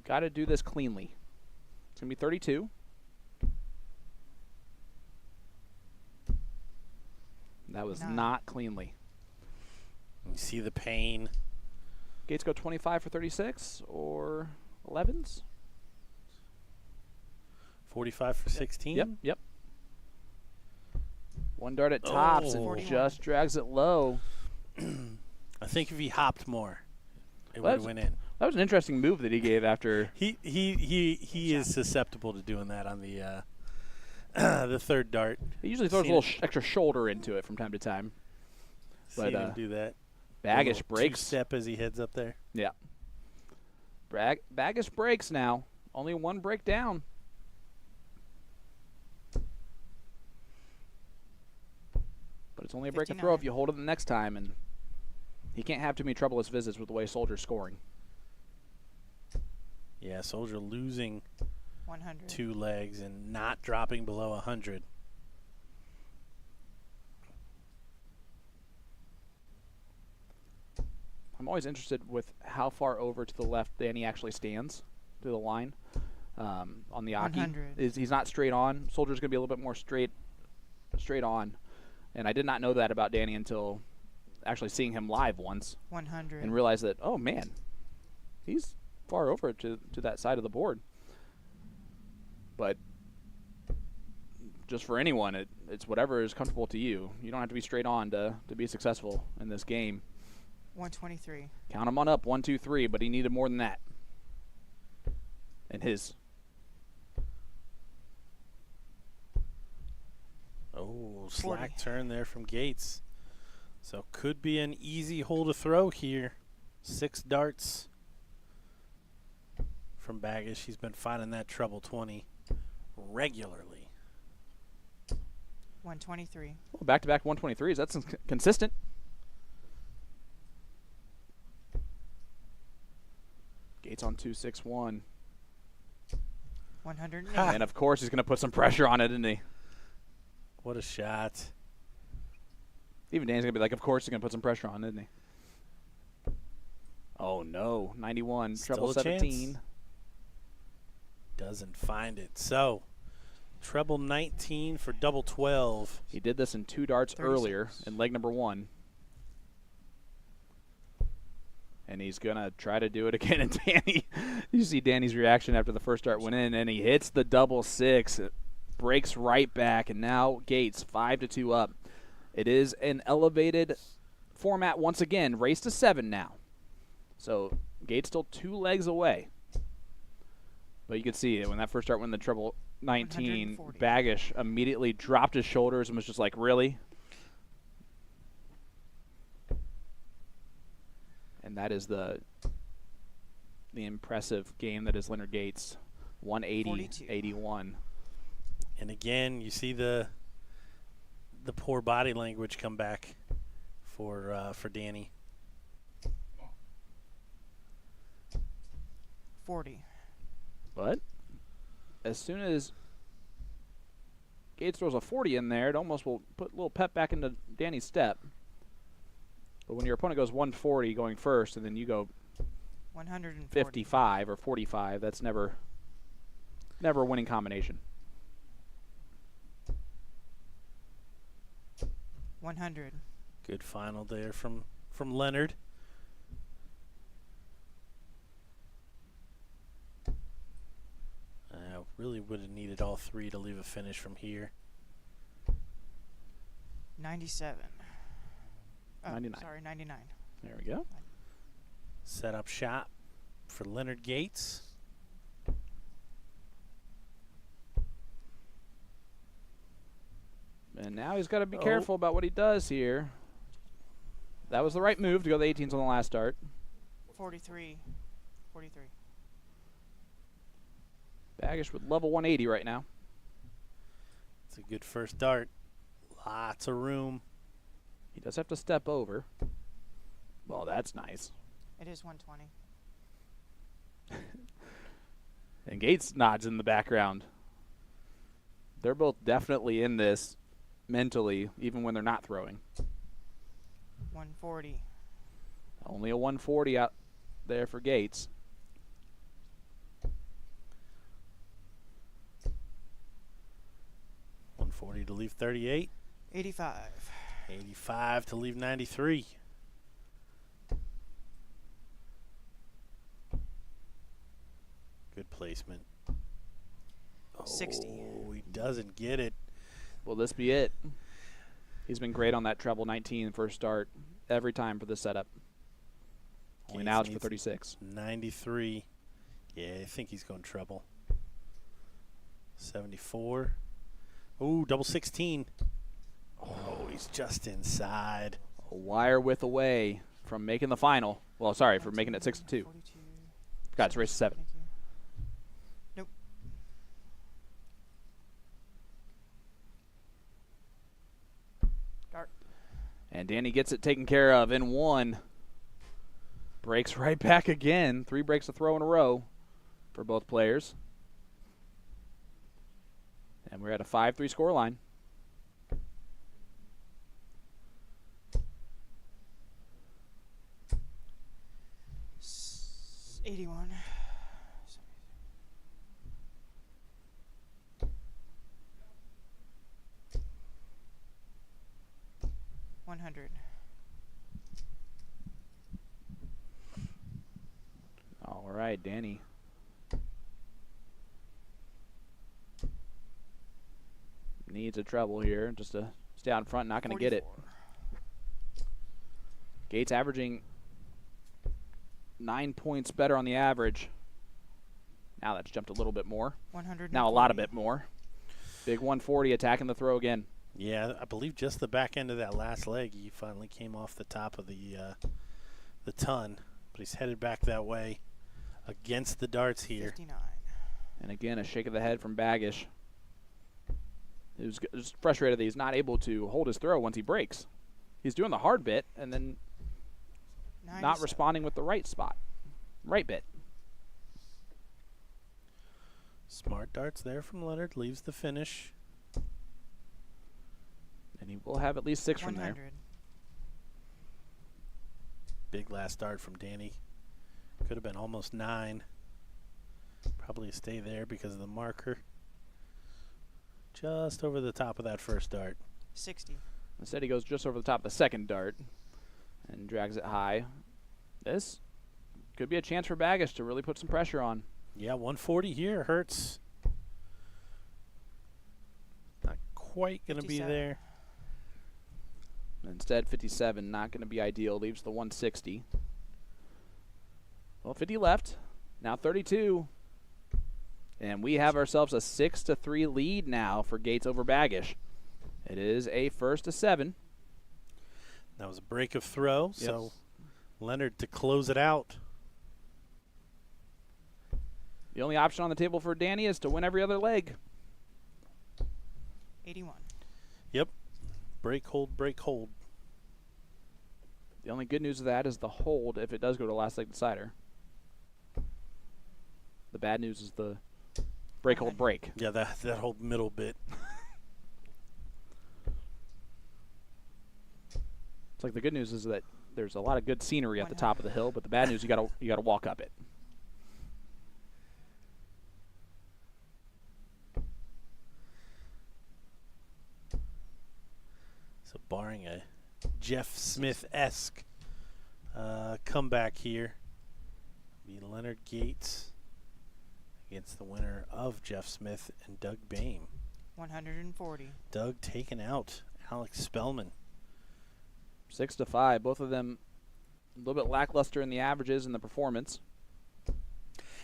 Got to do this cleanly. It's going to be 32. That was not cleanly. You see the pain. Gates go 25 for 36 or 11s? 45 for 16? Yep. One dart at tops and just drags it low. I think if he hopped more, it would have went in. That was an interesting move that he gave after. He is susceptible to doing that on the the third dart. He usually throws a little extra shoulder into it from time to time. Seen him do that. Baggish breaks. Step as he heads up there. Yeah. Baggish breaks now. Only one break down. But it's only a break and throw if you hold it the next time, and he can't have too many troublous visits with the way Soldier's scoring. Yeah, Soldier losing 100. 2 legs and not dropping below 100. I'm always interested with how far over to the left Danny actually stands to the line on the Aki. 100. He's not straight on. Soldier's going to be a little bit more straight on. And I did not know that about Danny until actually seeing him live once. 100. And realized that, oh, man, he's far over to that side of the board. But just for anyone, it's whatever is comfortable to you. You don't have to be straight on to be successful in this game. 123. Count him on up, 1, 2, 3, but he needed more than that. And his. Oh, slack turn there from Gates. So could be an easy hole to throw here. 6 darts from Baggish. He's been finding that treble 20 regularly. 123. Well, back-to-back 123s. That's consistent. Gates on 261. 180. And of course he's going to put some pressure on it, isn't he? What a shot. Even Dan's going to be like, of course he's going to put some pressure on, isn't he? Oh, no. 91. Still Treble a 17. chance. Doesn't find it. So, treble 19 for double 12. He did this in 2 darts 36. earlier in leg number 1. And he's going to try to do it again. And Danny, you see Danny's reaction after the first dart went in, and he hits the double 6. It breaks right back, and now Gates 5-2 up. It is an elevated format once again. Race to 7 now. So Gates still 2 legs away. But you can see it when that first dart went in the treble 19, 140. Baggish immediately dropped his shoulders and was just like, really? And that is the impressive game that is Leonard Gates, 180-81. And again, you see the poor body language come back for Danny. 40. But as soon as Gates throws a 40 in there, it almost will put a little pep back into Danny's step. But when your opponent goes 140 going first, and then you go 140. 55 or 45, that's never a winning combination. 100. Good final there from Leonard. Really would have needed all three to leave a finish from here. 97. 99. Sorry, 99. There we go. Set up shot for Leonard Gates. And now he's got to be careful about what he does here. That was the right move to go the 18s on the last start. 43. Baggish with level 180 right now. It's a good first dart. Lots of room. He does have to step over. Well, that's nice. It is 120. And Gates nods in the background. They're both definitely in this mentally, even when they're not throwing. 140. Only a 140 out there for Gates. .140 to leave 38. 85. 85 to leave 93. Good placement. 60. Oh, he doesn't get it. Will this be it? He's been great on that treble 19 first start every time for this setup. Only now it's for 36. 93. Yeah, I think he's going treble. 74. Ooh, double 16. Oh, he's just inside. A wire width away from making the final. Well, sorry, for making it 62. God, it's race 7. Nope. Dart. And Danny gets it taken care of in one. Breaks right back again. 3 breaks to throw in a row for both players. And we're at a 5-3 score line. S 81. 100. All right, Danny. Needs a treble here just to stay out in front, not going to get it. Gates averaging 9 points better on the average. Now that's jumped a little bit more. 140. Now a lot of bit more. Big 140 attacking the throw again. Yeah, I believe just the back end of that last leg, he finally came off the top of the ton, but he's headed back that way against the darts here. 59. And again, a shake of the head from Baggish. He was just frustrated that he's not able to hold his throw once he breaks. He's doing the hard bit and then not responding with the right spot. Right bit. Smart darts there from Leonard. Leaves the finish. And he will have at least 6 from there. 100. Big last dart from Danny. Could have been almost 9. Probably stay there because of the marker. Just over the top of that first dart. 60. Instead, he goes just over the top of the second dart and drags it high. This could be a chance for Baggish to really put some pressure on. Yeah, 140 here hurts. Not quite going to be there. Instead, 57, not going to be ideal. Leaves the 160. Well, 50 left. Now 32. And we have ourselves a 6-3 lead now for Gates over Baggish. It is a 1st to 7. That was a break of throw, so Leonard to close it out. The only option on the table for Danny is to win every other leg. 81. Yep. Break, hold, break, hold. The only good news of that is the hold if it does go to last leg decider. The bad news is the break, hold, break. Yeah, that whole middle bit. It's like the good news is that there's a lot of good scenery at the top of the hill, but the bad news you gotta walk up it. So barring a Jeff Smith-esque comeback here, be Leonard Gates against the winner of Jeff Smith and Doug Bame. 140. Doug taking out Alex Spellman. 6-5. Both of them a little bit lackluster in the averages and the performance.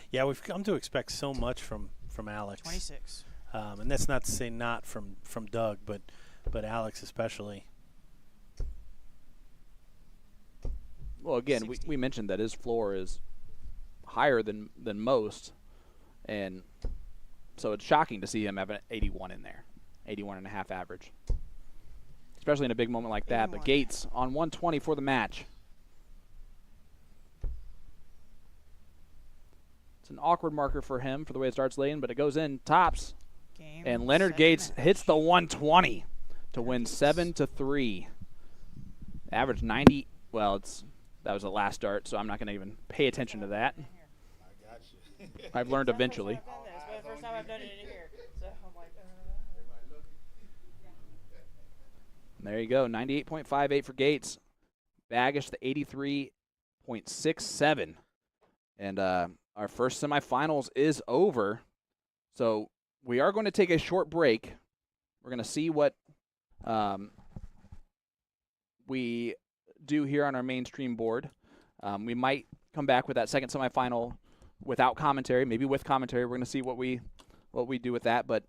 Yeah, we've come to expect so much from Alex. 26. And that's not to say not from Doug, but Alex especially. Well, again, we mentioned that his floor is higher than most, and so it's shocking to see him have an 81 in there, 81.5 average, especially in a big moment like that. 81. But Gates on 120 for the match. It's an awkward marker for him for the way it starts laying, but it goes in, tops. Game, And Leonard Gates hits the 120 to win 7-3. Average 90. Well, that was the last start, so I'm not going to even pay attention to that. I've learned eventually. First time I've done it in here. So I'm like, There you go, 98.58 for Gates. Baggish the 83.67. And our first semifinals is over. So we are going to take a short break. We're going to see what we do here on our mainstream board. We might come back with that second semifinal without commentary, maybe with commentary. We're going to see what we do with that. But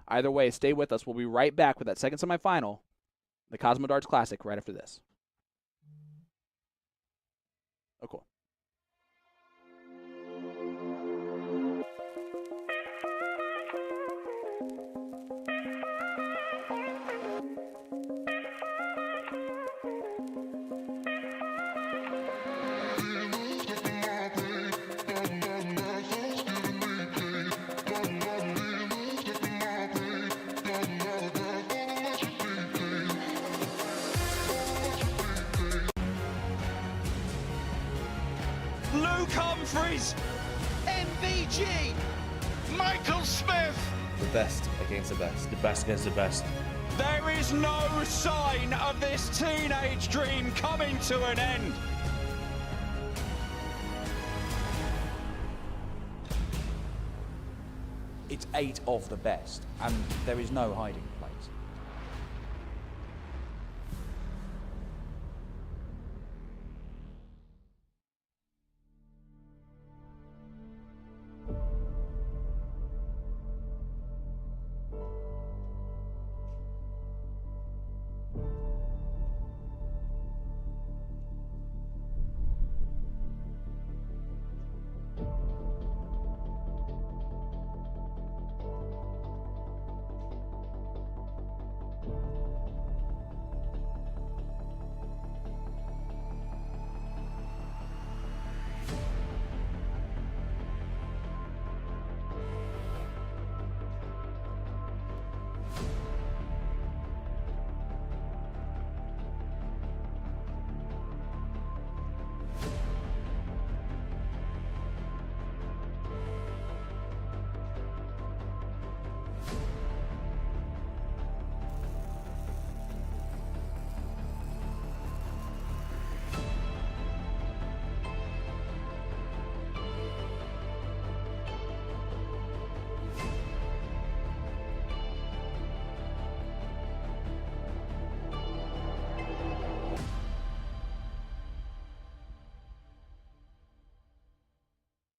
either way, stay with us. We'll be right back with that second semifinal, the Cosmo Darts Classic, right after this. Oh, cool. Luke Humphries, MVG, Michael Smith. The best against the best. The best against the best. There is no sign of this teenage dream coming to an end. It's 8 of the best, and there is no hiding place.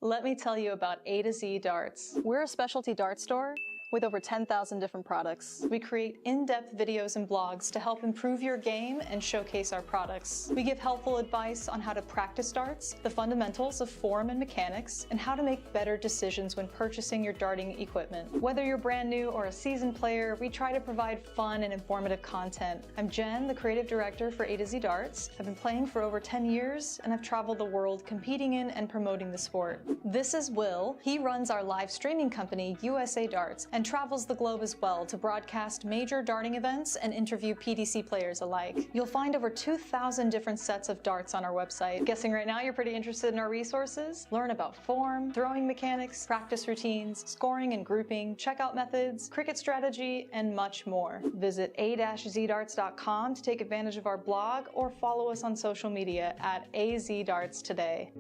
Let me tell you about A to Z Darts. We're a specialty dart store with over 10,000 different products. We create in-depth videos and blogs to help improve your game and showcase our products. We give helpful advice on how to practice darts, the fundamentals of form and mechanics, and how to make better decisions when purchasing your darting equipment. Whether you're brand new or a seasoned player, we try to provide fun and informative content. I'm Jen, the creative director for A to Z Darts. I've been playing for over 10 years, and I've traveled the world competing in and promoting the sport. This is Will. He runs our live streaming company, USA Darts, and travels the globe as well to broadcast major darting events and interview PDC players alike. You'll find over 2,000 different sets of darts on our website. Guessing right now you're pretty interested in our resources? Learn about form, throwing mechanics, practice routines, scoring and grouping, checkout methods, cricket strategy, and much more. Visit a-zdarts.com to take advantage of our blog or follow us on social media at AZDarts today.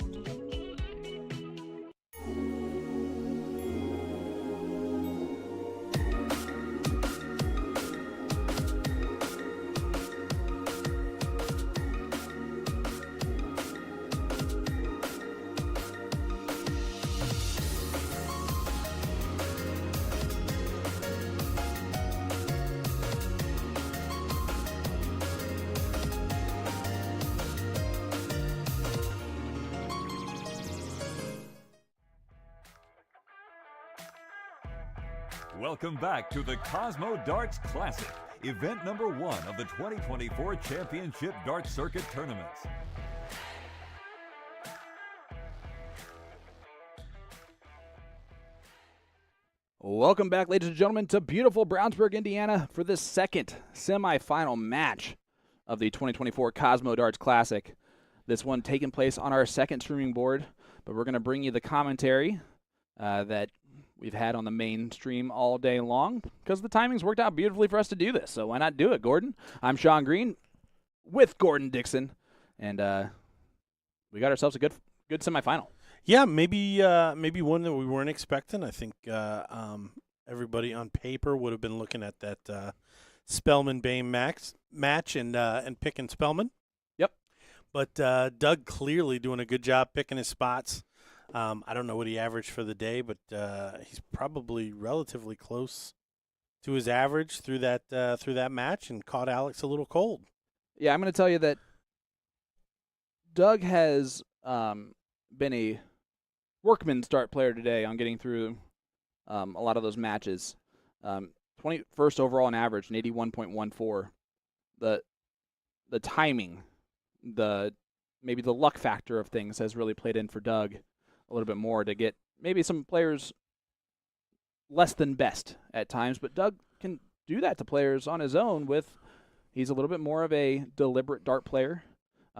Welcome back to the Cosmo Darts Classic, event number 1 of the 2024 Championship Dart Circuit Tournaments. Welcome back, ladies and gentlemen, to beautiful Brownsburg, Indiana, for this second semifinal match of the 2024 Cosmo Darts Classic. This one taking place on our second streaming board, but we're going to bring you the commentary that we've had on the main stream all day long because the timing's worked out beautifully for us to do this, so why not do it, Gordon? I'm Sean Green with Gordon Dixon, and we got ourselves a good semifinal. Yeah, maybe one that we weren't expecting. I think everybody on paper would have been looking at that Spellman-Bame match and picking Spellman. Yep. But Doug clearly doing a good job picking his spots. I don't know what he averaged for the day, but he's probably relatively close to his average through that match and caught Alex a little cold. Yeah, I'm going to tell you that Doug has been a workman's dart player today on getting through a lot of those matches. 21st overall in average, an 81.14. The timing, maybe the luck factor of things has really played in for Doug a little bit more to get maybe some players less than best at times, but Doug can do that to players on his own he's a little bit more of a deliberate dart player.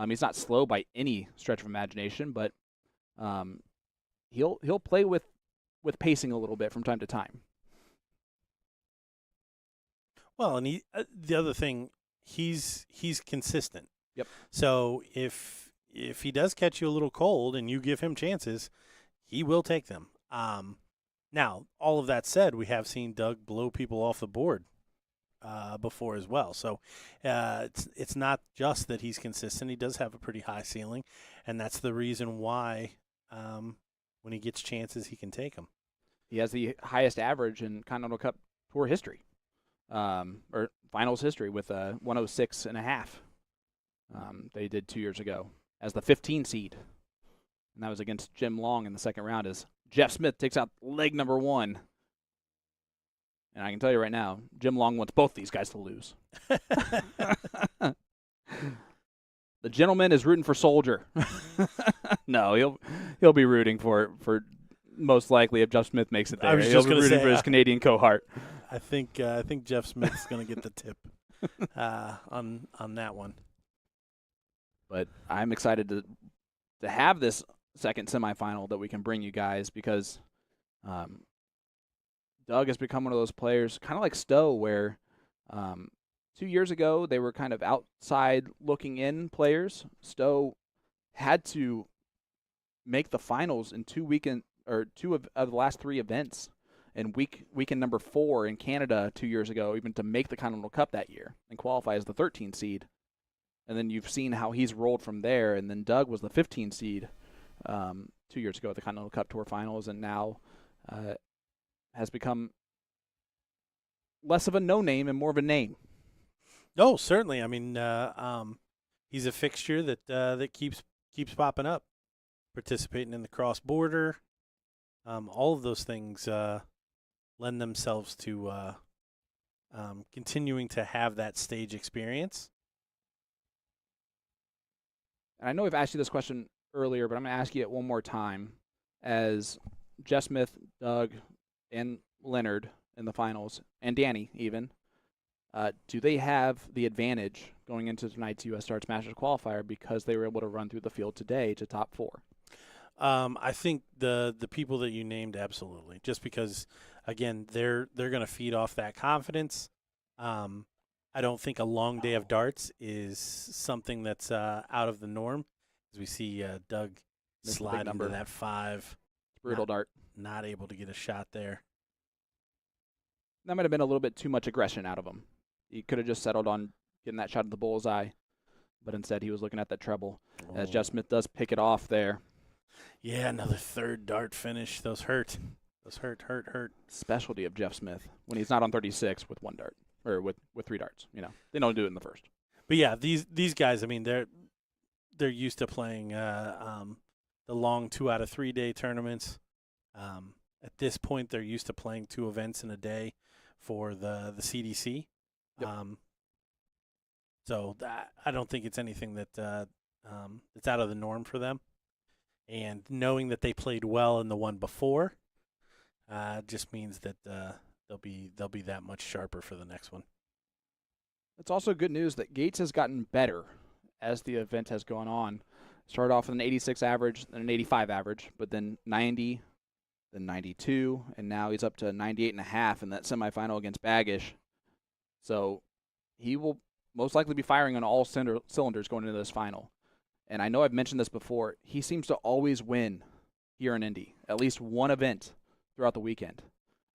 He's not slow by any stretch of imagination, but he'll play with pacing a little bit from time to time. Well, and the other thing, he's consistent. Yep. So if he does catch you a little cold and you give him chances, he will take them. Now, all of that said, we have seen Doug blow people off the board before as well. So it's not just that he's consistent. He does have a pretty high ceiling, and that's the reason why when he gets chances, he can take them. He has the highest average in Continental Cup Tour history, or finals history, with a 106.5 they did 2 years ago as the 15 seed. And that was against Jim Long in the second round as Jeff Smith takes out leg number 1. And I can tell you right now, Jim Long wants both these guys to lose. The gentleman is rooting for Soldier. No, he'll be rooting for most likely if Jeff Smith makes it there. He'll be rooting for his Canadian cohort. I think Jeff Smith's going to get the tip on that one. But I'm excited to have this second semifinal that we can bring you guys because Doug has become one of those players, kind of like Stowe, where 2 years ago they were kind of outside looking in players. Stowe had to make the finals in two of the last 3 events, and weekend number 4 in Canada 2 years ago, even to make the Continental Cup that year and qualify as the 13 seed. And then you've seen how he's rolled from there. And then Doug was the 15 seed 2 years ago at the Continental Cup Tour Finals, and now has become less of a no-name and more of a name. No, certainly. I mean, he's a fixture that keeps popping up, participating in the cross-border. All of those things lend themselves to continuing to have that stage experience. And I know we've asked you this question earlier, but I'm going to ask you it one more time. As Jeff Smith, Doug, and Leonard in the finals, and Danny even, do they have the advantage going into tonight's U.S. Darts Masters qualifier because they were able to run through the field today to top 4? I think the people that you named, absolutely. Just because, again, they're going to feed off that confidence. I don't think a long day of darts is something that's out of the norm, as we see Doug slide into that 5. Brutal dart. Not able to get a shot there. That might have been a little bit too much aggression out of him. He could have just settled on getting that shot at the bullseye, but instead he was looking at that treble. As Jeff Smith does pick it off there. Yeah, another 3rd dart finish. Those hurt. Those hurt. Specialty of Jeff Smith when he's not on 36 with 1 dart. Or with 3 darts, they don't do it in the first. But yeah, these guys, I mean, they're used to playing the long 2 out of 3 day tournaments, at this point they're used to playing 2 events in a day for the CDC. Yep. So I don't think it's anything that that's out of the norm for them. And knowing that they played well in the one before just means that they'll be that much sharper for the next one. It's also good news that Gates has gotten better as the event has gone on. Started off with an 86 average, then an 85 average, but then 90, then 92, and now he's up to 98.5 in that semifinal against Baggish. So he will most likely be firing on all cylinders going into this final. And I know I've mentioned this before. He seems to always win here in Indy, at least one event throughout the weekend.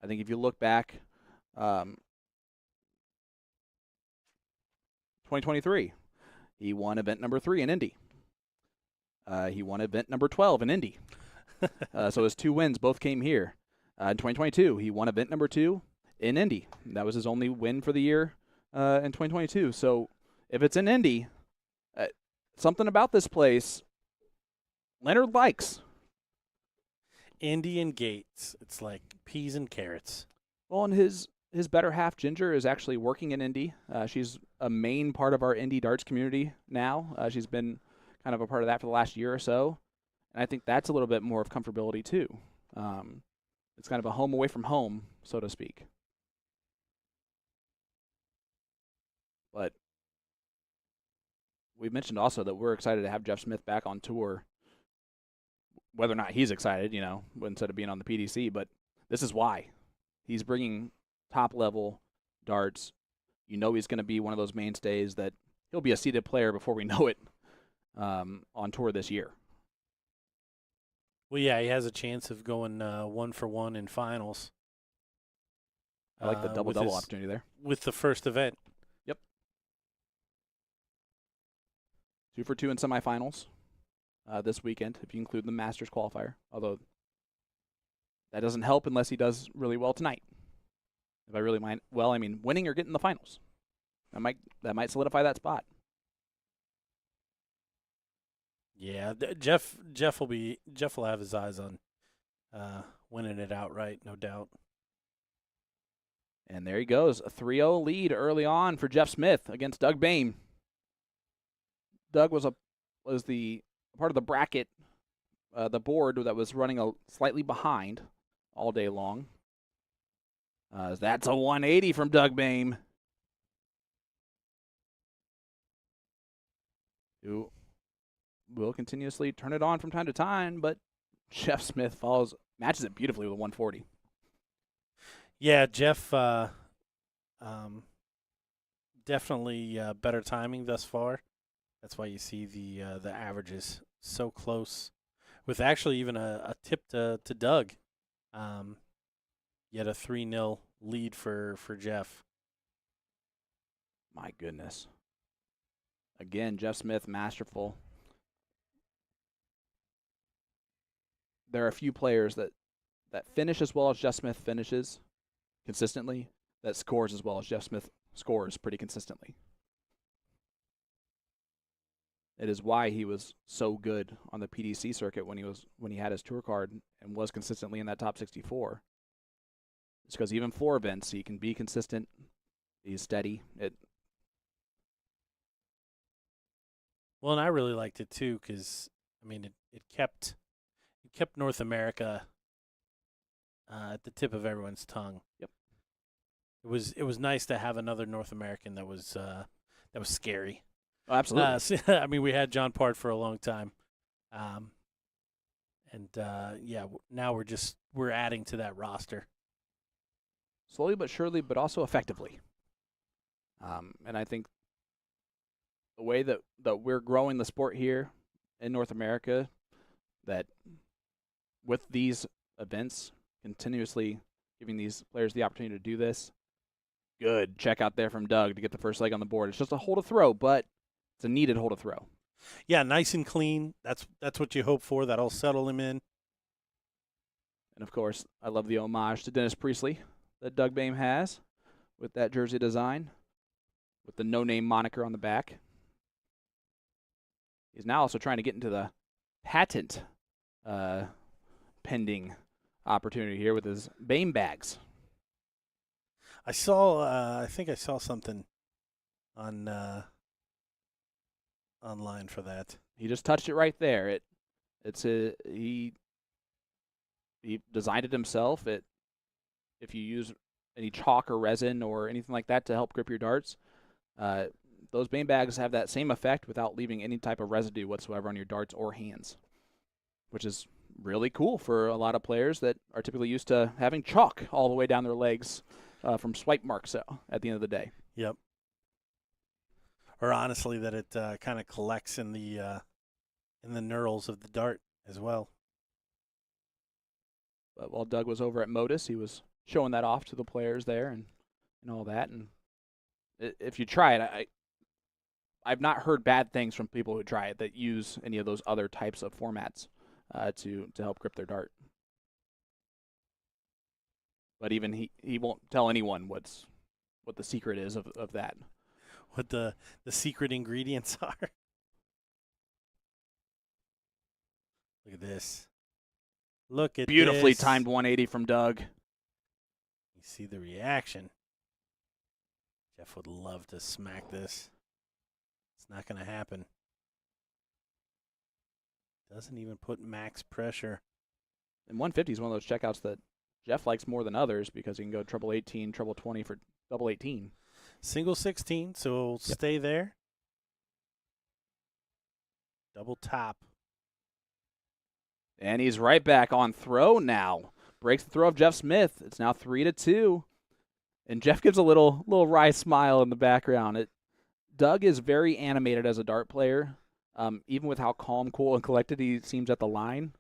I think if you look back, 2023, he won event number 3 in Indy. He won event number 12 in Indy. So his 2 wins both came here. In 2022, he won event number 2 in Indy. That was his only win for the year in 2022. So if it's in Indy, something about this place Leonard likes. Indy and Gates. It's like peas and carrots. Well, and his better half, Ginger, is actually working in Indy. She's a main part of our Indy darts community now. She's been kind of a part of that for the last year or so. And I think that's a little bit more of comfortability, too. It's kind of a home away from home, so to speak. But we mentioned also that we're excited to have Jeff Smith back on tour. Whether or not he's excited, instead of being on the PDC, but this is why. He's bringing top-level darts. He's going to be one of those mainstays that he'll be a seeded player before we know it on tour this year. Well, yeah, he has a chance of going 1-for-1 in finals. I like the double-double opportunity there. With the first event. Yep. 2-for-2 in semifinals this weekend, if you include the Masters qualifier. Although that doesn't help unless he does really well tonight. If I really mind, winning or getting the finals. That might solidify that spot. Yeah, Jeff will have his eyes on winning it outright, no doubt. And there he goes, a 3-0 lead early on for Jeff Smith against Doug Bame. Doug was the part of the bracket, the board that was running slightly behind all day long. That's a 180 from Doug Bame. Who will continuously turn it on from time to time, but Jeff Smith matches it beautifully with a 140. Yeah, Jeff definitely better timing thus far. That's why you see the averages so close, with actually even a tip to Doug. Yet a 3-0 lead for Jeff. My goodness. Again, Jeff Smith, masterful. There are a few players that finish as well as Jeff Smith finishes consistently, that scores as well as Jeff Smith scores pretty consistently. It is why he was so good on the PDC circuit when he had his tour card and was consistently in that top 64. It's because even floor events, he can be consistent. He's steady. Well, and I really liked it too, because it kept North America at the tip of everyone's tongue. Yep. It was nice to have another North American that was scary. Oh, absolutely. We had John Part for a long time, now we're adding to that roster. Slowly but surely, but also effectively. And I think the way that we're growing the sport here in North America, that with these events, continuously giving these players the opportunity to do this, good check out there from Doug to get the first leg on the board. It's just a hole to throw, but it's a needed hole to throw. Yeah, nice and clean. That's what you hope for. That'll settle him in. And, of course, I love the homage to Dennis Priestley that Doug Bame has with that jersey design, with the no-name moniker on the back. He's now also trying to get into the patent pending opportunity here with his Bame bags. I saw. I think I saw something on online for that. He just touched it right there. He designed it himself. If you use any chalk or resin or anything like that to help grip your darts, those Bame bags have that same effect without leaving any type of residue whatsoever on your darts or hands, which is really cool for a lot of players that are typically used to having chalk all the way down their legs from swipe marks at the end of the day. Yep. Or honestly, that it kind of collects in the knurls of the dart as well. But while Doug was over at Modus, he was showing that off to the players there and all that. And if you try it, I've not heard bad things from people who try it that use any of those other types of formats to help grip their dart. But even he won't tell anyone what the secret is of that. What the secret ingredients are. Look at this. Look at Beautifully this. timed 180 from Doug. You see the reaction. Jeff would love to smack this. It's not going to happen. Doesn't even put max pressure. And 150 is one of those checkouts that Jeff likes more than others because he can go treble 18, treble 20 for double 18. Single 16, so it'll stay there. Double top. And he's right back on throw now. Breaks the throw of Jeff Smith. It's now 3-2. And Jeff gives a little wry smile in the background. Doug is very animated as a dart player, even with how calm, cool, and collected he seems at the line.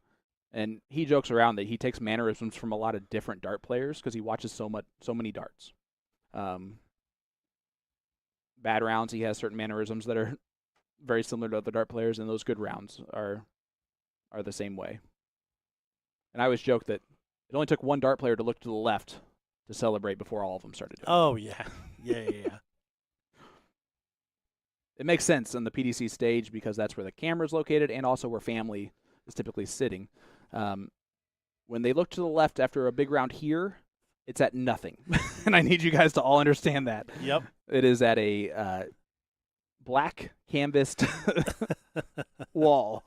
And he jokes around that he takes mannerisms from a lot of different dart players because he watches so many darts. Bad rounds, he has certain mannerisms that are very similar to other dart players, and those good rounds are the same way. And I always joke that it only took one dart player to look to the left to celebrate before all of them started doing it. Oh, yeah. Yeah. It makes sense on the PDC stage because that's where the camera is located and also where family is typically sitting. When they look to the left after a big round here, it's at nothing. And I need you guys to all understand that. Yep. It is at a black canvassed wall.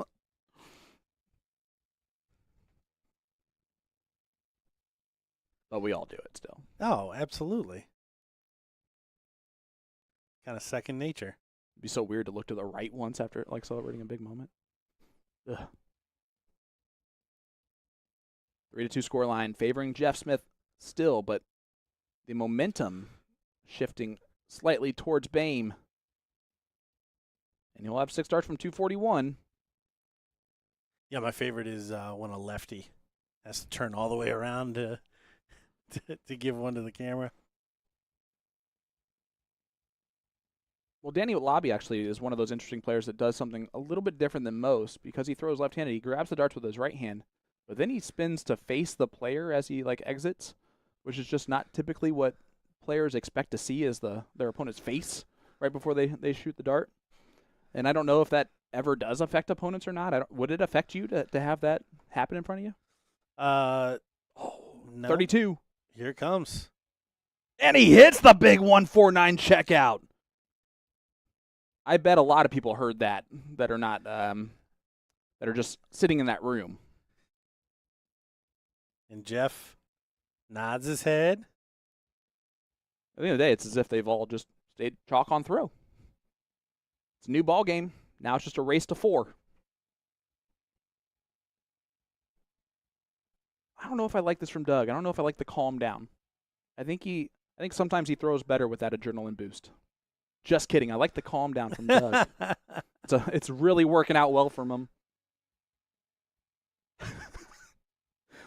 But we all do it still. Oh, absolutely. Kind of second nature. It'd be so weird to look to the right once after celebrating a big moment. Ugh. 3-2 scoreline favoring Jeff Smith still, but the momentum shifting slightly towards Bame. And he'll have 6 darts from 241. Yeah, my favorite is when a lefty has to turn all the way around to give one to the camera. Well, Danny Lobby actually is one of those interesting players that does something a little bit different than most because he throws left-handed. He grabs the darts with his right hand, but then he spins to face the player as he exits, which is just not typically what players expect to see as their opponent's face right before they shoot the dart. And I don't know if that ever does affect opponents or not. Would it affect you to have that happen in front of you? No. 32. Here it comes. And he hits the big 149 checkout. I bet a lot of people heard that are not that are just sitting in that room. And Jeff nods his head. At the end of the day, it's as if they've all just stayed chalk on throw. It's a new ball game. Now it's just a race to 4. I don't know if I like this from Doug. I don't know if I like the calm down. I think sometimes he throws better with that adrenaline boost. Just kidding. I like the calm down from Doug. It's really working out well for him.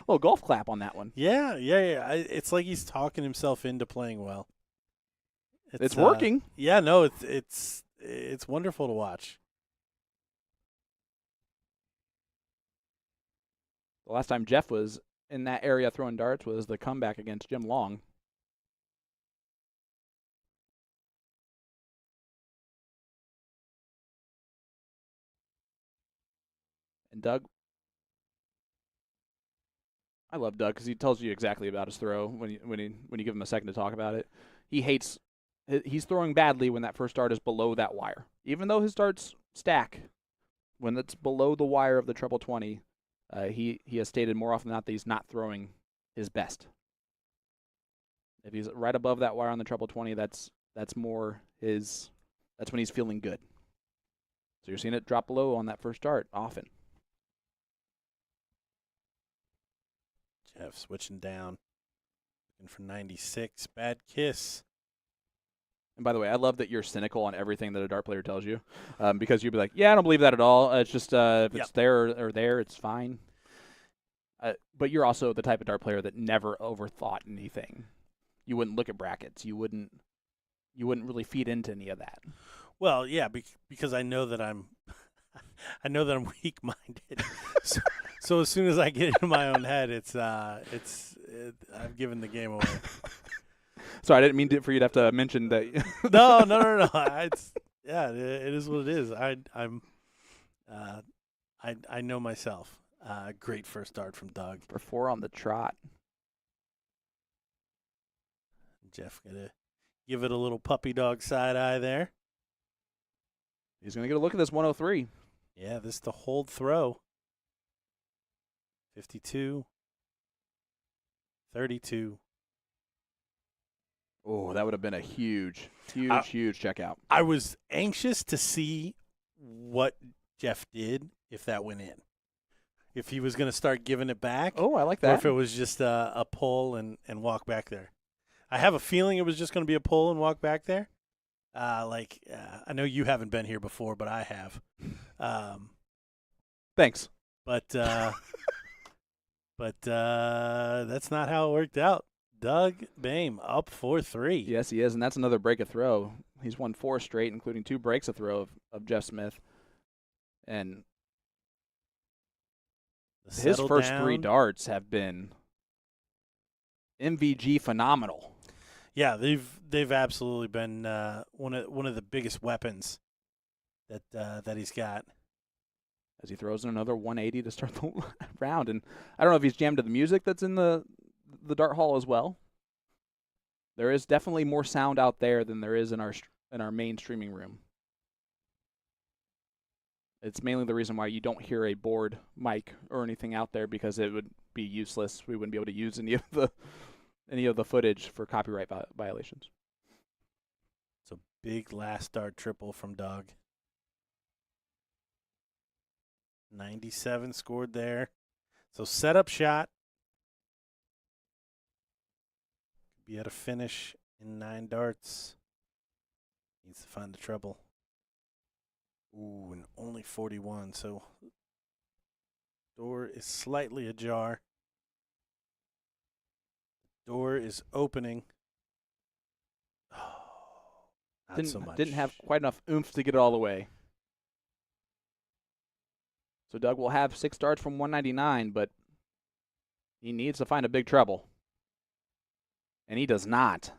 Little golf clap on that one. Yeah. It's like he's talking himself into playing well. It's working. Yeah, no, it's wonderful to watch. The last time Jeff was in that area throwing darts was the comeback against Jim Long. And Doug, I love Doug because he tells you exactly about his throw when you give him a second to talk about it. He's throwing badly when that first dart is below that wire. Even though his darts stack, when it's below the wire of the treble 20, he has stated more often than not that he's not throwing his best. If he's right above that wire on the treble 20, that's when he's feeling good. So you're seeing it drop below on that first dart often. Jeff switching down. Looking for 96. Bad kiss. And by the way, I love that you're cynical on everything that a dart player tells you, because you'll be like, yeah, I don't believe that at all. It's just if it's there or there, it's fine. But you're also the type of dart player that never overthought anything. You wouldn't look at brackets. You wouldn't really feed into any of that. Well, yeah, because I know that I'm weak-minded. so as soon as I get into my own head, I've given the game away. Sorry, I didn't mean for you to have to mention that. No. It is what it is. I know myself. Great first dart from Doug. For 4 on the trot. Jeff gonna give it a little puppy dog side eye there. He's gonna get a look at this 103. Yeah, this is the hold throw. 52. 32. Oh, that would have been a huge checkout. I was anxious to see what Jeff did if that went in. If he was going to start giving it back. Oh, I like that. Or if it was just a pull and walk back there. I have a feeling it was just going to be a pull and walk back there. I know you haven't been here before, but I have. Thanks. But that's not how it worked out. Doug Bame up 4-3. Yes, he is, and that's another break of throw. He's won 4 straight, including 2 breaks of throw of Jeff Smith. And his first 3 darts have been MVG phenomenal. Yeah, they've absolutely been one of the biggest weapons that he's got. As he throws in another 180 to start the round, and I don't know if he's jammed to the music that's in the dart hall as well. There is definitely more sound out there than there is in our main streaming room. It's mainly the reason why you don't hear a board mic or anything out there, because it would be useless. We wouldn't be able to use any of the footage for copyright violations. It's a big last dart triple from Doug. 97 scored there. So setup shot. Could be at a finish in 9 darts. Needs to find the treble. Ooh, and only 41. So door is slightly ajar. Door is opening. Oh, not so much. Didn't have quite enough oomph to get it all the way. So Doug will have 6 darts from 199, but he needs to find a big treble. And he does not.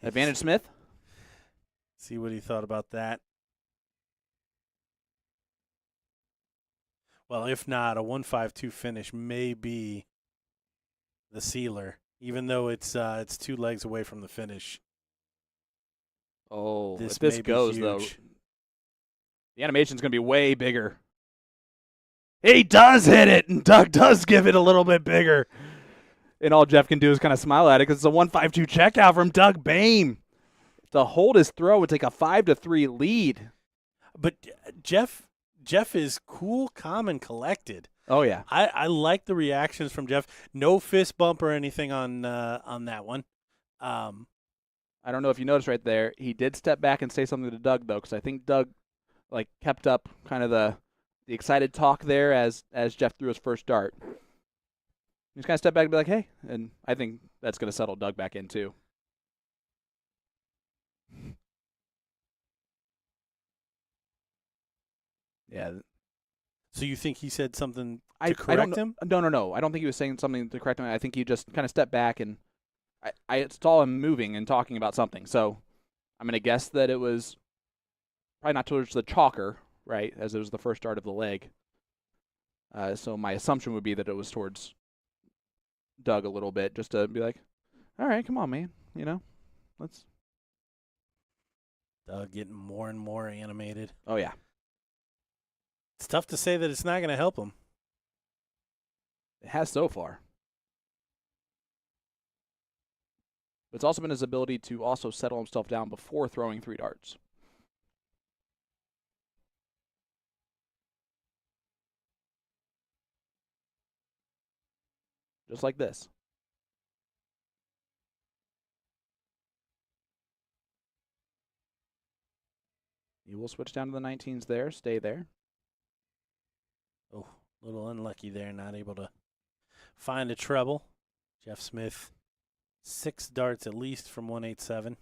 Advantage Smith? See what he thought about that. Well, if not, a 152 finish may be the sealer, even though it's 2 legs away from the finish. Oh, if this goes, though, the animation's going to be way bigger. He does hit it, and Doug does give it a little bit bigger. And all Jeff can do is kind of smile at it because it's a 152 checkout from Doug Bame. To hold his throw would take a 5-3 lead. But Jeff is cool, calm, and collected. Oh, yeah. I like the reactions from Jeff. No fist bump or anything on that one. I don't know if you noticed right there. He did step back and say something to Doug, though, because I think Doug kept up kind of the excited talk there as Jeff threw his first dart. He's kind of stepped back and be like, hey. And I think that's going to settle Doug back in, too. Yeah. So you think he said something to correct him? No. I don't think he was saying something to correct him. I think he just kind of stepped back, and I saw him moving and talking about something. So I'm going to guess that it was probably not towards the chalker, right, as it was the first dart of the leg. So my assumption would be that it was towards Doug a little bit just to be like, all right, come on, man. Let's. Doug getting more and more animated. Oh, yeah. It's tough to say that it's not going to help him. It has so far. But it's also been his ability to also settle himself down before throwing 3 darts. Just like this. He will switch down to the 19s there, stay there. Oh, a little unlucky there, not able to find a treble. Jeff Smith, 6 darts at least from 187.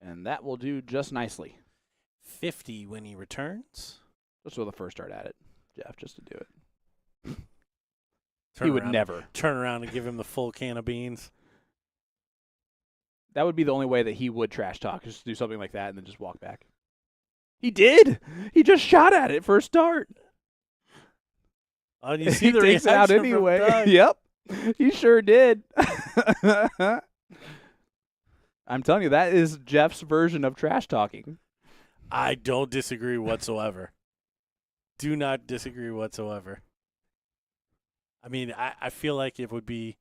And that will do just nicely. 50 when he returns. Just with the first dart at it, Jeff, just to do it. Turn He would around- never. turn around and give him the full can of beans. That would be the only way that he would trash talk, just to do something like that and then just walk back. He did. He just shot at it first start. Oh, you see He the takes it out reaction from anyway. Doug. Yep, he sure did. I'm telling you, that is Jeff's version of trash talking. I don't disagree whatsoever. Do not disagree whatsoever. I mean, I feel like it would be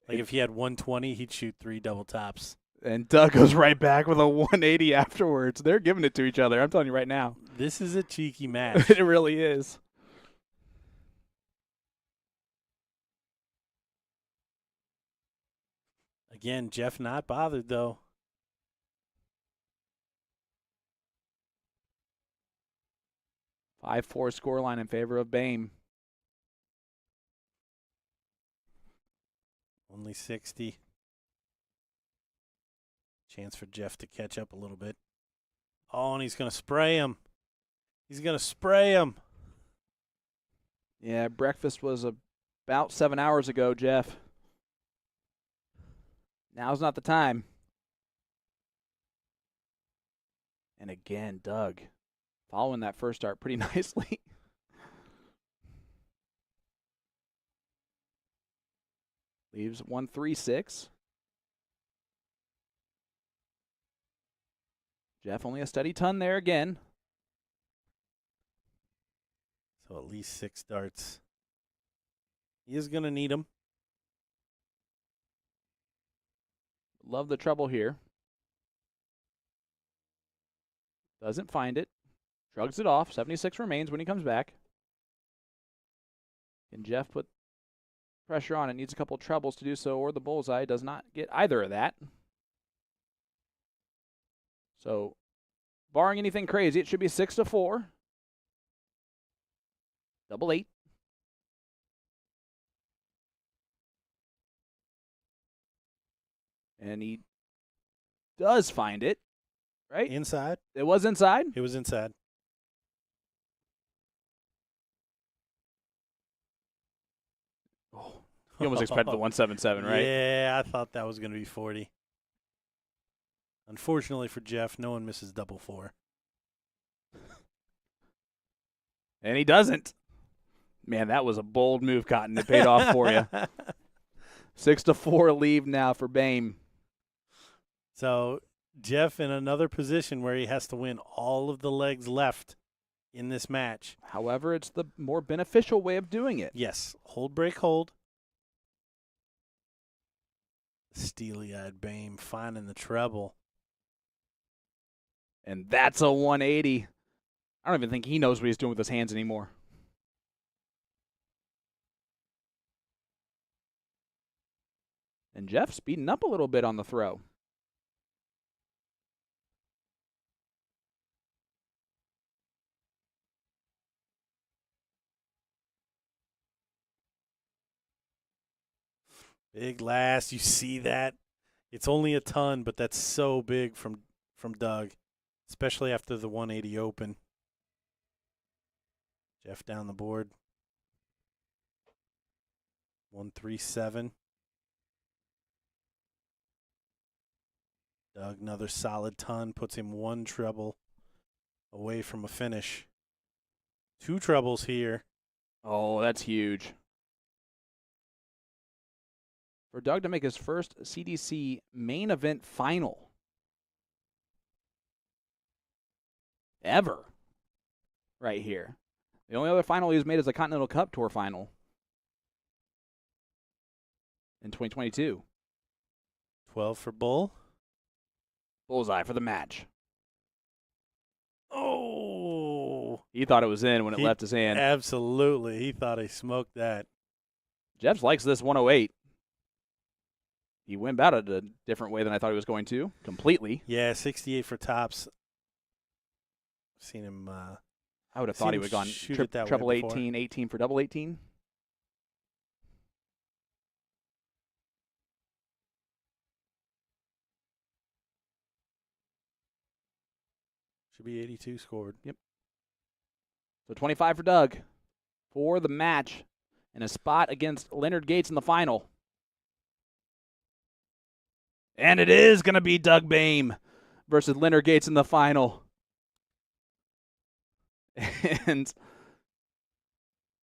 like if he had 120, he'd shoot 3 double tops. And Doug goes right back with a 180 afterwards. They're giving it to each other. I'm telling you right now. This is a cheeky match. It really is. Again, Jeff not bothered, though. Five 5-4 scoreline in favor of Bame. Only 60. Chance for Jeff to catch up a little bit. Oh, and he's going to spray him. He's going to spray him. Yeah, breakfast was about 7 hours ago, Jeff. Now's not the time. And again, Doug following that first start pretty nicely. Leaves 136. Jeff only a steady ton there again. So at least 6 darts. He is going to need them. Love the trouble here. Doesn't find it. Shrugs it off. 76 remains when he comes back. Can Jeff put pressure on it? Needs a couple trebles to do so, or the bullseye. Does not get either of that. So, barring anything crazy, it should be 6-4. Double 8. And he does find it, right? Inside. It was inside? It was inside. Oh, he almost expected the 177, right? Yeah, I thought that was going to be 40. Unfortunately for Jeff, no one misses double 4. And he doesn't. Man, that was a bold move, Cotton. It paid off for you. 6-4 lead now for Bame. So Jeff in another position where he has to win all of the legs left in this match. However, it's the more beneficial way of doing it. Yes. Hold, break, hold. Steely-eyed Bame finding the treble. And that's a 180. I don't even think he knows what he's doing with his hands anymore. And Jeff speeding up a little bit on the throw. Big last. You see that? It's only a ton, but that's so big from Doug, especially after the 180 open. Jeff down the board. 137. Doug, another solid ton, puts him 1 treble away from a finish. 2 trebles here. Oh, that's huge. For Doug to make his first CDC main event final ever right here. The only other final he's made is a Continental Cup Tour final in 2022. 12 for Bull. Bullseye for the match. Oh! He thought it was in when it left his hand. Absolutely. He thought he smoked that. Jeff likes this 108. He went about it a different way than I thought he was going to, completely. Yeah, 68 for tops. Seen him. I would have thought he would have gone triple 18, 18 for double 18. Should be 82 scored. Yep. So 25 for Doug for the match and a spot against Leonard Gates in the final. And it is going to be Doug Bame versus Leonard Gates in the final. And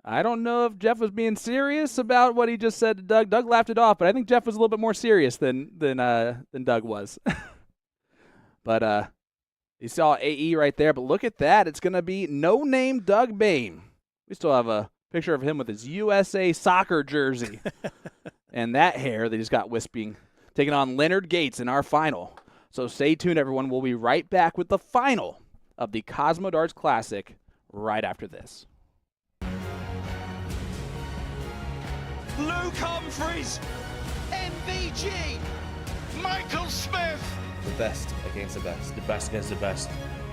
I don't know if Jeff was being serious about what he just said to Doug. Doug laughed it off, but I think Jeff was a little bit more serious than Doug was. But you saw AE right there, but look at that. It's going to be no-name Doug Bame. We still have a picture of him with his USA soccer jersey and that hair that he's got wisping, taking on Leonard Gates in our final. So stay tuned, everyone. We'll be right back with the final of the Cosmo Darts Classic right after this. Luke Humphreys, MVG, Michael Smith. The best against the best. The best against the best.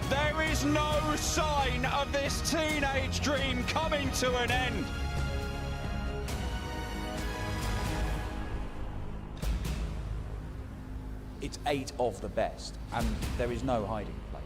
There is no sign of this teenage dream coming to an end. It's 8 of the best, and there is no hiding place.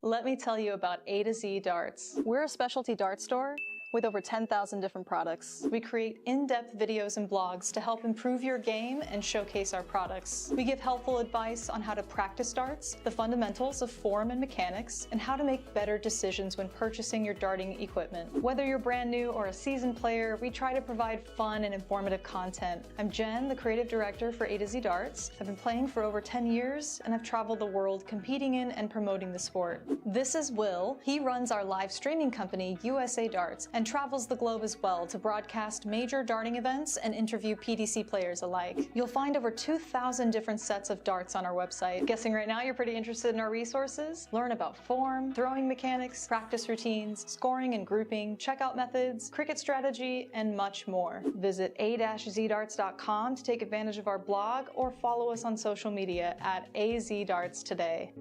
Let me tell you about A to Z Darts. We're a specialty dart store with over 10,000 different products. We create in-depth videos and blogs to help improve your game and showcase our products. We give helpful advice on how to practice darts, the fundamentals of form and mechanics, and how to make better decisions when purchasing your darting equipment. Whether you're brand new or a seasoned player, we try to provide fun and informative content. I'm Jen, the creative director for A to Z Darts. I've been playing for over 10 years, and I've traveled the world competing in and promoting the sport. This is Will. He runs our live streaming company, USA Darts, and travels the globe as well to broadcast major darting events and interview PDC players alike. You'll find over 2,000 different sets of darts on our website. Guessing right now you're pretty interested in our resources? Learn about form, throwing mechanics, practice routines, scoring and grouping, checkout methods, cricket strategy, and much more. Visit a-zdarts.com to take advantage of our blog or follow us on social media at AZDarts today.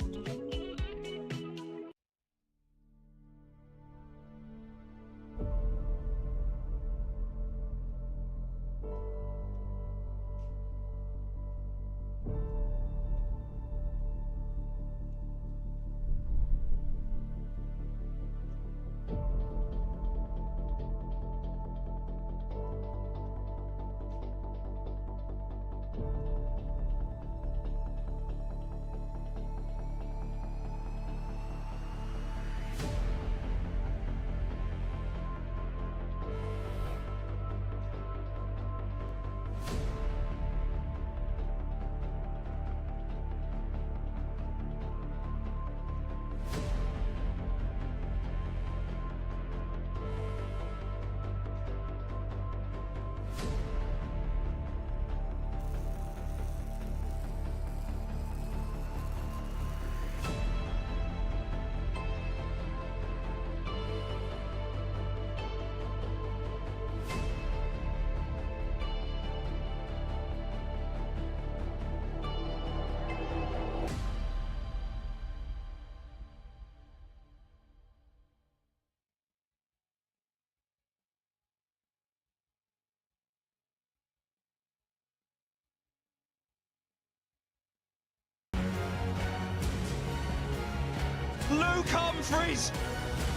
Luke Humphries,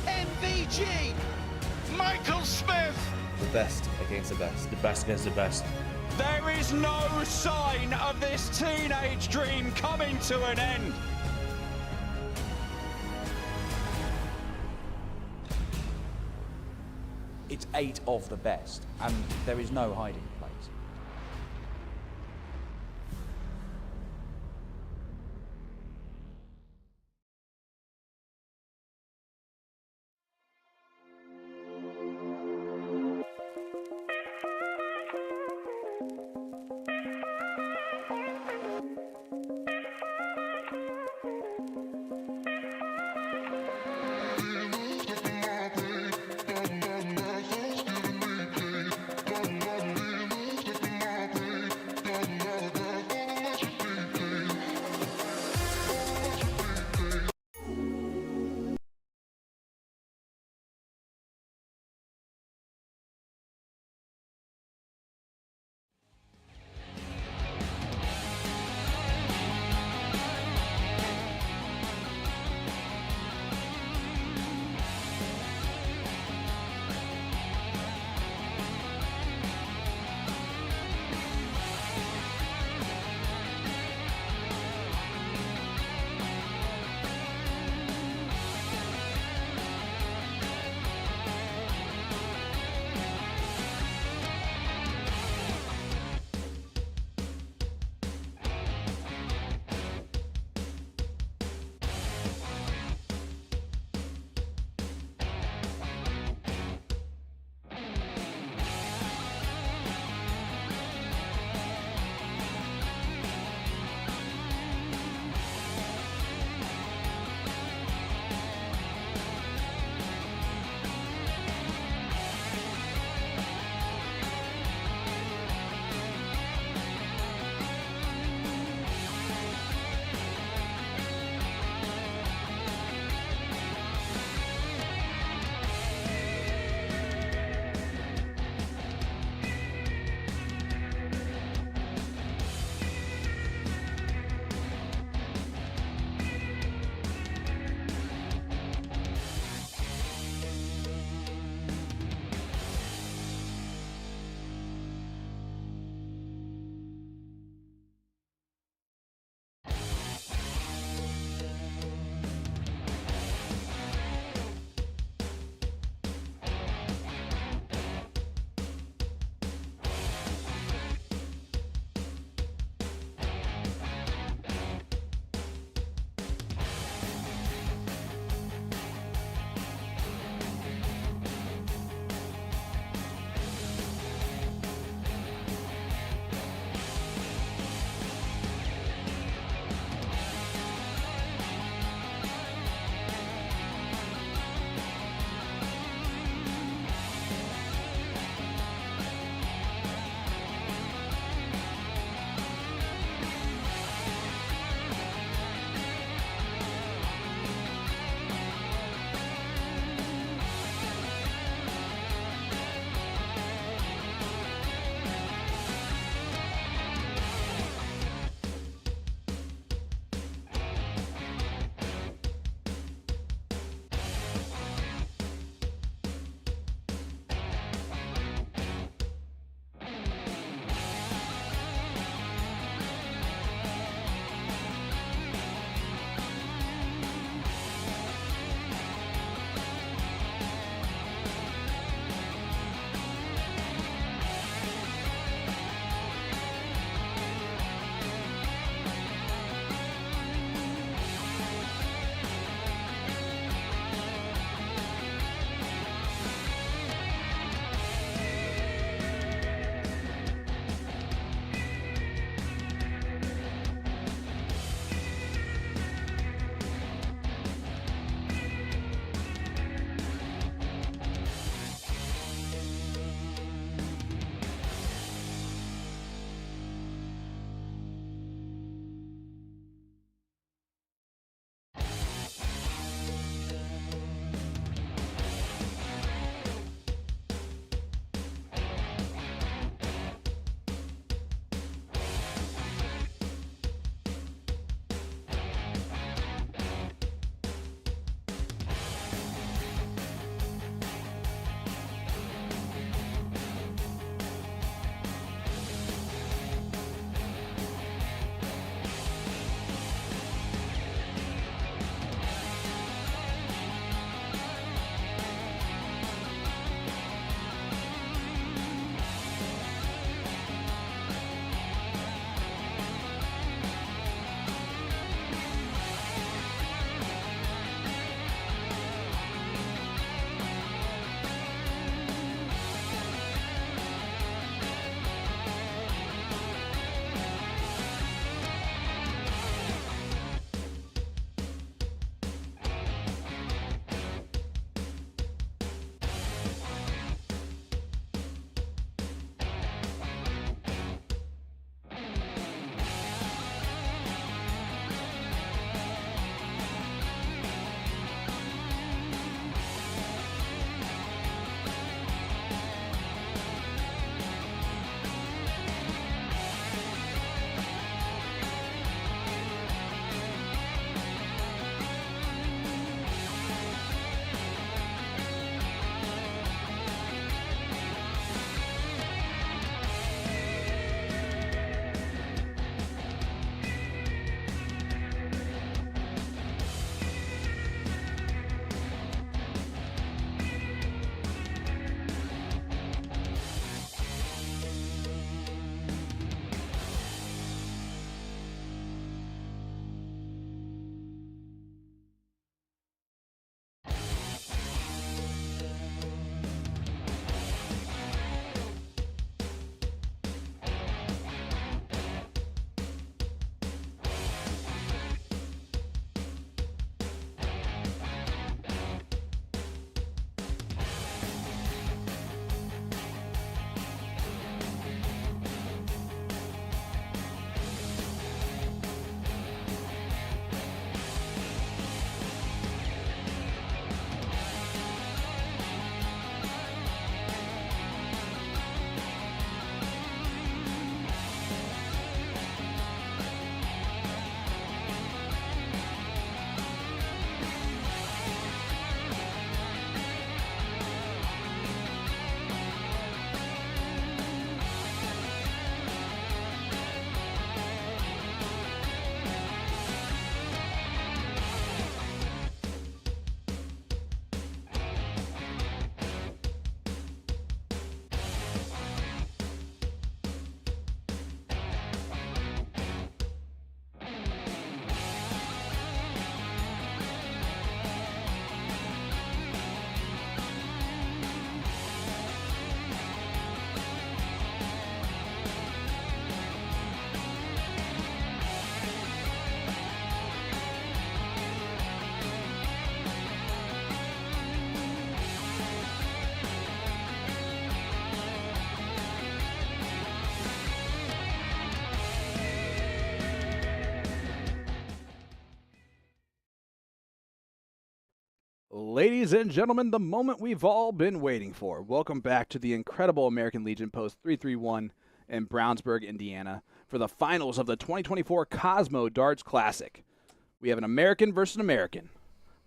MVG, Michael Smith. The best against the best. The best against the best. There is no sign of this teenage dream coming to an end. It's 8 of the best, and there is no hiding place. Ladies and gentlemen, the moment we've all been waiting for. Welcome back to the incredible American Legion Post 331 in Brownsburg, Indiana, for the finals of the 2024 Cosmo Darts Classic. We have an American versus an American,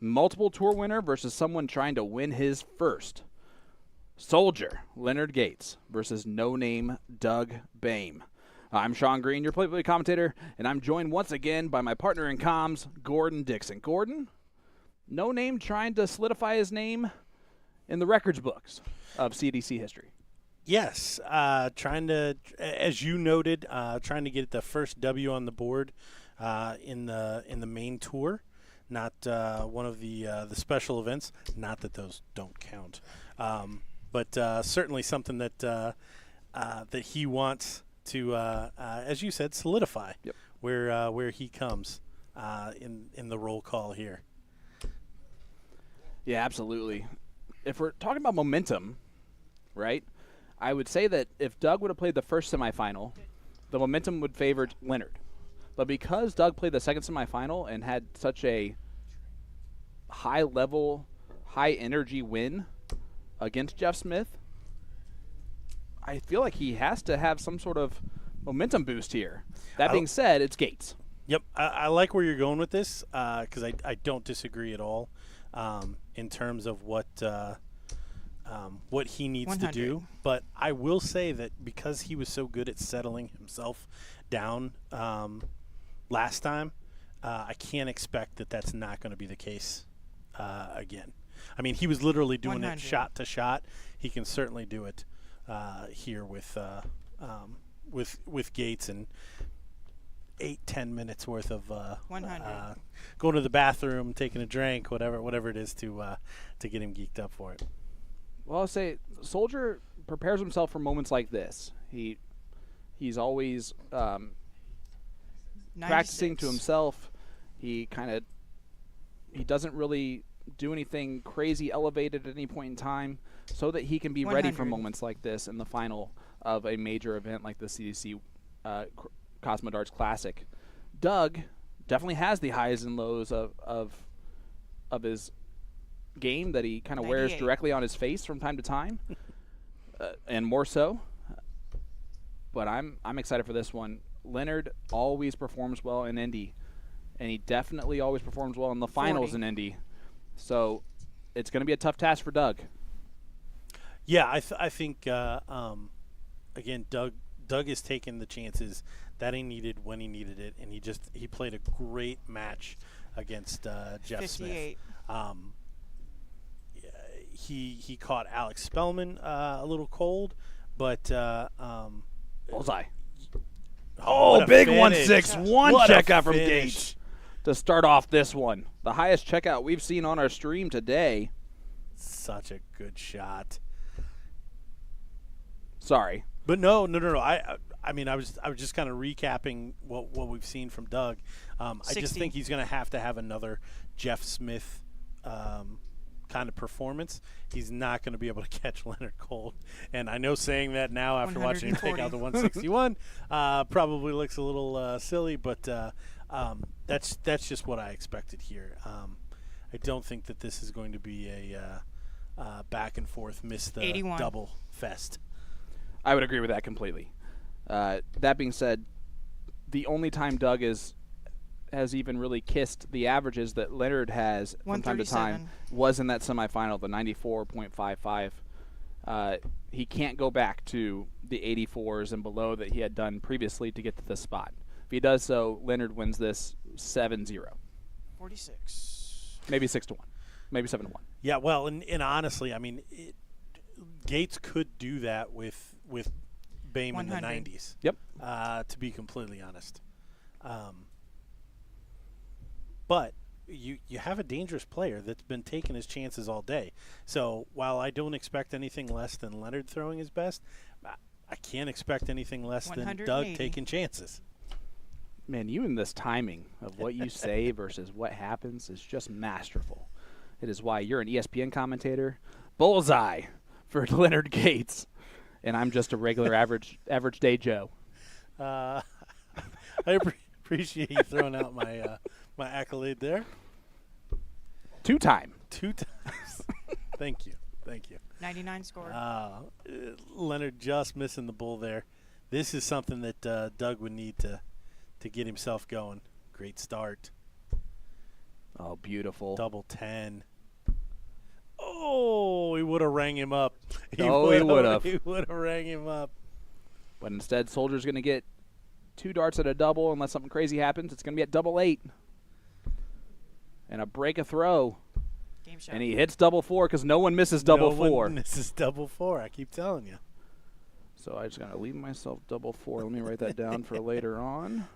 multiple tour winner versus someone trying to win his first. Soldier, Leonard Gates, versus no-name Doug Bame. I'm Sean Green, your play-by-play commentator, and I'm joined once again by my partner in comms, Gordon Dixon. Gordon, no name trying to solidify his name in the records books of CDC history. Yes, trying to, as you noted, trying to get the first W on the board in the main tour, not one of the special events. Not that those don't count, but certainly something that that he wants to, as you said, solidify. Yep. Where he comes in the roll call here. Yeah, absolutely. If we're talking about momentum, right, I would say that if Doug would have played the first semifinal, the momentum would favor Leonard. But because Doug played the second semifinal and had such a high-level, high-energy win against Jeff Smith, I feel like he has to have some sort of momentum boost here. That being said, it's Gates. Yep, I like where you're going with this because I don't disagree at all in terms of what he needs 100. to do. But I will say that because he was so good at settling himself down last time, I can't expect that that's not going to be the case again. I mean, he was literally doing 100. it shot to shot. He can certainly do it here with Gates and 8-10 minutes worth of 100. going to the bathroom, taking a drink, whatever it is to get him geeked up for it. Well, I'll say Soldier prepares himself for moments like this. He's always practicing to himself. He doesn't really do anything crazy elevated at any point in time so that he can be ready for 100. moments like this in the final of a major event like the CDC Cosmo Darts Classic. Doug definitely has the highs and lows of his game that he kind of wears 98. directly on his face from time to time, and more so. But I'm excited for this one. Leonard always performs well in Indy, and he definitely always performs well in the finals 40. in Indy. So it's going to be a tough task for Doug. Yeah, I think again, Doug has taken the chances that he needed when he needed it, and he played a great match against Jeff 58. Smith. He caught Alex Spellman a little cold, but Bullseye. what a big finish. 1-6-1 What a checkout from finish. Gates to start off this one. The highest checkout we've seen on our stream today. Such a good shot. Sorry. But no. I mean, I was just kind of recapping what we've seen from Doug. I just 60. think he's going to have another Jeff Smith kind of performance. He's not going to be able to catch Leonard cold. And I know saying that now after watching him take out the 161 probably looks a little silly, but that's just what I expected here. I don't think that this is going to be a back and forth, miss the 81. double fest. I would agree with that completely. That being said, the only time Doug has even really kissed the averages that Leonard has from time to time 137. was in that semifinal, the 94.55. He can't go back to the 84s and below that he had done previously to get to this spot. If he does so, Leonard wins this 7-0. 46. Maybe 6-1. Maybe 7-1. Yeah, well, and honestly, I mean, Gates could do that with Bame in the 100. 90s. Yep. To be completely honest. But you have a dangerous player that's been taking his chances all day. So while I don't expect anything less than Leonard throwing his best, I can't expect anything less than Doug 180. taking chances. Man, you and this timing of what you say versus what happens is just masterful. It is why you're an ESPN commentator. Bullseye for Leonard Gates. And I'm just a regular average day Joe. I appreciate you throwing out my my accolade there. Two-time. 2 times. Thank you. 99 scored. Leonard just missing the bull there. This is something that Doug would need to get himself going. Great start. Oh, beautiful. Double 10. Oh, he would have rang him up. He would have. He would have rang him up. But instead, Soldier's going to get 2 darts at a double. Unless something crazy happens, it's going to be at double 8. And a break a throw. Game shot. And he hits double 4 because no one misses double 4. No one misses double 4. I keep telling you. So I just got to leave myself double 4. Let me write that down for later on.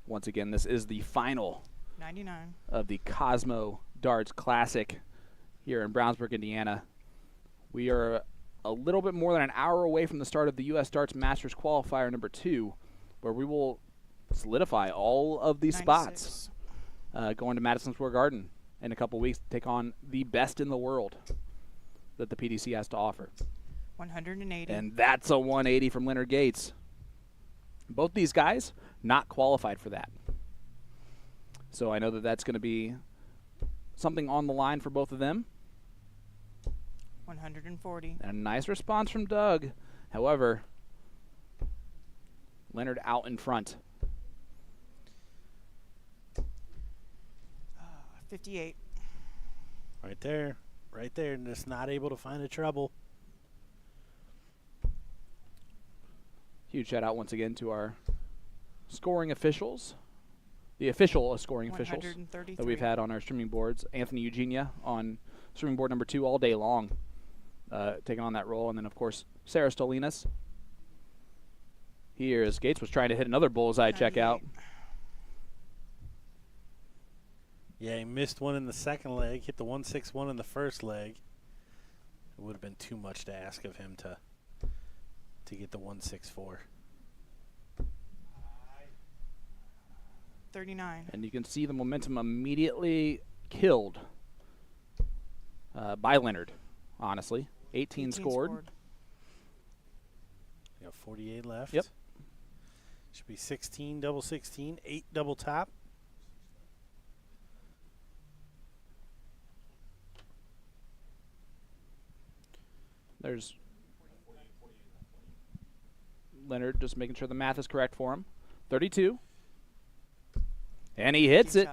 Once again, this is the final 99 of the Cosmo Darts Classic here in Brownsburg, Indiana. We are a little bit more than an hour away from the start of the U.S. Darts Masters Qualifier number 2, where we will solidify all of these 96. spots going to Madison Square Garden in a couple weeks to take on the best in the world that the PDC has to offer. 180. And that's a 180 from Leonard Gates. Both these guys not qualified for that. So I know that that's going to be something on the line for both of them. 140. And a nice response from Doug. However, Leonard out in front. 58. Right there. Right there. And just not able to find a trouble. Huge shout out once again to our scoring officials. The official scoring officials that we've had on our streaming boards. Anthony Eugenia on streaming board number 2 all day long, taking on that role. And then, of course, Sarah Stolinas. Here as Gates was trying to hit another bullseye checkout. Yeah, he missed one in the second leg, hit the 161 in the first leg. It would have been too much to ask of him to get the 164. 39. And you can see the momentum immediately killed by Leonard, honestly. 18 scored. We got 48 left. Yep. Should be 16, double 16, 8 double top. There's Leonard just making sure the math is correct for him. 32. And he hits it.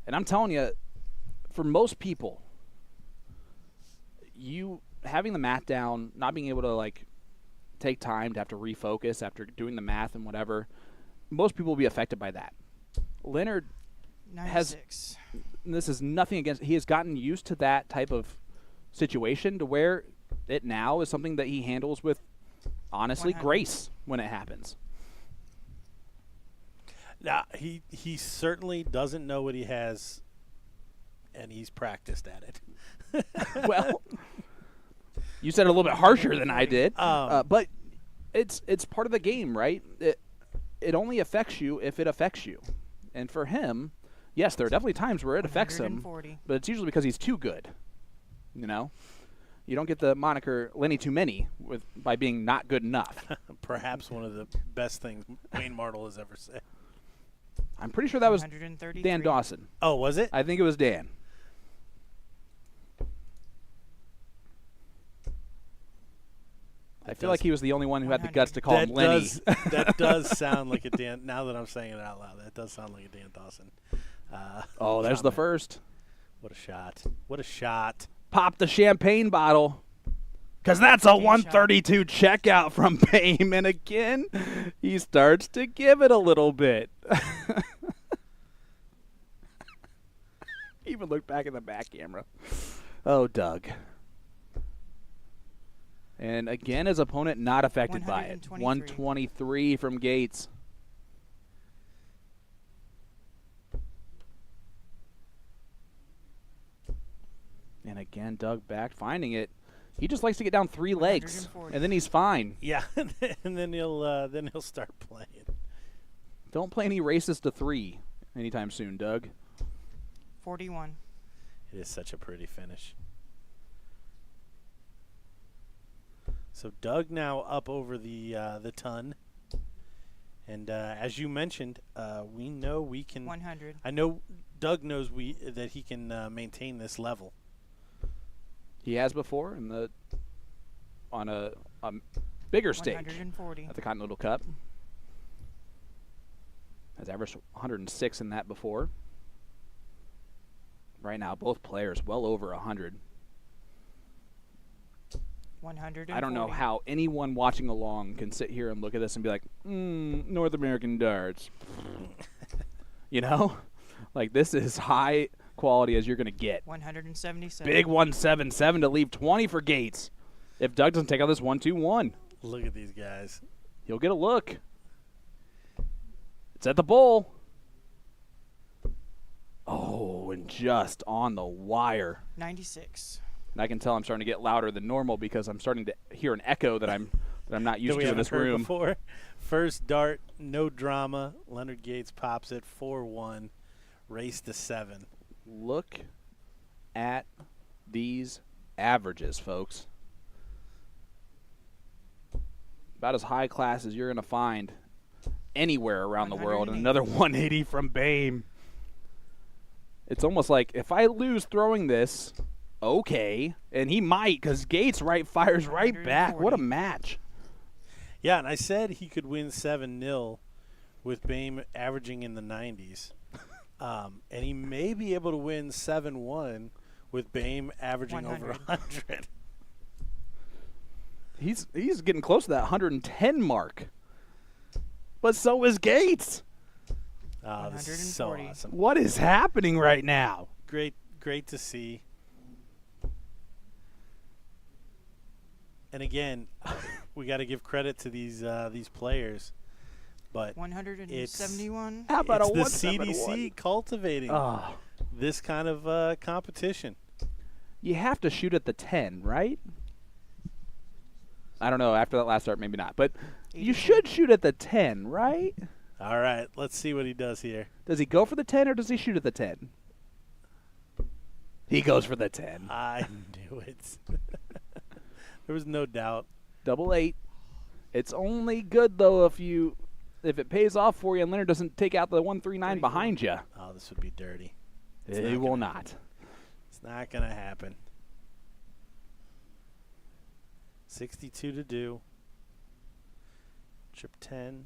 And I'm telling you, for most people, you having the math down, not being able to like take time to have to refocus after doing the math and whatever, most people will be affected by that. Leonard 96. This is nothing against, he has gotten used to that type of situation to where it now is something that he handles with, honestly, 100. grace when it happens. Now, he certainly doesn't know what he has, and he's practiced at it. Well, you said it a little bit harsher than I did, but it's part of the game, right? It only affects you if it affects you. And for him, yes, there are definitely times where it affects him, but it's usually because he's too good, you know? You don't get the moniker Lenny Too Many by being not good enough. Perhaps one of the best things Wayne Martel has ever said. I'm pretty sure that was Dan Dawson. Oh, was it? I think it was Dan. I feel like he was the only one who had the guts to call him Lenny. That does sound like a Dan. Now that I'm saying it out loud, that does sound like a Dan Dawson. Oh, there's the first. What a shot. What a shot. Pop the champagne bottle. Because that's a 132 checkout from Bame. And again, he starts to give it a little bit. Even look back at the back camera. Oh, Doug. And again, his opponent not affected by it. 123 from Gates. And again, Doug back, finding it. He just likes to get down 3 legs, and then he's fine. Yeah, and then he'll start playing. Don't play any races to 3 anytime soon, Doug. 41. It is such a pretty finish. So Doug now up over the ton, And as you mentioned, we know we can. 100. I know Doug knows that he can maintain this level. He has before on a bigger stage 140. at the Continental Cup. Has averaged 106 in that before. Right now, both players well over 100. 140. I don't know how anyone watching along can sit here and look at this and be like, North American darts. You know? Like, this is high quality as you're going to get. 177. Big 177 to leave 20 for Gates. If Doug doesn't take out this 1-2-1. Look at these guys. He'll get a look. It's at the bowl. Oh, and just on the wire. 96. And I can tell I'm starting to get louder than normal because I'm starting to hear an echo that I'm not used to in this room. Before. First dart, no drama. Leonard Gates pops it 4-1. Race to 7. Look at these averages, folks. About as high class as you're going to find anywhere around the world. And another 180 from Bame. It's almost like if I lose throwing this, okay, and he might because Gates fires right back. What a match. Yeah, and I said he could win 7-0 with Bame averaging in the 90s. And he may be able to win 7-1 with Bame averaging 100. over 100. He's getting close to that 110 mark. But so is Gates. Oh, this is so awesome. What is happening right now? Great to see. And again, we got to give credit to these players. But 171. How about it's the CDC cultivating this kind of competition. You have to shoot at the 10, right? I don't know. After that last start, maybe not. But you should shoot at the 10, right? All right, let's see what he does here. Does he go for the 10 or does he shoot at the 10? He goes for the 10. I knew it. There was no doubt. 8. It's only good, though, if it pays off for you and Leonard doesn't take out the 139 behind you. Oh, this would be dirty. It will not. It's not going to happen. 62 to do. Trip 10.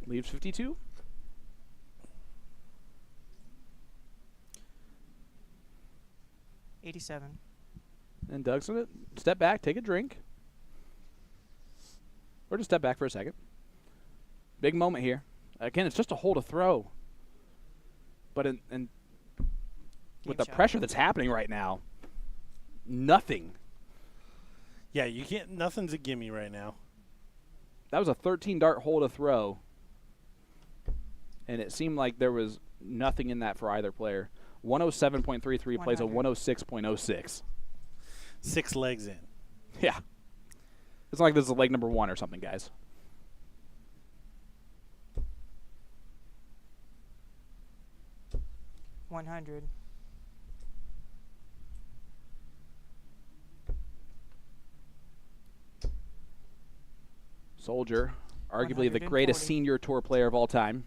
Leaves 52. $87. And Doug's going to step back, take a drink. Or just step back for a second. Big moment here. Again, it's just a hole to throw. But with the pressure that's happening right now, nothing. Yeah, you can't. Nothing's a gimme right now. That was a 13-dart hole to throw. And it seemed like there was nothing in that for either player. 107.33 plays a 106.06. 6 legs in. Yeah. It's like this is leg number 1 or something, guys. $100. Soldier, arguably the greatest senior tour player of all time.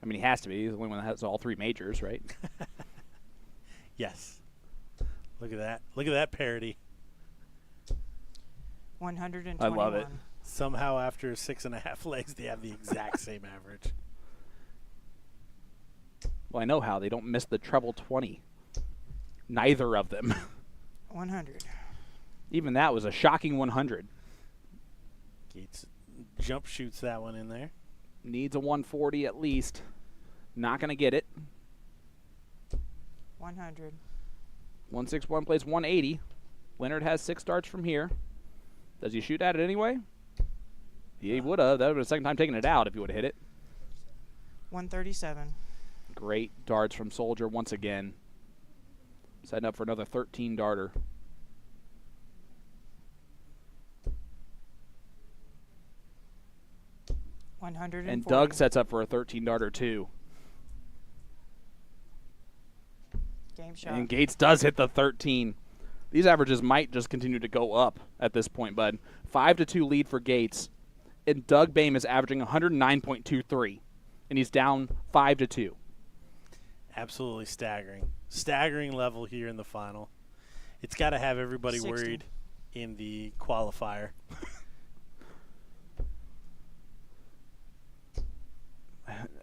I mean, he has to be. He's the only one that has all 3 majors, right? Yes. Look at that. Look at that parody. 121. I love it. Somehow after 6.5 legs, they have the exact same average. Well, I know how. They don't miss the treble 20. Neither of them. 100. Even that was a shocking 100. Gates jump shoots that one in there. Needs a 140 at least. Not going to get it. 100. 161 plays 180. Leonard has 6 darts from here. Does he shoot at it anyway? He would have. That would have been the second time taking it out if he would have hit it. 137. Great darts from Soldier once again. Setting up for another 13-darter. And Doug sets up for a 13-darter too. Game shot. And Gates does hit the 13. These averages might just continue to go up at this point, bud. 5-2 lead for Gates, and Doug Bame is averaging 109.23, and he's down 5-2. Absolutely staggering. Staggering level here in the final. It's got to have everybody 60. worried in the qualifier.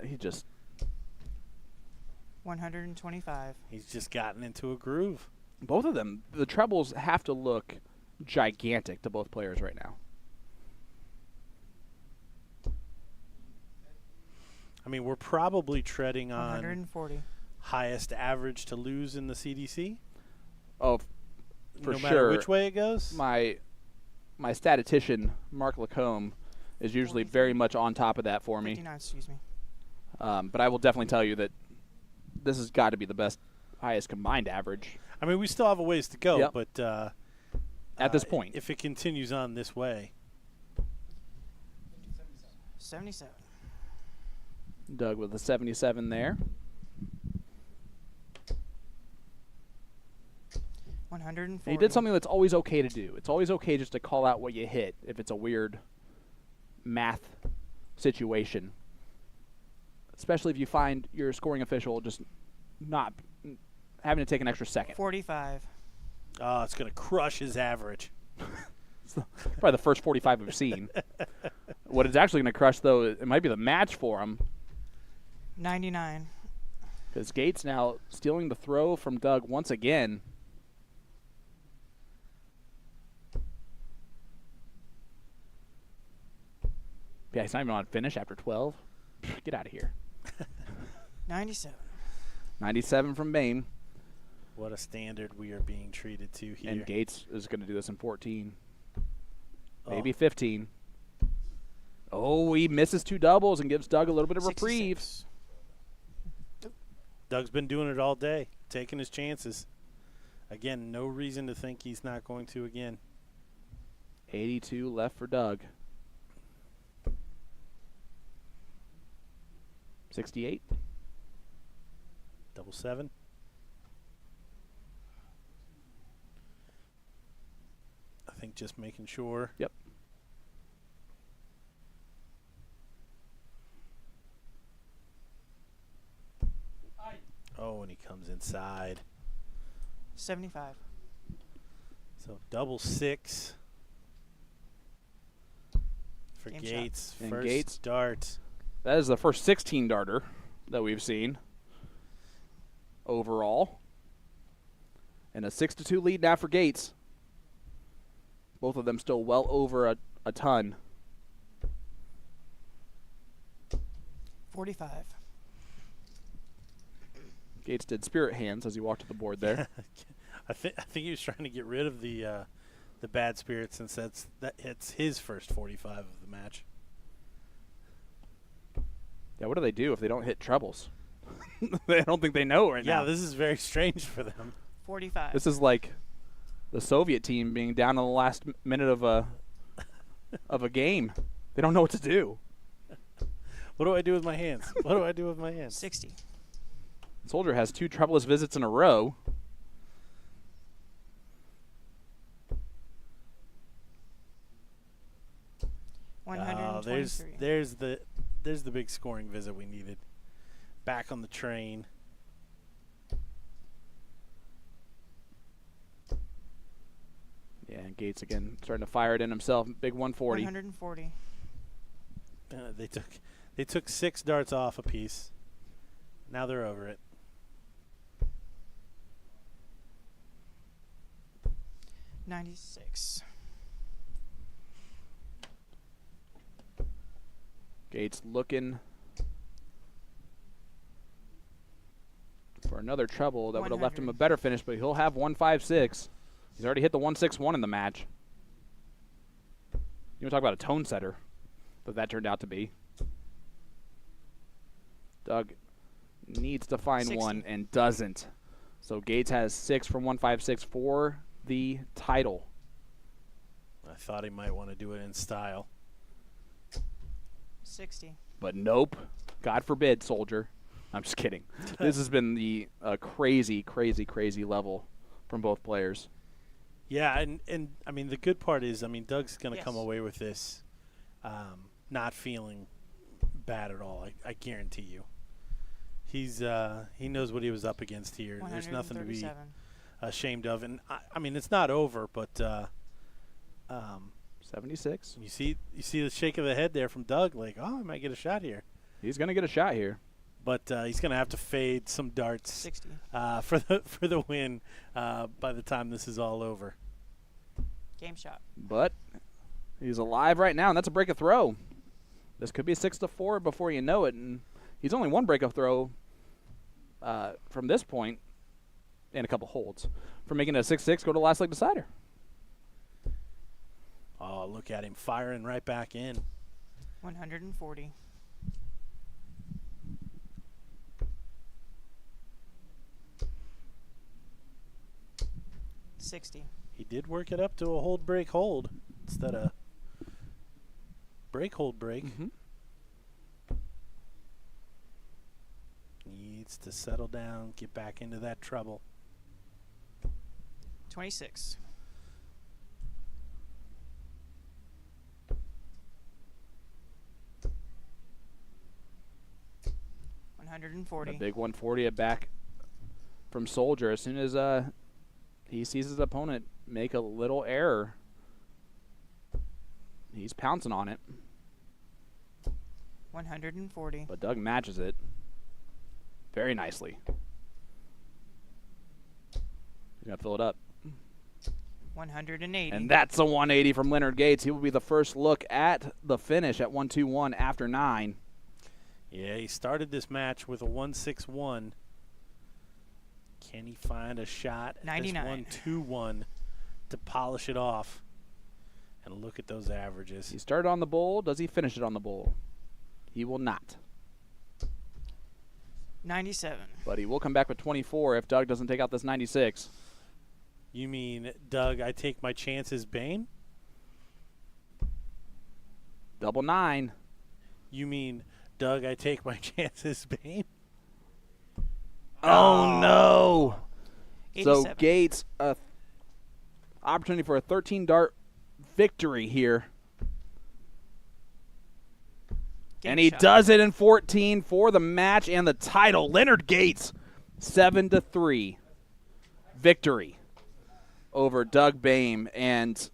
He just 125. He's just gotten into a groove. both of them, the trebles have to look gigantic to both players right now. I mean, we're probably treading on 140. highest average to lose in the CDC. Oh, for no sure. matter which way it goes. My statistician, Mark Lacombe, is usually very much on top of that for me. 59, excuse me. But I will definitely tell you that this has got to be the best, highest combined average. I mean, we still have a ways to go, Yep. but at this point, if it continues on this way. 77. Doug with the 77 there. 140. And he did something that's always okay to do. It's always okay just to call out what you hit if it's a weird math situation. Especially if you find your scoring official just not having to take an extra second. 45. Oh, it's going to crush his average. Probably the first 45 we've seen. What it's actually going to crush, though, it might be the match for him. 99. Because Gates now stealing the throw from Doug once again. Yeah, he's not even on finish after 12. Get out of here. 97. 97 from Bame. What a standard we are being treated to here. And Gates is going to do this in 14. Oh. Maybe 15. Oh, he misses two doubles and gives Doug a little bit of reprieve. 66. Doug's been doing it all day, taking his chances. Again, no reason to think he's not going to again. 82 left for Doug. 68. Double seven. I think just making sure. Yep. Oh, and he comes inside. 75. So double six for Game Gates. And First Gates. dart. That is the first 16 darter that we've seen overall. And a 6-2 lead now for Gates. Both of them still well over a ton. 45. Gates did spirit hands as he walked to the board there. I think he was trying to get rid of the bad spirit since it's his first 45 of the match. Yeah, what do they do if they don't hit trebles? I don't think they know right now. Yeah, this is very strange for them. 45. This is like the Soviet team being down in the last minute of a game. They don't know what to do. What do I do with my hands? What do I do with my hands? 60. Soldier has two troubleless visits in a row. Oh, there's the big scoring visit we needed. Back on the train. Yeah, and Gates again starting to fire it in himself. Big 140. 140. They took 6 darts off apiece. Now they're over it. $96. Gates looking for another treble that would have left him a better finish, but he'll have 156. He's already hit the 161 in the match. You want to talk about a tone setter that turned out to be. Doug needs to find 60. one and doesn't. So Gates has 6 from 156 for the title. I thought he might want to do it in style. 60. But nope. God forbid, Soldier. I'm just kidding. This has been the crazy, crazy, crazy level from both players. Yeah, and I mean, the good part is, I mean, Doug's going to come Yes. away with this not feeling bad at all. I guarantee you. He knows what he was up against here. There's nothing to be 137. ashamed of. And, I mean, it's not over, but 76. you see the shake of the head there from Doug, like, oh, I might get a shot here. He's going to get a shot here. But he's going to have to fade some darts 60. for the win by the time this is all over. Game shot. But he's alive right now, and that's a break of throw. This could be 6-4 before you know it, and he's only one break of throw from this point and a couple holds. For making it a 6-6, go to last leg decider. Oh, look at him firing right back in. 140. $60. He did work it up to a hold break hold instead of break hold break. Needs to settle down, get back into that trouble. 26. A big 140 at back from Soldier. As soon as he sees his opponent make a little error, he's pouncing on it. 140. But Doug matches it very nicely. He's going to fill it up. 180. And that's a 180 from Leonard Gates. He will be the first look at the finish at 1-2-1 after 9. Yeah, he started this match with a 1-6-1. Can he find a shot at 99. this 1-2-1 to polish it off? And look at those averages. He started on the bowl. Does he finish it on the bowl? He will not. 97. But he will come back with 24 if Doug doesn't take out this 96. You mean, Doug, I take my chances, Bame? Double 9. You mean, Doug, I take my chances, Bame? Oh, no. 87. So Gates, opportunity for a 13-dart victory here. And he does it in 14 for the match and the title. Leonard Gates, 7-3 victory over Doug Bame. And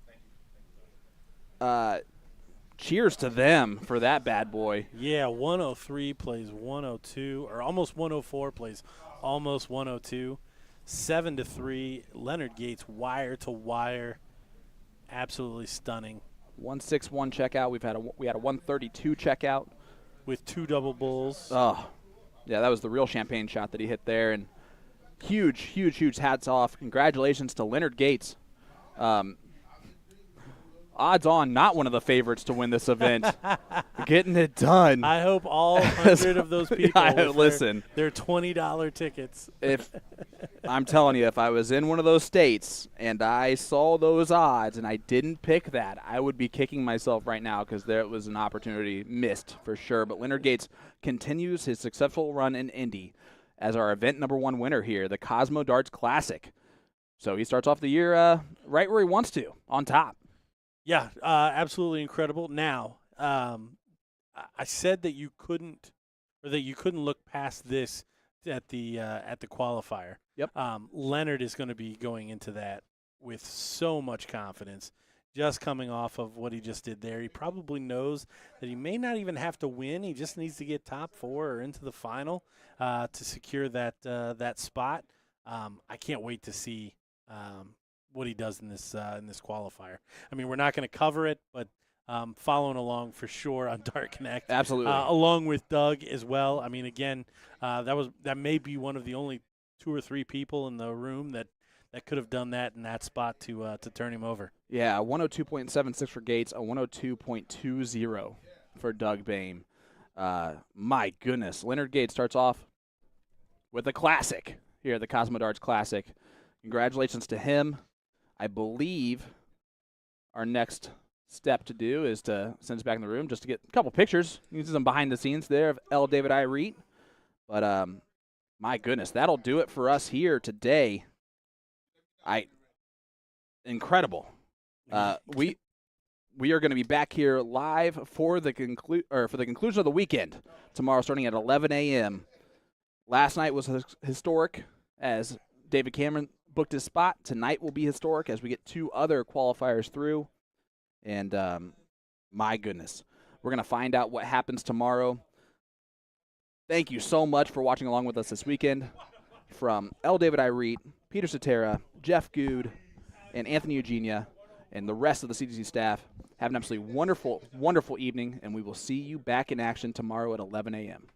cheers to them for that bad boy. Yeah, 103 plays 102, or almost 104 plays almost 102. 7-3. Leonard Gates, wire to wire. Absolutely stunning. 161 checkout. We had a 132 checkout with 2 double bulls. Oh, yeah, that was the real champagne shot that he hit there. And huge, huge, huge hats off. Congratulations to Leonard Gates. Odds on, not one of the favorites to win this event. Getting it done. I hope all 100 of those people listen. Their $20 tickets. If I'm telling you, if I was in one of those states and I saw those odds and I didn't pick that, I would be kicking myself right now because there was an opportunity missed for sure. But Leonard Gates continues his successful run in Indy as our event #1 winner here, the Cosmo Darts Classic. So he starts off the year right where he wants to, on top. Yeah, absolutely incredible. Now, I said that you couldn't look past this at the qualifier. Yep. Leonard is going to be going into that with so much confidence, just coming off of what he just did there. He probably knows that he may not even have to win. He just needs to get top 4 or into the final to secure that spot. I can't wait to see what he does in this qualifier. I mean, we're not going to cover it, but following along for sure on Dart Connect. Absolutely. Along with Doug as well. I mean, again, that may be one of the only 2 or 3 people in the room that could have done that in that spot to turn him over. Yeah, a 102.76 for Gates, a 102.20 for Doug Bame. My goodness. Leonard Gates starts off with a classic here at the Cosmo Darts Classic. Congratulations to him. I believe our next step to do is to send us back in the room just to get a couple pictures. You can see some behind the scenes there of L. David Irete. But my goodness, that'll do it for us here today. incredible. We are going to be back here live for the conclusion of the weekend tomorrow, starting at 11 a.m. Last night was historic as David Cameron booked his spot. Tonight will be historic as we get 2 other qualifiers through. And my goodness, we're going to find out what happens tomorrow. Thank you so much for watching along with us this weekend. From L. David Irete, Peter Cetera, Jeff Good, and Anthony Eugenia, and the rest of the CDC staff, have an absolutely wonderful, wonderful evening, and we will see you back in action tomorrow at 11 a.m.